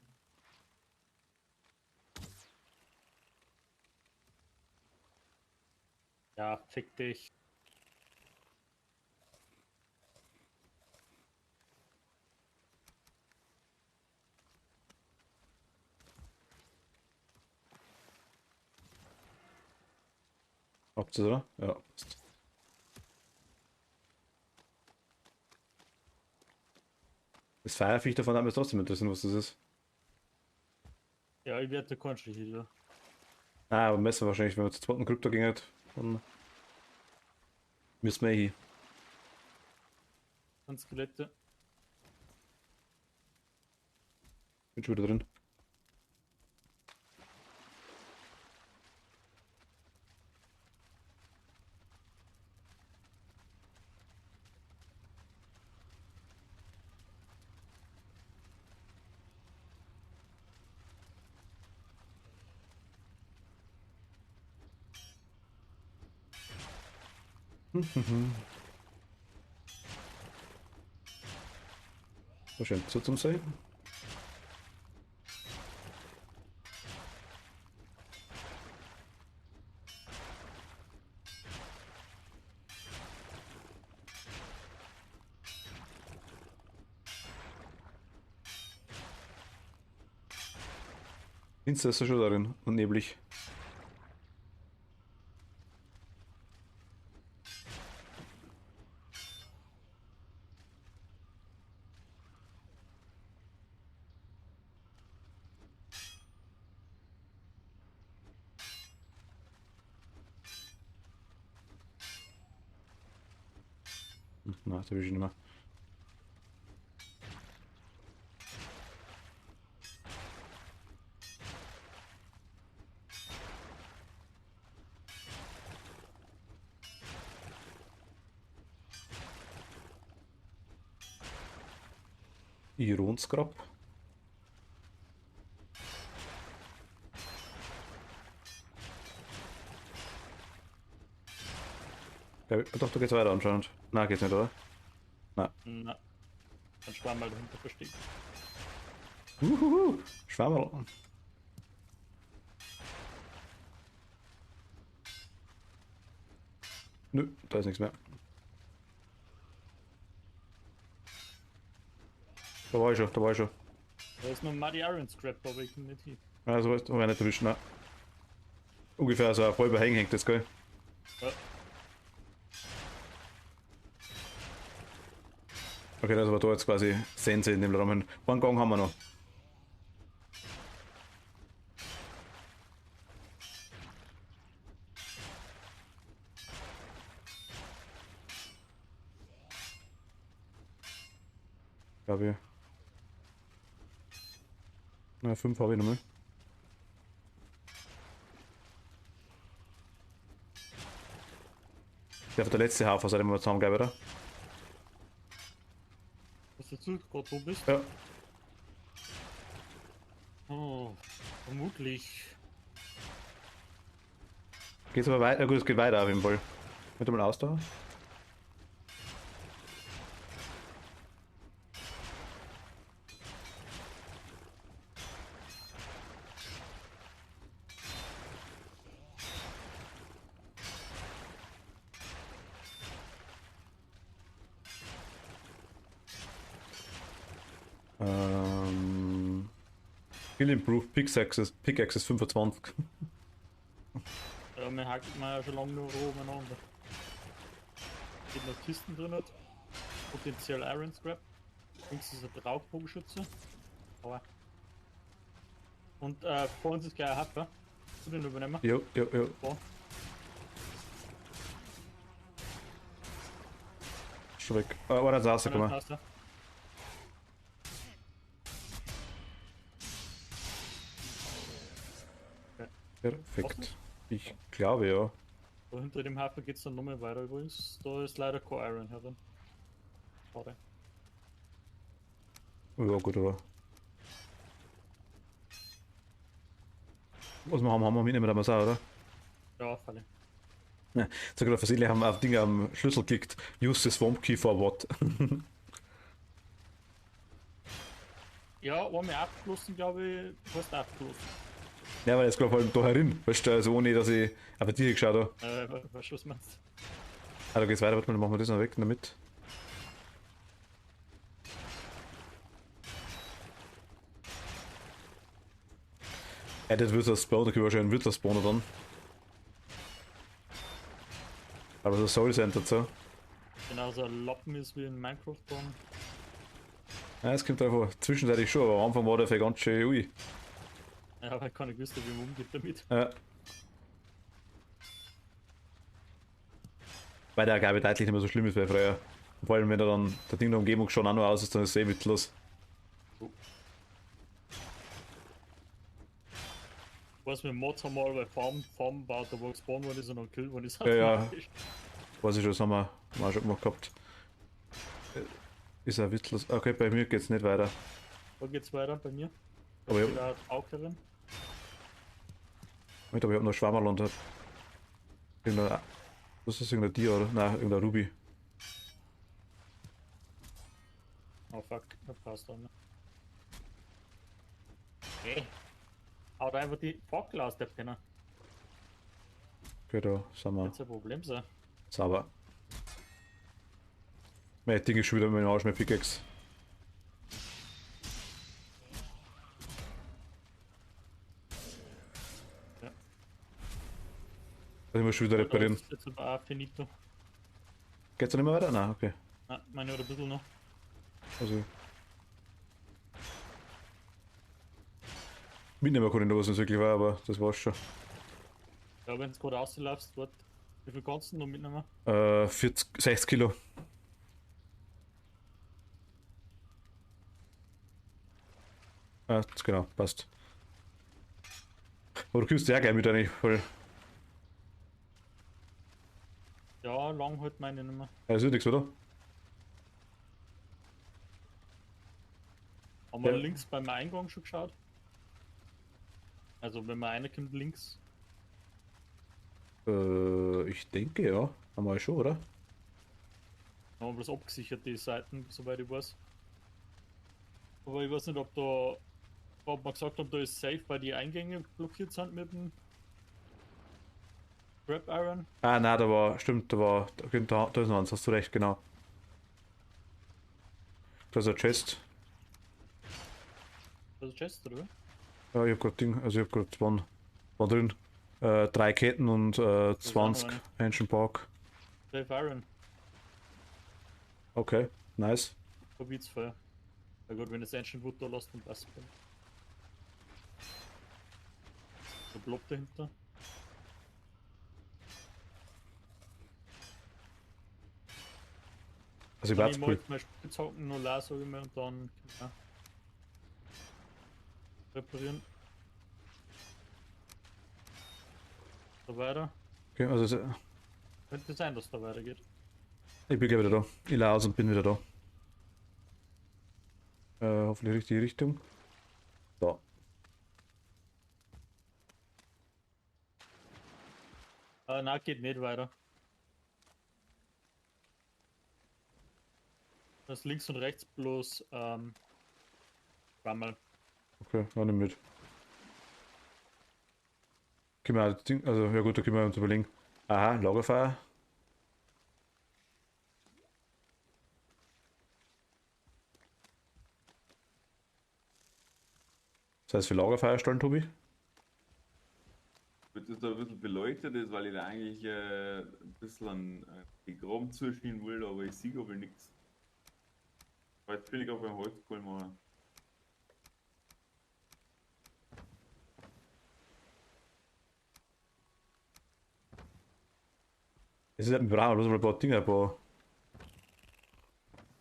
Ja, fick dich. Habt ihr, oder? Ja, passt. Das Feierviech davon hat mich trotzdem interessieren, was das ist. Ja, ich werde der Konstich wieder. Ah, aber Messer wahrscheinlich, wenn wir zur zweiten Krypto gehen, dann müssen wir hier. Und Skelette. Bin schon wieder drin. So schön, so zum Sein. Finster ist er schon darin und neblig. Na, das habe ich nicht mehr. Ironsgrab. Doch, da geht's weiter anscheinend. Na, geht's nicht, oder? Na. Na. Dann schwamm mal dahinter versteckt. Schwammerl. Nö, da ist nichts mehr. Da war ich schon. Da ist noch Muddy Iron Scrap, aber ich bin nicht hin. Also, habe ich nicht erwischt, nein. Ungefähr so ein halber Hängen hängt das, gell? Ja. Okay, das war da jetzt quasi Sense in dem Rahmen. Einen Gang haben wir noch. Glaube ich. Na, 5 habe ich noch mal. Der der letzte Haufen, seitdem wir zusammen, glaube ich, oder? Was du gerade wo bist? Ja. Oh, vermutlich. Geht's aber weiter? Gut, es geht weiter auf jeden Fall. Mit mal Ausdauer. Skill Improved Pickaxes 25. Ja, wir hacken ja schon lange nur umeinander. Steht noch Kisten drin hat. Potenziell Iron Scrap. Links ist ein Rauchbogenschütze. Aber. Und vor uns ist gleich ein Haffer. Du den übernehmen? Jo. Vor. Schon weg. Oder ist rausgekommen. Taste. Perfekt. Ich glaube ja. So, hinter dem Hafen geht es dann nochmal weiter übrigens. Da ist leider kein Iron herin. Schade. Ja, gut, aber. Was wir haben wir mitnehmen, da mal auch, oder? Ja, Falle. Ja, sogar versehentlich haben wir auf Dinge am Schlüssel geklickt. Use the Swamp Key for what? Ja, einmal abgeschlossen, glaube ich. Fast abgeschlossen. Ja, weil jetzt gerade vor allem da herin. Weißt du, also ohne dass ich auf die geschaut habe. Weißt du, was meinst du? Ah, da geht's weiter, warte mal, dann machen wir das noch weg damit. Ja, das wird das spawnen, da können wir wahrscheinlich einen Wittler spawnen dann. Aber so Soul Center so. Genau, so ein Lappen ist wie in Minecraft dann. Ja, es kommt einfach zwischenzeitlich schon, aber am Anfang war der für ganz schön ui. Ja, weil ich keine gewusst, wie man umgeht damit. Ja. Weil der glaube ich deutlich nicht mehr so schlimm ist wie früher. Vor allem wenn er dann der Ding der Umgebung schon auch noch aus ist, dann ist es eh witzlos. Was wir Mods haben mal bei Farm baut, da wo gespawnt worden ist und dann gekillt worden ist. Ja. Weiß ich schon, das haben wir auch schon gemacht gehabt. Ist ein witzlos. Okay, bei mir geht's nicht weiter. Da geht's weiter bei mir. Aber Da ich, steht eine Taucherin. ich habe noch Schwammerl und irgendein. Was ist das, irgendein Dia oder? Nein, irgendein Ruby. Oh fuck, da passt auch nicht. Hey. Haut einfach die Fackel aus, der Penner. Okay, da sind wir Wird ein Problem sein. sauber. Mein Ding ist schon wieder mit dem Arsch, mein Pickaxe. Ja. Also ich muss schon wieder reparieren. Das ist jetzt aber auch finito. Geht's da nicht mehr weiter? Nein, okay. Nein, meine oder ein bisschen noch. Also. Mitnehmen kann ich noch, was es wirklich war, aber das war's schon. Ja, wenn du gerade rausläufst, dort. Wie viel kannst du noch mitnehmen? 60 Kilo. Das genau, passt. Aber du kriegst ja gleich mit eigentlich voll. Ja, lang halt meine nicht mehr. Ja, das ist nichts, oder? Haben wir Ja. links beim Eingang schon geschaut? Also wenn man reinkommt links. Ich denke ja. Haben wir schon, oder? Haben wir bloß abgesichert die Seiten, soweit ich weiß. Aber ich weiß nicht, ob man gesagt hat, da ist safe, weil die Eingänge blockiert sind mit dem Grab Iron. Ah, nein, da war, stimmt, da ist noch eins, hast du recht, genau. Da ist ein Chest. Also Chest, oder? Ja, ich hab grad Ding, also ich hab grad waren drin. 3 Ketten und ist auch noch 20 eine. Ancient Bark. Dave Iron, Okay, nice. verbieht's Feuer. Na gut, wenn das Ancient Wood da lässt, dann passt es. Der Blob dahinter. Also ich Dann warte ich cool. mal meine Spitzhaken noch la, sag ich mal, und dann können wir reparieren. Da weiter. Okay, also Könnte sein, dass da weitergeht. ich bin gleich wieder da. Ich laufe aus und bin wieder da. Hoffentlich richtige Richtung. Da. Nein, geht nicht weiter. Das ist links und rechts bloß Rammel. Okay, auch nicht mit. Können wir auch das Ding, also ja gut, da können wir uns überlegen. Aha, Lagerfeuer. Das heißt für Lagerfeuer stellen, Tobi? Wird das da ein bisschen beleuchtet ist, weil ich da eigentlich ein bisschen an die Graben zuschieben will, aber ich sehe aber nichts. Jetzt bin ich auf einem Holzkohl machen. Es ist halt ein Brauch, bloß mal ein paar Dinge, ein paar.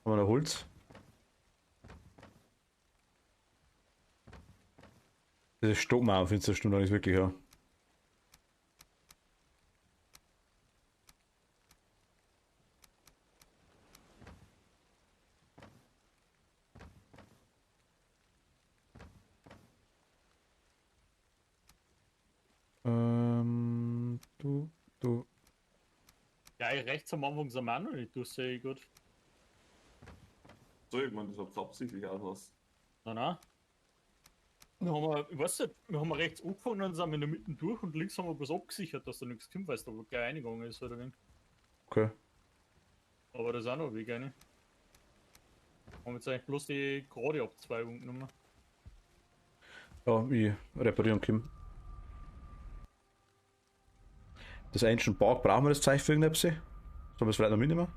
Haben wir noch Holz? Das ist Stockmauer, findest du, Stunde lang ist wirklich, ja. Du. Ja, rechts am Anfang sind wir auch noch nicht, du sehe ich gut. So, ich meine, das habt ihr absichtlich aus. Nein. Ich weiß nicht, wir haben rechts angefangen, dann sind wir in der Mitte durch und links haben wir was abgesichert, dass da nichts kommt, weil es da gleich eingegangen ist oder wen. Okay. Aber das ist auch noch ein Weg rein. Haben jetzt eigentlich bloß die gerade Abzweigung genommen. Ja, ich reparieren Kim. Das Ancient Bark, brauchen wir das Zeichen für irgendetwas? Sollen wir es vielleicht noch mitnehmen?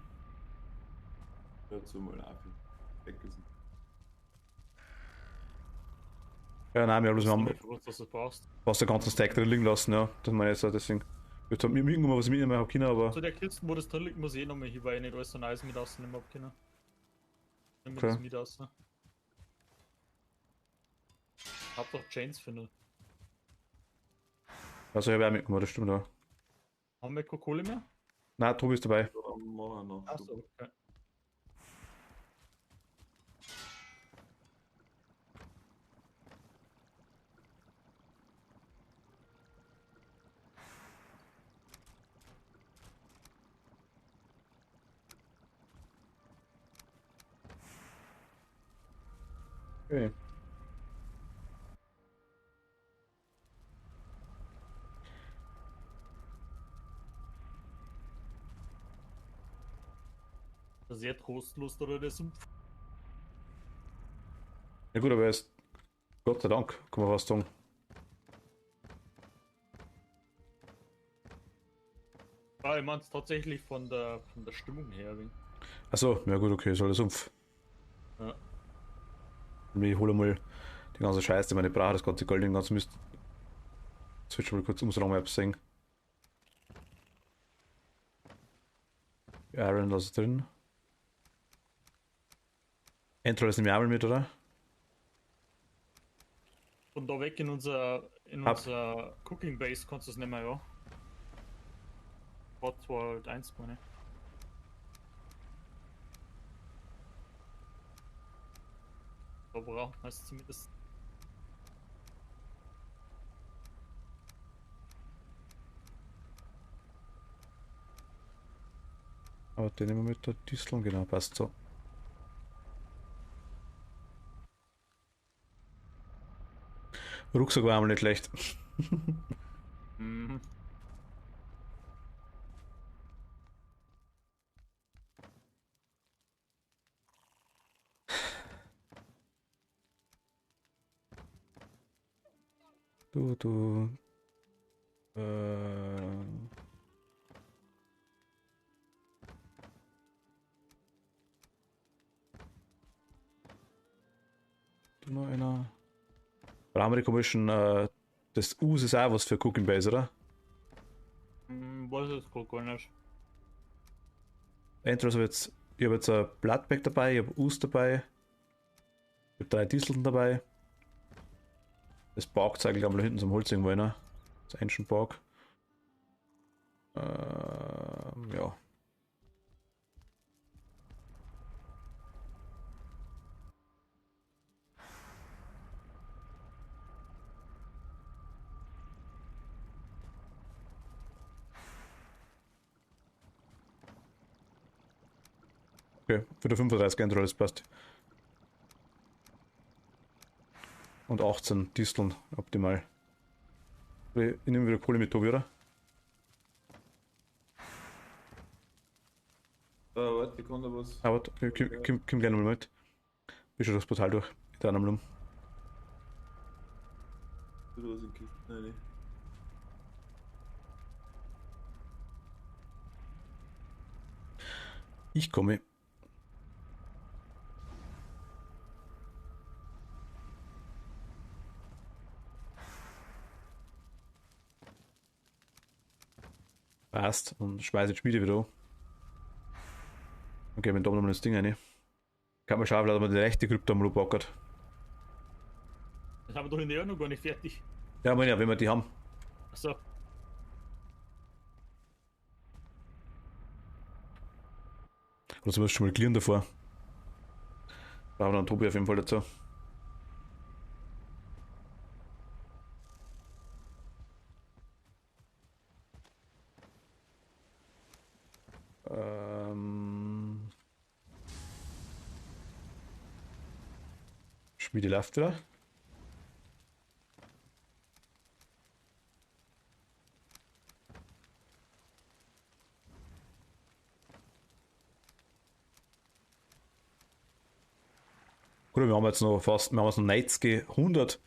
Dazu mal auf. Weggessen. Ja, nein, wir haben Das bloß ist wir nicht haben für uns, dass du brauchst. fast den ganzen Stack drin liegen lassen, ja. Das meine ich jetzt auch, deswegen. Ich habe mir irgendwann was mitnehmen habe können, aber. Zu der Kiste, wo das drin liegt, muss ich eh nochmal hin, weil ich nicht alles so nice mit außen nehmen hab können. Nehmen wir Okay. das mit außen. Hab doch Chains finden. Also ich habe auch mitgemacht, das stimmt, ja. Haben wir keine Kohle mehr? Nein, Tobi ist dabei. Dann machen wir noch. Achso, okay. Okay. Sehr trostlos oder der Sumpf. Ja gut, aber er ist. Gott sei Dank, kann man fast sagen. Ah, ich mein's tatsächlich von der Stimmung her. Achso, ja gut, okay, soll der Sumpf. Ja. Ich hole mal die ganze Scheiße, die man nicht braucht, das ganze Gold, den ganzen Mist. Jetzt wird schon mal kurz umso Maps sehen. Iron, das ist drin. Entral ist nämlich auch mal mit, oder? Von da weg in unser Cooking Base kannst du es nicht mehr, ja. War zwar halt eins, meine. Da braucht man es zumindest. Aber den nehmen wir mit der Disteln, genau, passt so. Rucksack war einmal nicht schlecht. Mhm. Du. Äh, du noch einer. Brauchen wir die komischen, das Us ist auch was für Cooking Base, oder? Weiß ich gerade gar nicht. Entweder so jetzt, ich habe jetzt ein Bloodback dabei, ich habe Us dabei, ich habe 3 Disteln dabei. Das Bark zeige ich glaube mal hinten zum Holz irgendwo rein. Das Ancient Bark. Ja. Okay, für die 35 Endroll, das passt. Und 18 Disteln, optimal. Ich nehme wieder Kohle mit Tobi, oder? Warte, ich kann da was. Aber komm gleich nochmal mit. Bist du das Portal durch? In der anderen Da was in Kisten rein. Ich komme. Passt. Und schmeiße jetzt Spiele wieder an. Okay, wenn da nochmal das Ding rein. Kann man schauen, dass man die rechte Krypto mal packert. Das haben wir doch in der Jahr noch gar nicht fertig. Ja, meine ja, wenn wir die haben. Achso. Oder zumindest schon mal clearen davor. Brauchen wir dann Tobi auf jeden Fall dazu. Schmiede läuft wieder. Gut, wir haben jetzt noch fast, wir haben jetzt noch 90 100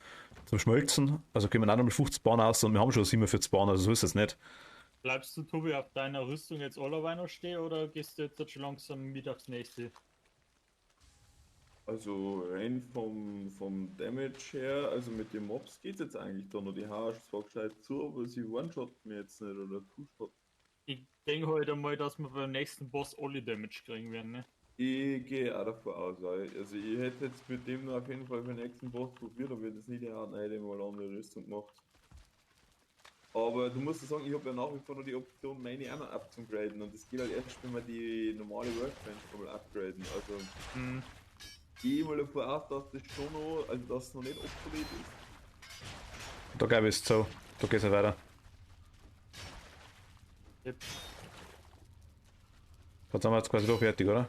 zum Schmelzen. Also können wir auch noch mit 50 Bahnen aus und wir haben schon 47 Bahnen, also so ist es nicht. Bleibst du, Tobi, auf deiner Rüstung jetzt allerweil noch stehen oder gehst du jetzt schon langsam mittags nächste? Also rein vom Damage her, also mit den Mobs geht jetzt eigentlich da noch. Die hauen zwar gescheit zu, aber sie one-shotten mir jetzt nicht oder two-shotten. Ich denke heute mal, dass wir beim nächsten Boss alle Damage kriegen werden, ne? Ich gehe auch davon aus, weil also ich hätte jetzt mit dem noch auf jeden Fall für den nächsten Boss probiert, aber das nicht gehauen, hätte ich mal eine andere Rüstung gemacht. Aber du musst ja sagen, ich habe ja nach wie vor noch die Option, meine auch noch abzugraden und das geht halt erst, wenn wir die normale Workbench mal upgraden. Also gehe mal davon aus, dass das schon noch, also dass es noch nicht obsolet ist. Da glaube ich ist so. Da geht's ja weiter. Yep. Jetzt sind wir jetzt quasi doch fertig, oder?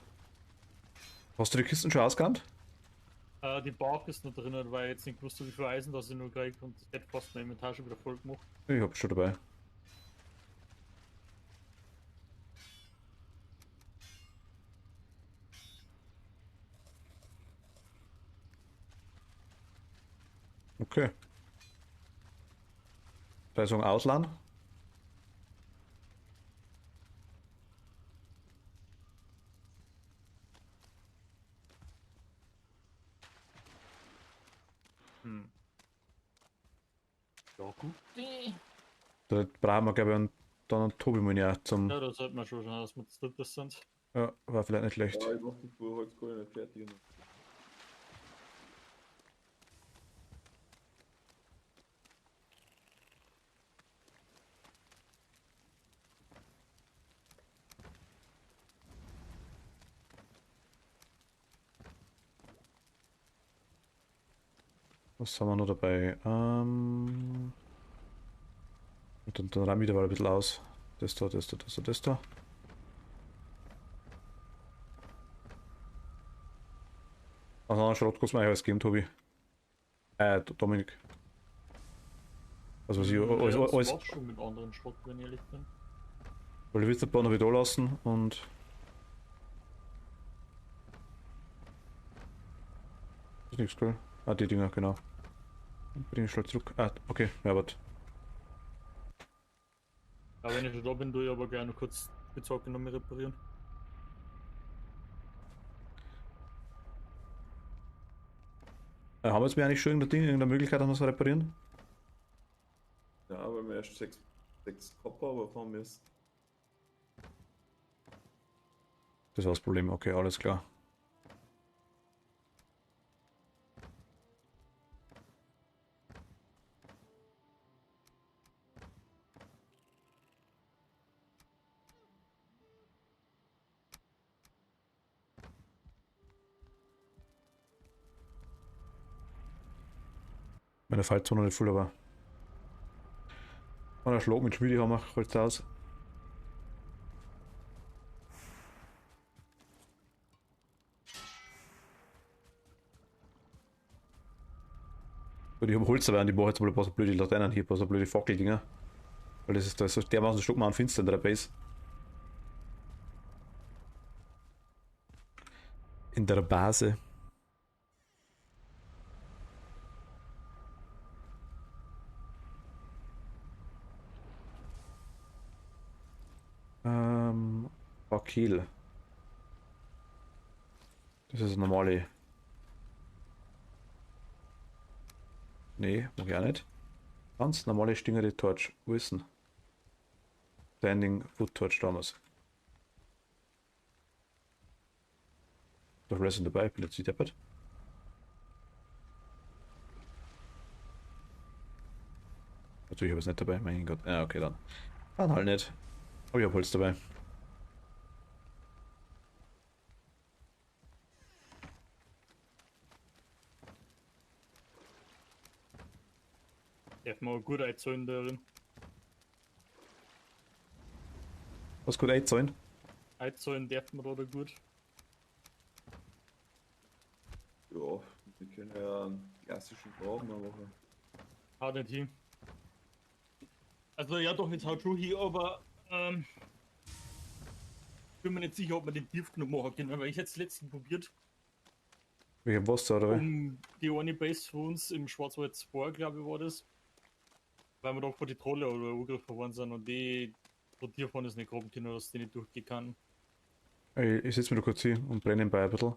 Hast du die Kisten schon ausgerannt? Die Bark ist noch drin, weil ich jetzt nicht gewusst, wie viel Eisen das ich nur kriege und das hätte fast mein Inventar schon wieder voll gemacht. Ich hab's schon dabei. Okay. Da ist ein Ausland. Ja, gut. Da brauchen wir, glaube ich, dann einen Tobi mal ja zum. Ja, da sollte man schon schauen, dass wir das dritte sind. Ja, war vielleicht nicht schlecht. Ja, ich mach die Holzkohle nicht fertig. Was haben wir noch dabei? Und dann räume ich da mal ein bisschen aus. Das da, das da, das da, das da. Also einen Schrott kannst du mir alles geben, Tobi. Dominik. Also was ich alles. Das schon mit anderen Schrott, wenn ich ehrlich bin. Weil du willst ein paar noch wieder lassen und. Ist nichts, gell? Ah, die Dinger, genau. Bring ich schnell zurück. Ah, okay, ja, warte. Aber wenn ich schon da bin, tue ich aber gerne kurz die Zocke noch mal reparieren. Haben wir jetzt mir eigentlich schon irgendeine Möglichkeit, dass wir es reparieren? Ja, weil wir erst 6 Copper, aber fahren müssen. Das war das Problem, okay, alles klar. Meine Fight zwar noch nicht voll, aber. Und ein Schlag mit Schmiedehammer holt's aus. Und ich habe Holz dabei und ich mache jetzt mal ein paar so blöde Laternen hier, ein paar so blöde Fackeldinger. Weil das ist da so dermaßen Schluck mal an finster in der Base. In der Base. Kiel. Das ist eine normale. Nee, mag ich auch nicht. Ganz normale stingende Torch. Wo ist denn? Standing Foot Torch damals. Da ist alles dabei, ich bin jetzt nicht deppert. Natürlich habe ich es nicht dabei, mein Gott. Ja, okay, dann. Dann halt nicht. Aber ich habe Holz dabei. Darf man gut einzahlen darin. Was gut einzahlen? Einzahlen darf man da gut. Ja, wir können ja einen klassischen Graben machen. Haut nicht hin. Also ja doch, jetzt haut schon hin, aber bin mir nicht sicher, ob man den tief genug machen können, weil ich jetzt letzten probiert, Wegen Wasser oder wie? die eine Base für uns im Schwarzwald 2, glaube ich, war das. Weil wir doch vor die Trolle oder angegriffen worden sind und die von dir vorne ist nicht graben können, dass die nicht durchgehen kann. Ich setze mir da kurz hier und brenne ihn bei ein bisschen.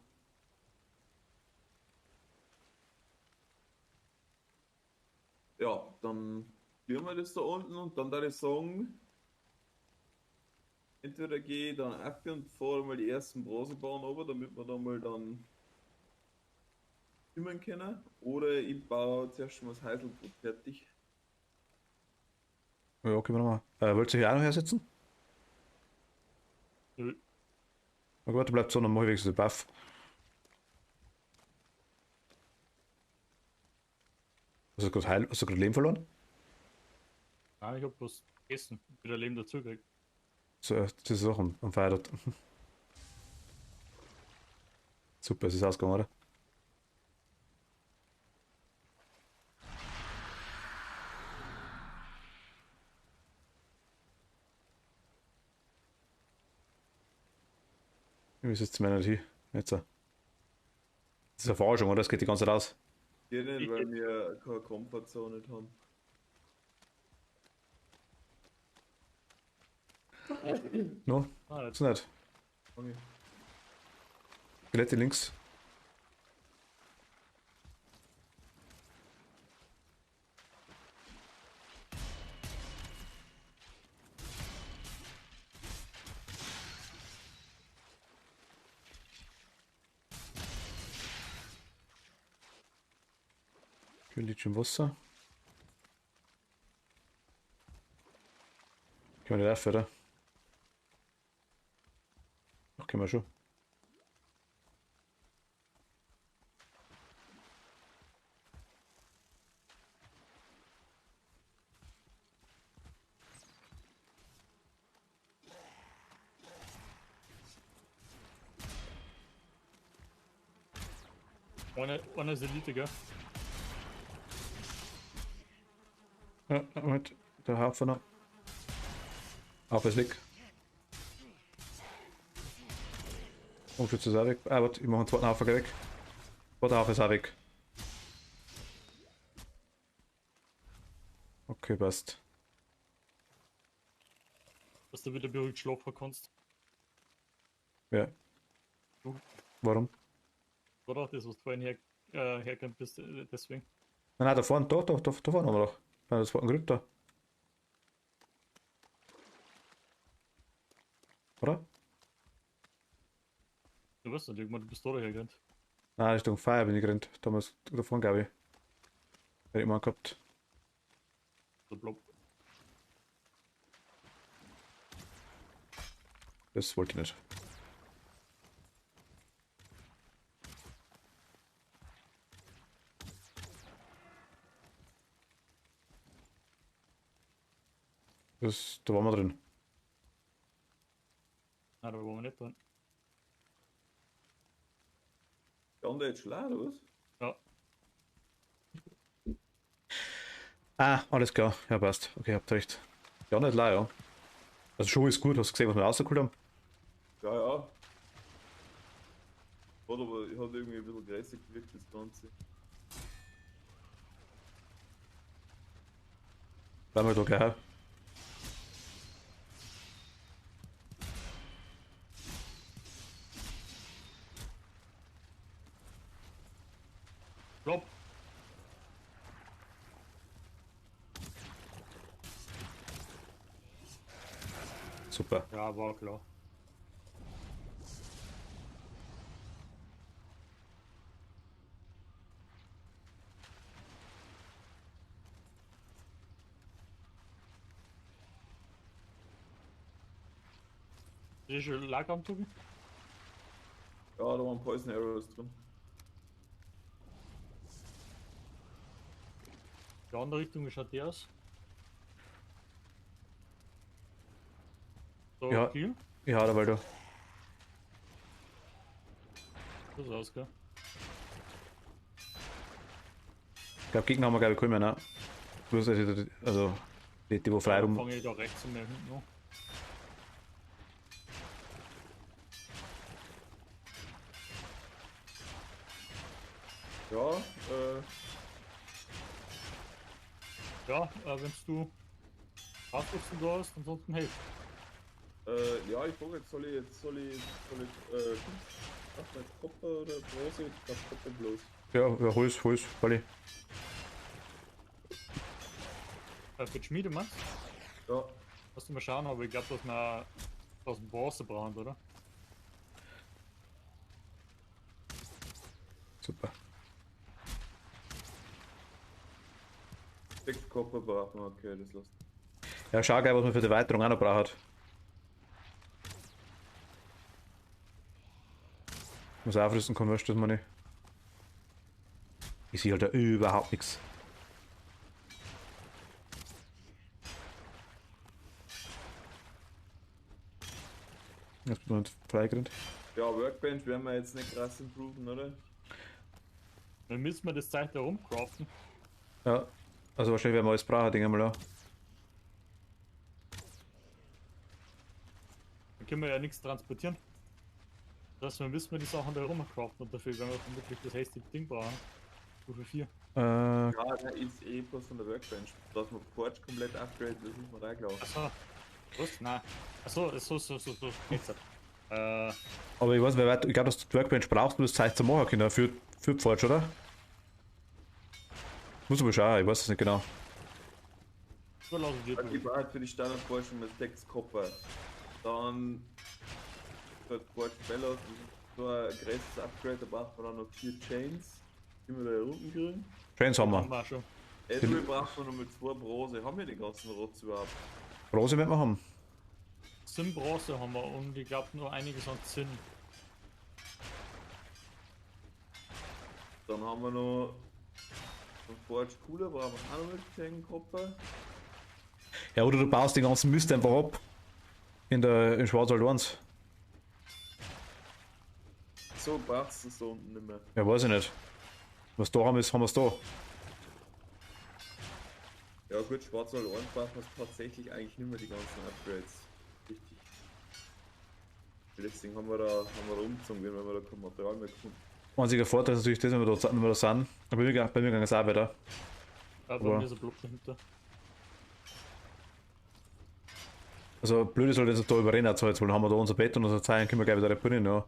Ja, dann führen wir das da unten und dann würde ich sagen, entweder gehe ich dann ab und fahre mal die ersten Brasebahnen runter, damit wir dann mal dann kümmern können, oder ich baue zuerst schon mal das Heiselbrot fertig. Ja, okay, warte mal. Wollt ihr hier auch noch hersetzen? Nö. Na gut, bleibt so, dann mache ich wenigstens den Buff. Hast du gerade Leben verloren? Nein, ich hab was gegessen. Wieder Leben dazu gekriegt. So, das ist auch am Feier dort. Super, es ist ausgegangen, oder? Wie sitzt mir nicht hier? Jetzt. Das ist eine Verarschung, oder? Das geht die ganze Zeit aus. Geht nicht, weil wir keine Komfortzone nicht haben. No? Ah, Ist nicht. Okay. Skelette links. Schön liegt im Wasser. Können wir nicht auf, oder? Ach, können wir schon. Einer ist Elite, gell? Ja, Moment. Der Hafer noch. Hafer ist weg. Oh, Schütze ist auch weg. Ah, warte, ich mache einen zweiten Hafer weg. Zweiter Hafer ist auch weg. Okay, passt. Dass du wieder beruhigt schlafen kannst. Ja. Du. Warum? Oder? Das, was du vorhin hergekommen bist, deswegen. Nein, da vorne, doch, da vorne haben wir doch. Das war ein Grund da. Oder? Du weißt nicht, irgendwann, du bist da hergerannt. Nein, Richtung Feier bin ich gerannt. Damals da vorne, glaube ich. Hätte ich mal gehabt. So blob. Das wollte ich nicht. Da waren wir drin. Nein, da waren wir nicht drin. Der andere jetzt schlau, oder was? Ja. Ah, alles klar. Ja, passt. Okay, habt recht. Ja, nicht leid, ja. Also schon ist gut. Hast du gesehen, was wir rausgeholt haben? Ja, ja. Hat aber hat irgendwie ein bisschen größer gewirkt, das Ganze. Bleiben wir da gleich. Blob. Super. Ja, war klar. Ist schon Lager am Tobi? Ja, da waren Poison Arrows drin. Die andere Richtung, wie schaut die aus? So, Ja. Kiel? Ja, da weil du. So sieht's aus, gell? Ich glaube, Gegner haben wir, glaube ich, kaum mehr, ne? Bloß, also die wo frei Dann rum. fange ich da rechts und mehr hinten an. Ja, Ja, wenn du Ausrüstung da hast, ansonsten hilft. ja, ich frage jetzt, soll ich, ach, mal Kopper oder Bronze? Ich glaube Kopper bloß. Ja, hol's, weil ich. Für die Schmiede, meinst du? Ja, Lass mal schauen, aber ich glaube, dass wir aus dem Bronze brauchen, oder? Super. 6 Kopper brauchen wir, okay, das lässt. Ja, schau gleich, was man für die Erweiterung auch noch braucht. Muss aufrüsten kann, weißt du, das man nicht. Ich sehe halt da überhaupt nichts. Jetzt bin ich nicht freigerannt. Ja, Workbench werden wir jetzt nicht krass improven, oder? Dann müssen wir das Zeug da rumcraften. Ja, also wahrscheinlich werden wir alles brauchen, denke ich mal. Ja. Dann können wir ja nichts transportieren. Das heißt, wir müssen die Sachen da rumcraften und dafür werden wir vermutlich das hastige Ding brauchen. Stufe 4. Ja, der ist eh bloß von der Workbench. Dass wir Forge komplett upgraden, das ist mir auch klar. Achso. Was? Nein. Achso, so. Jetzt. Aber ich weiß nicht, ich glaube, dass du die Workbench brauchst, um das Zeug zu machen können für Forge, oder? Muss aber schauen, ich weiß es nicht genau. So lassen wir Okay, ich brauche halt für die Standardforschung das 6 Kopper. Dann für Forge Bellows, so ein größeres Upgrade, da braucht man dann noch 4 Chains, die wir da unten kriegen. Chains haben haben wir. wir schon. Edwin braucht man noch mit 2 Bronze. Haben wir die ganzen Rotz überhaupt? Rose werden wir haben. Zinn-Bronze haben wir und ich glaube nur einiges an Zinn. Dann haben wir noch von Forge Cooler, brauchen wir auch noch mit 10 Kopper. Ja, oder du baust den ganzen Mist einfach ab. In Schwarzwald 1. So brauchst du es da unten nicht mehr. Ja, weiß ich nicht. Was da haben, haben wir es da. Ja gut, Schwarzwald 1 braucht man tatsächlich eigentlich nicht mehr die ganzen Upgrades. Richtig. Deswegen haben wir da umgezogen, wenn wir da kein Material mehr gefunden. Einziger Vorteil ist natürlich das, wenn wir da sind. Aber bei mir ging es auch weiter. Aber Aber- mir ist ein Block dahinter. Also blöd ist halt jetzt da über Renner jetzt holen. Haben wir da unser Bett und unser Zeichen, können wir gleich wieder reparieren, ja.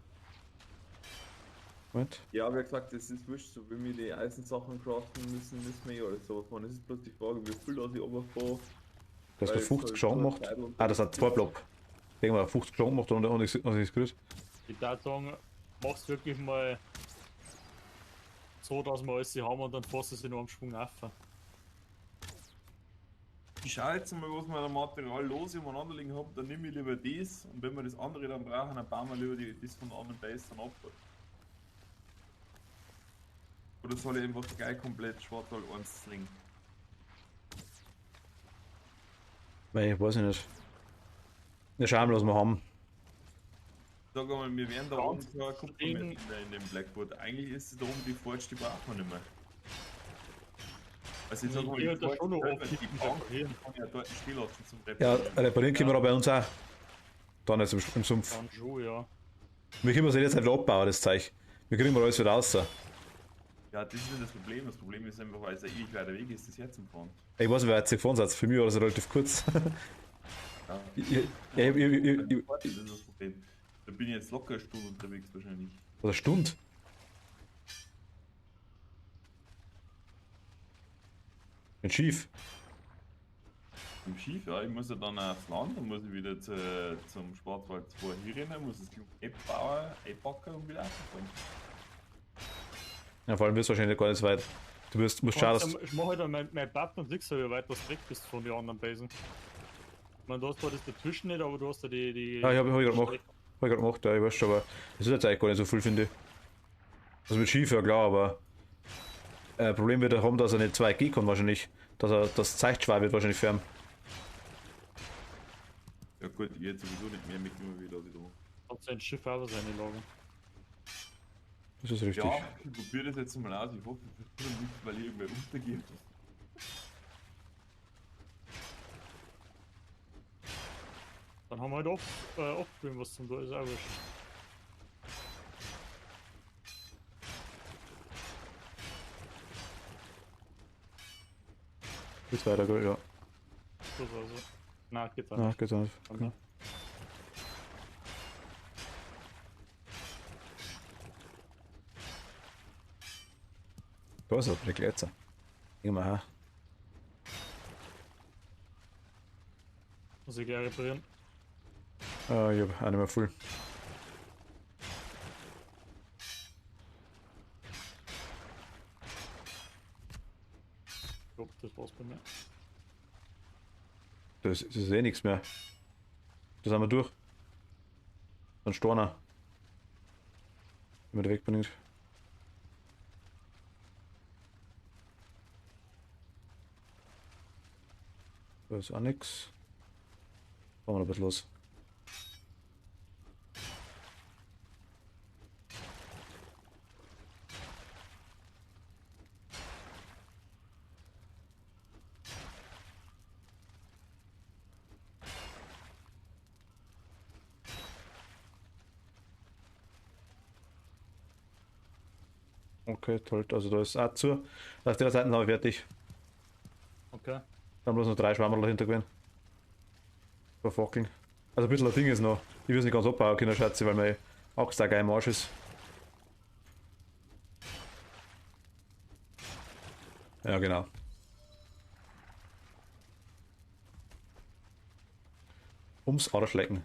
Moment. Ja, wie gesagt, das ist wurscht, so wenn wir die Eisensachen craften müssen, müssen wir ja alles sowas machen. Es ist bloß die Frage, wie viel da ich runterfahre. Du hast Weil da es 50 halt Schaden so gemacht. Zeit und- Ah, das hat 2 Block. Denken wir, 50 Schaden gemacht und ist grüß. Ich würde sagen, mach's wirklich mal so, dass wir alles haben und dann fährst du es in einem Schwung auf. Ich schaue jetzt mal, was wir an Material los übereinander liegen haben, dann nehme ich lieber das und wenn wir das andere dann brauchen, dann bauen wir lieber das von der anderen Base dann ab. Oder soll ich einfach gleich komplett Schwarzwald 1 slingen? Weil ich weiß ich nicht. Ja, schauen wir, was wir haben. Sag einmal, wir werden da Ja, oben so ein Kupfer in- in dem Blackboard. Eigentlich ist es da oben die Forge, die braucht man nicht mehr. Also ich sag mal, Ich würde da schon noch die aufkippen, Bank reparieren. kann ja dort stehen lassen zum Ja, Reparieren. reparieren können wir da bei uns auch. Dann ist im Sumpf. Dann schon, ja. Wir können es jetzt einfach abbauen, das Zeug. Wir kriegen mal alles wieder raus. Ja, das ist nicht das Problem. Das Problem ist einfach, weil es ein ewig weiter Weg ist, das herzufahren. Ich weiß nicht, wer jetzt gefahren hat. Für mich war das relativ kurz. Ja. Ja, Das ist das Problem. Da bin ich jetzt locker eine Stunde unterwegs wahrscheinlich. oder Stunde. Bin schief. Im Schiff, ja, ich muss ja dann aufs Land, dann muss ich wieder zum Schwarzwald 2 hier rennen, muss das abbauen, einpacken und wieder auffahren. Ja, vor allem wirst du wahrscheinlich gar nicht so weit. Du musst schauen, dass. Ich mache halt dann mein Button und siehst ja, wie weit das weg bist von den anderen Basen. Ich meine, du hast zwar das dazwischen nicht, aber du hast ja die. Ja, hab ich gerade gemacht. Hab ich gerade gemacht, ja, ich weiß schon, aber das ist jetzt eigentlich gar nicht so viel, finde ich. Also mit Schief, ja klar, aber Problem wird er haben, dass er nicht 2G kann wahrscheinlich. Dass er das zeigt schwer wird wahrscheinlich für ihn. Ja gut, ich jetzt sowieso nicht mehr mitnehmen, wie das ich da mache. Hat sein Schiff auch seine Lager. Das ist richtig. Ja, ich probiere das jetzt mal aus, ich hoffe, ich tue nicht, weil ich irgendwer runtergehe. Dann haben wir halt aufgeführt, was zum da ist, auch wurscht. Geht's weiter, gell? Ja. Das also. Nein, geht auch Ja, nicht. geht's nicht. Okay. Da ist er, der Gletzer. Immer her. Muss ich gleich reparieren. Ich hab auch nicht mehr viel. Ich glaub, das war's bei mir. Das ist eh nichts mehr. Das haben wir durch. Dann Storner. Wenn man da wegbringt. Da ist auch nichts. Fahren wir noch ein bisschen los. Okay, toll. Also da ist auch zu. Auf der Seite habe ich fertig. Okay. Dann bloß noch 3 Schwammerl dahinter gewesen. Verfackeln. Also ein bisschen ein Ding ist noch. Ich will es nicht ganz abbauen können, Schatzi, weil mein Axt auch geil im Arsch ist. Ja, genau. Ums Arschlecken.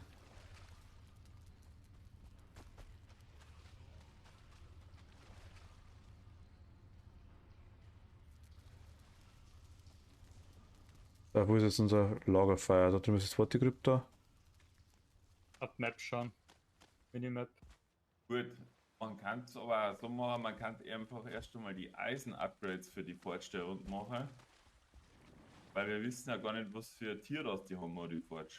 Da, wo ist jetzt unser Lagerfeuer? Da drüben ist das zweite Krypto. Ab Map schauen. Minimap. Gut, man kann es aber auch so machen, man kann einfach erst einmal die Eisen-Upgrades für die Forge der Runde machen. Weil wir wissen ja gar nicht, was für ein Tier das die haben, oder die Forge.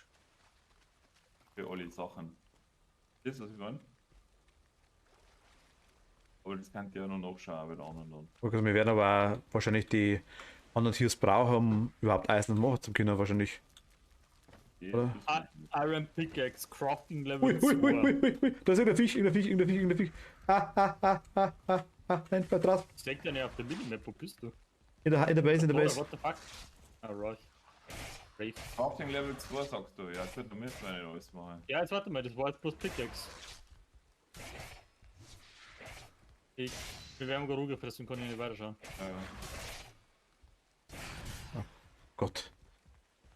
Für alle Sachen. Das ist was ich meine. Aber das könnt ihr ja noch nachschauen bei den anderen dann. Also wir werden aber auch wahrscheinlich die anderen Tiers brauchen, um überhaupt Eisen machen zu können, wahrscheinlich. Okay, Oder? das ist- Iron Pickaxe, Crafting Level Ui, ui, ui, 2. ui, ui, ui. Da ist irgendein Fisch, irgendein Fisch, irgendein Fisch, irgendein Fisch. Nein, bleib drauf. Steck ja nicht auf der Minimap, wo bist du? In der Base, in der Oh, Base. what the fuck? Alright. Brave. Crafting Level 2 sagst du, ja gut, dann müssen wir nicht alles machen. Ja, jetzt warte mal, das war jetzt bloß Pickaxe. Wir werden gerade gefressen, kann ich nicht weiterschauen. Gott.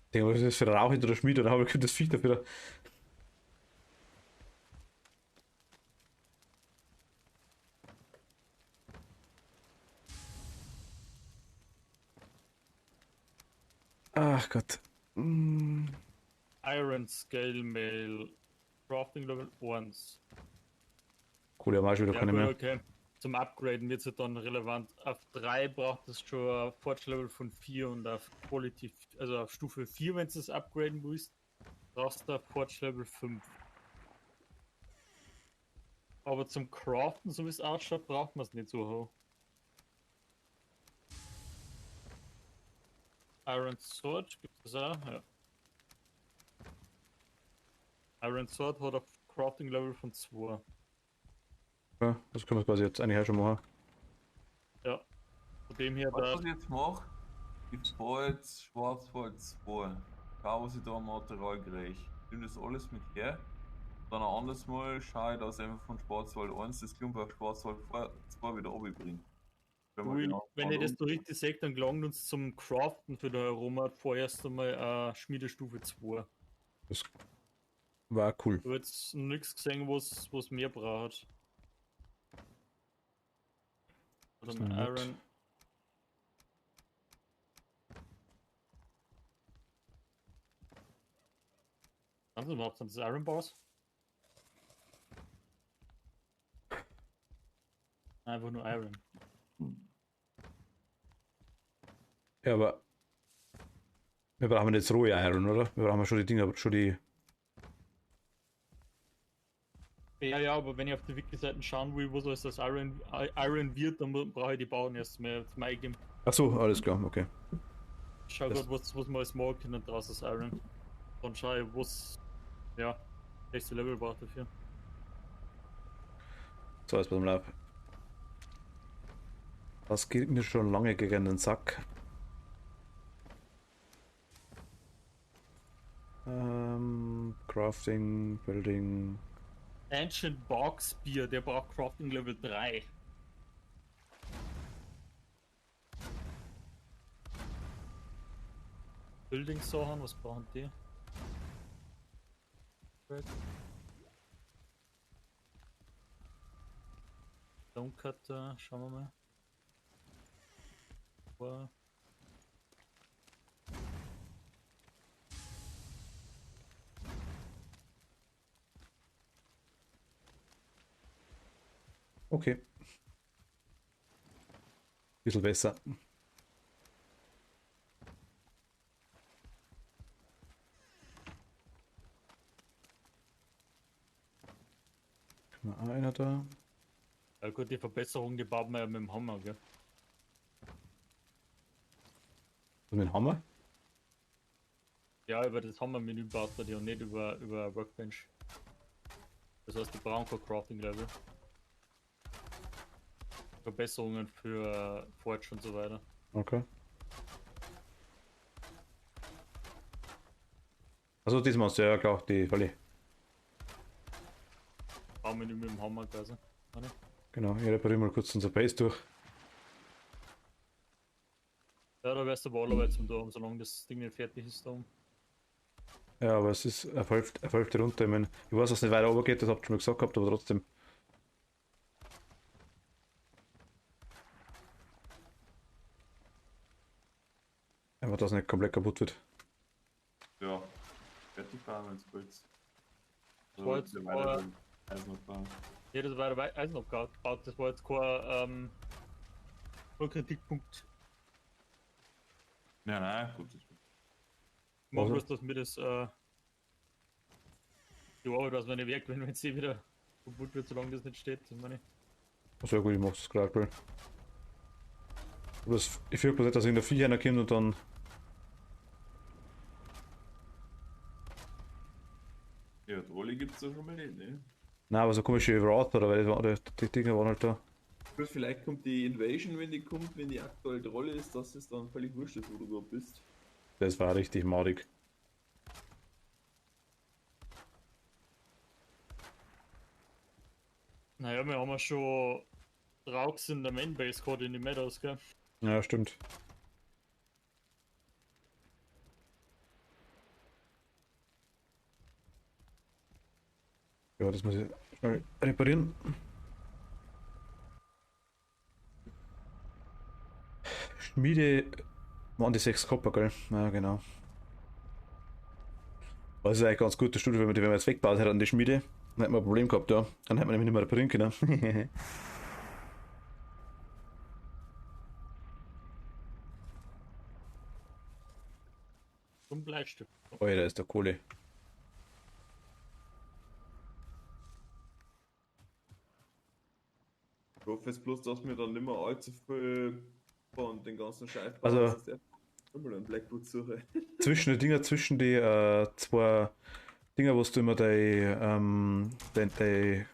Ich denke, was ist das für ein Rauch hinter der Schmiede? Da habe ich das Viech dafür. Ach Gott. Iron Scale Mail. Crafting Level 1. Cool, ja, mal schon wieder keine gut, mehr. okay. Zum Upgraden wird es dann relevant. Auf 3 braucht es schon ein Forge Level von 4 und auf Quality, also auf Stufe 4, wenn du es upgraden willst, brauchst du ein Forge Level 5. Aber zum Craften, so wie es ausschaut, braucht man es nicht so hoch. Iron Sword gibt es auch, ja. Iron Sword hat ein Crafting Level von 2. Ja, das können wir quasi jetzt eigentlich auch schon machen. Ja. Von dem her, Was ich jetzt mache, ich fahre jetzt Schwarzwald 2. Schau, was ich da am Material kriege. Ich nehme das alles mit her. Dann ein anderes Mal schaue ich, dass ich einfach von Schwarzwald 1 das Klump auf Schwarzwald 2 wieder runterbringe. Wenn ich das so richtig sehe, dann gelangt uns zum Craften für den Aroma vorerst einmal Schmiedestufe 2. Das war cool. Ich habe jetzt noch nichts gesehen, was mehr braucht. Oder ein Iron. Was ist überhaupt das Iron Bars? Einfach nur Iron. Ja, aber wir brauchen jetzt rohe Iron, oder? Wir brauchen schon die Dinger, schon die. Ja, aber wenn ich auf die Wiki-Seiten schauen will, wo soll es das Iron wird, dann brauche ich die Bauen erst mal zum Eingeben. Ach so, alles klar, okay. Schau gerade, was wir als morgen können draus aus Iron. Dann schau ich, was. Ja, nächste Level braucht dafür. So, jetzt beim Lauf. Das geht mir schon lange gegen den Sack. Crafting, Building. Ancient Bark Spear, der braucht Crafting Level 3. Building Sachen, was brauchen die? Stonecutter, schauen wir mal. Wow. Okay. Bisschen besser. Einer da. Ja gut, die Verbesserung, die baut man ja mit dem Hammer, gell? Und mit dem Hammer? Ja, über das Hammer-Menü baut man die und nicht über Workbench. Das heißt, die brauchen kein Crafting-Level. Verbesserungen für Forge und so weiter. Okay. Also diesmal hast du ja klar, die Falle. Baumenü mit dem Hammer quasi. Oder? Genau, ich repariere mal kurz unser Base durch. Ja, da wärst du aber alle zum da, solange das Ding nicht fertig ist da oben. Ja, aber es ist eine Hälfte runter. Ich meine, ich weiß, dass es nicht weiter runter geht, das habt ihr schon mal gesagt gehabt, aber trotzdem. Einfach, dass es nicht komplett kaputt wird. Ja, fertig fahren, wenn es kurz. war jetzt Eisenabbau. Ja, das war der Eisenabbau gebaut, das war jetzt kein Kritikpunkt. Nein, gut. Ich mag Also? bloß, dass mir das die Arbeit, was meine Werk, wenn es eh wieder kaputt wird, solange das nicht steht, das meine ich. Also ja gut, ich mach das gerade aktuell. Ich fühle bloß nicht, dass in der Vieh einer kommt und dann. Ja, Trolli gibt es da schon mal nicht, ne? Nein, aber so komische Wrath oder weil die Dinger waren halt da. Gut, vielleicht kommt die Invasion, wenn die kommt, wenn die aktuell Rolle ist, dass es dann völlig wurscht ist, wo du da bist. Das war richtig maurig. Naja, wir haben ja schon Rauchs in der Mainbase gehabt in die Meadows, gell? Ja, stimmt. Ja, das muss ich schnell reparieren. Schmiede waren die 6 Copper, gell? Ja, genau. Das ist eigentlich ganz gut, das Studio, wenn wir jetzt weggebaut hätten an die Schmiede, dann hätten wir ein Problem gehabt, ja. Dann hätten wir nämlich nicht mehr reparieren können. Zum Bleistück. Oh ja, da ist der Kohle. Ich hoffe jetzt bloß, dass wir dann nicht mehr allzu viel von den ganzen Scheiß Also- dass ich mal einen Blackwood suche. Zwischen die Dinger, zwischen die zwei Dinger, wo du immer die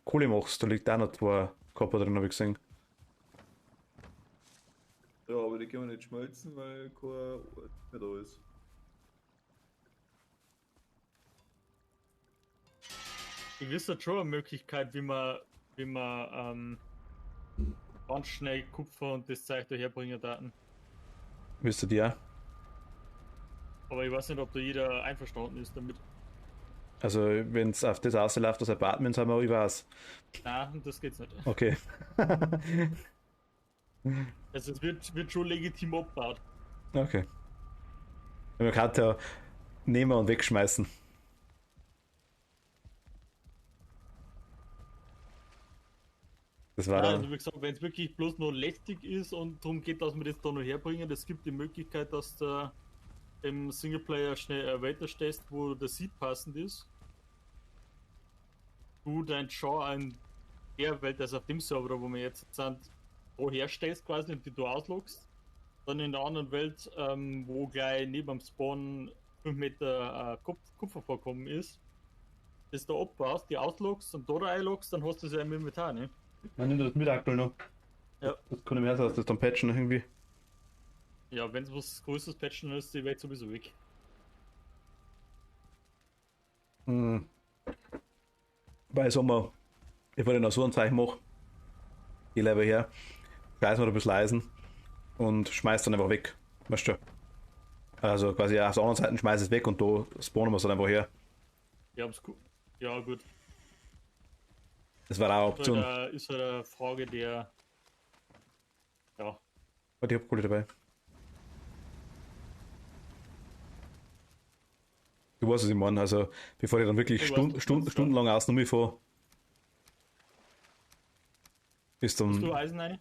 Kohle machst, da liegt auch noch zwei Copper drin, habe ich gesehen. Ja, aber die können wir nicht schmelzen, weil kein Ort mehr da ist. Ich wüsste schon eine Möglichkeit, wie man ganz schnell Kupfer und das Zeug daherbringen Daten. Wisst ihr die auch? Aber ich weiß nicht, ob da jeder einverstanden ist damit. Also, wenn es auf das ausläuft, das Apartment haben wir, ich weiß. Nein, das geht's nicht. Okay. Also es wird schon legitim abgebaut. Okay. Man kann ja nehmen und wegschmeißen. Das war Ja, dann. also wie gesagt, wenn es wirklich bloß nur lästig ist und darum geht, dass wir das da noch herbringen, es gibt die Möglichkeit, dass da im Singleplayer schnell ein Wetter stehst, wo der Seed passend ist. Du dein Char an der Welt, also auf dem Server, wo wir jetzt sind, wo herstellst quasi und die du ausloggst. Dann in der anderen Welt, wo gleich neben dem Spawn 5 Meter Kupfervorkommen ist, das da abbaust, die ausloggst und da einloggst, dann hast du es ja im Inventar, ne? Man nimmt das mit aktuell noch. Ja. Das kann ich mir dass das dann patchen irgendwie. Ja, wenn es was Größeres patchen, dann ist die Welt sowieso weg. Hm. Weil Sommer, ich wollte noch so ein Zeichen machen. Ich lebe her, scheiß mal ein bisschen Eisen und schmeiß dann einfach weg. Weißt du? Also quasi auf der anderen Seite schmeiß es weg und da spawnen wir es dann einfach her. Ja, ja gut. Das war auch eine Option. Ist halt eine Frage der. Ja. Warte, ich hab Kohle dabei. Du weißt, was ich meine. Also, bevor ich dann wirklich Ich weiß, was du meinst, ja. stundenlang außen rumfahre, ist Hast du dann. Eisen rein?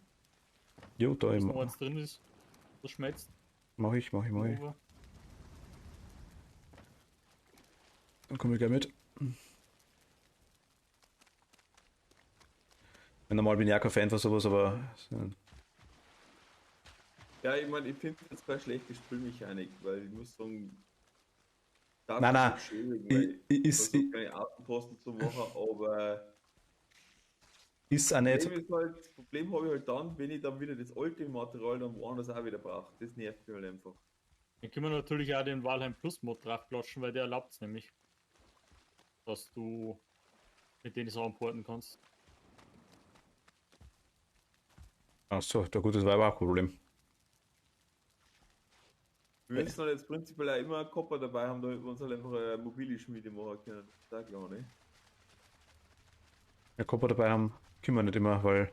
Jo, da Dass im. noch eins drin ist. Das schmelzt. Mach ich. Over. Dann komme ich gleich mit. Normal bin ich auch kein Fan von sowas, aber. Ja, ich meine, ich finde jetzt keine schlechte Spielmechanik, weil ich muss sagen, Nein, ist keine Außenposten zu machen, aber auch nicht. Das Problem habe ich halt dann, wenn ich dann wieder das alte Material dann woanders auch wieder brauche. Das nervt mich halt einfach. Dann können wir natürlich auch den Valheim Plus Mod draufklatschen, weil der erlaubt es nämlich. Dass du mit denen Sachen porten kannst. Achso, da gut, das war aber auch kein Problem. Wir müssen dann jetzt prinzipiell auch immer einen Kopper dabei haben, damit wir uns halt einfach eine mobile Schmiede machen können. Das ist auch klar, ne? Ja, Kopper dabei haben, können wir nicht immer, weil.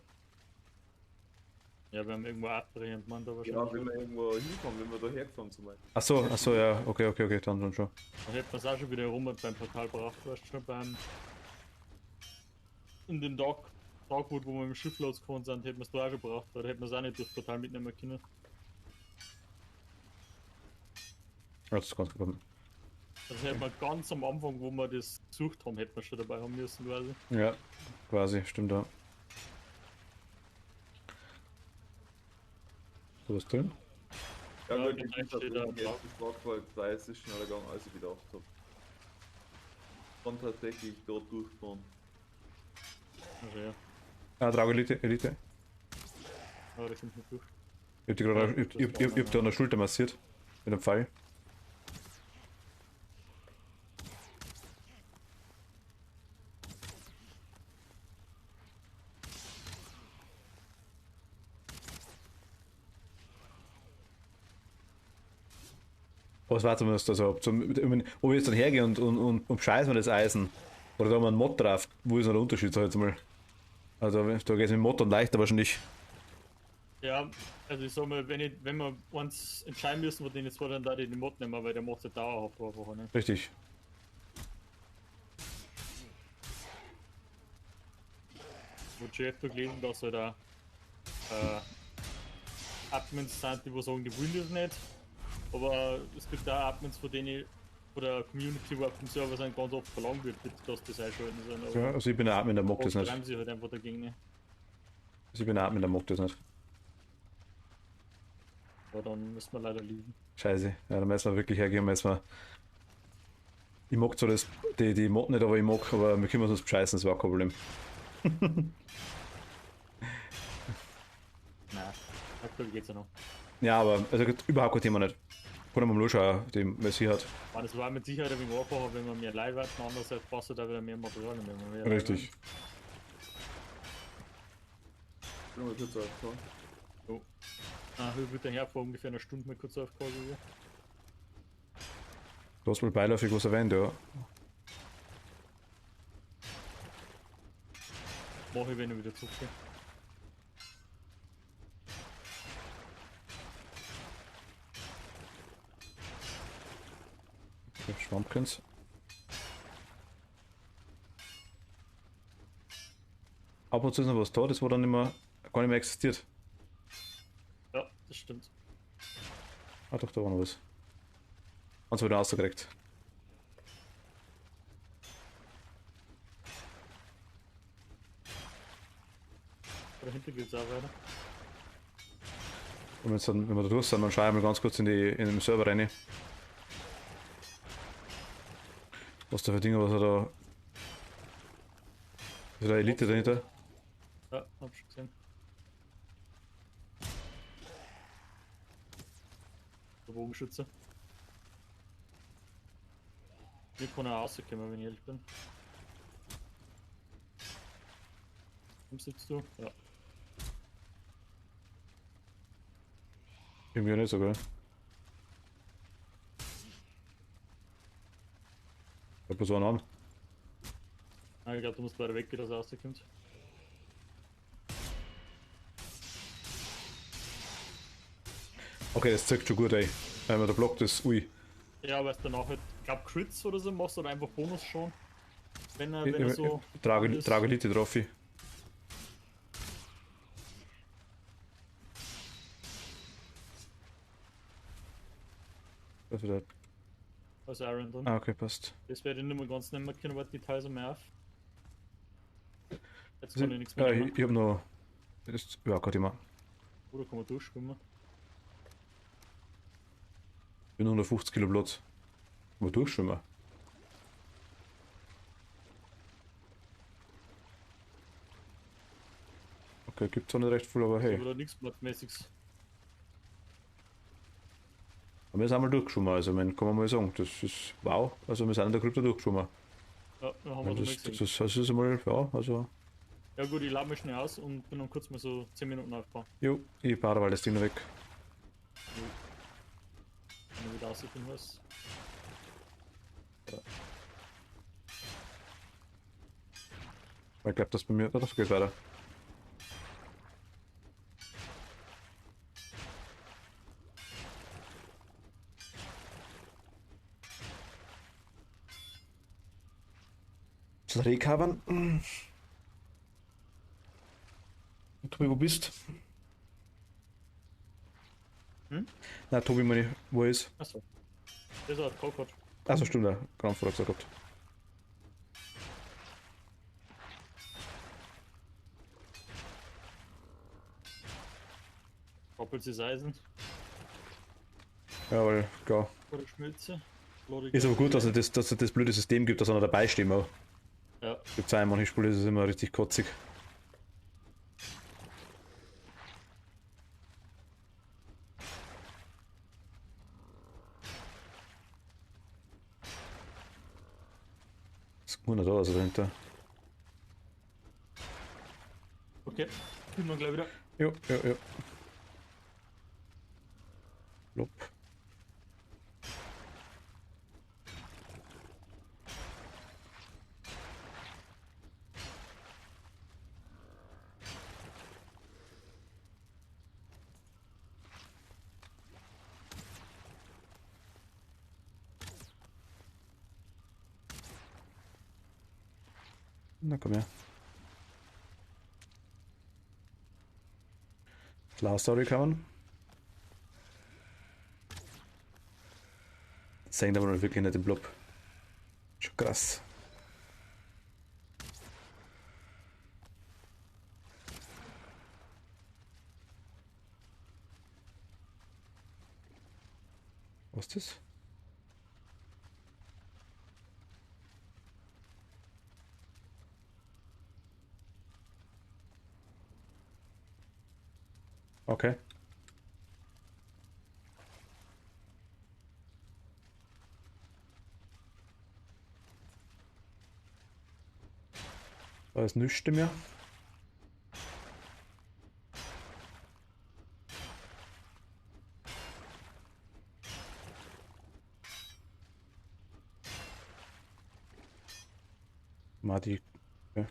Ja, wir haben irgendwo abdrehend, man, da Ja, wahrscheinlich. wenn wir irgendwo hinkommen, wenn wir da hergefahren zum Beispiel. Achso, ja, okay, dann schon. Dann hätten wir es auch schon wieder rum beim Portal braucht, weißt du schon, in den Tag, wo wir mit dem Schiff losgefahren sind, hätten wir es da auch schon braucht, oder hätten wir es auch nicht durchs Portal mitnehmen können. Ja, das ist ganz gut. Das hätten wir ganz am Anfang, wo wir das gesucht haben, hätten wir schon dabei haben müssen, quasi. Ja, quasi, stimmt da. So was drin? Ja, Ja, gut, genau, ich bin steht da jetzt drauf. gefragt, weil zwei ist es schneller gegangen, als ich gedacht habe. Dann tatsächlich dort durchfahren. Also ja, Ah, Draugelite, Elite. aber das sind nicht durch. Ich hab die gerade, ich hab die an der Schulter massiert. Mit dem Pfeil. Was warten wir jetzt also, ob ich jetzt dann hergehe und scheiß mir das Eisen oder da haben wir einen Mod drauf, wo ist noch der Unterschied, sag ich jetzt mal. Also da geht es mit dem Mod dann leichter wahrscheinlich. Ja, also ich sag mal, wenn wir uns entscheiden müssen, wir den jetzt zwar dann da den Mod nehmen, weil der Mod ja dauerhaft einfach, ne? Richtig. Wo Jeff gelesen, dass er da Admins sind, die sagen, die wollen das nicht. Aber es gibt auch Admins, von denen von der Community, wo auf dem Server sind, ganz oft verlangt wird, dass das einschalten sollen. Aber Ja, also ich bin ein Admin, der mag das nicht. schreiben sie halt einfach dagegen, ne? Also ich bin ein Admin, der mag das nicht. Aber dann müssen wir leider liegen. Scheiße. Ja, dann müssen wir wirklich hergehen, müssen wir. Ich mag zwar die Mod nicht, aber wir können uns bescheißen, das war kein Problem. Nein, aktuell geht's ja noch. Ja, aber also überhaupt kein Thema nicht. Kann man mal anschauen, was sie hat. Aber das war mit Sicherheit ein wenig einfacher, wenn wir mehr Leid hatten, andererseits passt da wieder mehr Material. Wenn wir mehr Richtig. Ich bin mal kurz aufgefahren. Ich würde daher vor ungefähr einer Stunde mal kurz aufgeholt. Du hast wohl beiläufig was erwähnt, ja. Mache ich, wenn ich wieder zurückgehe. Schwammkens. Ab und zu ist noch was da, das wo dann gar nicht mehr existiert. Ja, das stimmt. Ah doch, da war noch was. Haben sie wieder rausgekriegt. Dahinter geht's auch weiter. Wenn wir da durch sind, dann schaue ich mal ganz kurz in den Server rein. Was da für Dinge, was er da. Ist da Elite dahinter? Ja, hab schon gesehen. Der Bogenschütze. Hier kann er rauskommen, wenn ich ehrlich bin. Wo sitzt du? Ja. Irgendwie nicht so, gell? Ich hab so einen an. Ah, ich glaube, du musst weiter weg, dass er rauskommt. Okay, das zeigt schon gut, ey. Wenn man da blockt ist, ui. Ja, weil es danach halt, ich glaube, Crits oder so machst oder einfach Bonus schon. Wenn er so. Trage ist. Elite drauf. Was ist das? Als Iron dann. Ah, okay, passt. Das werde ich nicht mehr ganz nehmen können, weil die Teile mehr auf. Jetzt kann ich nichts mehr Ja, nehmen. ich hab noch. Das ist ja kein Thema. Oder kann man durchschwimmen? Ich bin 150 Kilo Platz. Wo durchschwimmen? Okay, gibt's auch nicht recht viel, aber hey. Oder nichts Blattmäßiges. Aber wir sind einmal durchgeschwommen, also man kann man mal sagen, das ist wow. Also wir sind in der Krypto durchgeschwommen. Ja, dann haben wir Das, das das, gesehen. das ist einmal, ja, also. Ja gut, ich lade mich schnell aus und bin dann kurz mal so 10 Minuten aufbauen. Jo, ich baue weil das Ding noch weg. Wenn ich wieder rausfinden muss. Weil ich glaube, das bei mir. Das geht weiter. Das Rehkabern. Tobi, wo bist? Na, Tobi, meine, wo er ist? Achso. Das hat Kokot. Achso, stimmt, der Krampfvorrat gesagt gehabt. Koppelt das Eisen. Ja, weil, klar. Oder Schmilze. Ist aber gut, dass es das blöde System gibt, dass er noch dabei stehen auch. Ja. Gibt es manche Spiele, das ist immer richtig kotzig. Das ist nur da, also dahinter. Okay, tun wir gleich wieder. Jo. Lopp. Na komm her. Klar, Story kommen. Sehen aber noch wirklich nicht im Blob. Schon krass. Was ist das? Okay. Da ist nichts mehr. Madi. Okay.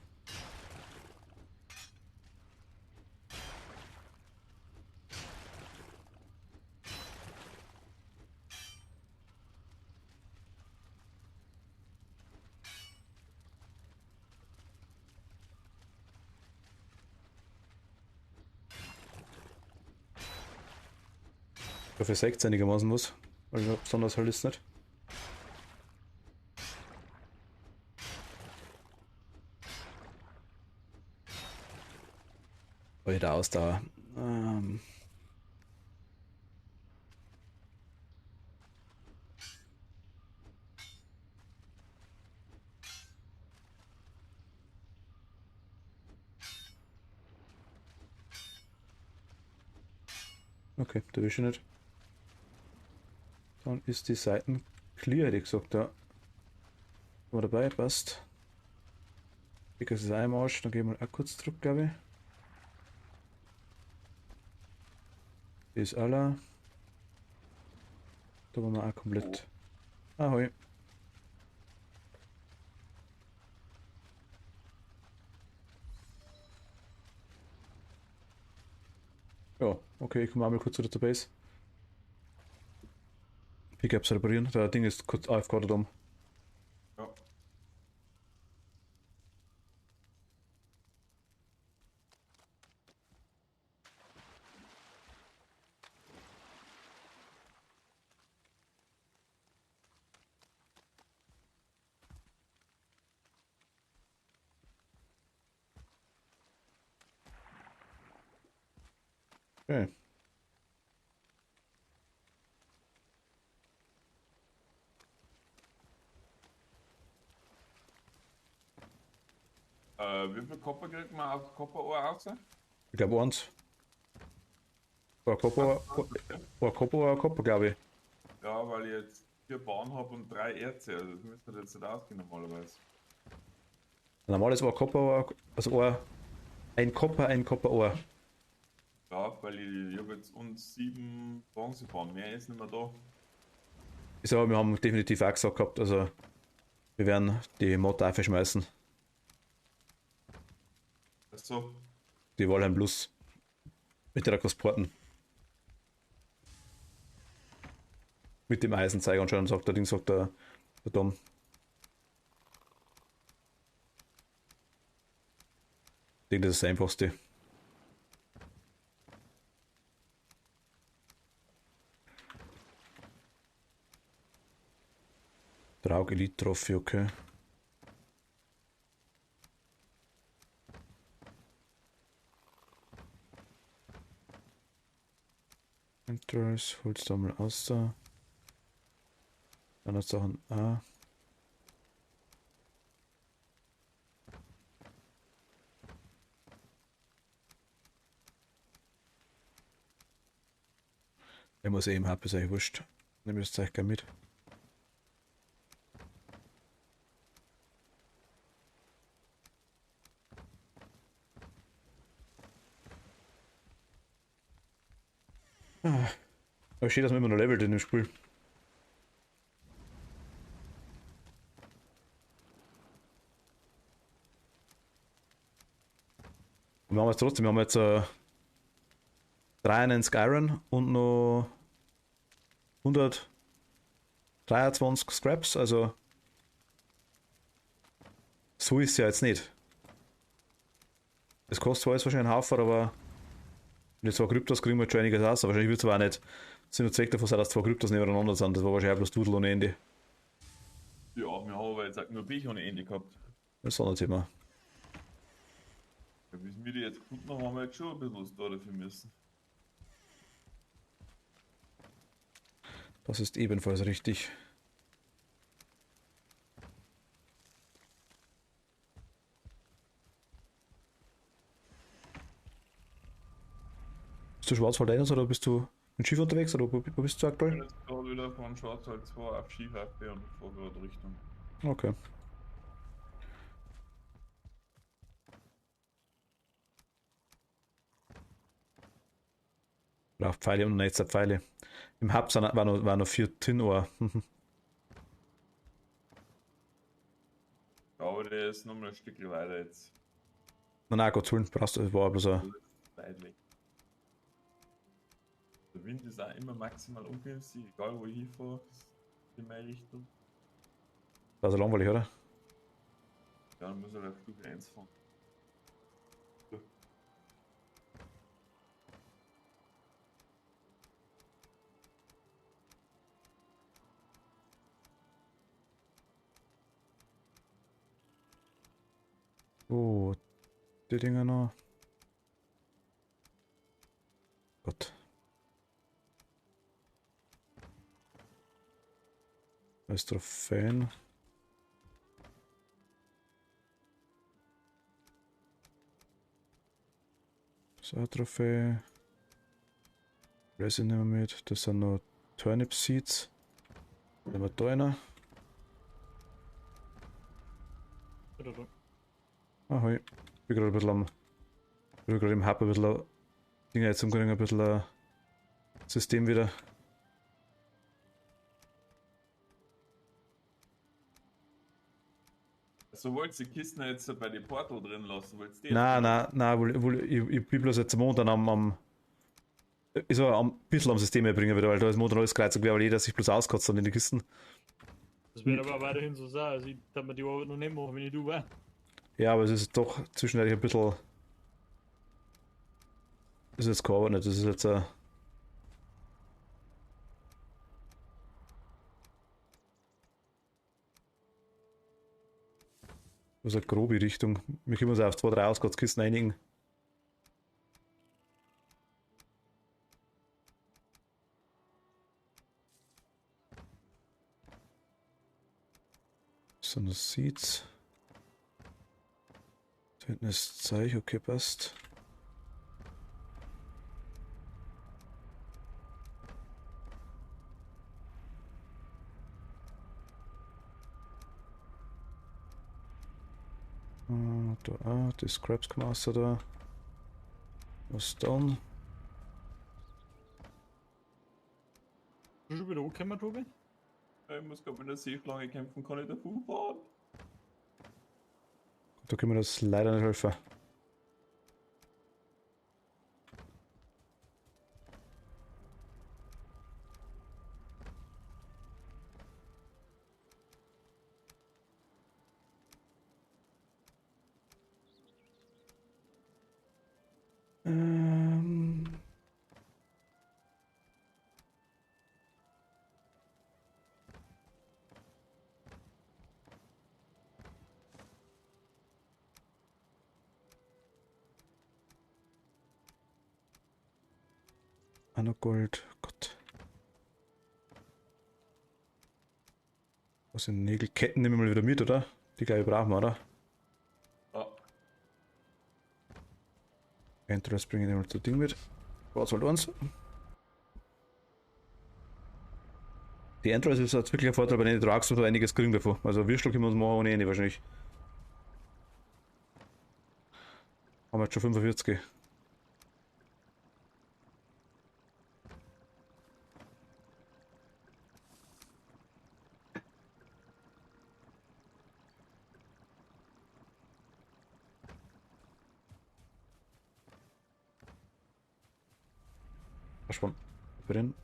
Für 6 einigermaßen was. Also besonders halt ist nicht. Alter Ausdauer. Okay, da will ich nicht. Dann ist die Seiten clear, hätte ich gesagt, da. War dabei, passt. Ich ist ein Arsch, dann gehen wir auch kurz zurück, glaube ich. Die ist alle. Da waren wir auch komplett. Ahoi. Ja, okay, ich komme einmal kurz zu der Base. Pickups reparieren, das Ding ist kurz AFK da oben. Ja. Okay. Wie viel Kopper kriegt man aus Kopperohr raus? Ich glaube eins. Ein Kopper, ein Kopper, glaube ich. Ja, weil ich jetzt 4 Bahnen habe und 3 Erze, also das müsste jetzt nicht ausgehen normalerweise. Normales war Kopper, also ein Kopper Ohr. Ja, weil ich habe jetzt uns 7 Bronzebahnen, mehr ist nicht mehr da. Ich sage, wir haben definitiv auch gesagt gehabt, also wir werden die Mod auch verschmeißen. Achso, Die Valheim Plus. Mit der Transporten. Mit dem Eisenzeiger anscheinend sagt der Ding, sagt der Dom. Ich denke, das ist das Einfachste. Draug Elite Trophy, okay. Enters, holst du mal aus da. Dann hast du auch ein A. Ich muss eben haben, ist eigentlich wurscht. Nehme das Zeug gerne mit. Aber steht, dass man immer noch levelt in dem Spiel. Und wir haben jetzt trotzdem, wir haben jetzt 93 Iron und noch 123 Scraps, also so ist es ja jetzt nicht. Das kostet zwar alles wahrscheinlich einen Haufen, aber mit 2 Kryptos kriegen wir jetzt schon einiges aus. Aber wahrscheinlich wird es aber auch nicht Sinn und Zweck davon sein, dass 2 Kryptos nebeneinander sind. Das war wahrscheinlich auch bloß Dudel ohne Ende. Ja, wir haben aber jetzt auch nur Bücher ohne Ende gehabt. Das ist ein anderes Thema. Ja, bis wir die jetzt gefunden haben, haben wir jetzt schon ein bisschen was da dafür müssen. Das ist ebenfalls richtig. Bist du Schwarzwald 1 oder bist du mit Schiff unterwegs oder wo bist du Ich bin aktuell? jetzt gerade wieder von Schwarzwald 2 auf Skihacke und fahre gerade Richtung. Okay. Braucht Pfeile und jetzt Pfeile. Im Hub war noch 4 Tin-Ohr. Ja, aber der ist nochmal ein Stück weiter jetzt. Nein, Gottes Willen, brauchst du, war bloß ein. Weit weg. Der Wind ist auch immer maximal ungünstig, egal wo ich hinfahre, in meine Richtung. Das ist langweilig, oder? Ja, dann muss er auf Stufe 1 fahren. Oh, die Dinger noch. Gott. Als Trophäen. So eine Trophäe. Resin nehmen wir mit. Das sind noch Turnip Seeds. Dann haben wir da einer. Oder du. Ahoi. Ich bin gerade ein bisschen am. Ich bin gerade im Hub ein bisschen Dinge jetzt umkriegen, ein bisschen System wieder. So wolltest du die Kisten jetzt bei den Portal drin lassen, wolltest du die Nein, ich bin bloß jetzt momentan ein bisschen am System bringen wieder, weil da ist momentan alles kreuz und quer, weil jeder sich bloß auskotzt in die Kisten. Das wird aber weiterhin so sein. Also ich darf mir die Arbeit noch nicht machen, wenn ich du war. Ja, aber es ist doch zwischendurch ein bisschen. Das ist jetzt keine Arbeit nicht, das ist jetzt was eine grobe Richtung. Wir können uns auf 2, 3 Ausgangskisten einigen. So, das Seeds. Da hinten ist Zeug, okay, passt. Da, die Scraps kann man auch so da. Was dann? Bist du schon wieder angekommen, Tobi? Ich muss gerade mit der Seeschlange kämpfen, kann ich davon fahren? Da können wir das leider nicht helfen. Anno Gold, Gott. Was sind Nägelketten? Nehmen wir mal wieder mit, oder? Die glaube ich brauchen wir, oder? Ah, Entrance bringen wir mal das Ding mit. Was halt uns? Die Entrance ist jetzt wirklich ein Vorteil, bei den Drags oder einiges kriegen davon. Also Würstel können wir uns machen ohne Ende wahrscheinlich. Haben wir jetzt schon 45. Verschwunden. Drin.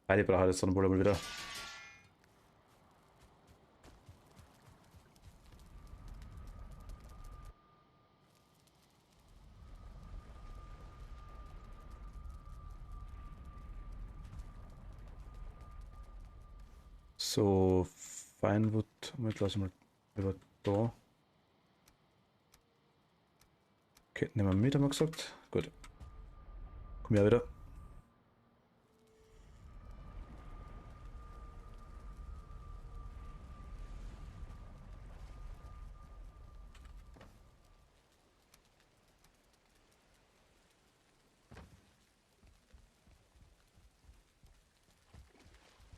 Beide brauchen jetzt dann wohl mal wieder. So, Feinwood, Moment, lass mal über da. Okay, nehmen wir mit, haben wir gesagt. Gut. Komm ja wieder.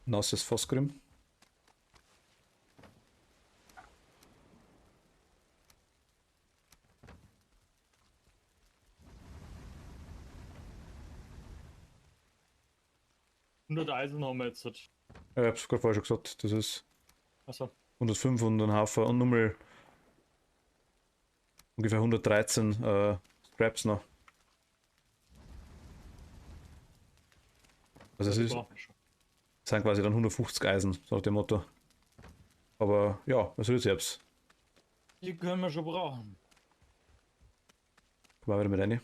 Nasses Phosgrim. Nur der Eisen haben wir jetzt. Halt. Ich hab's gerade vorher schon gesagt, das ist Achso. 105 und ein Haufen und nochmal ungefähr 113 Scraps noch. Also es sind quasi dann 150 Eisen, so nach dem Motto. Aber ja, was soll ich selbst? Die können wir schon brauchen. Komm mal wieder mit rein.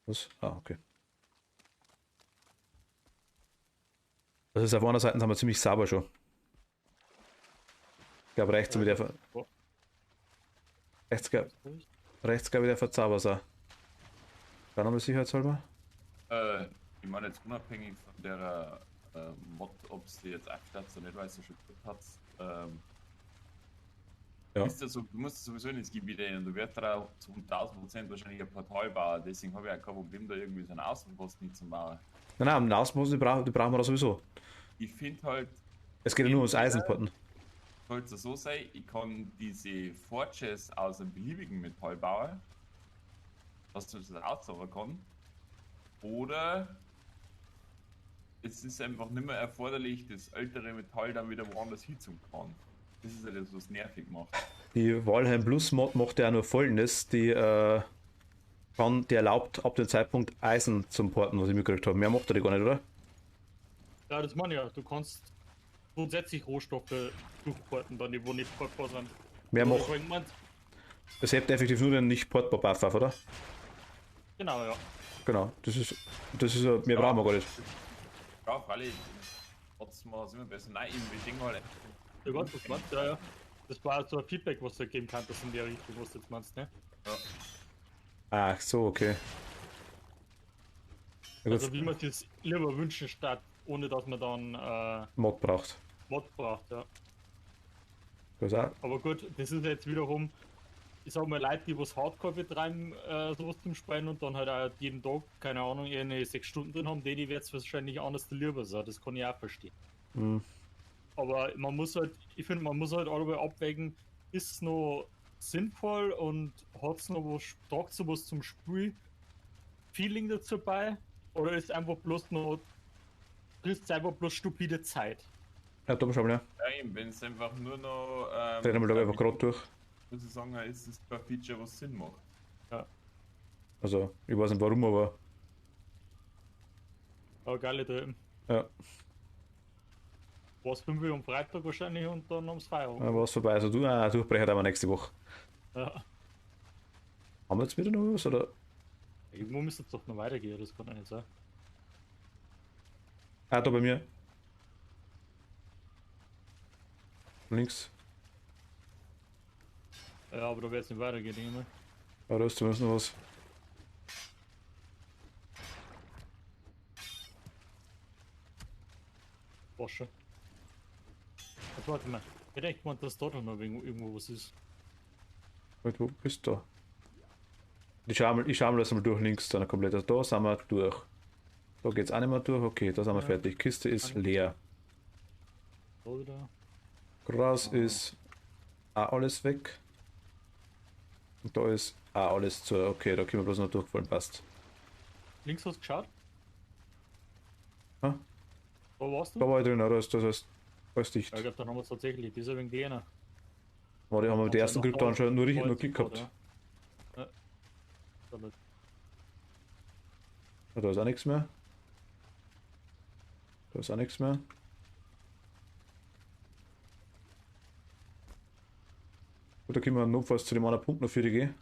Was? Ah, okay. Das ist auf einer Seite haben wir ziemlich sauber schon. Ich glaube rechts mit der rechts, rechts glaube ich der verzaubert sein. Schau nochmal sicherheitshalber. Ich meine jetzt unabhängig von der Mod, ob sie jetzt abstatt so nicht weiß, so schon gut hat. Ja. Ist das so, du musst sowieso in das Gebiet rein, du wirst da zu 1000% wahrscheinlich ein Portal bauen, deswegen habe ich auch kein Problem, da irgendwie so einen Außenposten nicht zu bauen. Nein, nein, einen Außenposten, die brauchen wir da sowieso. Ich finde halt, Es geht ja nur ums Eisenporten. sollte es so sein, ich kann diese Forges aus einem beliebigen Metall bauen, dass du das auszaubern kann. Oder es ist einfach nicht mehr erforderlich, das ältere Metall dann wieder woanders hinzukommen kann. Das ist ja das, was nervig macht. Die Valheim Plus Mod macht ja auch nur folgendes, die erlaubt ab dem Zeitpunkt Eisen zum Porten, was ich mitgekriegt habe. Mehr macht er die gar nicht, oder? Ja, das meine ich ja. Du kannst grundsätzlich Rohstoffe durchporten, dann die wo nicht portbar sind. Mehr Oder macht. was ich gemeint? Es hebt effektiv nur den nicht portbar Buff auf, oder? Genau, ja. Genau, das ist ja, mehr brauchen wir gar nicht. Ja, freilich, trotzdem mal sind wir besser. Nein, ich denke halt, Ja, was du meinst, ja, ja. Das war so ein Feedback, was du geben kannst in der Richtung, was du jetzt meinst, ne? ja, Ach so, okay. Ja, gut, Also wie man es lieber wünschen statt, ohne dass man dann Mod braucht. Mod braucht, ja. Das auch. Aber gut, das ist jetzt wiederum, ich sag mal, Leute, die was Hardcore betreiben, sowas zum Spielen und dann halt auch jeden Tag, keine Ahnung, eine 6 Stunden drin haben, die wird es wahrscheinlich anders lieber sein, das kann ich auch verstehen. Hm. Aber man muss halt, ich finde, man muss halt alle abwägen, ist es noch sinnvoll und hat es noch was, tragt so was zum Spiel Feeling dazu bei? Oder ist einfach bloß noch, frisst einfach bloß stupide Zeit? Ja, da schau mal, ja. ja eben, wenn es einfach nur noch. Drehen wir da einfach gerade durch. Muss ich sagen, ist es kein Feature, was Sinn macht. Also, ich weiß nicht warum, aber Aber geile Treppen. ja, Was 5 Uhr am Freitag wahrscheinlich und dann ums Feierabend. dann war es vorbei. Also, Durchbrecher haben wir nächste Woche. Ja. Haben wir jetzt wieder noch was, oder? Irgendwo müsste es doch noch weitergehen, das kann ja nicht sein. Ah, da bei mir. Links. Ja, aber da wird es nicht weitergehen, denke ich mal. Aber da ist zumindest noch was. Was schon. Jetzt warte mal. Ich denke mal, dass da doch noch irgendwo was ist. Wait, wo bist du? Ich schau mal das mal durch links, dann komplett. Also da sind wir durch. Da geht's auch nicht mehr durch. Okay, da sind wir Ja. fertig. Kiste ist leer. Da wieder. Gras ist auch alles weg. Und da ist auch alles zu. Okay, da können wir bloß noch durchfallen, passt. Links hast du geschaut? Ha? Wo warst du? Da war ich drin, oder? Das heißt, alles dicht. Ja, ich glaube, dann haben wir es tatsächlich. Das ist ein wenig kleiner. Warte, haben wir die ersten Glück dann schon nur richtig nur Glück Glück gehabt. Ja. Ja. Da ist auch nichts mehr. Da ist auch nichts mehr. Gut, da können wir notfalls zu dem anderen Punkt noch für die gehen.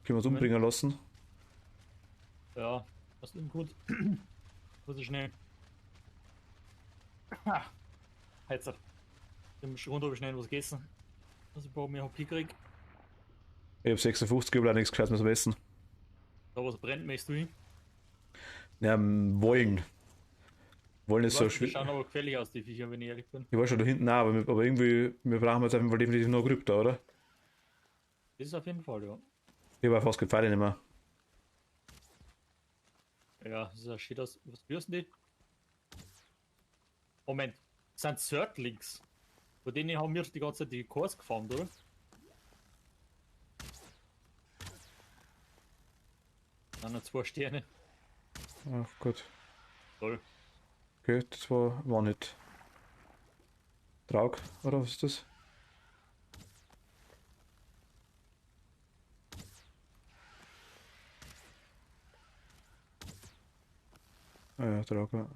Können wir uns umbringen lassen. Ja, das ist gut. Muss ich schnell. Jetzt. Ich muss runter schnell was gegessen. Dass ich ein paar mehr HP krieg. Ich hab 56, aber nichts Gescheites mehr zum Essen. Da was brennt, möchtest du hin? Ja, wollen. Wollen ist so Die schwierig. schauen aber gefährlich aus, die Viecher, wenn ich ehrlich bin. Ich war schon da hinten auch, aber irgendwie, wir brauchen jetzt auf jeden Fall definitiv noch Krypta, oder? Das ist auf jeden Fall, ja. Ich habe fast keine Pfeile nicht mehr. Ja, das ist ein Shit aus. Was wirst die? Moment, das sind Zertlings. Von denen haben wir die ganze Zeit die Kurs gefarmt, oder? Dann noch 2 Sterne. Ach gut. Toll. Okay, das war nicht Traug, oder was ist das? Ah ja, Traug, ja.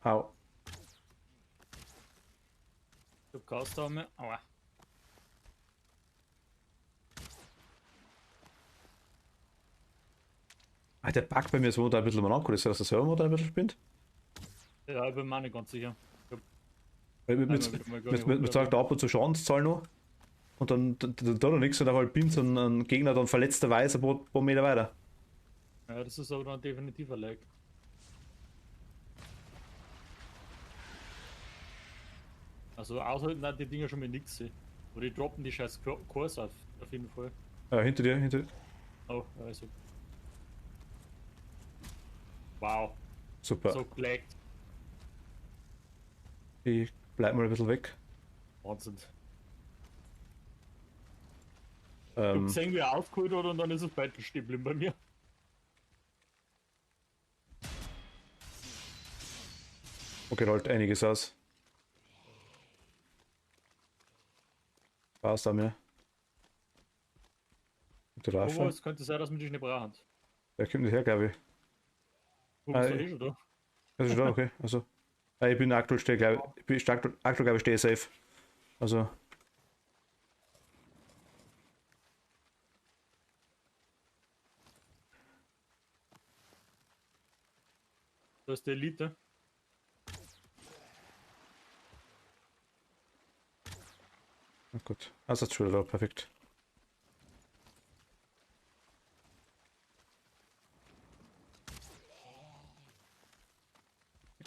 Au. Ich hab keine Ausdauer mehr. Aua. Ah, der Bug bei mir ist momentan ein bisschen umeinander. Ist das der Server momentan ein bisschen spinnt? Ja, ich bin mir auch nicht ganz sicher. Weil mir Einmal wieder sagt er ab und zu Schadenszahl noch. Und dann da noch nichts und dann halt Pins und ein Gegner dann verletzterweise ein paar Meter weiter. Ja, das ist aber dann definitiv ein Lag. Also aushalten hat die Dinger schon mal nix. Aber die droppen die scheiß Kurs auf jeden Fall. Hinter dir, hinter dir. Oh, also. Wow, Super. so gelaggt. Ich bleib mal ein bisschen weg. Wahnsinn. Ich hab Ähm, gesehen, wie er aufgeholt hat und dann ist es beide stehen geblieben bei mir. okay, halt einiges aus. Passt da mir. Der Aber Raffa. es könnte sein, dass wir dich nicht brauchen. Der kommt nicht her, glaube ich. Wo bist du Ah, eh schon da? Also da, okay. Also. Ich bin aktuell aktuell glaube ich stehe safe. Also. Da ist die Elite. Na gut. Ersatzschüler da, perfekt.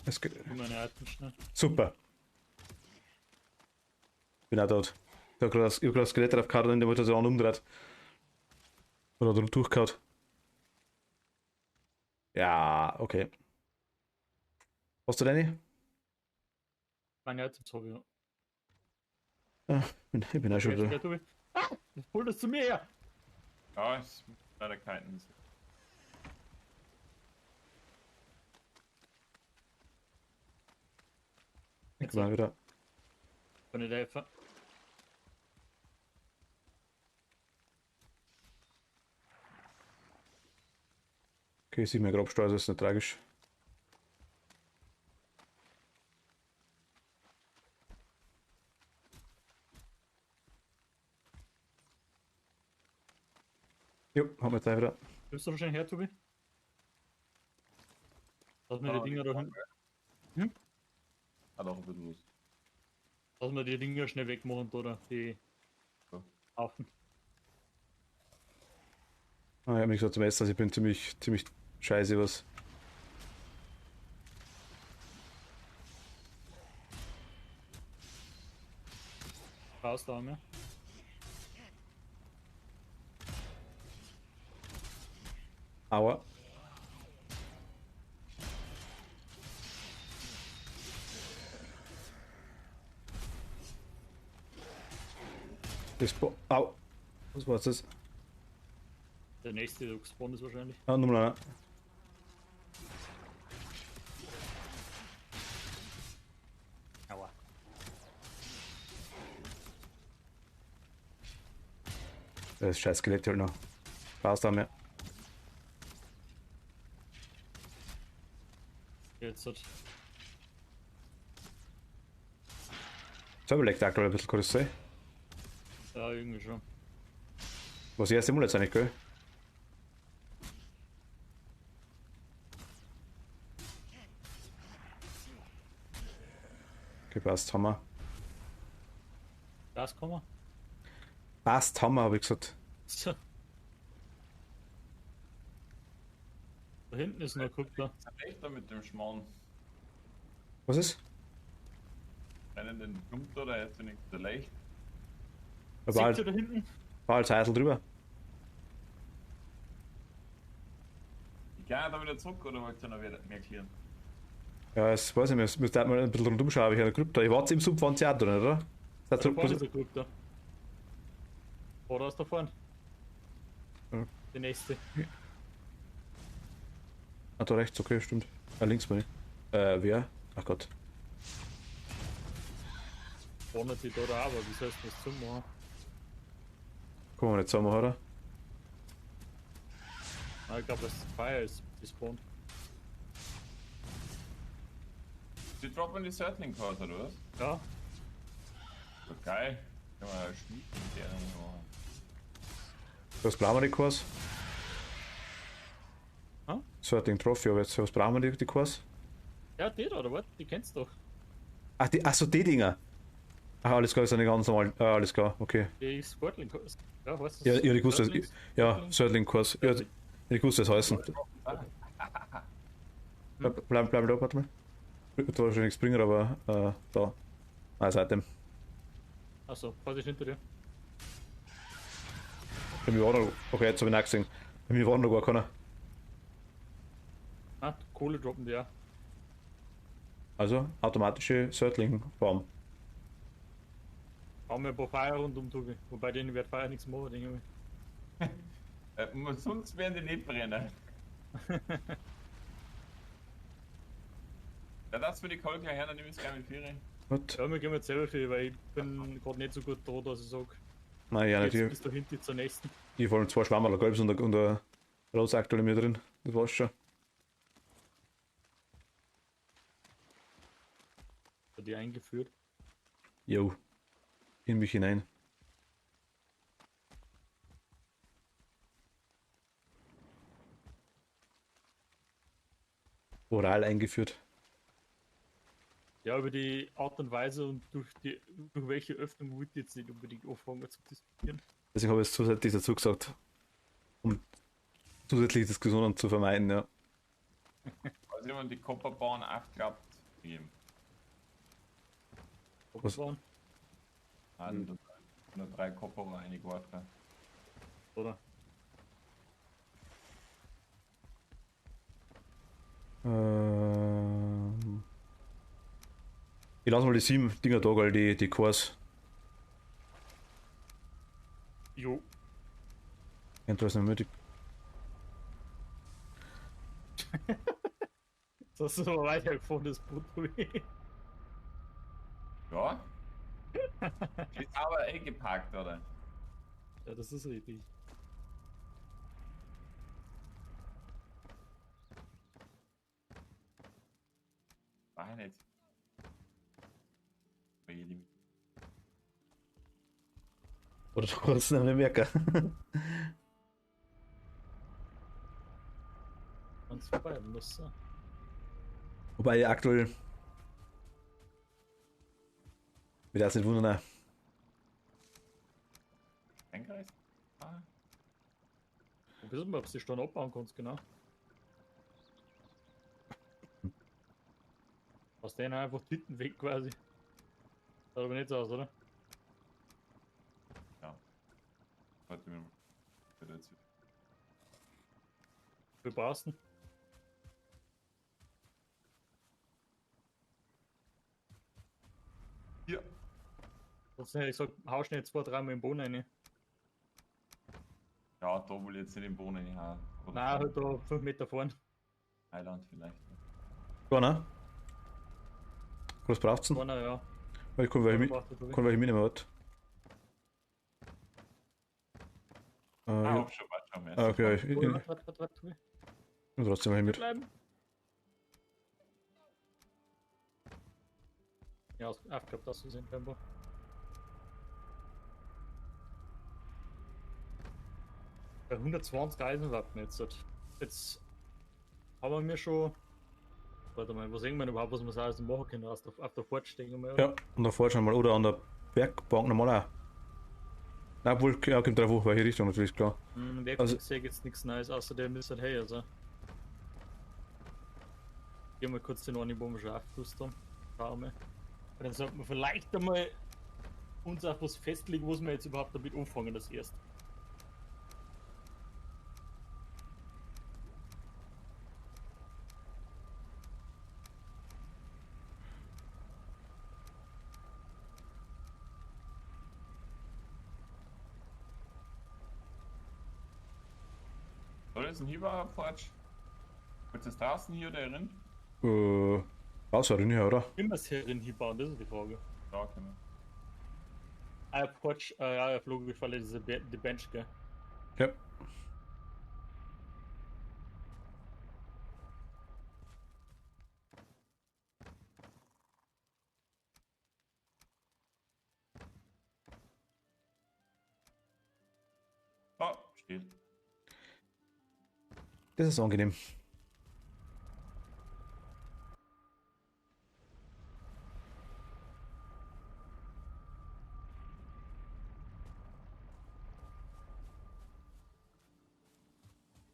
Es geht. Ich meine Items schnell. Super. Bin auch tot. Ich hab gerade das Skelett drauf gehauen und der wollte sich auch umdreht. Oder drum durchgehauen. Ja, okay. Hast du deine? Meine Items habe ich ja. Ja, ich bin auch schon Okay, wieder. Tobi. Ah! Hol das zu mir her! Ja, ich leider keinen. Ich bin auch wieder. Kann ich dir helfen? Okay, 7 Grabsteuer, das ist nicht tragisch. Jo, haben wir gleich wieder. Bist du wahrscheinlich her, Tobi? Lass mir Ja, die Dinger da hinten. Hat auch ein bisschen was. Lass mir die Dinger schnell wegmachen, oder? Die Ja. Haufen. Ah, ich habe mich gesagt zum Essen, also ich bin ziemlich scheiße was. Raus da mehr. Aua. Au. Was war das? Der nächste, der gespawnt ist wahrscheinlich. Ah, Nummer 1. Aua. Das scheiß Skelett halt noch. Passt da mehr. Jetzt hat. Selber leckt aktuell ein bisschen, kann das sein? Ja, irgendwie schon. Was erste Mal jetzt eigentlich, gell? Okay, passt, haben wir. Das kann man. Passt, haben wir, hab ich gesagt. So. Da hinten ist noch ein Kuppler. Was ist echt da mit dem Schmarrn? Was ist? Rennen den Jump oder jetzt nicht so leicht? Da Seht war ihr halt, da hinten? war halt Zeitl drüber. Ich kann da wieder zurück oder wollt ihr noch wieder mehr klären? Ja, es weiß ich nicht, wir müssen mal ein bisschen rundum schauen, wie ich eine Krypto. Ich warte im Sub von Theater, nicht, oder? Da Das vorne ist hat ein Kuppler. Oder ist da vorne? Ja. Die nächste. Ah, da rechts, okay, stimmt. Ah, links bin ich. Wer? Ach Gott. Vorne die da aber wie sollst du das zum machen? Kommen wir nicht zusammen, oder? Ah, ich glaube, das Fire ist gespawnt. Sie droppen die Settling Card oder was? Ja, So geil. Kann man schmieden mit der machen. Was brauchen wir die Kurs? Hä? Sorting Trophy, aber jetzt, was brauchen wir die Kurs? ja, die da, oder was? Die kennst du doch. Ach, so die Dinger. Ach, alles klar, ist eine ganz normal. Ah, alles klar, okay. Die Sportling. Ja, weißt du? Ja, ich wusste das. Sportlings? Ja, Sorting Kurs. Ja, ich wusste das heißen. Bleib da, warte mal. Ich wollte wahrscheinlich nichts bringen, aber da. Als Item. Achso, was ist hinter dir? Bei mir war noch. Okay, jetzt habe ich nicht gesehen. Bei mir war noch gar keiner. Ah, Kohle droppen die ja. Also, automatische Circling-Form. Haben wir ein paar Feier rundum, Tobi. Wobei denen wird Feier nichts machen, denke ich. Sonst werden die nicht brennen. Ja, das für die Call gleich her, dann nehme ich es gleich mit Ferien. What? Ja, wir gehen jetzt selber viel, weil ich bin gerade nicht so gut da, dass ich sage, Nein, ja, jetzt nicht. bist du hinten zur nächsten. Ich vor allem zwei Schwammerl, Gelbs und ein Rose aktuell in mir drin. Das war's schon. Hat die eingeführt. Jo. In mich hinein. Oral eingeführt. Ja, über die Art und Weise und durch welche Öffnung wollte ich jetzt nicht unbedingt anfangen zu diskutieren. Deswegen habe ich es zusätzlich dazu gesagt. Um zusätzliche Diskussionen zu vermeiden, ja. Also jemand die Kopperbahn 8 klappt, geben. Ob Was? es waren, Nur 3 Kopper einig warten. oder? Ich lasse mal die 7 Dinger da, weil die Kurs. Jo. Interesting nötig. Das ist aber weitergefahren, das Boot. Ja? Ist aber eingeparkt, oder? Ja, das ist richtig. War ich nicht. Bei jedem. Oder du kannst es nicht merken. Ganz vorbei, muss sein. Wobei ich aktuell. Ich darf es nicht wundern. Einkreis? Ah. Wo wissen wir, ob du die Stunde abbauen kannst, genau. Aus denen einfach Titten weg quasi. Schaut aber nicht so aus, oder? Warte mir mal. Bitte jetzt. Für Barsten. Hier. Das hätte ich gesagt, hau schnell 2-3 Mal im Boden rein. Ja, da will ich jetzt nicht den Bohnen hinhauen. Oder Nein, halt da 5 Meter vorn. Heiland vielleicht. Ja, ne? Was braucht's denn? Vorne, ja. Weil ich kann welche Braucht er, glaub ich. mitnehmen, was? Ja. hab schon, warte schon mehr. Okay, Warte. ich trotzdem mal mit. Bleiben. Ja, aufgehabt, dass du sind, Tempo. Bei 120 Eisen warten wir jetzt. Jetzt haben wir mir schon. Warte mal, was sehen wir überhaupt, was wir so alles machen können? Auf der Fahrt stehen wir. Ja, und da fährst du mal oder an der Werkbank nochmal auch. Nein, wohl, ja, kommt drauf, welche Richtung natürlich, klar. Weg Also- sehe jetzt nichts Neues, außer der müsste hey, also. Gehen wir kurz den einen, wo wir schon aufgerüstet haben. Schauen wir. Dann sollten wir vielleicht einmal uns auf was festlegen, was wir jetzt überhaupt damit anfangen, das erste. Soll das ein Hieber, Forge? Willst du das draußen hier oder drin? Außer drin, ja, oder? Immer es herin hinbauen, das ist die Frage. Ja, genau. Porch, ja, auf Logikfalle diese die Bench, gell? Ja. Oh, steht. Das ist angenehm.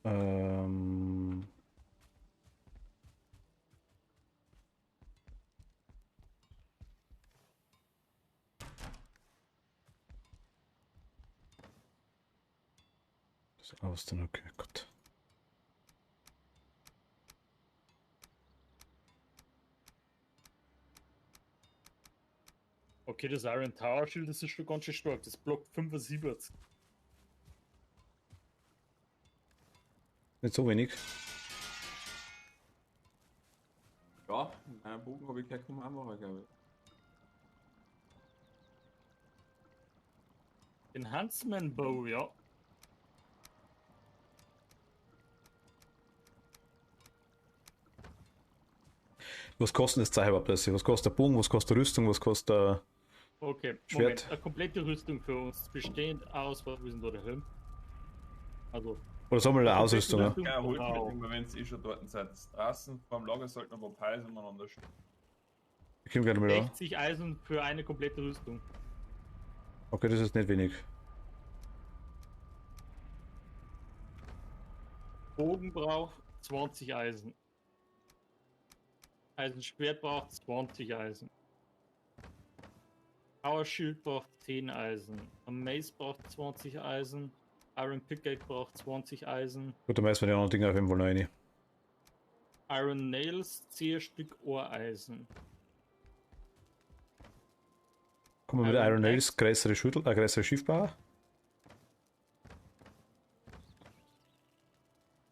Ähm. Das ist aus dann okay, gut. Okay, das Iron Tower Shield, das ist schon ganz schön stark. Das blockt 75. Nicht so wenig. Ja, einen Bogen habe ich gleich vom Anmacher, glaube ich. Enhancement Bow, ja. Was kostet das Zeug überhaupt? Was kostet der Bogen? Was kostet der Rüstung? Was kostet Okay, Schwert. Moment. Eine komplette Rüstung für uns, bestehend aus, was ist denn da der Helm? Also, oder sagen wir eine Ausrüstung? Ja? Rüstung. Ja, holt Wow. mit, wenn es eh schon dort seid. Draußen vorm Lager sollten aber Preise umeinander stehen. Ich komme gerne mal da. 60 Eisen für eine komplette Rüstung. Okay, das ist nicht wenig. Bogen braucht 20 Eisen. Eisenschwert braucht 20 Eisen. Power Shield braucht 10 Eisen. Ein Mace braucht 20 Eisen. Iron Pickaxe braucht 20 Eisen. Gut, dann meisten wir die anderen Dinge auf jeden Fall noch rein. Iron Nails, 10 Stück Ohreisen. Kommen wir mit Iron Iron Nails größere Schüttel, größere Schiffbauer?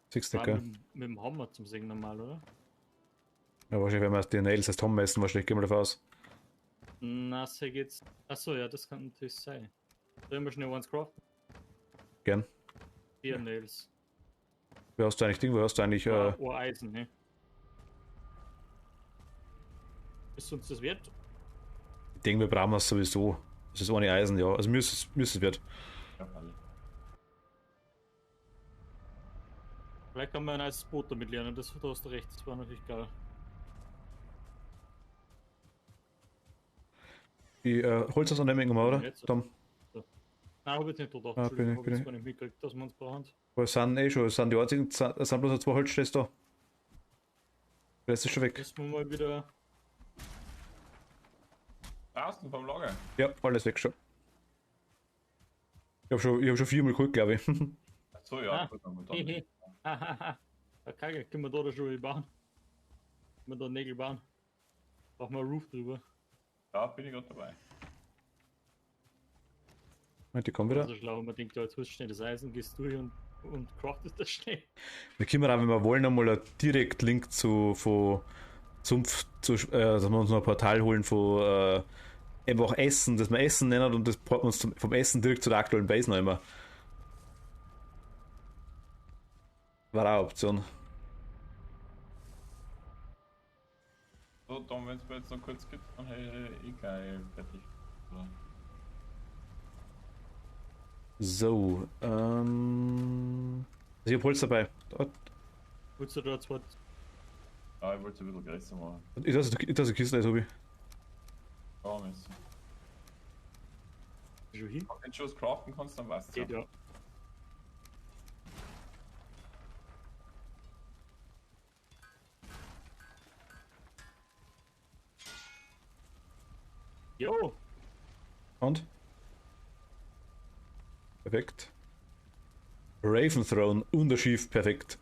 Siehst du, Ah, gell? mit dem Hammer zum Singen normal, oder? Ja, wahrscheinlich, wenn wir die Nails als Tom messen, wahrscheinlich gehen wir davon aus. Na, so geht's. Achso, ja, das kann natürlich sein. Sollen wir schnell eins craften? Gern. 4 Nails. Wo hast du eigentlich Ding? Wo hast du eigentlich. Ohreisen, ne? Ist uns das wert? Ich denke, wir brauchen es sowieso. Das ist ohne Eisen, ja. Also müsste es wird. Ja, alle. Vielleicht kann man ein nice Boot damit lernen, da hast du recht, das war natürlich geil. Ich hol's das an dem mal, oder? Jetzt. Tom, Nein, hab ich jetzt nicht gedacht. Ah, Entschuldigung, bin ich- hab jetzt gar nicht mitgekriegt, dass wir uns brauchen. wir sind eh schon, es sind die einzigen, es sind bloß zwei Holzstöße da. Der Rest ist schon weg. Müssen wir mal wieder. Draußen vom Lager. Ja, alles weg schon. Ich hab schon 4-mal geholt, glaube ich. Achso, ja, Ah, gut, dann Hehe. Hahaha. Ja, Kacke, können wir da schon bauen? Können wir da Nägel bauen? Brauchen wir einen Roof drüber. Da bin ich gerade dabei. Die kommen wieder. Also schlau, man denkt, ja, jetzt holst du schnell das Eisen, gehst durch und craftest das schnell. Wir können auch, wenn wir wollen, einmal einen Direkt-Link zu dass wir uns noch ein Portal holen von einfach Essen, dass wir Essen nennen und das porten wir uns vom Essen direkt zu der aktuellen Base noch immer. War auch eine Option. So, dann, wenn es mir jetzt noch kurz gibt, dann hätte ich gleich fertig. So. So, also ich hab Holz dabei. Dort. Willst du da jetzt was? Ja, ich wollte es ein bisschen größer machen. Ich das eine Kiste, das hab ich. Ja, müssen. Schon hin? Wenn du schon was craften kannst, dann weißt du Geht ja. Jo, Und? Perfekt. Raven Throne, Unterschiff, perfekt.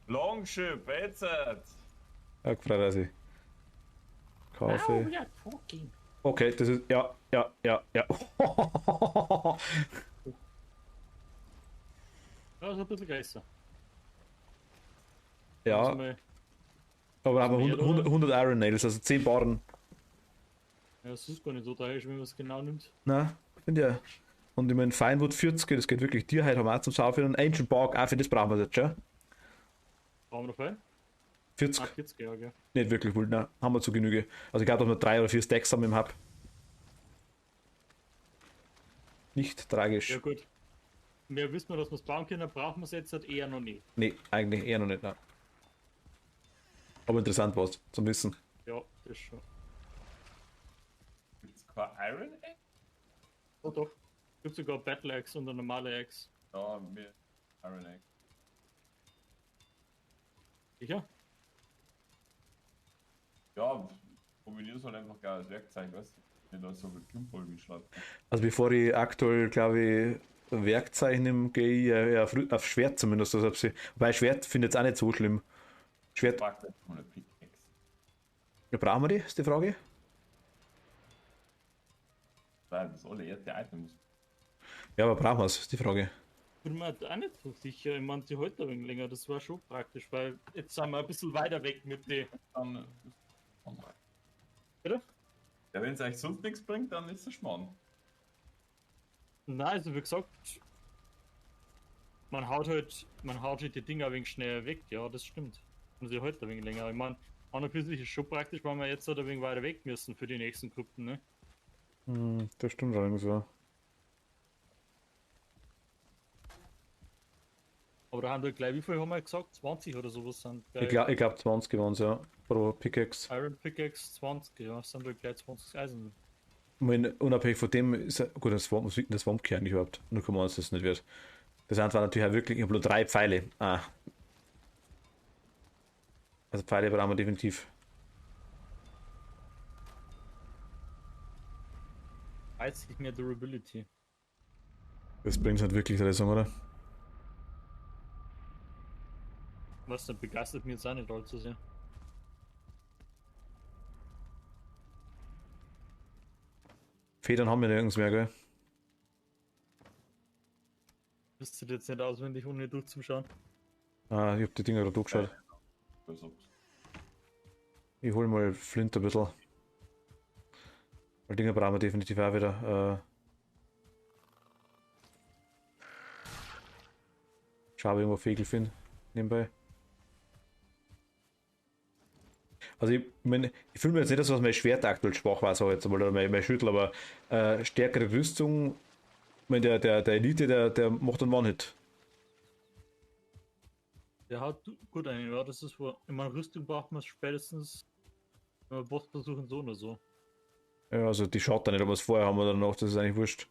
Longship, jetzt! Ja, gefreut, dass ich kaufe. ja, fucking. Okay, das ist. Ja. Ja, ist ein bisschen größer. Ja, Also mal- aber haben wir mehr, 100 Iron Nails, also 10 Baren. Ja, das ist gar nicht so teuer, wenn man es genau nimmt. Na, finde ja. Und ich meine, Finewood 40, das geht wirklich dir heute haben wir auch zum Saufen. Und Ancient Bark, auch für das brauchen wir jetzt schon. Brauchen wir noch viel? 40, 40, ja, gell. nicht wirklich wohl, nein, haben wir zu Genüge. Also ich glaube, dass wir 3 oder 4 Stacks haben im Hub. Nicht tragisch. Ja, gut. Mehr wissen wir, dass wir es bauen können, brauchen wir es jetzt halt eher noch nicht. Nee, eigentlich eher noch nicht, nein. Aber interessant was zum Wissen. Ja, das schon. Gibt es kein Iron Egg? Oh doch. Gibt sogar Battle Axe und eine normale Axe. Ja, mir Iron Egg. Sicher? Ja, kombiniere es halt einfach gar als Werkzeug, weißt du? Nicht als so viel Klumpen wie Schlatt. Also bevor ich aktuell, glaube ich, Werkzeug nehme, gehe ich auf Schwert zumindest. Also, wobei Schwert finde ich jetzt auch nicht so schlimm. Schwert, Fragt jetzt mal eine Pickaxe. ja, brauchen wir die, ist die Frage. Weil das alle erste Items. Ja, aber brauchen wir es, ist die Frage. Bin mir halt auch nicht so sicher. Ich meine, die heute ein wenig länger, das war schon praktisch, weil jetzt sind wir ein bisschen weiter weg mit den. Dann. Bitte? Ja, wenn es euch sonst nichts bringt, dann ist es Schmarrn. Nein, also wie gesagt, man haut halt die Dinger ein wenig schneller weg, ja, das stimmt. Und sie heute ein wenig länger. Ich meine, an und für sich ist schon praktisch, weil wir jetzt halt ein wenig weiter weg müssen für die nächsten Gruppen, ne? Das stimmt allerdings, ja. Aber da haben wir gleich, wie viel haben wir gesagt? 20 oder sowas sind. Ich glaub 20 waren es, ja. Pro Pickaxe. Iron Pickaxe 20, ja, sind wir gleich 20 Eisen. Ich meine, unabhängig von dem ist gut, was wiegt denn das Womp eigentlich überhaupt? 0,1 das nicht wird. Das andere war natürlich auch wirklich, ich habe nur 3 Pfeile. Ah. Also Pfeile brauchen wir definitiv. 30 mehr Durability. Das bringt halt wirklich, soll ich sagen, oder? Was, das begeistert mich jetzt auch nicht allzu sehr. Federn haben wir nirgends mehr, gell? Wisst ihr jetzt nicht auswendig, ohne durchzuschauen? Ah, ich hab die Dinger gerade durchgeschaut. Also, Ich hol mal Flint ein bisschen. Weil Dinger brauchen wir definitiv auch wieder. Schau, ob ich irgendwo Fegel finde. Nebenbei. Also ich meine, ich fühle mir jetzt nicht, dass mein Schwert aktuell schwach war, so jetzt mal, oder mein Schüttel, aber stärkere Rüstung, ich meine, der Elite, der macht einen One-Hit. Der haut gut ein, ja, das ist wohl. In meiner Rüstung braucht man es spätestens, wenn wir Boss versuchen, so oder so. Ja, also die schaut da nicht, ob wir es vorher haben oder danach, das ist eigentlich wurscht.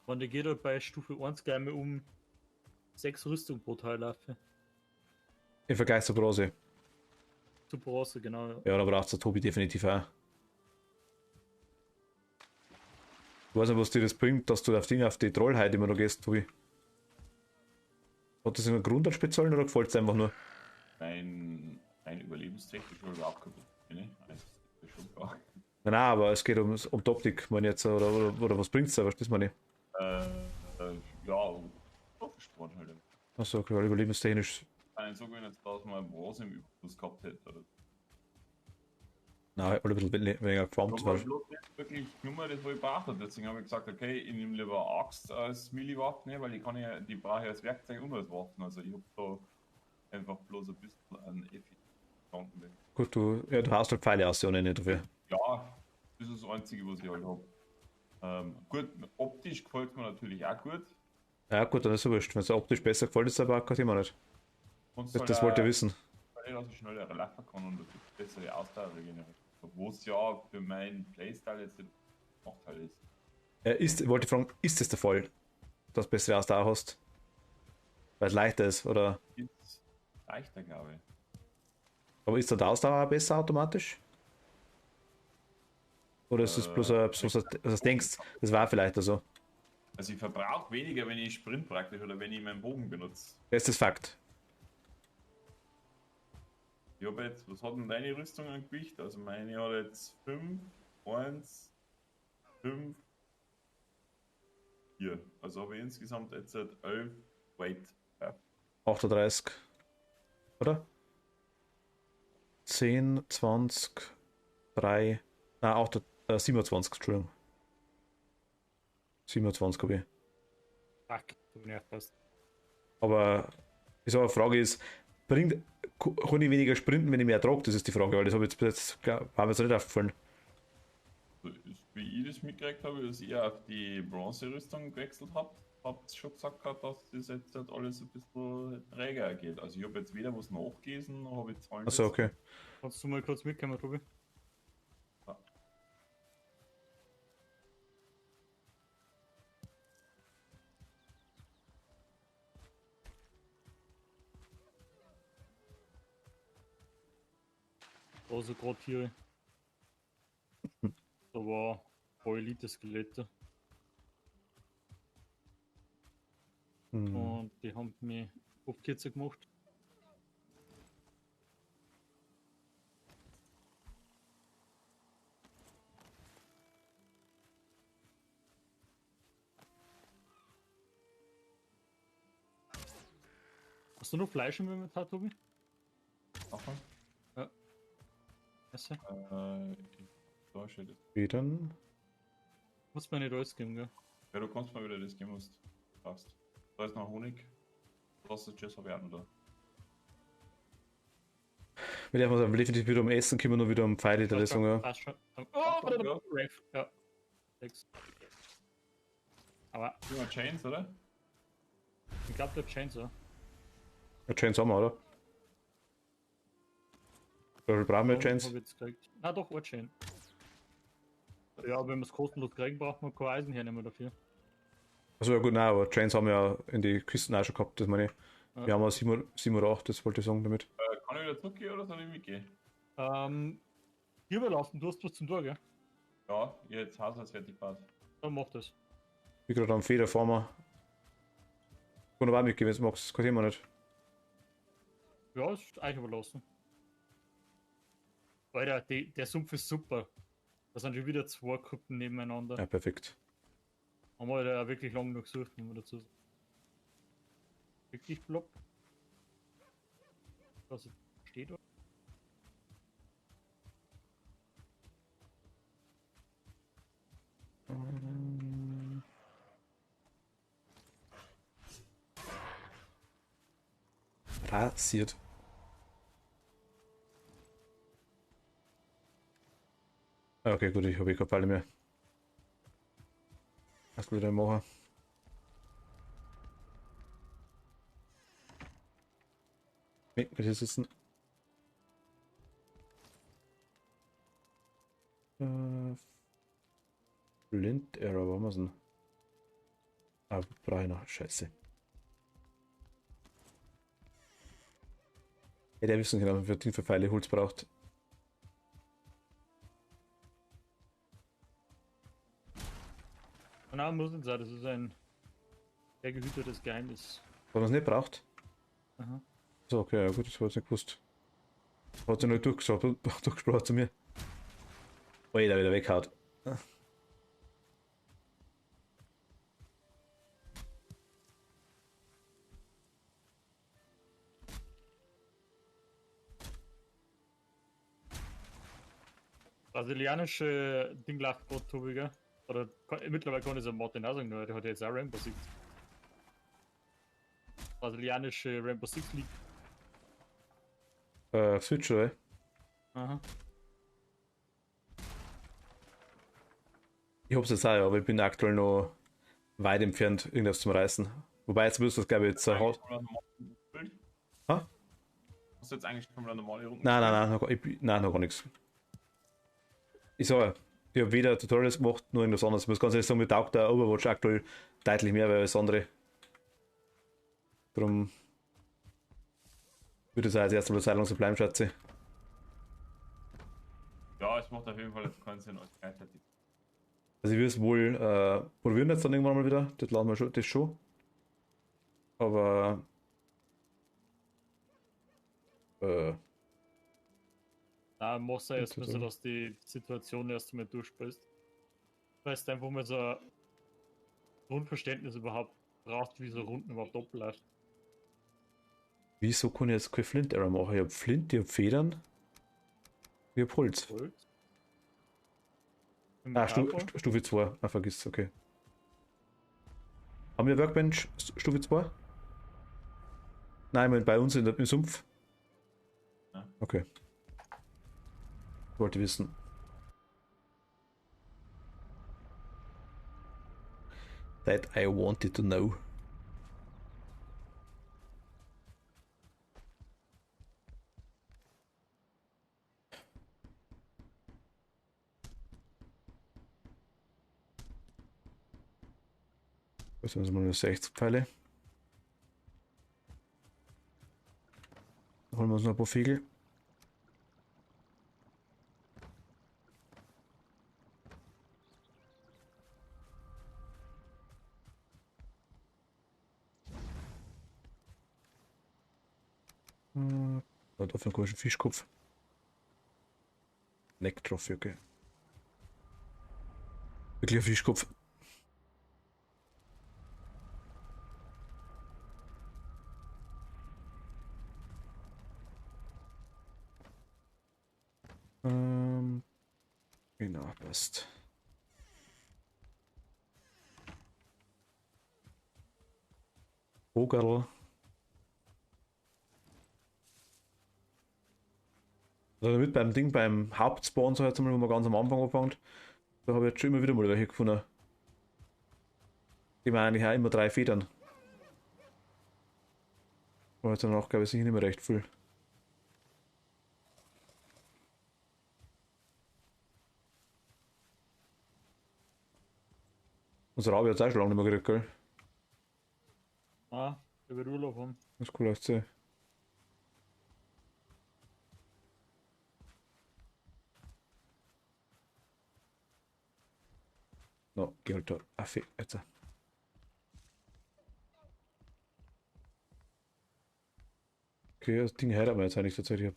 Und der geht halt bei Stufe 1 gleich mal um 6 Rüstung pro Teillaufe. Im Vergleich zur Bronze. Zu Bronze, genau. Ja. Ja, da braucht es der Tobi definitiv auch. Ich weiß nicht, was dir das bringt, dass du auf die Trollheit immer noch gehst, Tobi. Hat das einen Grund an Speziellen oder gefällt es einfach nur? Ein überlebenstechnisch oder überhaupt kaputt. Ne? Also, das ist schon klar. Nein, aber es geht um die Optik, meine ich jetzt, oder was bringt es da, verstehst du meine? Ja, Sport halt. Achso, okay, weil überlebenstechnisch. Kann nicht so gehen, jetzt dass man Bronze im Überfluss gehabt hätte. Oder? Nein, alle ein bisschen weniger geformt. Ich habe bloß nicht wirklich Nummer, das wo ich brauche. Deswegen habe ich gesagt, okay, ich nehme lieber Axt als Melee-Waffe, ne, weil die brauche ich als Werkzeug und als Waffen. Also ich habe da einfach bloß ein bisschen an Effizienz. Gut, du hast halt Pfeile aus, ja nicht dafür. Ja, das ist das Einzige, was ich halt habe. Gut, optisch gefällt mir natürlich auch gut. Ja gut, dann ist es wurscht. Wenn es optisch besser gefällt, ist es aber auch kein Thema nicht. Und Das wollte ich wissen. weil dass ich schneller laufen kann und eine bessere Ausdauer regenerieren. Wo es ja für meinen Playstyle jetzt ein Nachteil ist. Wollte ich fragen, ist das der Fall, dass du bessere Ausdauer hast? Weil es leichter ist, oder? Ist leichter, glaube ich. Aber ist dann die Ausdauer auch besser automatisch? Oder ist das bloß was du denkst? Das war vielleicht so. Also ich verbrauche weniger, wenn ich sprint praktisch oder wenn ich meinen Bogen benutze. Das ist das Fakt. Ich habe jetzt, was hat denn deine Rüstung an Gewicht? Also meine hat jetzt 5, 1, 5, 4. Also habe ich insgesamt jetzt 11 Weight. Ja. 38. Oder? 10, 20, 3. Nein, 27, Entschuldigung. 27 habe ich. Fuck, du nervst. Aber die Frage ist, kann ich weniger sprinten, wenn ich mehr trage? Das ist die Frage, weil das habe ich jetzt war mir jetzt nicht aufgefallen. Wie ich das mitgekriegt habe, dass ihr auf die Bronze-Rüstung gewechselt habt, habt ihr schon gesagt, dass das jetzt halt alles ein bisschen träger geht. Also ich habe jetzt weder was nachgelesen, noch habe ich Zahlen. Achso, okay. Kannst du mal kurz mitkommen, Tobi? Ja. Also gerade hier. Da war Elite-Skelette. Und die haben mich aufkürzer gemacht. Hast du noch Fleisch im Inventar, Tobi? Aha. Ja. Weißt du? Da steht es. Wie dann? Muss mir nicht alles geben, gell? Ja, du kannst mal wieder das geben, was du brauchst. Da ist noch Honig. Sausages habe ich auch noch da. Wir werden dann definitiv wieder um Essen, können wir noch wieder um Pfeile der Lesung, ja. Passt schon. Oh, Ja. Rave. Ja. 6. Aber Immer Chains, oder? ich glaube, der Chainsaw. Ja, Chains haben wir, oder? Oder brauchen wir Chains? Hab ich jetzt gekriegt. Na doch, ein Chain. Ja, wenn wir es kostenlos kriegen, braucht man kein Eisen hernehmen dafür. Achso, ja gut, nein, aber Chains haben wir ja in die Kisten auch schon gehabt, das meine ich. Ja. Wir haben ja 7 oder 8, das wollte ich sagen damit. Kann ich wieder zurückgehen oder soll ich mitgehen? Hier überlaufen, du hast was zum Tor, gell? Ja, jetzt haushaltsfertig passt. Dann mach das. Wie gerade am Feder vor mir. Kann aber auch mitgehen, wenn du magst, das kann ich immer nicht. Ja, ist euch überlassen. Alter, der Sumpf ist super. Da sind schon wieder 2 Gruppen nebeneinander. Ja, perfekt. Haben wir da wirklich lange noch gesucht, muss man dazu sagen. Wirklich blopp. Was steht da? Rasiert. Okay, gut, ich habe keine Pfeile mehr. Was will ich machen? Nee, kann ich hier sitzen? Flint Arrow, wo haben wir's denn? Ah, brauche ich noch. Scheiße. Hätte ja wissen können, wer den für Pfeile Holz braucht. Nein, muss nicht sein, das ist ein sehr gehütetes Geheimnis. Wenn man es nicht braucht? Aha. So, okay, ja gut, das habe ich nicht gewusst. Hat sie noch durchgesprochen zu mir. Oh, jeder wieder weghaut. Brasilianische Dinglach-Brot-Tobi, gell? Oder mittlerweile kann ich so Martin auch sagen, nur der hat jetzt auch Rainbow Six. Brasilianische Rainbow Six League. Switch, oder? Aha. Ich hab's jetzt auch, ja, aber ich bin aktuell noch weit entfernt, irgendwas zum Reißen. Wobei, jetzt müsste das, glaube ich, jetzt ein Haus. Ha? Hast du jetzt eigentlich schon mal eine normale Runde? Nein, nein, noch gar nichts. Ich sag ja, ich habe weder Tutorials gemacht, noch irgendwas anderes. Ich muss ganz ehrlich sagen, mir taugt der Overwatch aktuell deutlich mehr, weil alles andere. Darum würde ich sagen, als erstes mal Zeit lang so bleiben, schätze. Ja, es macht auf jeden Fall jetzt keinen Sinn, als gleichzeitig. Also ich würde es wohl probieren jetzt dann irgendwann mal wieder. Das laden wir schon, das schon. Aber Da muss er erst Bitte müssen, doch. dass die Situation erst einmal durchspielst. Weißt du einfach mal so ein Grundverständnis überhaupt braucht, wie so Runden überhaupt abläuft. wieso kann ich jetzt keine Flint-Error machen? Ich habe Flint, ich habe Federn, ich habe Holz. Holz. Im Ah, Metallbau. Stufe 2. Ah, vergiss, okay. Haben wir Workbench Stufe 2? Nein, ich meine bei uns im Sumpf. Ja. Okay. Wollte wissen. That I wanted to know. Was sind mal nur 60 Pfeile? Holen wir uns noch ein paar Vögel. Was auf einen komischen Fischkopf. Necktrophy, okay. Wirklich ein Fischkopf. Genau, passt. Vogerl. Also damit beim Ding, beim Hauptspawn, so jetzt mal, wo man ganz am Anfang anfängt, da habe ich jetzt schon immer wieder mal welche gefunden. Die waren eigentlich auch immer 3 Federn. Aber jetzt danach glaube ich sicher nicht mehr recht viel. Unser Rabe hat es auch schon lange nicht mehr gekriegt, gell? Ah, der wird Urlaub haben. Das ist cool auszusehen. No, geh halt da. Affe, jetzt. Okay, das Ding heiraten wir jetzt eigentlich tatsächlich.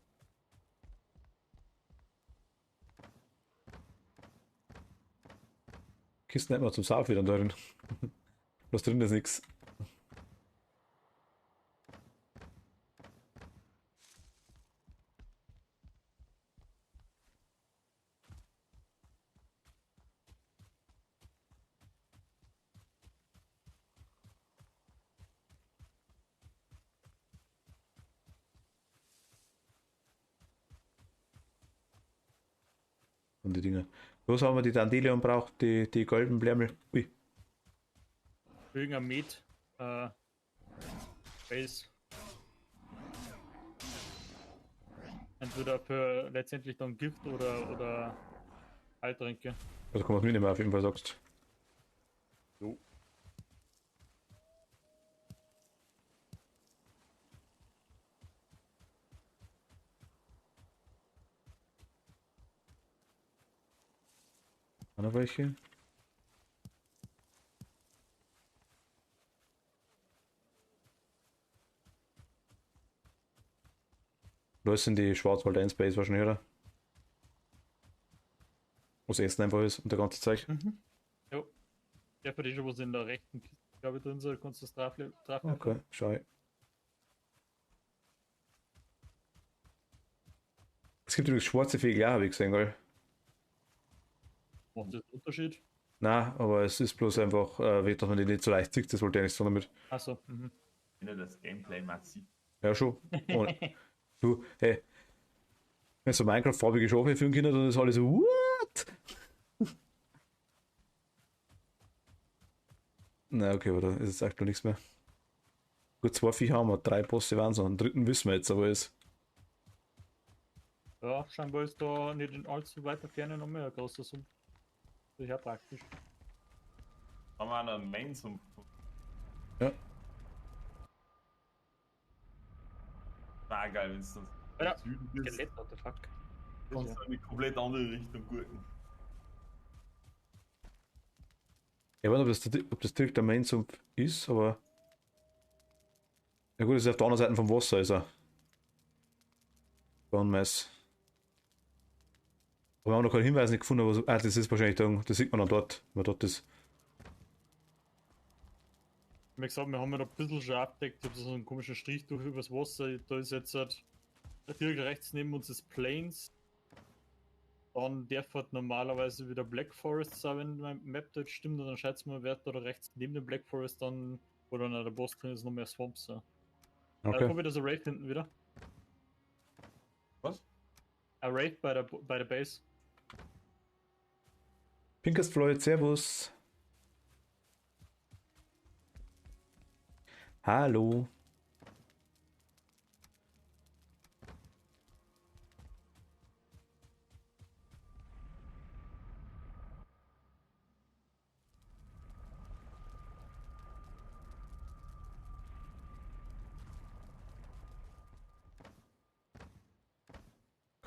Kisten nicht mal zum Saufen wieder darin. Was drin ist nix. Und die Dinger. Los haben wir die Dandelion braucht, die gelben Blärmel. Ui. Irgendein Met. Base. Entweder für letztendlich dann Gift oder Heiltränke. Also kann man es mitnehmen, auf jeden Fall sagst. Jo. Noch welche? Da sind die Schwarzwald 1 Base wahrscheinlich, oder? Wo das Essen einfach ist und der ganze Zeug. Jo. Der für dich, was in der rechten Kiste, glaube ich, drin soll, kannst du das drauf. Okay, schau ich. Es gibt übrigens schwarze Vögel, ja, habe ich gesehen, gell? Macht das einen Unterschied? Nein, aber es ist bloß einfach, dass man die nicht so leicht sieht, das wollte ich nicht sagen damit. Achso. Mhm. Ich finde das Gameplay massiv. Ja, schon. Ohne. Du, hey, wenn so Minecraft farbige Schafe für Kinder, dann ist alles so, what? Na, okay, aber da ist jetzt aktuell nichts mehr. Gut, 2 Viecher haben wir, 3 Bosse waren so, einen dritten wissen wir jetzt, aber ist. Ja, scheinbar ist da nicht in allzu weiter Ferne noch mehr ein großer Sumpf. Das ist ja praktisch. Haben wir einen Main-Sumpf. Ja. War geil, wenn es das Ja, Süden bist. Skelett, what the fuck. Kannst du in eine komplett andere Richtung gucken. Ich weiß nicht, ob das direkt der Main-Sumpf ist, aber. Ja gut, das ist auf der anderen Seite vom Wasser, ist er. Bahnmess. Aber wir haben noch keinen Hinweis nicht gefunden, aber das ist wahrscheinlich da, das sieht man dann dort, wenn man dort ist. Wie gesagt, wir haben ja da ein bisschen schon abdeckt, ich habe so einen komischen Strich durch übers Wasser. Da ist jetzt halt direkt rechts neben uns ist Plains. Dann darf halt normalerweise wieder Black Forest sein, wenn mein Map dort stimmt. Und dann schätzt man, wer da rechts neben dem Black Forest dann, wo dann auch der Boss drin ist, noch mehr Swamps sein. Da Okay. kommt wieder so Raid hinten wieder. Was? Ein Raid bei der Base. Pinkest Floyd, Servus. Hallo.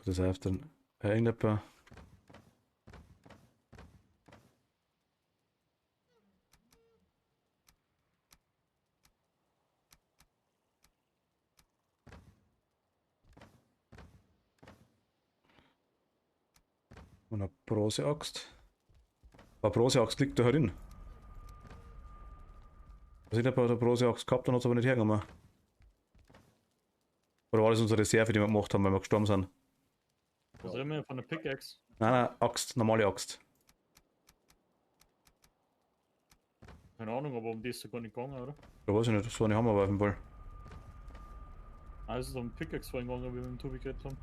Das heißt dann irgendjemand. Und eine Bronzeaxt. Eine Bronzeaxt liegt da herin. Also ich habe eine Bronzeaxt gehabt und hat es aber nicht hergenommen. Oder war das unsere Reserve, die wir gemacht haben, weil wir gestorben sind? Was reden wir von der Pickaxe? Nein, Axt, normale Axt. Keine Ahnung, aber um die ist es gar nicht gegangen, oder? Da weiß ich nicht, so eine haben wir aber auf jeden Fall. Also so um Pickaxe vorhin gegangen, wie wir mit dem Tobi geredet haben.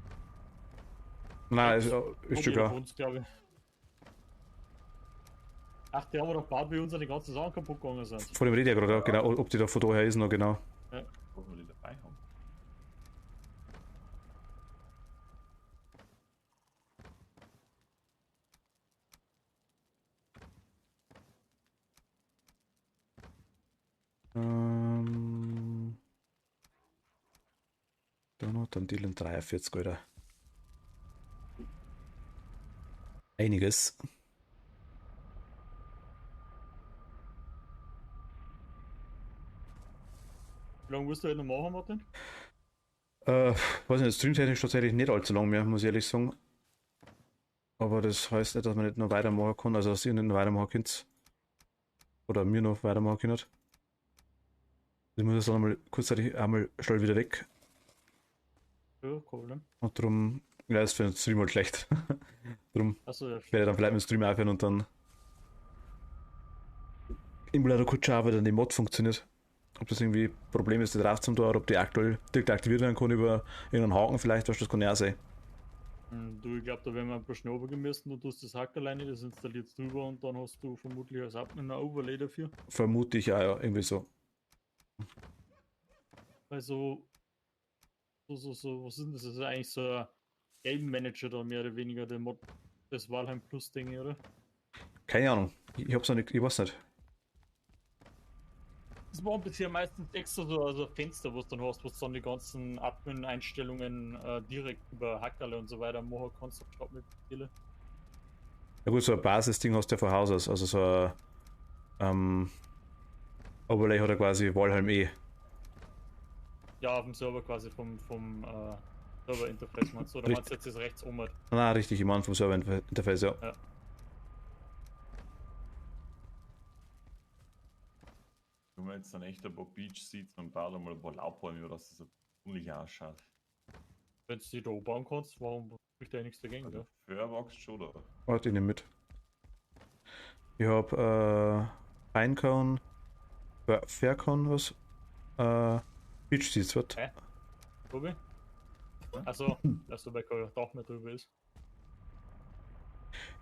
Nein, ist schon Tobi klar. von uns, glaube ich. Ach, die haben wir doch gebaut, wie unsere ganzen Sachen kaputt gegangen sind. Vor dem rede ich gerade, ja, genau, ob die da von daher ist noch genau. Ob wir die dabei haben. Da noch, dann Dylan 43, Alter. Einiges. Wie lange musst du halt noch machen, Martin? Weiß nicht, streamtechnisch tatsächlich nicht allzu lang mehr, muss ich ehrlich sagen. Aber das heißt nicht, dass man nicht noch weitermachen kann, also dass ihr nicht noch weitermachen könnt. Oder mir noch weitermachen könnt. Ich muss jetzt dann einmal kurzzeitig einmal schnell wieder weg. Ja, kein Problem. Und darum, ja, ist für den Stream halt schlecht. Darum Achso, ja, werde ich dann vielleicht mit dem Stream aufhören und dann Emulator kurz schauen, wie dann die Mod funktioniert. Ob das irgendwie ein Problem ist, die drauf zum Tor, oder ob die aktuell direkt aktiviert werden kann über irgendeinen Haken vielleicht, was das kann ja auch sein. Du, ich glaube, da werden wir ein paar Schnee runtergemessen und du hast das Hack alleine, das installierst drüber und dann hast du vermutlich als Admin ein Overlay dafür. Vermute ich auch, ja, irgendwie so. Also, was ist denn das? Das ist eigentlich so ein Game Manager da mehr oder weniger, der Mod, das Valheim Plus Ding, oder? Keine Ahnung. Ich hab's noch nicht, ich weiß nicht. Das waren bisher meistens extra so also Fenster, was du dann hast, wo du dann die ganzen Admin-Einstellungen direkt über Hackerle und so weiter machen kannst, statt mit Tele. Ja gut, so ein Basisding hast du ja von Haus aus, also so ein Overlay hat er quasi Valheim eh. Ja, auf dem Server quasi vom Server-Interface meinst du? Oder meinst du jetzt das rechts oben? Nein, richtig, ich meine vom Server-Interface, ja. Ja. Wenn man jetzt dann echt ein paar Beach sieht, dann baut mal ein paar Laubbäume, dass das so ordentlich ausschaut. Wenn du die da bauen kannst, warum spricht da nichts dagegen, Also ja? Feuer wächst schon da. Warte, ich nehme mit. Ich hab Pinecone, Faircone, was? Beach Seeds, was? Tobi? Achso, dass du bei kein Dach mehr drüber ist.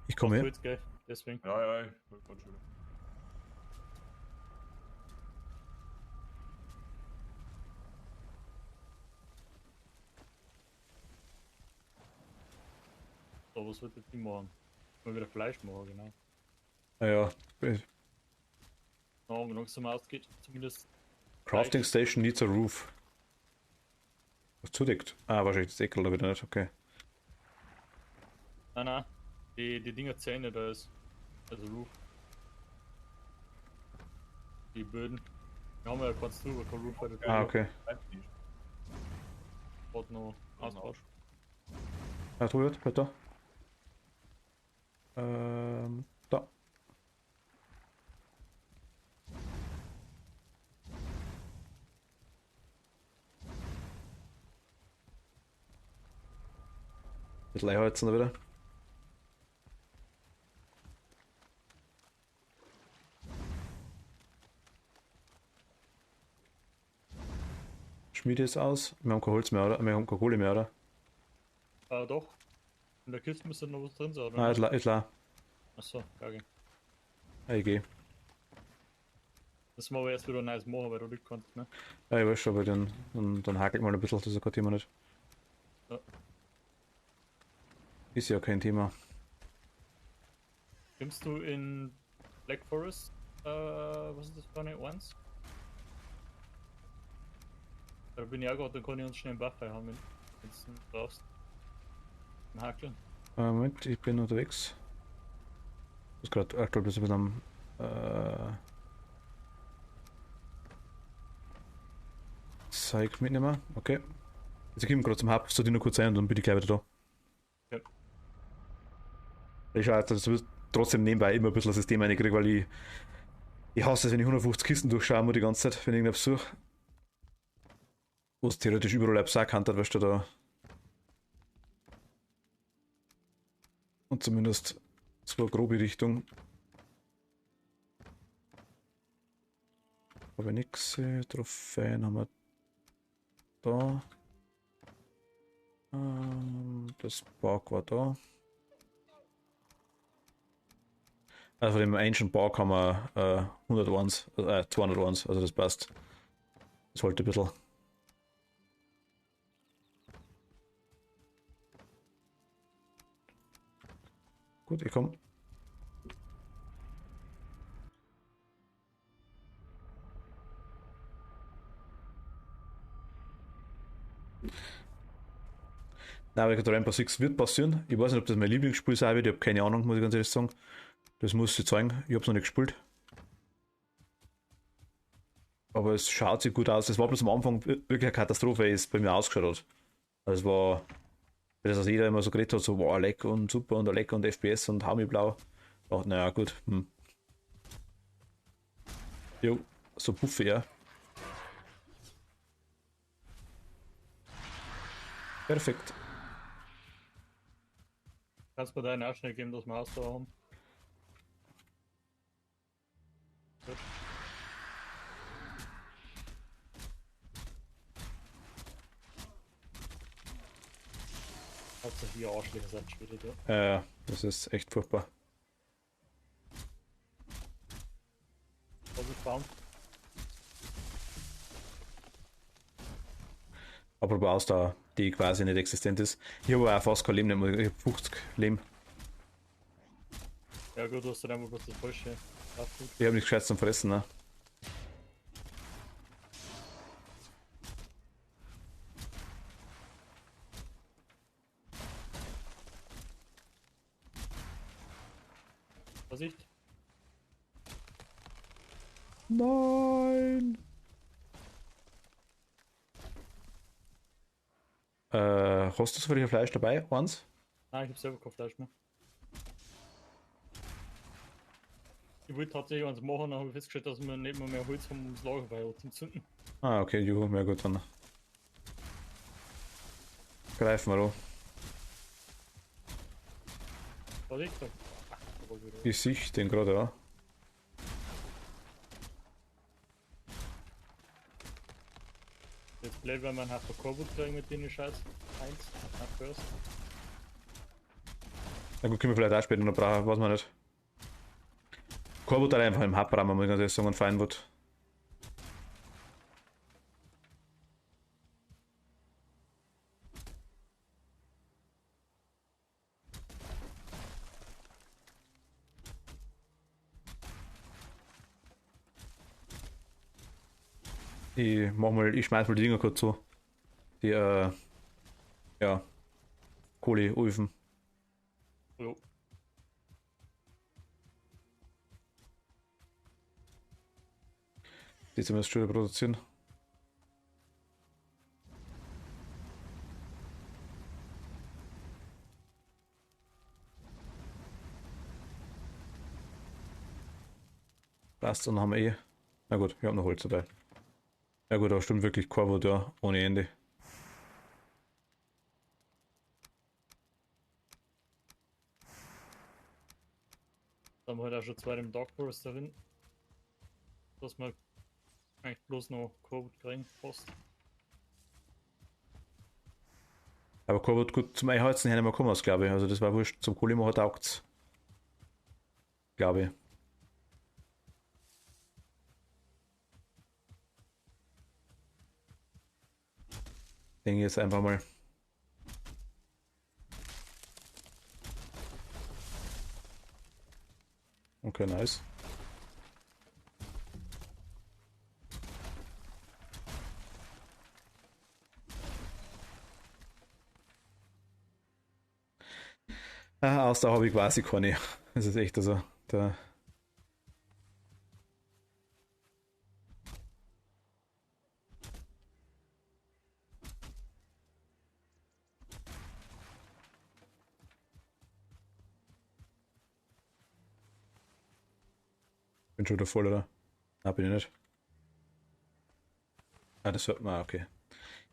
Ich komme her. Jetzt, gell? Deswegen. Ja, ich wollte gerade schon. So, was wird jetzt die machen? Mal wieder Fleisch machen, genau. Naja, Ja, wenn langsam ausgeht, zumindest. Crafting Station needs a roof. Was zudeckt? Ah, wahrscheinlich das Eckel da wieder nicht, okay. Nein, die Dinger zählen nicht als Roof. Die Böden. Wir haben ja keins drüber, kein Roof heute. Ah, okay. Hat noch Ausbau. Ah, drüber, weiter. Da. Mit Leihholzen da wieder. Schmiede ist aus. Wir haben kein Holz mehr, oder? Wir haben keine Kohle mehr, oder? Doch. In der Kiste müsste noch was drin sein, oder? Ah, ist klar. Achso, geil. Ah, ich geh. Das machen wir erst wieder nice machen, weil du nicht kannst, ne? Ja, ich weiß schon, aber dann hakelt mal ein bisschen, das ist kein Thema nicht. Ja. Ist ja kein Thema. Nimmst du in Black Forest, was ist das für eine? Eins? Da bin ich auch gerade, dann kann ich uns schnell einen Buff haben, wenn du brauchst. Ein Hakeln. Moment, ich bin unterwegs. Ich muss gerade aktuell ein bisschen am Zeug mitnehmen. Okay. Jetzt gehen wir gerade zum Hub, so die nur kurz ein und dann bin ich gleich wieder da. Ja. Ich schaue, dass ich trotzdem nebenbei immer ein bisschen das System reinkriege, weil ich hasse es, wenn ich 150 Kisten durchschaue muss die ganze Zeit, wenn ich irgendwas suche. Wo es theoretisch überall ein Sack hat, weißt du da. Und zumindest so eine grobe Richtung. Habe ich nichts. Trophäen haben wir da. Das Park war da. Also von dem Ancient Park haben wir 101, 201, also das passt. Das wollte ein bisschen. Gut, ich komme. Na, aber Rainbow Six wird passieren. Ich weiß nicht, ob das mein Lieblingsspiel sein wird. Ich habe keine Ahnung, muss ich ganz ehrlich sagen. Das muss ich zeigen. Ich habe es noch nicht gespielt. Aber es schaut sich gut aus. Es war bloß am Anfang wirklich eine Katastrophe, wie es bei mir ausgeschaut hat. Also es war, wie das jeder immer so geredet hat, so wow, leck und super und leck und FPS und hau mich blau. Ich dachte, naja, gut. Jo, so Puffe, ja. Perfekt. Kannst du mir deinen auch schnell geben, dass wir Haus da haben? Gut. Hauptsache die Arschlöcher sind schon wieder da. Das ist echt furchtbar. Was ist Baum? Apropos Ausdauer, die quasi nicht existent ist. Ich habe auch fast kein Leben, ich habe 50 Leben. Ja gut, du hast dann einfach was das Falsche. Ich habe nichts Gescheites zum Fressen, ne? Vorsicht! Nein! Hast du zufällig Fleisch dabei? Eins? Nein, ich hab selber kein Fleisch mehr. Ich wollte tatsächlich eins machen, dann habe ich festgestellt, dass wir nicht mehr Holz haben, um das Lagerfeuer zum Zünden. Ah, okay, juhu, mehr gut dann. Greifen wir an. Vorsicht! Ich sehe den gerade, ja. Vielleicht werden wir einen Haufen Korbut kriegen mit denen Scheiß. 1, not first. Na gut, können wir vielleicht auch später noch brauchen, weiß man nicht. Korbut hat einfach im Hauptraum, muss ich ganz ehrlich sagen, fein wird. Ich schmeiß mal die Dinger kurz so. Die, ja, Kohleöfen. Jo. Die zumindest schön produzieren. Passt, dann haben wir eh. Na gut, wir haben noch Holz dabei. Ja gut, aber stimmt wirklich Korbut, ja, ohne Ende. Da haben wir halt auch schon zwei im Dark Forest drin. Dass wir eigentlich bloß noch Korbut kriegen, fast. Aber Korbut gut zum Einheizen hätte man kommen, glaube ich. Also das war wurscht, zum Kohlemacher taugt's. Glaube ich. Denke ich jetzt einfach mal. Okay, nice. Aus der habe ich quasi keine. Das ist echt also der. Bin schon wieder voll, oder? Nein, bin ich nicht. Ah, das hört man, okay.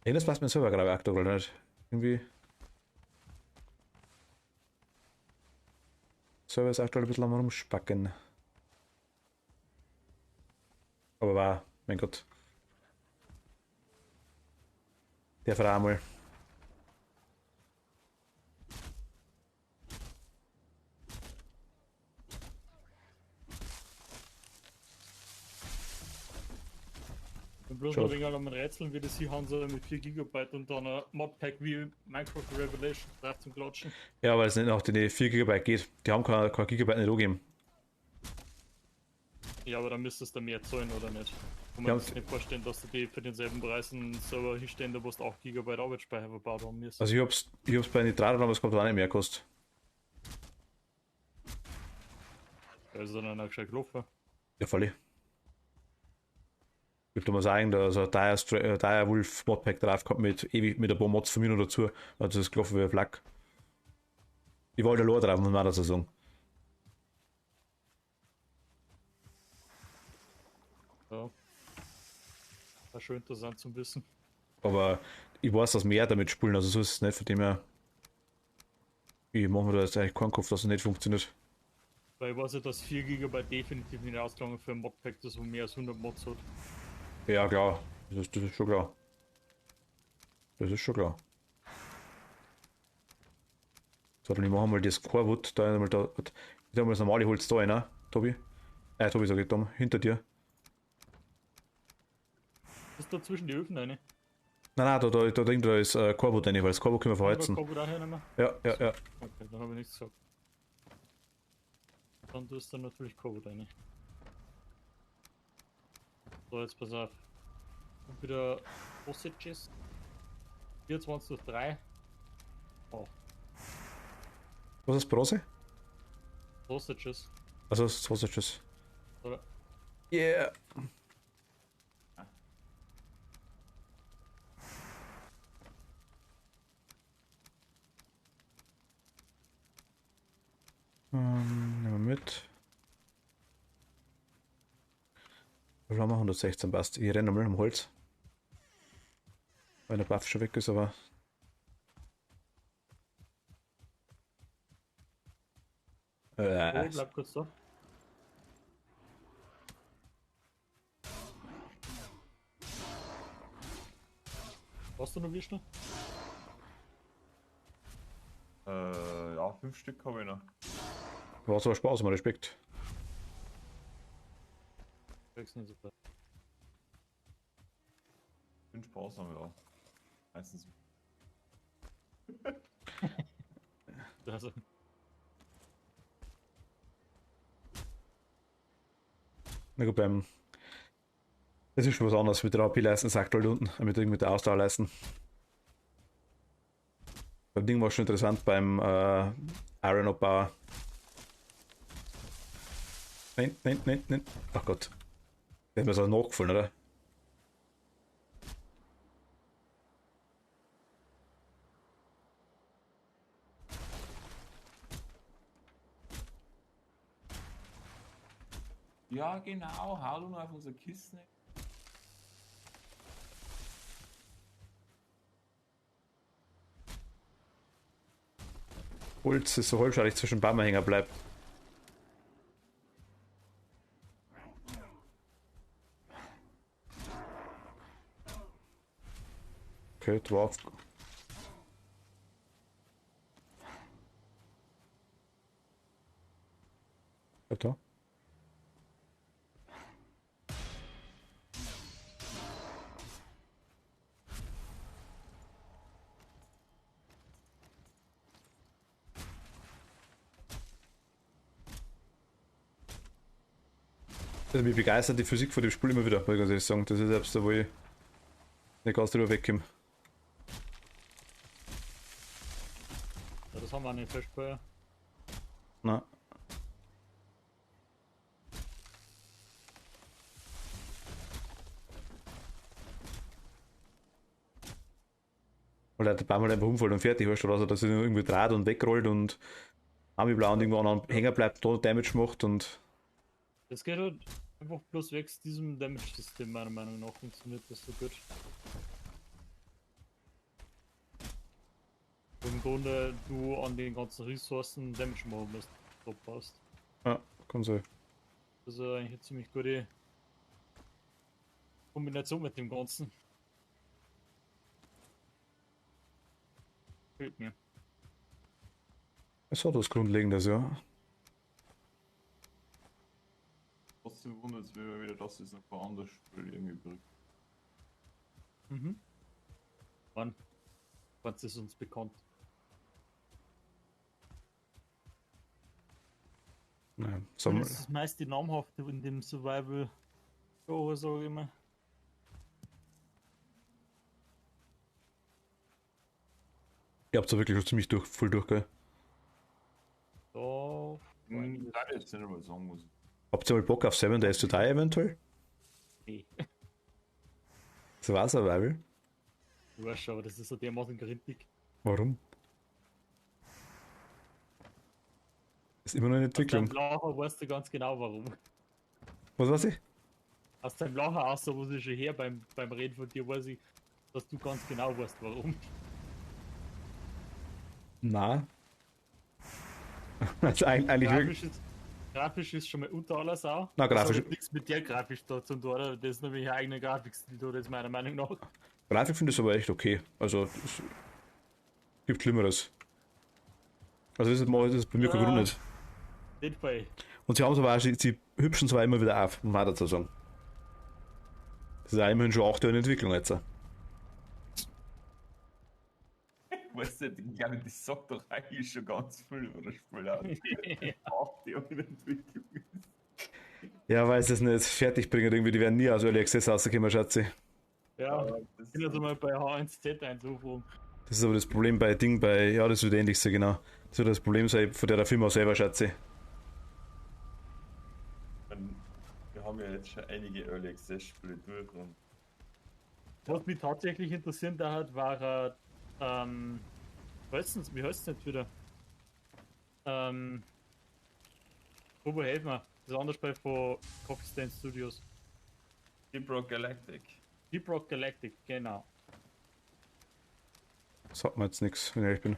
Irgendwas passt mir selber gerade aktuell nicht. Irgendwie. Server ist aktuell ein bisschen am Rumspacken. Aber war, mein Gott. Der Frau einmal. Und bloß Schaut. noch wegen allem Rätseln, wie das hier haben soll mit 4 GB und dann ein Modpack wie Minecraft Revelation drauf zum Klatschen. Ja, weil es nicht nach den 4 GB geht. Die haben kein Gigabyte nicht angegeben. Ja, aber dann müsstest du mehr zahlen, oder nicht? Kann Ja, man sich nicht vorstellen, dass du die für denselben Preis einen Server hinstellen, da wo du 8 GB Arbeitsspeicher verbaut haben müssen. Also ich hab's bei Nitrado damals gehabt, auch nicht mehr gekostet. Also dann auch gescheit gelaufen. Ja, voll. Ich würde mal sagen, da ist ein Dire Wolf Modpack drauf gehabt mit ein paar Mods von mir noch dazu. Also das ist gelaufen wie ein Flak. Ich wollte Lore drauf, muss man auch dazu sagen. Ja. War schon interessant zu wissen. Aber ich weiß, dass mehr damit spulen, also so ist es nicht, von dem her. Ich mache mir da jetzt eigentlich keinen Kopf, dass es nicht funktioniert. Weil ich weiß ja, dass 4 GB definitiv nicht ausgegangen für ein Modpack, das wo mehr als 100 Mods hat. Ja, klar. Das ist schon klar. Das ist schon klar. So, dann machen wir mal das Corewood, da einmal da. Ich habe das normale Holz da rein, Tobi. Tobi sag ich, Tom, hinter dir. Ist da zwischen die Öfen rein? Nein, da ist Corewood rein, weil das Corewood können wir verheizen. Korbut auch hernehmen? Ja. Okay, dann habe ich nichts gesagt. Dann tust du natürlich Korbut rein. So, jetzt pass auf. Und wieder Sausages. 24 durch 3. Oh, Was ist Brose? Sausages. Also Sausages. Oder? Yeah. Nehmen wir mit. Wir haben 116 passt. Ich renne mal am Holz. Weil der Buff schon weg ist, aber. Oh, bleib kurz da. Hast du noch Wischner? Ja, 5 Stück habe ich noch. War so Spaß, mal Respekt. Kriegst nicht so viel. 5 Spaß haben wir auch. Meistens. Also, Na gut, das ist schon was anderes mit der AP-Leisten, sagt halt unten, mit der Ausdauerleisten. Beim Ding war schon interessant beim Iron-Abbauer. Nein. Ach Gott. Der hat mir so nachgefallen, oder? Ja, genau. Hau du noch auf unsere Kiste. Holz ist so halbschalig zwischen Bäumen hängen bleibt. Okay, drauf. Ja, da. Also mich begeistert die Physik von dem Spiel immer wieder, muss ich ganz ehrlich sagen. Das ist selbst da, wo ich nicht ganz drüber wegkomme. ja, das haben wir nicht festgehalten. Nein. Weil er ein paar Mal einfach umfällt und fertig hast, oder also, dass er irgendwie dreht und wegrollt und Army-Blau und irgendwo anderen hängen bleibt, total Damage macht und. Das geht halt einfach bloß weg diesem Damage-System, meiner Meinung nach funktioniert das so gut. Im Grunde du an den ganzen Ressourcen Damage machen musst, so passt. Ja, kann sein. Das ist eigentlich eine ziemlich gute Kombination mit dem Ganzen. Fehlt mir. Es hat was Grundlegendes, ja. Trotzdem wundert es mich wieder, dass es noch ein anderes Spiel irgendwie bringt. Mhm. Wann? Wann ist uns bekannt? Naja, Das ist meist die namhafte in dem Survival Show, sag ich mal. ihr habt ja wirklich schon ziemlich voll durch, gell? Da. Ich kann jetzt nicht mal sagen, muss ich. Habt ihr mal Bock auf 7 Days to Die eventuell? Nee. Das war Survival. Du weißt schon, aber das ist so dermaßen grindig. Warum? Ist immer noch in Aus Entwicklung. deinem Lacher weißt du ganz genau warum. Was weiß ich? Aus deinem Lacher aus, so muss ich schon her beim Reden von dir, weiß ich, dass du ganz genau weißt warum. Na. Also eigentlich wirklich. Grafisch ist schon mal unter aller Sau. Na, grafisch- Das hat nichts mit der Grafik da zu tun, oder? Das ist nämlich ein eigener Grafikstil, das ist meiner Meinung nach. Grafik finde ich aber echt okay. Also, es gibt Schlimmeres. Also, das ist bei mir kein Ja. Grund nicht. Nicht bei. Und sie haben es aber auch, sie hübschen zwar immer wieder auf, um weiter zu sagen. Das ist auch immerhin schon 8 Jahre in Entwicklung jetzt. Weißt du, ich glaube, das sagt doch eigentlich schon ganz viel über das Spiel aus. 8 Jahre in Entwicklung ist. Ja, weiß es nicht. Fertig bringen irgendwie, die werden nie aus Early Access rauskommen, Schatzi. Ja, Das ich bin also mal bei H1Z1 aufrufen. Das ist aber das Problem bei Ding, ja, das wird ähnlich sein, genau. Das wird das Problem sein von der Firma selber, Schatzi. Wir haben ja jetzt schon einige Early Access Spiele durch und Was mich tatsächlich interessieren da hat, war, wie heißt es nicht wieder? Robo, helf mir. Das andere Spiel von Coffee Stain Studios. Deep Rock Galactic. Deep Rock Galactic, genau. Sagt mir jetzt nichts, wenn ich ehrlich bin.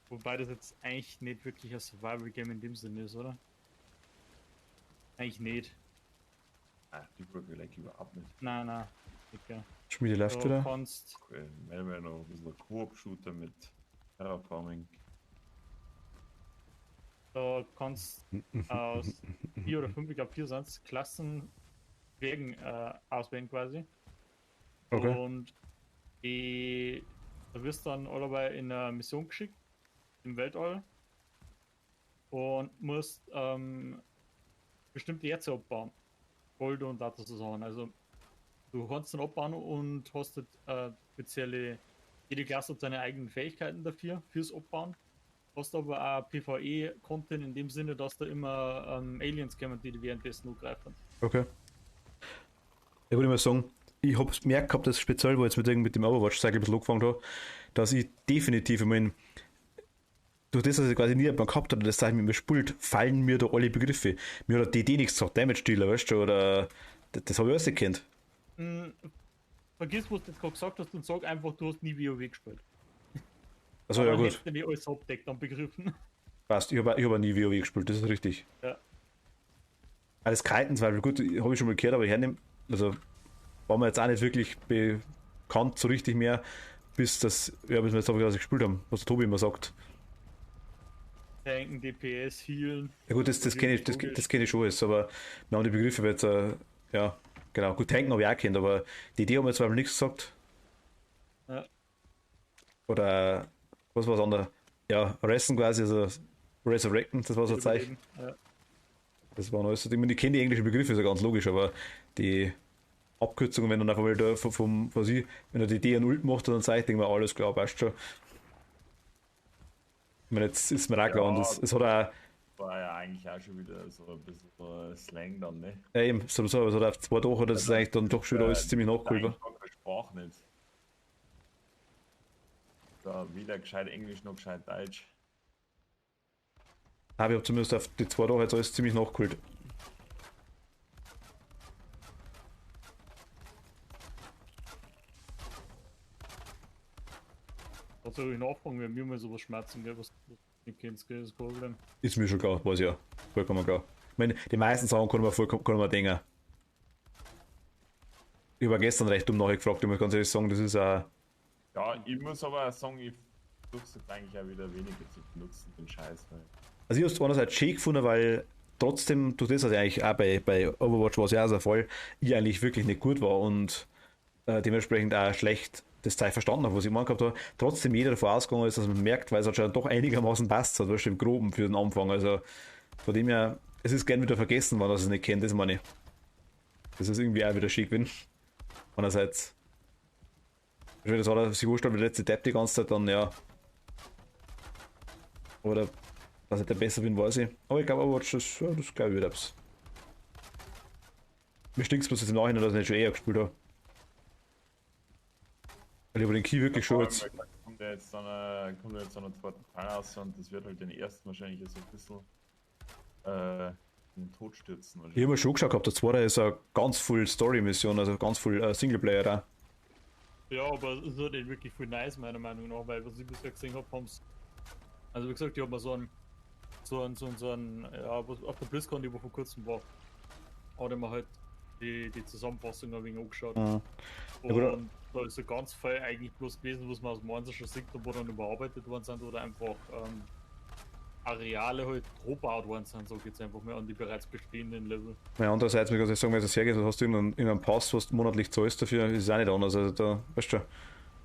Wobei das jetzt eigentlich nicht wirklich ein Survival Game in dem Sinne ist, oder? Eigentlich nicht. Ah, Deep Rock Galactic überhaupt nicht. Nein, nicht, gell. Schmiede läuft Du wieder. kannst Okay, melden wir noch ein bisschen Koop-Shooter mit Terraforming. Da kannst aus 4 oder 5, ich glaube 4 sind Klassen wegen auswählen quasi. Okay. Und da wirst du dann allebei in eine Mission geschickt im Weltall und musst bestimmte Erze abbauen. Gold und Data zusammen. Also du kannst dann abbauen und hast spezielle, jede Klasse hat seine eigenen Fähigkeiten dafür, fürs Abbauen. Hast aber auch PvE-Content in dem Sinne, dass da immer Aliens kommen, die währenddessen angreifen. Okay. Ich würde mal sagen, ich habe es gemerkt gehabt, dass speziell, wo ich jetzt mit dem Overwatch-Cycle ein bisschen angefangen habe, dass ich definitiv, ich meine, durch das, dass ich quasi nie jemanden gehabt habe, das Zeichen mit mir spielt, fallen mir da alle Begriffe. Mir hat DD nichts gesagt, Damage-Dealer, weißt du, oder das habe ich alles gekannt. Vergiss, was du jetzt gerade gesagt hast und sag einfach, du hast nie WoW gespielt. Also ja Dann gut, hättest du nicht alles abdeckt an Begriffen. passt. Ich hab nie WoW gespielt, das ist richtig. Ja. Alles Kiten-Zweifel, gut, habe ich schon mal gehört, aber ich hernehme, also war mir jetzt auch nicht wirklich bekannt so richtig mehr, bis wir jetzt dass ich gespielt haben, was der Tobi immer sagt. Tanken, DPS, Healen. Ja gut, das kenne ich, das kenn ich schon alles, aber wir haben die Begriffe jetzt, ja, genau. Gut, Tanken habe ich auch kennt, aber die Idee haben wir zwar nichts gesagt. Ja. Oder was war das andere? Ja, Resten quasi, also Resurrecten, das war so ein Zeichen. Ja. Das waren alles, ich kenne die englischen Begriffe, ist ja ganz logisch, aber die Abkürzungen, wenn dann einfach mal da von sie, wenn er die D und Ult macht, dann zeigt ich mir alles klar, weißt du schon. Ich meine, jetzt ist mir auch klar, und es hat auch. War ja eigentlich auch schon wieder so ein bisschen so Slang dann, ne? Ja, eben, so, es hat auf 2 Tage hat das eigentlich dann doch schon wieder alles ziemlich nachgeholt. Eigentlich gar keine Sprache nicht. Da weder gescheit Englisch noch gescheit Deutsch. Aber ich habe zumindest auf die 2 Tage jetzt alles ziemlich nachgeholt. Was soll ich nachfragen, wenn mir mal sowas schmerzen, gell? Was du nicht kennst, gell? Das ist kein Problem. Ist mir schon klar, weiß ich ja. Vollkommen klar. Ich meine, die meisten Sachen kann man denken. Ich habe gestern recht dumm nachgefragt, ich muss ganz ehrlich sagen, das ist auch. Ja, ich muss aber sagen, ich versuche es eigentlich auch wieder weniger zu benutzen, den Scheiß. Weil Also ich habe es einerseits schön gefunden, weil trotzdem, durch das, was eigentlich auch bei Overwatch war es ja auch so der Fall, ich eigentlich wirklich nicht gut war und dementsprechend auch schlecht das Zeug verstanden habe, was ich gemeint gehabt habe. Trotzdem jeder davon ausgegangen ist, dass man merkt, weil es halt schon doch einigermaßen passt hat, weißt du, im Groben für den Anfang. Also von dem her, es ist gern wieder vergessen, wenn er es nicht kennt, das meine ich. Das ist irgendwie auch wieder schick, wenn. Einerseits. Das hat er sich wurscht, wie der letzte Depp die ganze Zeit dann, ja. Oder dass ich der besser bin, weiß ich. Aber ich glaube, Overwatch, das glaube ich wieder. Mir stinkt es bloß jetzt im Nachhinein, dass ich nicht schon eher gespielt habe. Weil ich aber den Key wirklich schon jetzt. kommt ja jetzt dann ein zweiter Teil raus und das wird halt den ersten wahrscheinlich so ein bisschen in den Tod stürzen. Ich habe mir schon geschaut gehabt, der zweite ist eine ganz full Story-Mission, also ganz full Singleplayer da. Ja, aber es ist halt nicht wirklich viel nice, meiner Meinung nach, weil was ich bisher gesehen habe, haben sie. Also wie gesagt, ich habe mal so einen, ja, was auf der BlizzCon, die vor kurzem war, hat ich mir halt die Zusammenfassung ein wenig angeschaut. Mhm. Und da ist so ganz viel eigentlich bloß gewesen, was man aus dem Einser schon sieht, wo dann überarbeitet worden sind oder einfach Areale halt gebaut worden sind, so geht es einfach mehr an die bereits bestehenden Level. Ja, andererseits, wenn ich sagen, wenn es hergeht, hast du irgendeinen Pass, was du monatlich zahlst dafür, ist es auch nicht anders. Also da, weißt du,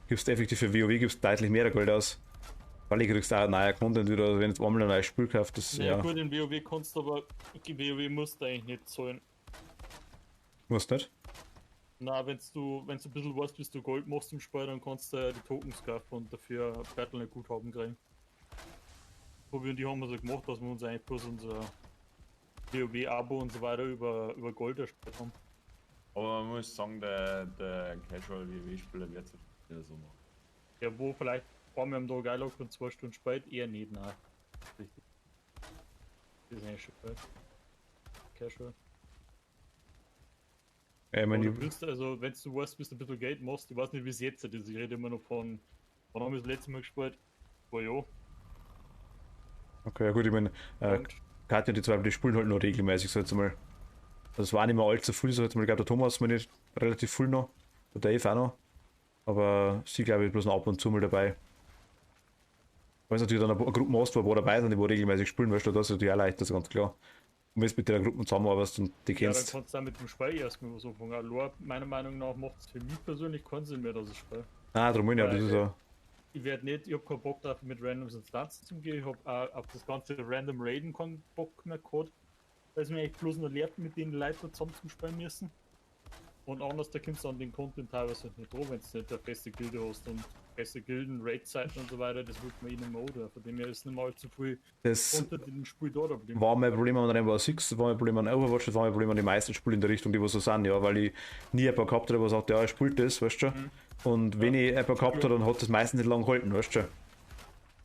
gibst du effektiv für WoW gibst deutlich mehr Geld aus. Weil ich kriegst auch neuer Content wieder, wenn du einmal ein neues Spiel kaufst, das Ja, gut, in WoW kannst du aber, WoW musst du eigentlich nicht zahlen. Musst nicht. Na, wenn du ein bisschen weißt, wie du Gold machst im Spiel, dann kannst du die Tokens kaufen und dafür Battle nicht gut haben kriegen. Und die haben wir so gemacht, dass wir uns eigentlich bloß unser WoW-Abo und so weiter über Gold erspart haben. Aber man muss sagen, der Casual WoW-Spieler wird es wieder so machen. Ja, wo vielleicht einmal am Tag einloggt und 2 Stunden spät, eher nicht, nein. Richtig. Das ist eigentlich schon geil. Casual. Ich Aber meine, du willst, also wenn du weißt, wie du ein bisschen Geld machst, ich weiß nicht, wie es jetzt ist. Ich rede immer noch von, wann haben wir das letzte Mal gespielt? Vor Jahr. okay, ja gut, ich meine, Und Katja, die zwei, die spielen halt noch regelmäßig, so jetzt mal. Das war nicht mehr allzu viel, so jetzt mal, ich glaube, der Thomas meine ich relativ viel noch. Der Dave auch noch. Aber sie, glaube ich, bloß noch ab und zu mal dabei. Wenn es natürlich dann eine Gruppe hast, wo dabei sind, die wo regelmäßig spielen, weißt du, das ist natürlich auch leicht, das ist ganz klar. Und wenn du mit der Gruppe zusammenarbeitest und die Ja, dann kennst. kannst du auch mit dem Spiel erstmal was anfangen. Allein, meiner Meinung nach macht es für mich persönlich keinen Sinn mehr, dass ich spiele. Nein, darum ja, das Weil- ist ja. Ich werde nicht, ich habe keinen Bock darauf, mit Randoms Instanzen zu gehen. Ich habe auch auf das ganze Random Raiden keinen Bock mehr gehabt. Weil es mir echt bloß noch lehrt, mit den Leuten zusammen zu spielen müssen. Und anders, da kommst du an den Content teilweise nicht dran, wenn du nicht eine feste Gilde hast und feste Gilden, Raid-Zeiten und so weiter, das wird man eh nicht mehr oder. Von dem her ist nicht mal zu viel Das Content in dem Spiel da geblieben. war mein Problem an Rainbow Six, das war mein Problem an Overwatch, das war mein Problem an den meisten Spielen in der Richtung, die wo so sind, ja, weil ich nie jemanden gehabt habe, der sagt, ja, er spielt das, weißt du. Und wenn ich jemanden gehabt habe, dann hat das meistens nicht lange gehalten, weißt du.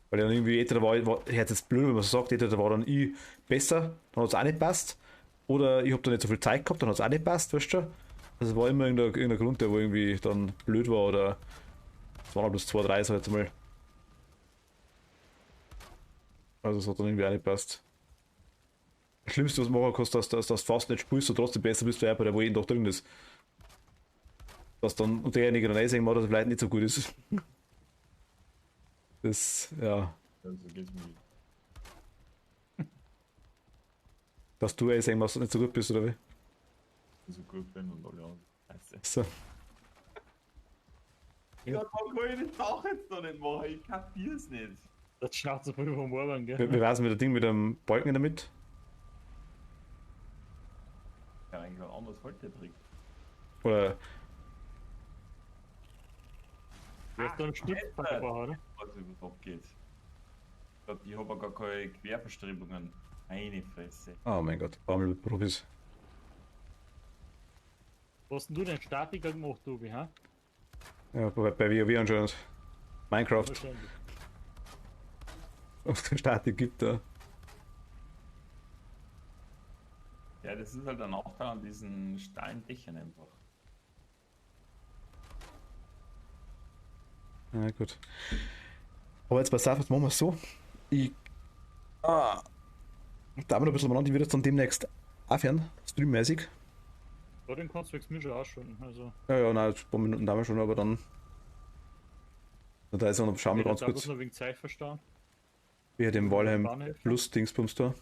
Weil dann irgendwie, entweder war jetzt blöd, wenn man so sagt, entweder war dann ich besser, dann hat es auch nicht passt. Oder ich habe da nicht so viel Zeit gehabt, dann hat es auch nicht passt, weißt du. Also es war immer irgendein Grund, der wo irgendwie dann blöd war oder es waren bloß 2, 3 so jetzt mal. Also es hat dann irgendwie auch nicht passt. Das Schlimmste, was du machen kannst, dass du fast nicht spielst und trotzdem besser bist, der wo jeden Tag drin ist. Dass dann und derjenige dann sehen macht, dass er vielleicht nicht so gut ist. Das, ja. Also geht's mir. Dass du sehen machst, dass du nicht so gut bist, oder wie? So gut bin und alle anderen. Scheiße. So. Ja, da kann ich die Sache jetzt noch nicht machen, ich kapier's nicht. Das schnauzt so viel vom Morgen, gell? Wie war's mit dem Ding mit dem Balken in der Mitte? Ich kann eigentlich ein anderes Haltetrick. Oder Du hast da einen Stützpfeifer, oder? Was über abgeht. Ich habe gar keine Querverstrebungen. Meine Fresse. oh mein Gott, Baumel mit Profis. Was hast denn du den Statiker gemacht, Tobi, ha? Ja, bei WoW anscheinend. Minecraft, Wahrscheinlich. auf der Statik gibt da. Ja, das ist halt ein Nachteil an diesen steilen Dächern einfach. Ja, gut. Aber jetzt pass auf, jetzt machen wir es so. Ich. Da haben wir noch ein bisschen miteinander, ich würde jetzt dann demnächst aufhören, streammäßig. Ja, den kannst du jetzt mir schon ausschauen. Also, Ja, nein, ein paar Minuten dauern wir schon, aber dann. Da ist auch noch, schauen wir ganz ich kurz, noch wegen Zeit verstanden. wie er dem Valheim Bahnhöfe. Plus Dingsbums da.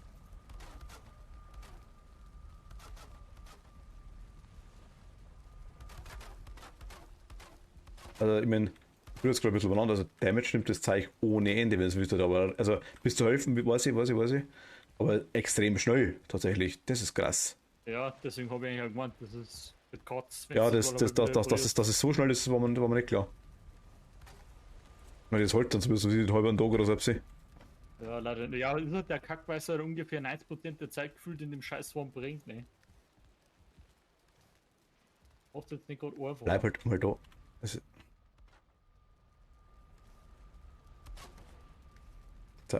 Also, ich meine, ich will jetzt gerade ein bisschen übereinander, also Damage nimmt das Zeug ohne Ende, wenn es wüsstet, aber also bis zur Hälfte, weiß ich. Aber extrem schnell, tatsächlich, das ist krass. Ja, deswegen habe ich eigentlich auch gemeint, das ist mit Katz. Ja, dass es so schnell ist, war mir nicht klar. Weil das halt dann so einen halben Tag oder so. Ja, leider. Ja, ist halt der Kackweißer ungefähr 90% der Zeit gefühlt in dem scheiß Swamp bringt, ne? Macht jetzt nicht gerade einfach. Bleib halt mal da. Also, so.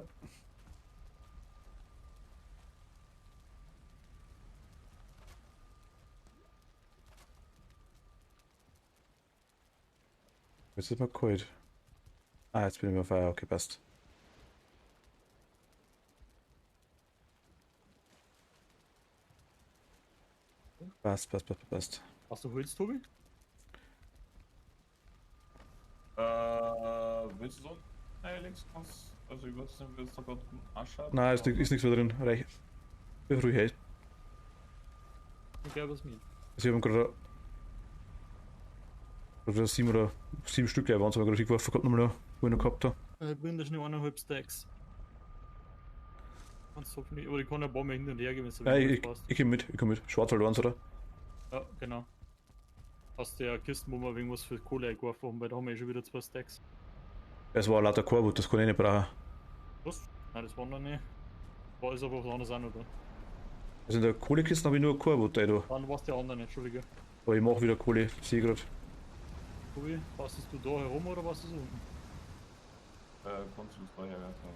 Jetzt ist mal kalt. Ah, jetzt bin ich auf Feuer, okay, passt. Passt. Hast du Holz, Tobi? Willst du so? Alex, also ich weiß nicht, wie es da gerade anschaut. Nein, ist nichts mehr drin. Reich. Wie früh hält. Ich glaube, was mit. Also ich habe gerade 7 Stück gleich waren, so gerade geworfen gehabt nochmal da, wo ich noch gehabt habe. Ich bin da schon 1,5 Stacks. Kannst hoffentlich, aber ich kann ein paar mehr hin und her geben, wenn es Ja, so passt. ich komm mit. Schwarzwald waren's, oder? Ja, genau. Aus der Kiste, wo wir irgendwas für Kohle eingeworfen haben, weil da haben wir eh schon wieder 2 Stacks. Es war lauter Korbut, das kann ich nicht brauchen. Was? Nein, das waren noch nicht. War ist aber was anderes auch noch da. Also in der Kohlekiste habe ich nur Korbut, da. Dann war es der andere nicht, Entschuldige. Aber ich mache wieder Kohle, sehe ich gerade. Tobi, passest du da herum oder was ist unten? Kannst du es da herwerfen?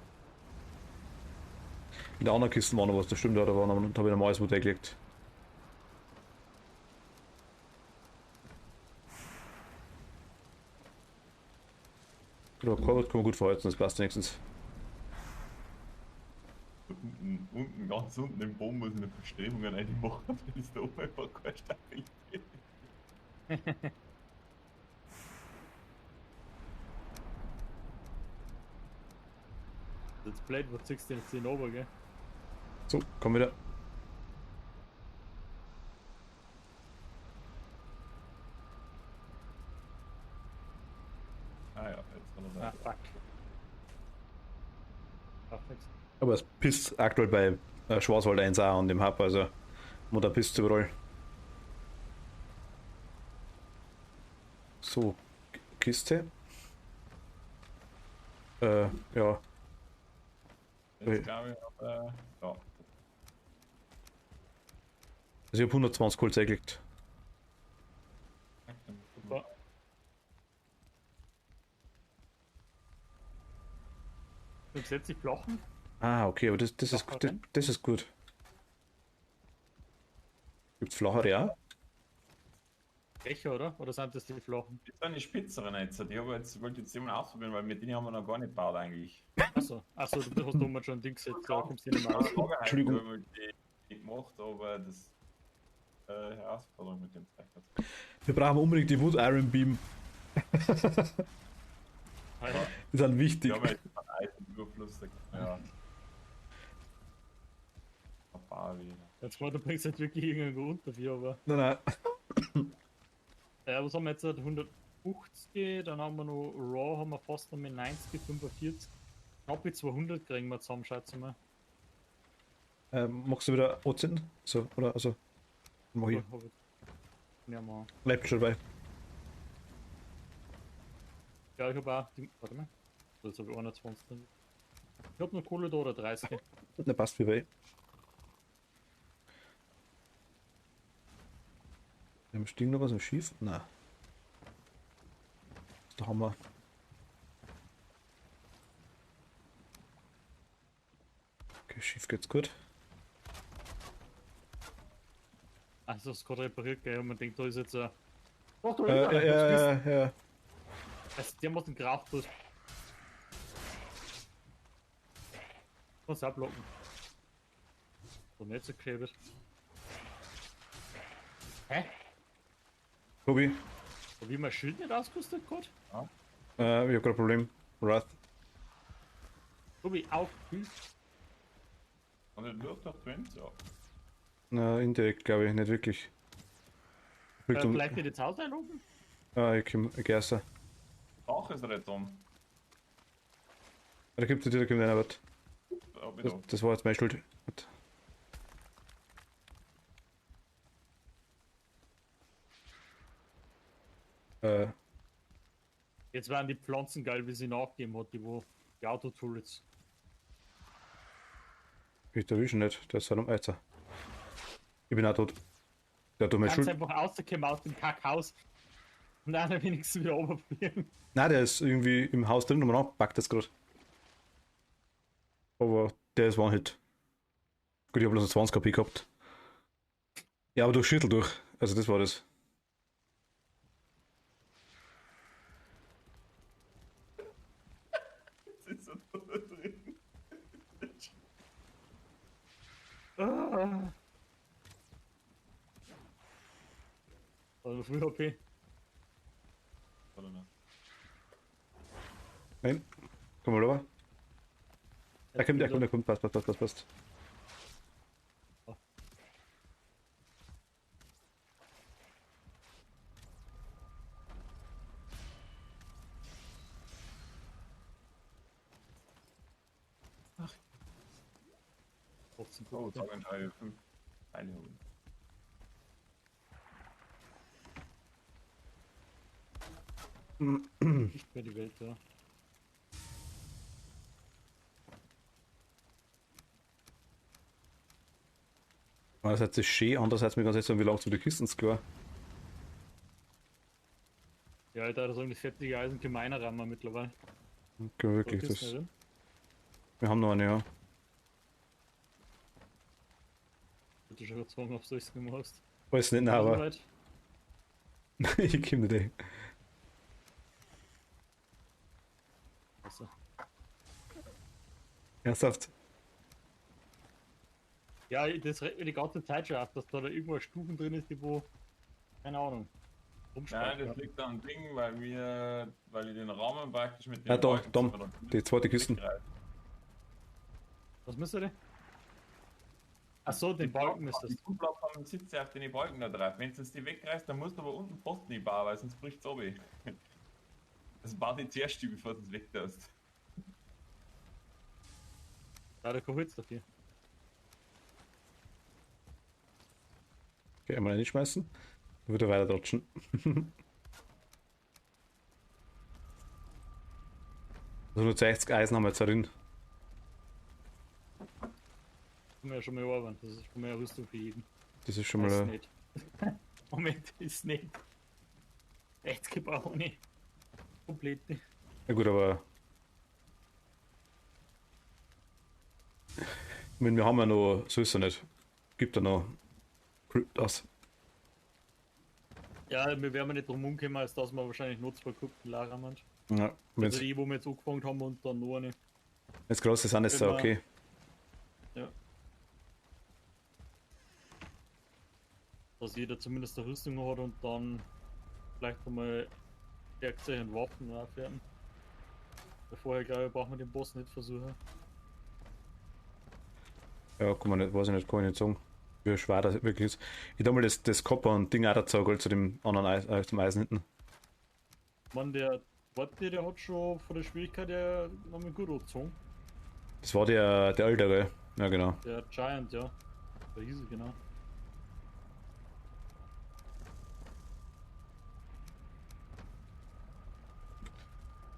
In der anderen Kiste war noch was, das stimmt, da habe ich noch mal alles Mut eingelegt. Genau, Korbut kann man gut verheizen, das passt wenigstens. Unten, ganz unten im Baum muss ich eine Verstrebungen reinmachen, wenn es da oben einfach keine Stabilität. Das Blade, wo ziehst du denn jetzt den ober, gell? So, komm wieder. Ah ja, jetzt hat er Ah, da. fuck. Macht nix. Aber es pisst aktuell bei Schwarzwald 1 auch und dem Hub, also da pisst überall. So, Kiste. Ja. Jetzt glaube ich, ja. Also ich habe 120 Holz eingelegt. Super. Du setzt die Flochen? Ah, okay, aber das ist, Flacheren? das ist gut. Gibt's flachere auch? Becher, oder? Oder sind das die Flochen? Das sind die spitzeren jetzt. Ich wollte jetzt immer ausprobieren, weil mit denen haben wir noch gar nicht gebaut eigentlich. Achso, du hast immer schon ein Ding gesetzt, da kommst du nicht mehr aus. Entschuldigung. Ich habe die gemacht, aber das Herausforderung mit dem Zeichen. Wir brauchen unbedingt die Wood Iron Beam. Hi. Die sind wichtig. Die haben jetzt einen Eisenüberfluss, da kann man ja. Ein paar wieder. Jetzt mal, du bringst halt wirklich irgendwo unter 4, aber. Nein, nein. Was haben wir jetzt? 150, dann haben wir noch Raw, haben wir fast noch mit 90, 45. Knapp wie 200 kriegen wir zusammen, schätze ich mal. Machst du wieder Ozen? So, oder? Also, mach ich. Ja, mal. Bleibt schon dabei. Ja, ich habe auch. Warte mal. Jetzt habe ich 21 drin. Ich habe noch Kohle da oder 30. Na, passt wie bei. Im Sting noch was im Schiff? Nein. Da haben wir. Okay, Schiff geht's gut. Also, es ist gerade repariert, gell? Und man denkt, da ist jetzt ein. Doch, da Ja, ist er! ja. Also, der muss den Kraft durch. Muss ablocken. So, nicht so geklebt. Hä? Tobi, Hab ich mein Schild nicht ausgerüstet gerade? ich hab gerade ein Problem. Wrath. Tobi, auf! Und dann durch Twins, ja. Na, indirekt glaube ich, nicht wirklich. Vielleicht nicht ins Haus einloggen? Ich geh erst. Auch ist er jetzt um. Da gibt es direkt einer was. Da bin ich Das war jetzt meine Schuld. Gut. Jetzt waren die Pflanzen geil, wie sie nachgegeben hat, die Autoturrets. Ich erwische nicht, der ist halt um Eizer. Ich bin auch tot. Der hat doch meine Ganz Schuld. einfach rausgekommen aus dem Kackhaus und einer wenigstens wieder runterprobieren. Nein, der ist irgendwie im Haus drin und man packt das gerade. Aber der ist One-Hit. Gut, ich habe bloß eine 20 KP gehabt. Ja, aber durch Schüttel durch. Also das war das. jetzt ist er da drin. Ah. Also früh HP. Oder nicht? Nein. Komm mal rüber. Der kommt. Passt. Oh, sagen wir 5 Teile holen. Nicht mehr die Welt, ja. Einerseits ist es schön, andererseits mir ganz jetzt sagen, wie lange zu die Kisten ist klar. Ja, Alter, so eine fettige Eisen gemeiner Rammer mittlerweile. Okay, wirklich, Was ist das. da drin? Wir haben noch eine, ja. Ich bin schon gezwungen, ob du es gemacht hast. Weiß nicht, nein, aber Soweit. ich komm nicht hin. Also. Ernsthaft? Ja, das regt mir die ganze Zeit schon auf, dass da irgendwo Stufen drin ist, die wo. Keine Ahnung. Nein, Rumspeichern. das liegt am Ding, weil ich den Rahmen praktisch mit den Ja, da, Balken Dom, oder- die zweite Kiste. wegreiße. Was müsst ihr? Achso, den Balken Die müsstest. Plattform sitzt ja auf den Balken da drauf. Wenn du die wegreißt, dann musst du aber unten Posten nicht bauen, weil sonst bricht es runter. Das baut nicht zuerst, bevor du es wegtust. Da hat er kein Holz dafür. Okay, einmal reinschmeißen. Dann wieder weiter dratschen. Also nur 60 Eisen haben wir jetzt drin. Kann man ja schon mal arbeiten. Das ist schon mal eine Rüstung für jeden. Das ist schon Weiß mal. nicht. Moment, ist nicht. Echt gebraucht nicht. Komplett nicht. Ja gut, aber. Ich meine, wir haben ja noch. So ist es nicht. Gibt da noch. Das. Ja, wir werden nicht drum umkommen, als dass wir wahrscheinlich nur 2 Gruppen Lager haben. Ja, wenn Also es die, wo wir jetzt angefangen haben und dann nur eine. groß ist, ist es okay. Ja. Dass jeder zumindest eine Rüstung hat und dann vielleicht einmal Werkzeuge und Waffen aufwerten. Weil vorher, glaube ich, brauchen wir den Boss nicht versuchen. Ja, kann man nicht, weiß ich nicht, kann ich nicht sagen. Wie schwer das wirklich ist. Ich habe mal das Copper und Ding auch dazu geholt zu dem anderen zum Eisen hinten. Man, der Warte, der hat schon von der Schwierigkeit her noch mal gut angezogen. Das war der ältere. Ja, genau. Der Giant, ja. Der hieß er, genau.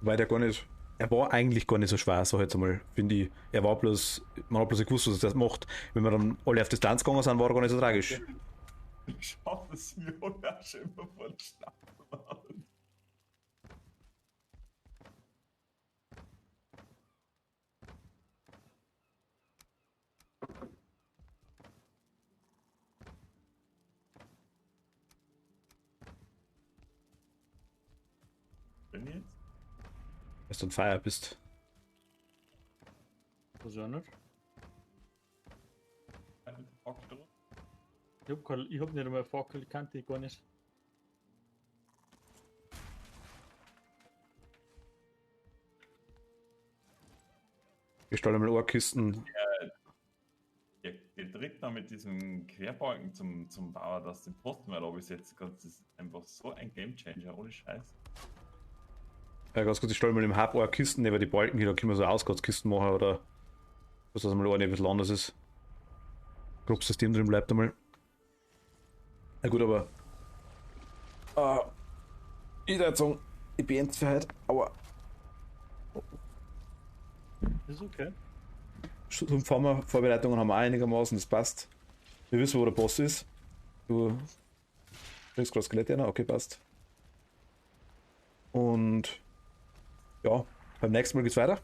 Weil der gar nicht. Er war eigentlich gar nicht so schwer, so jetzt einmal, finde ich. Er war bloß. Man hat bloß gewusst, was er das macht. Wenn wir dann alle auf Distanz gegangen sind, war er gar nicht so tragisch. Schau, das mir auch schon immer vor der Stadt. Wenn jetzt? Dass du ein Feier bist. Das ja nicht. Faktor. Ich hab nicht einmal Fackel, kannte ich gar nicht. Ich stelle mal Ohrkisten. Der Trick da mit diesem Querbalken zum Bauer, dass den Posten mal absetzen kannst, das ist einfach so ein Gamechanger, ohne Scheiß. Ja, ganz kurz, ich stelle mal im Hub Ohrkisten neben die Balken hier, da können wir so Ausgangskisten machen oder was das mal eine ein bisschen anders ist. Grobes System drin bleibt einmal. Na gut, aber. Ich würde sagen, ich beende es für heute, aber Ist okay. Vorbereitungen haben wir einigermaßen, das passt. Wir wissen, wo der Boss ist. Du kriegst gerade Skelett rein, okay, passt. Und ja, beim nächsten Mal geht's weiter.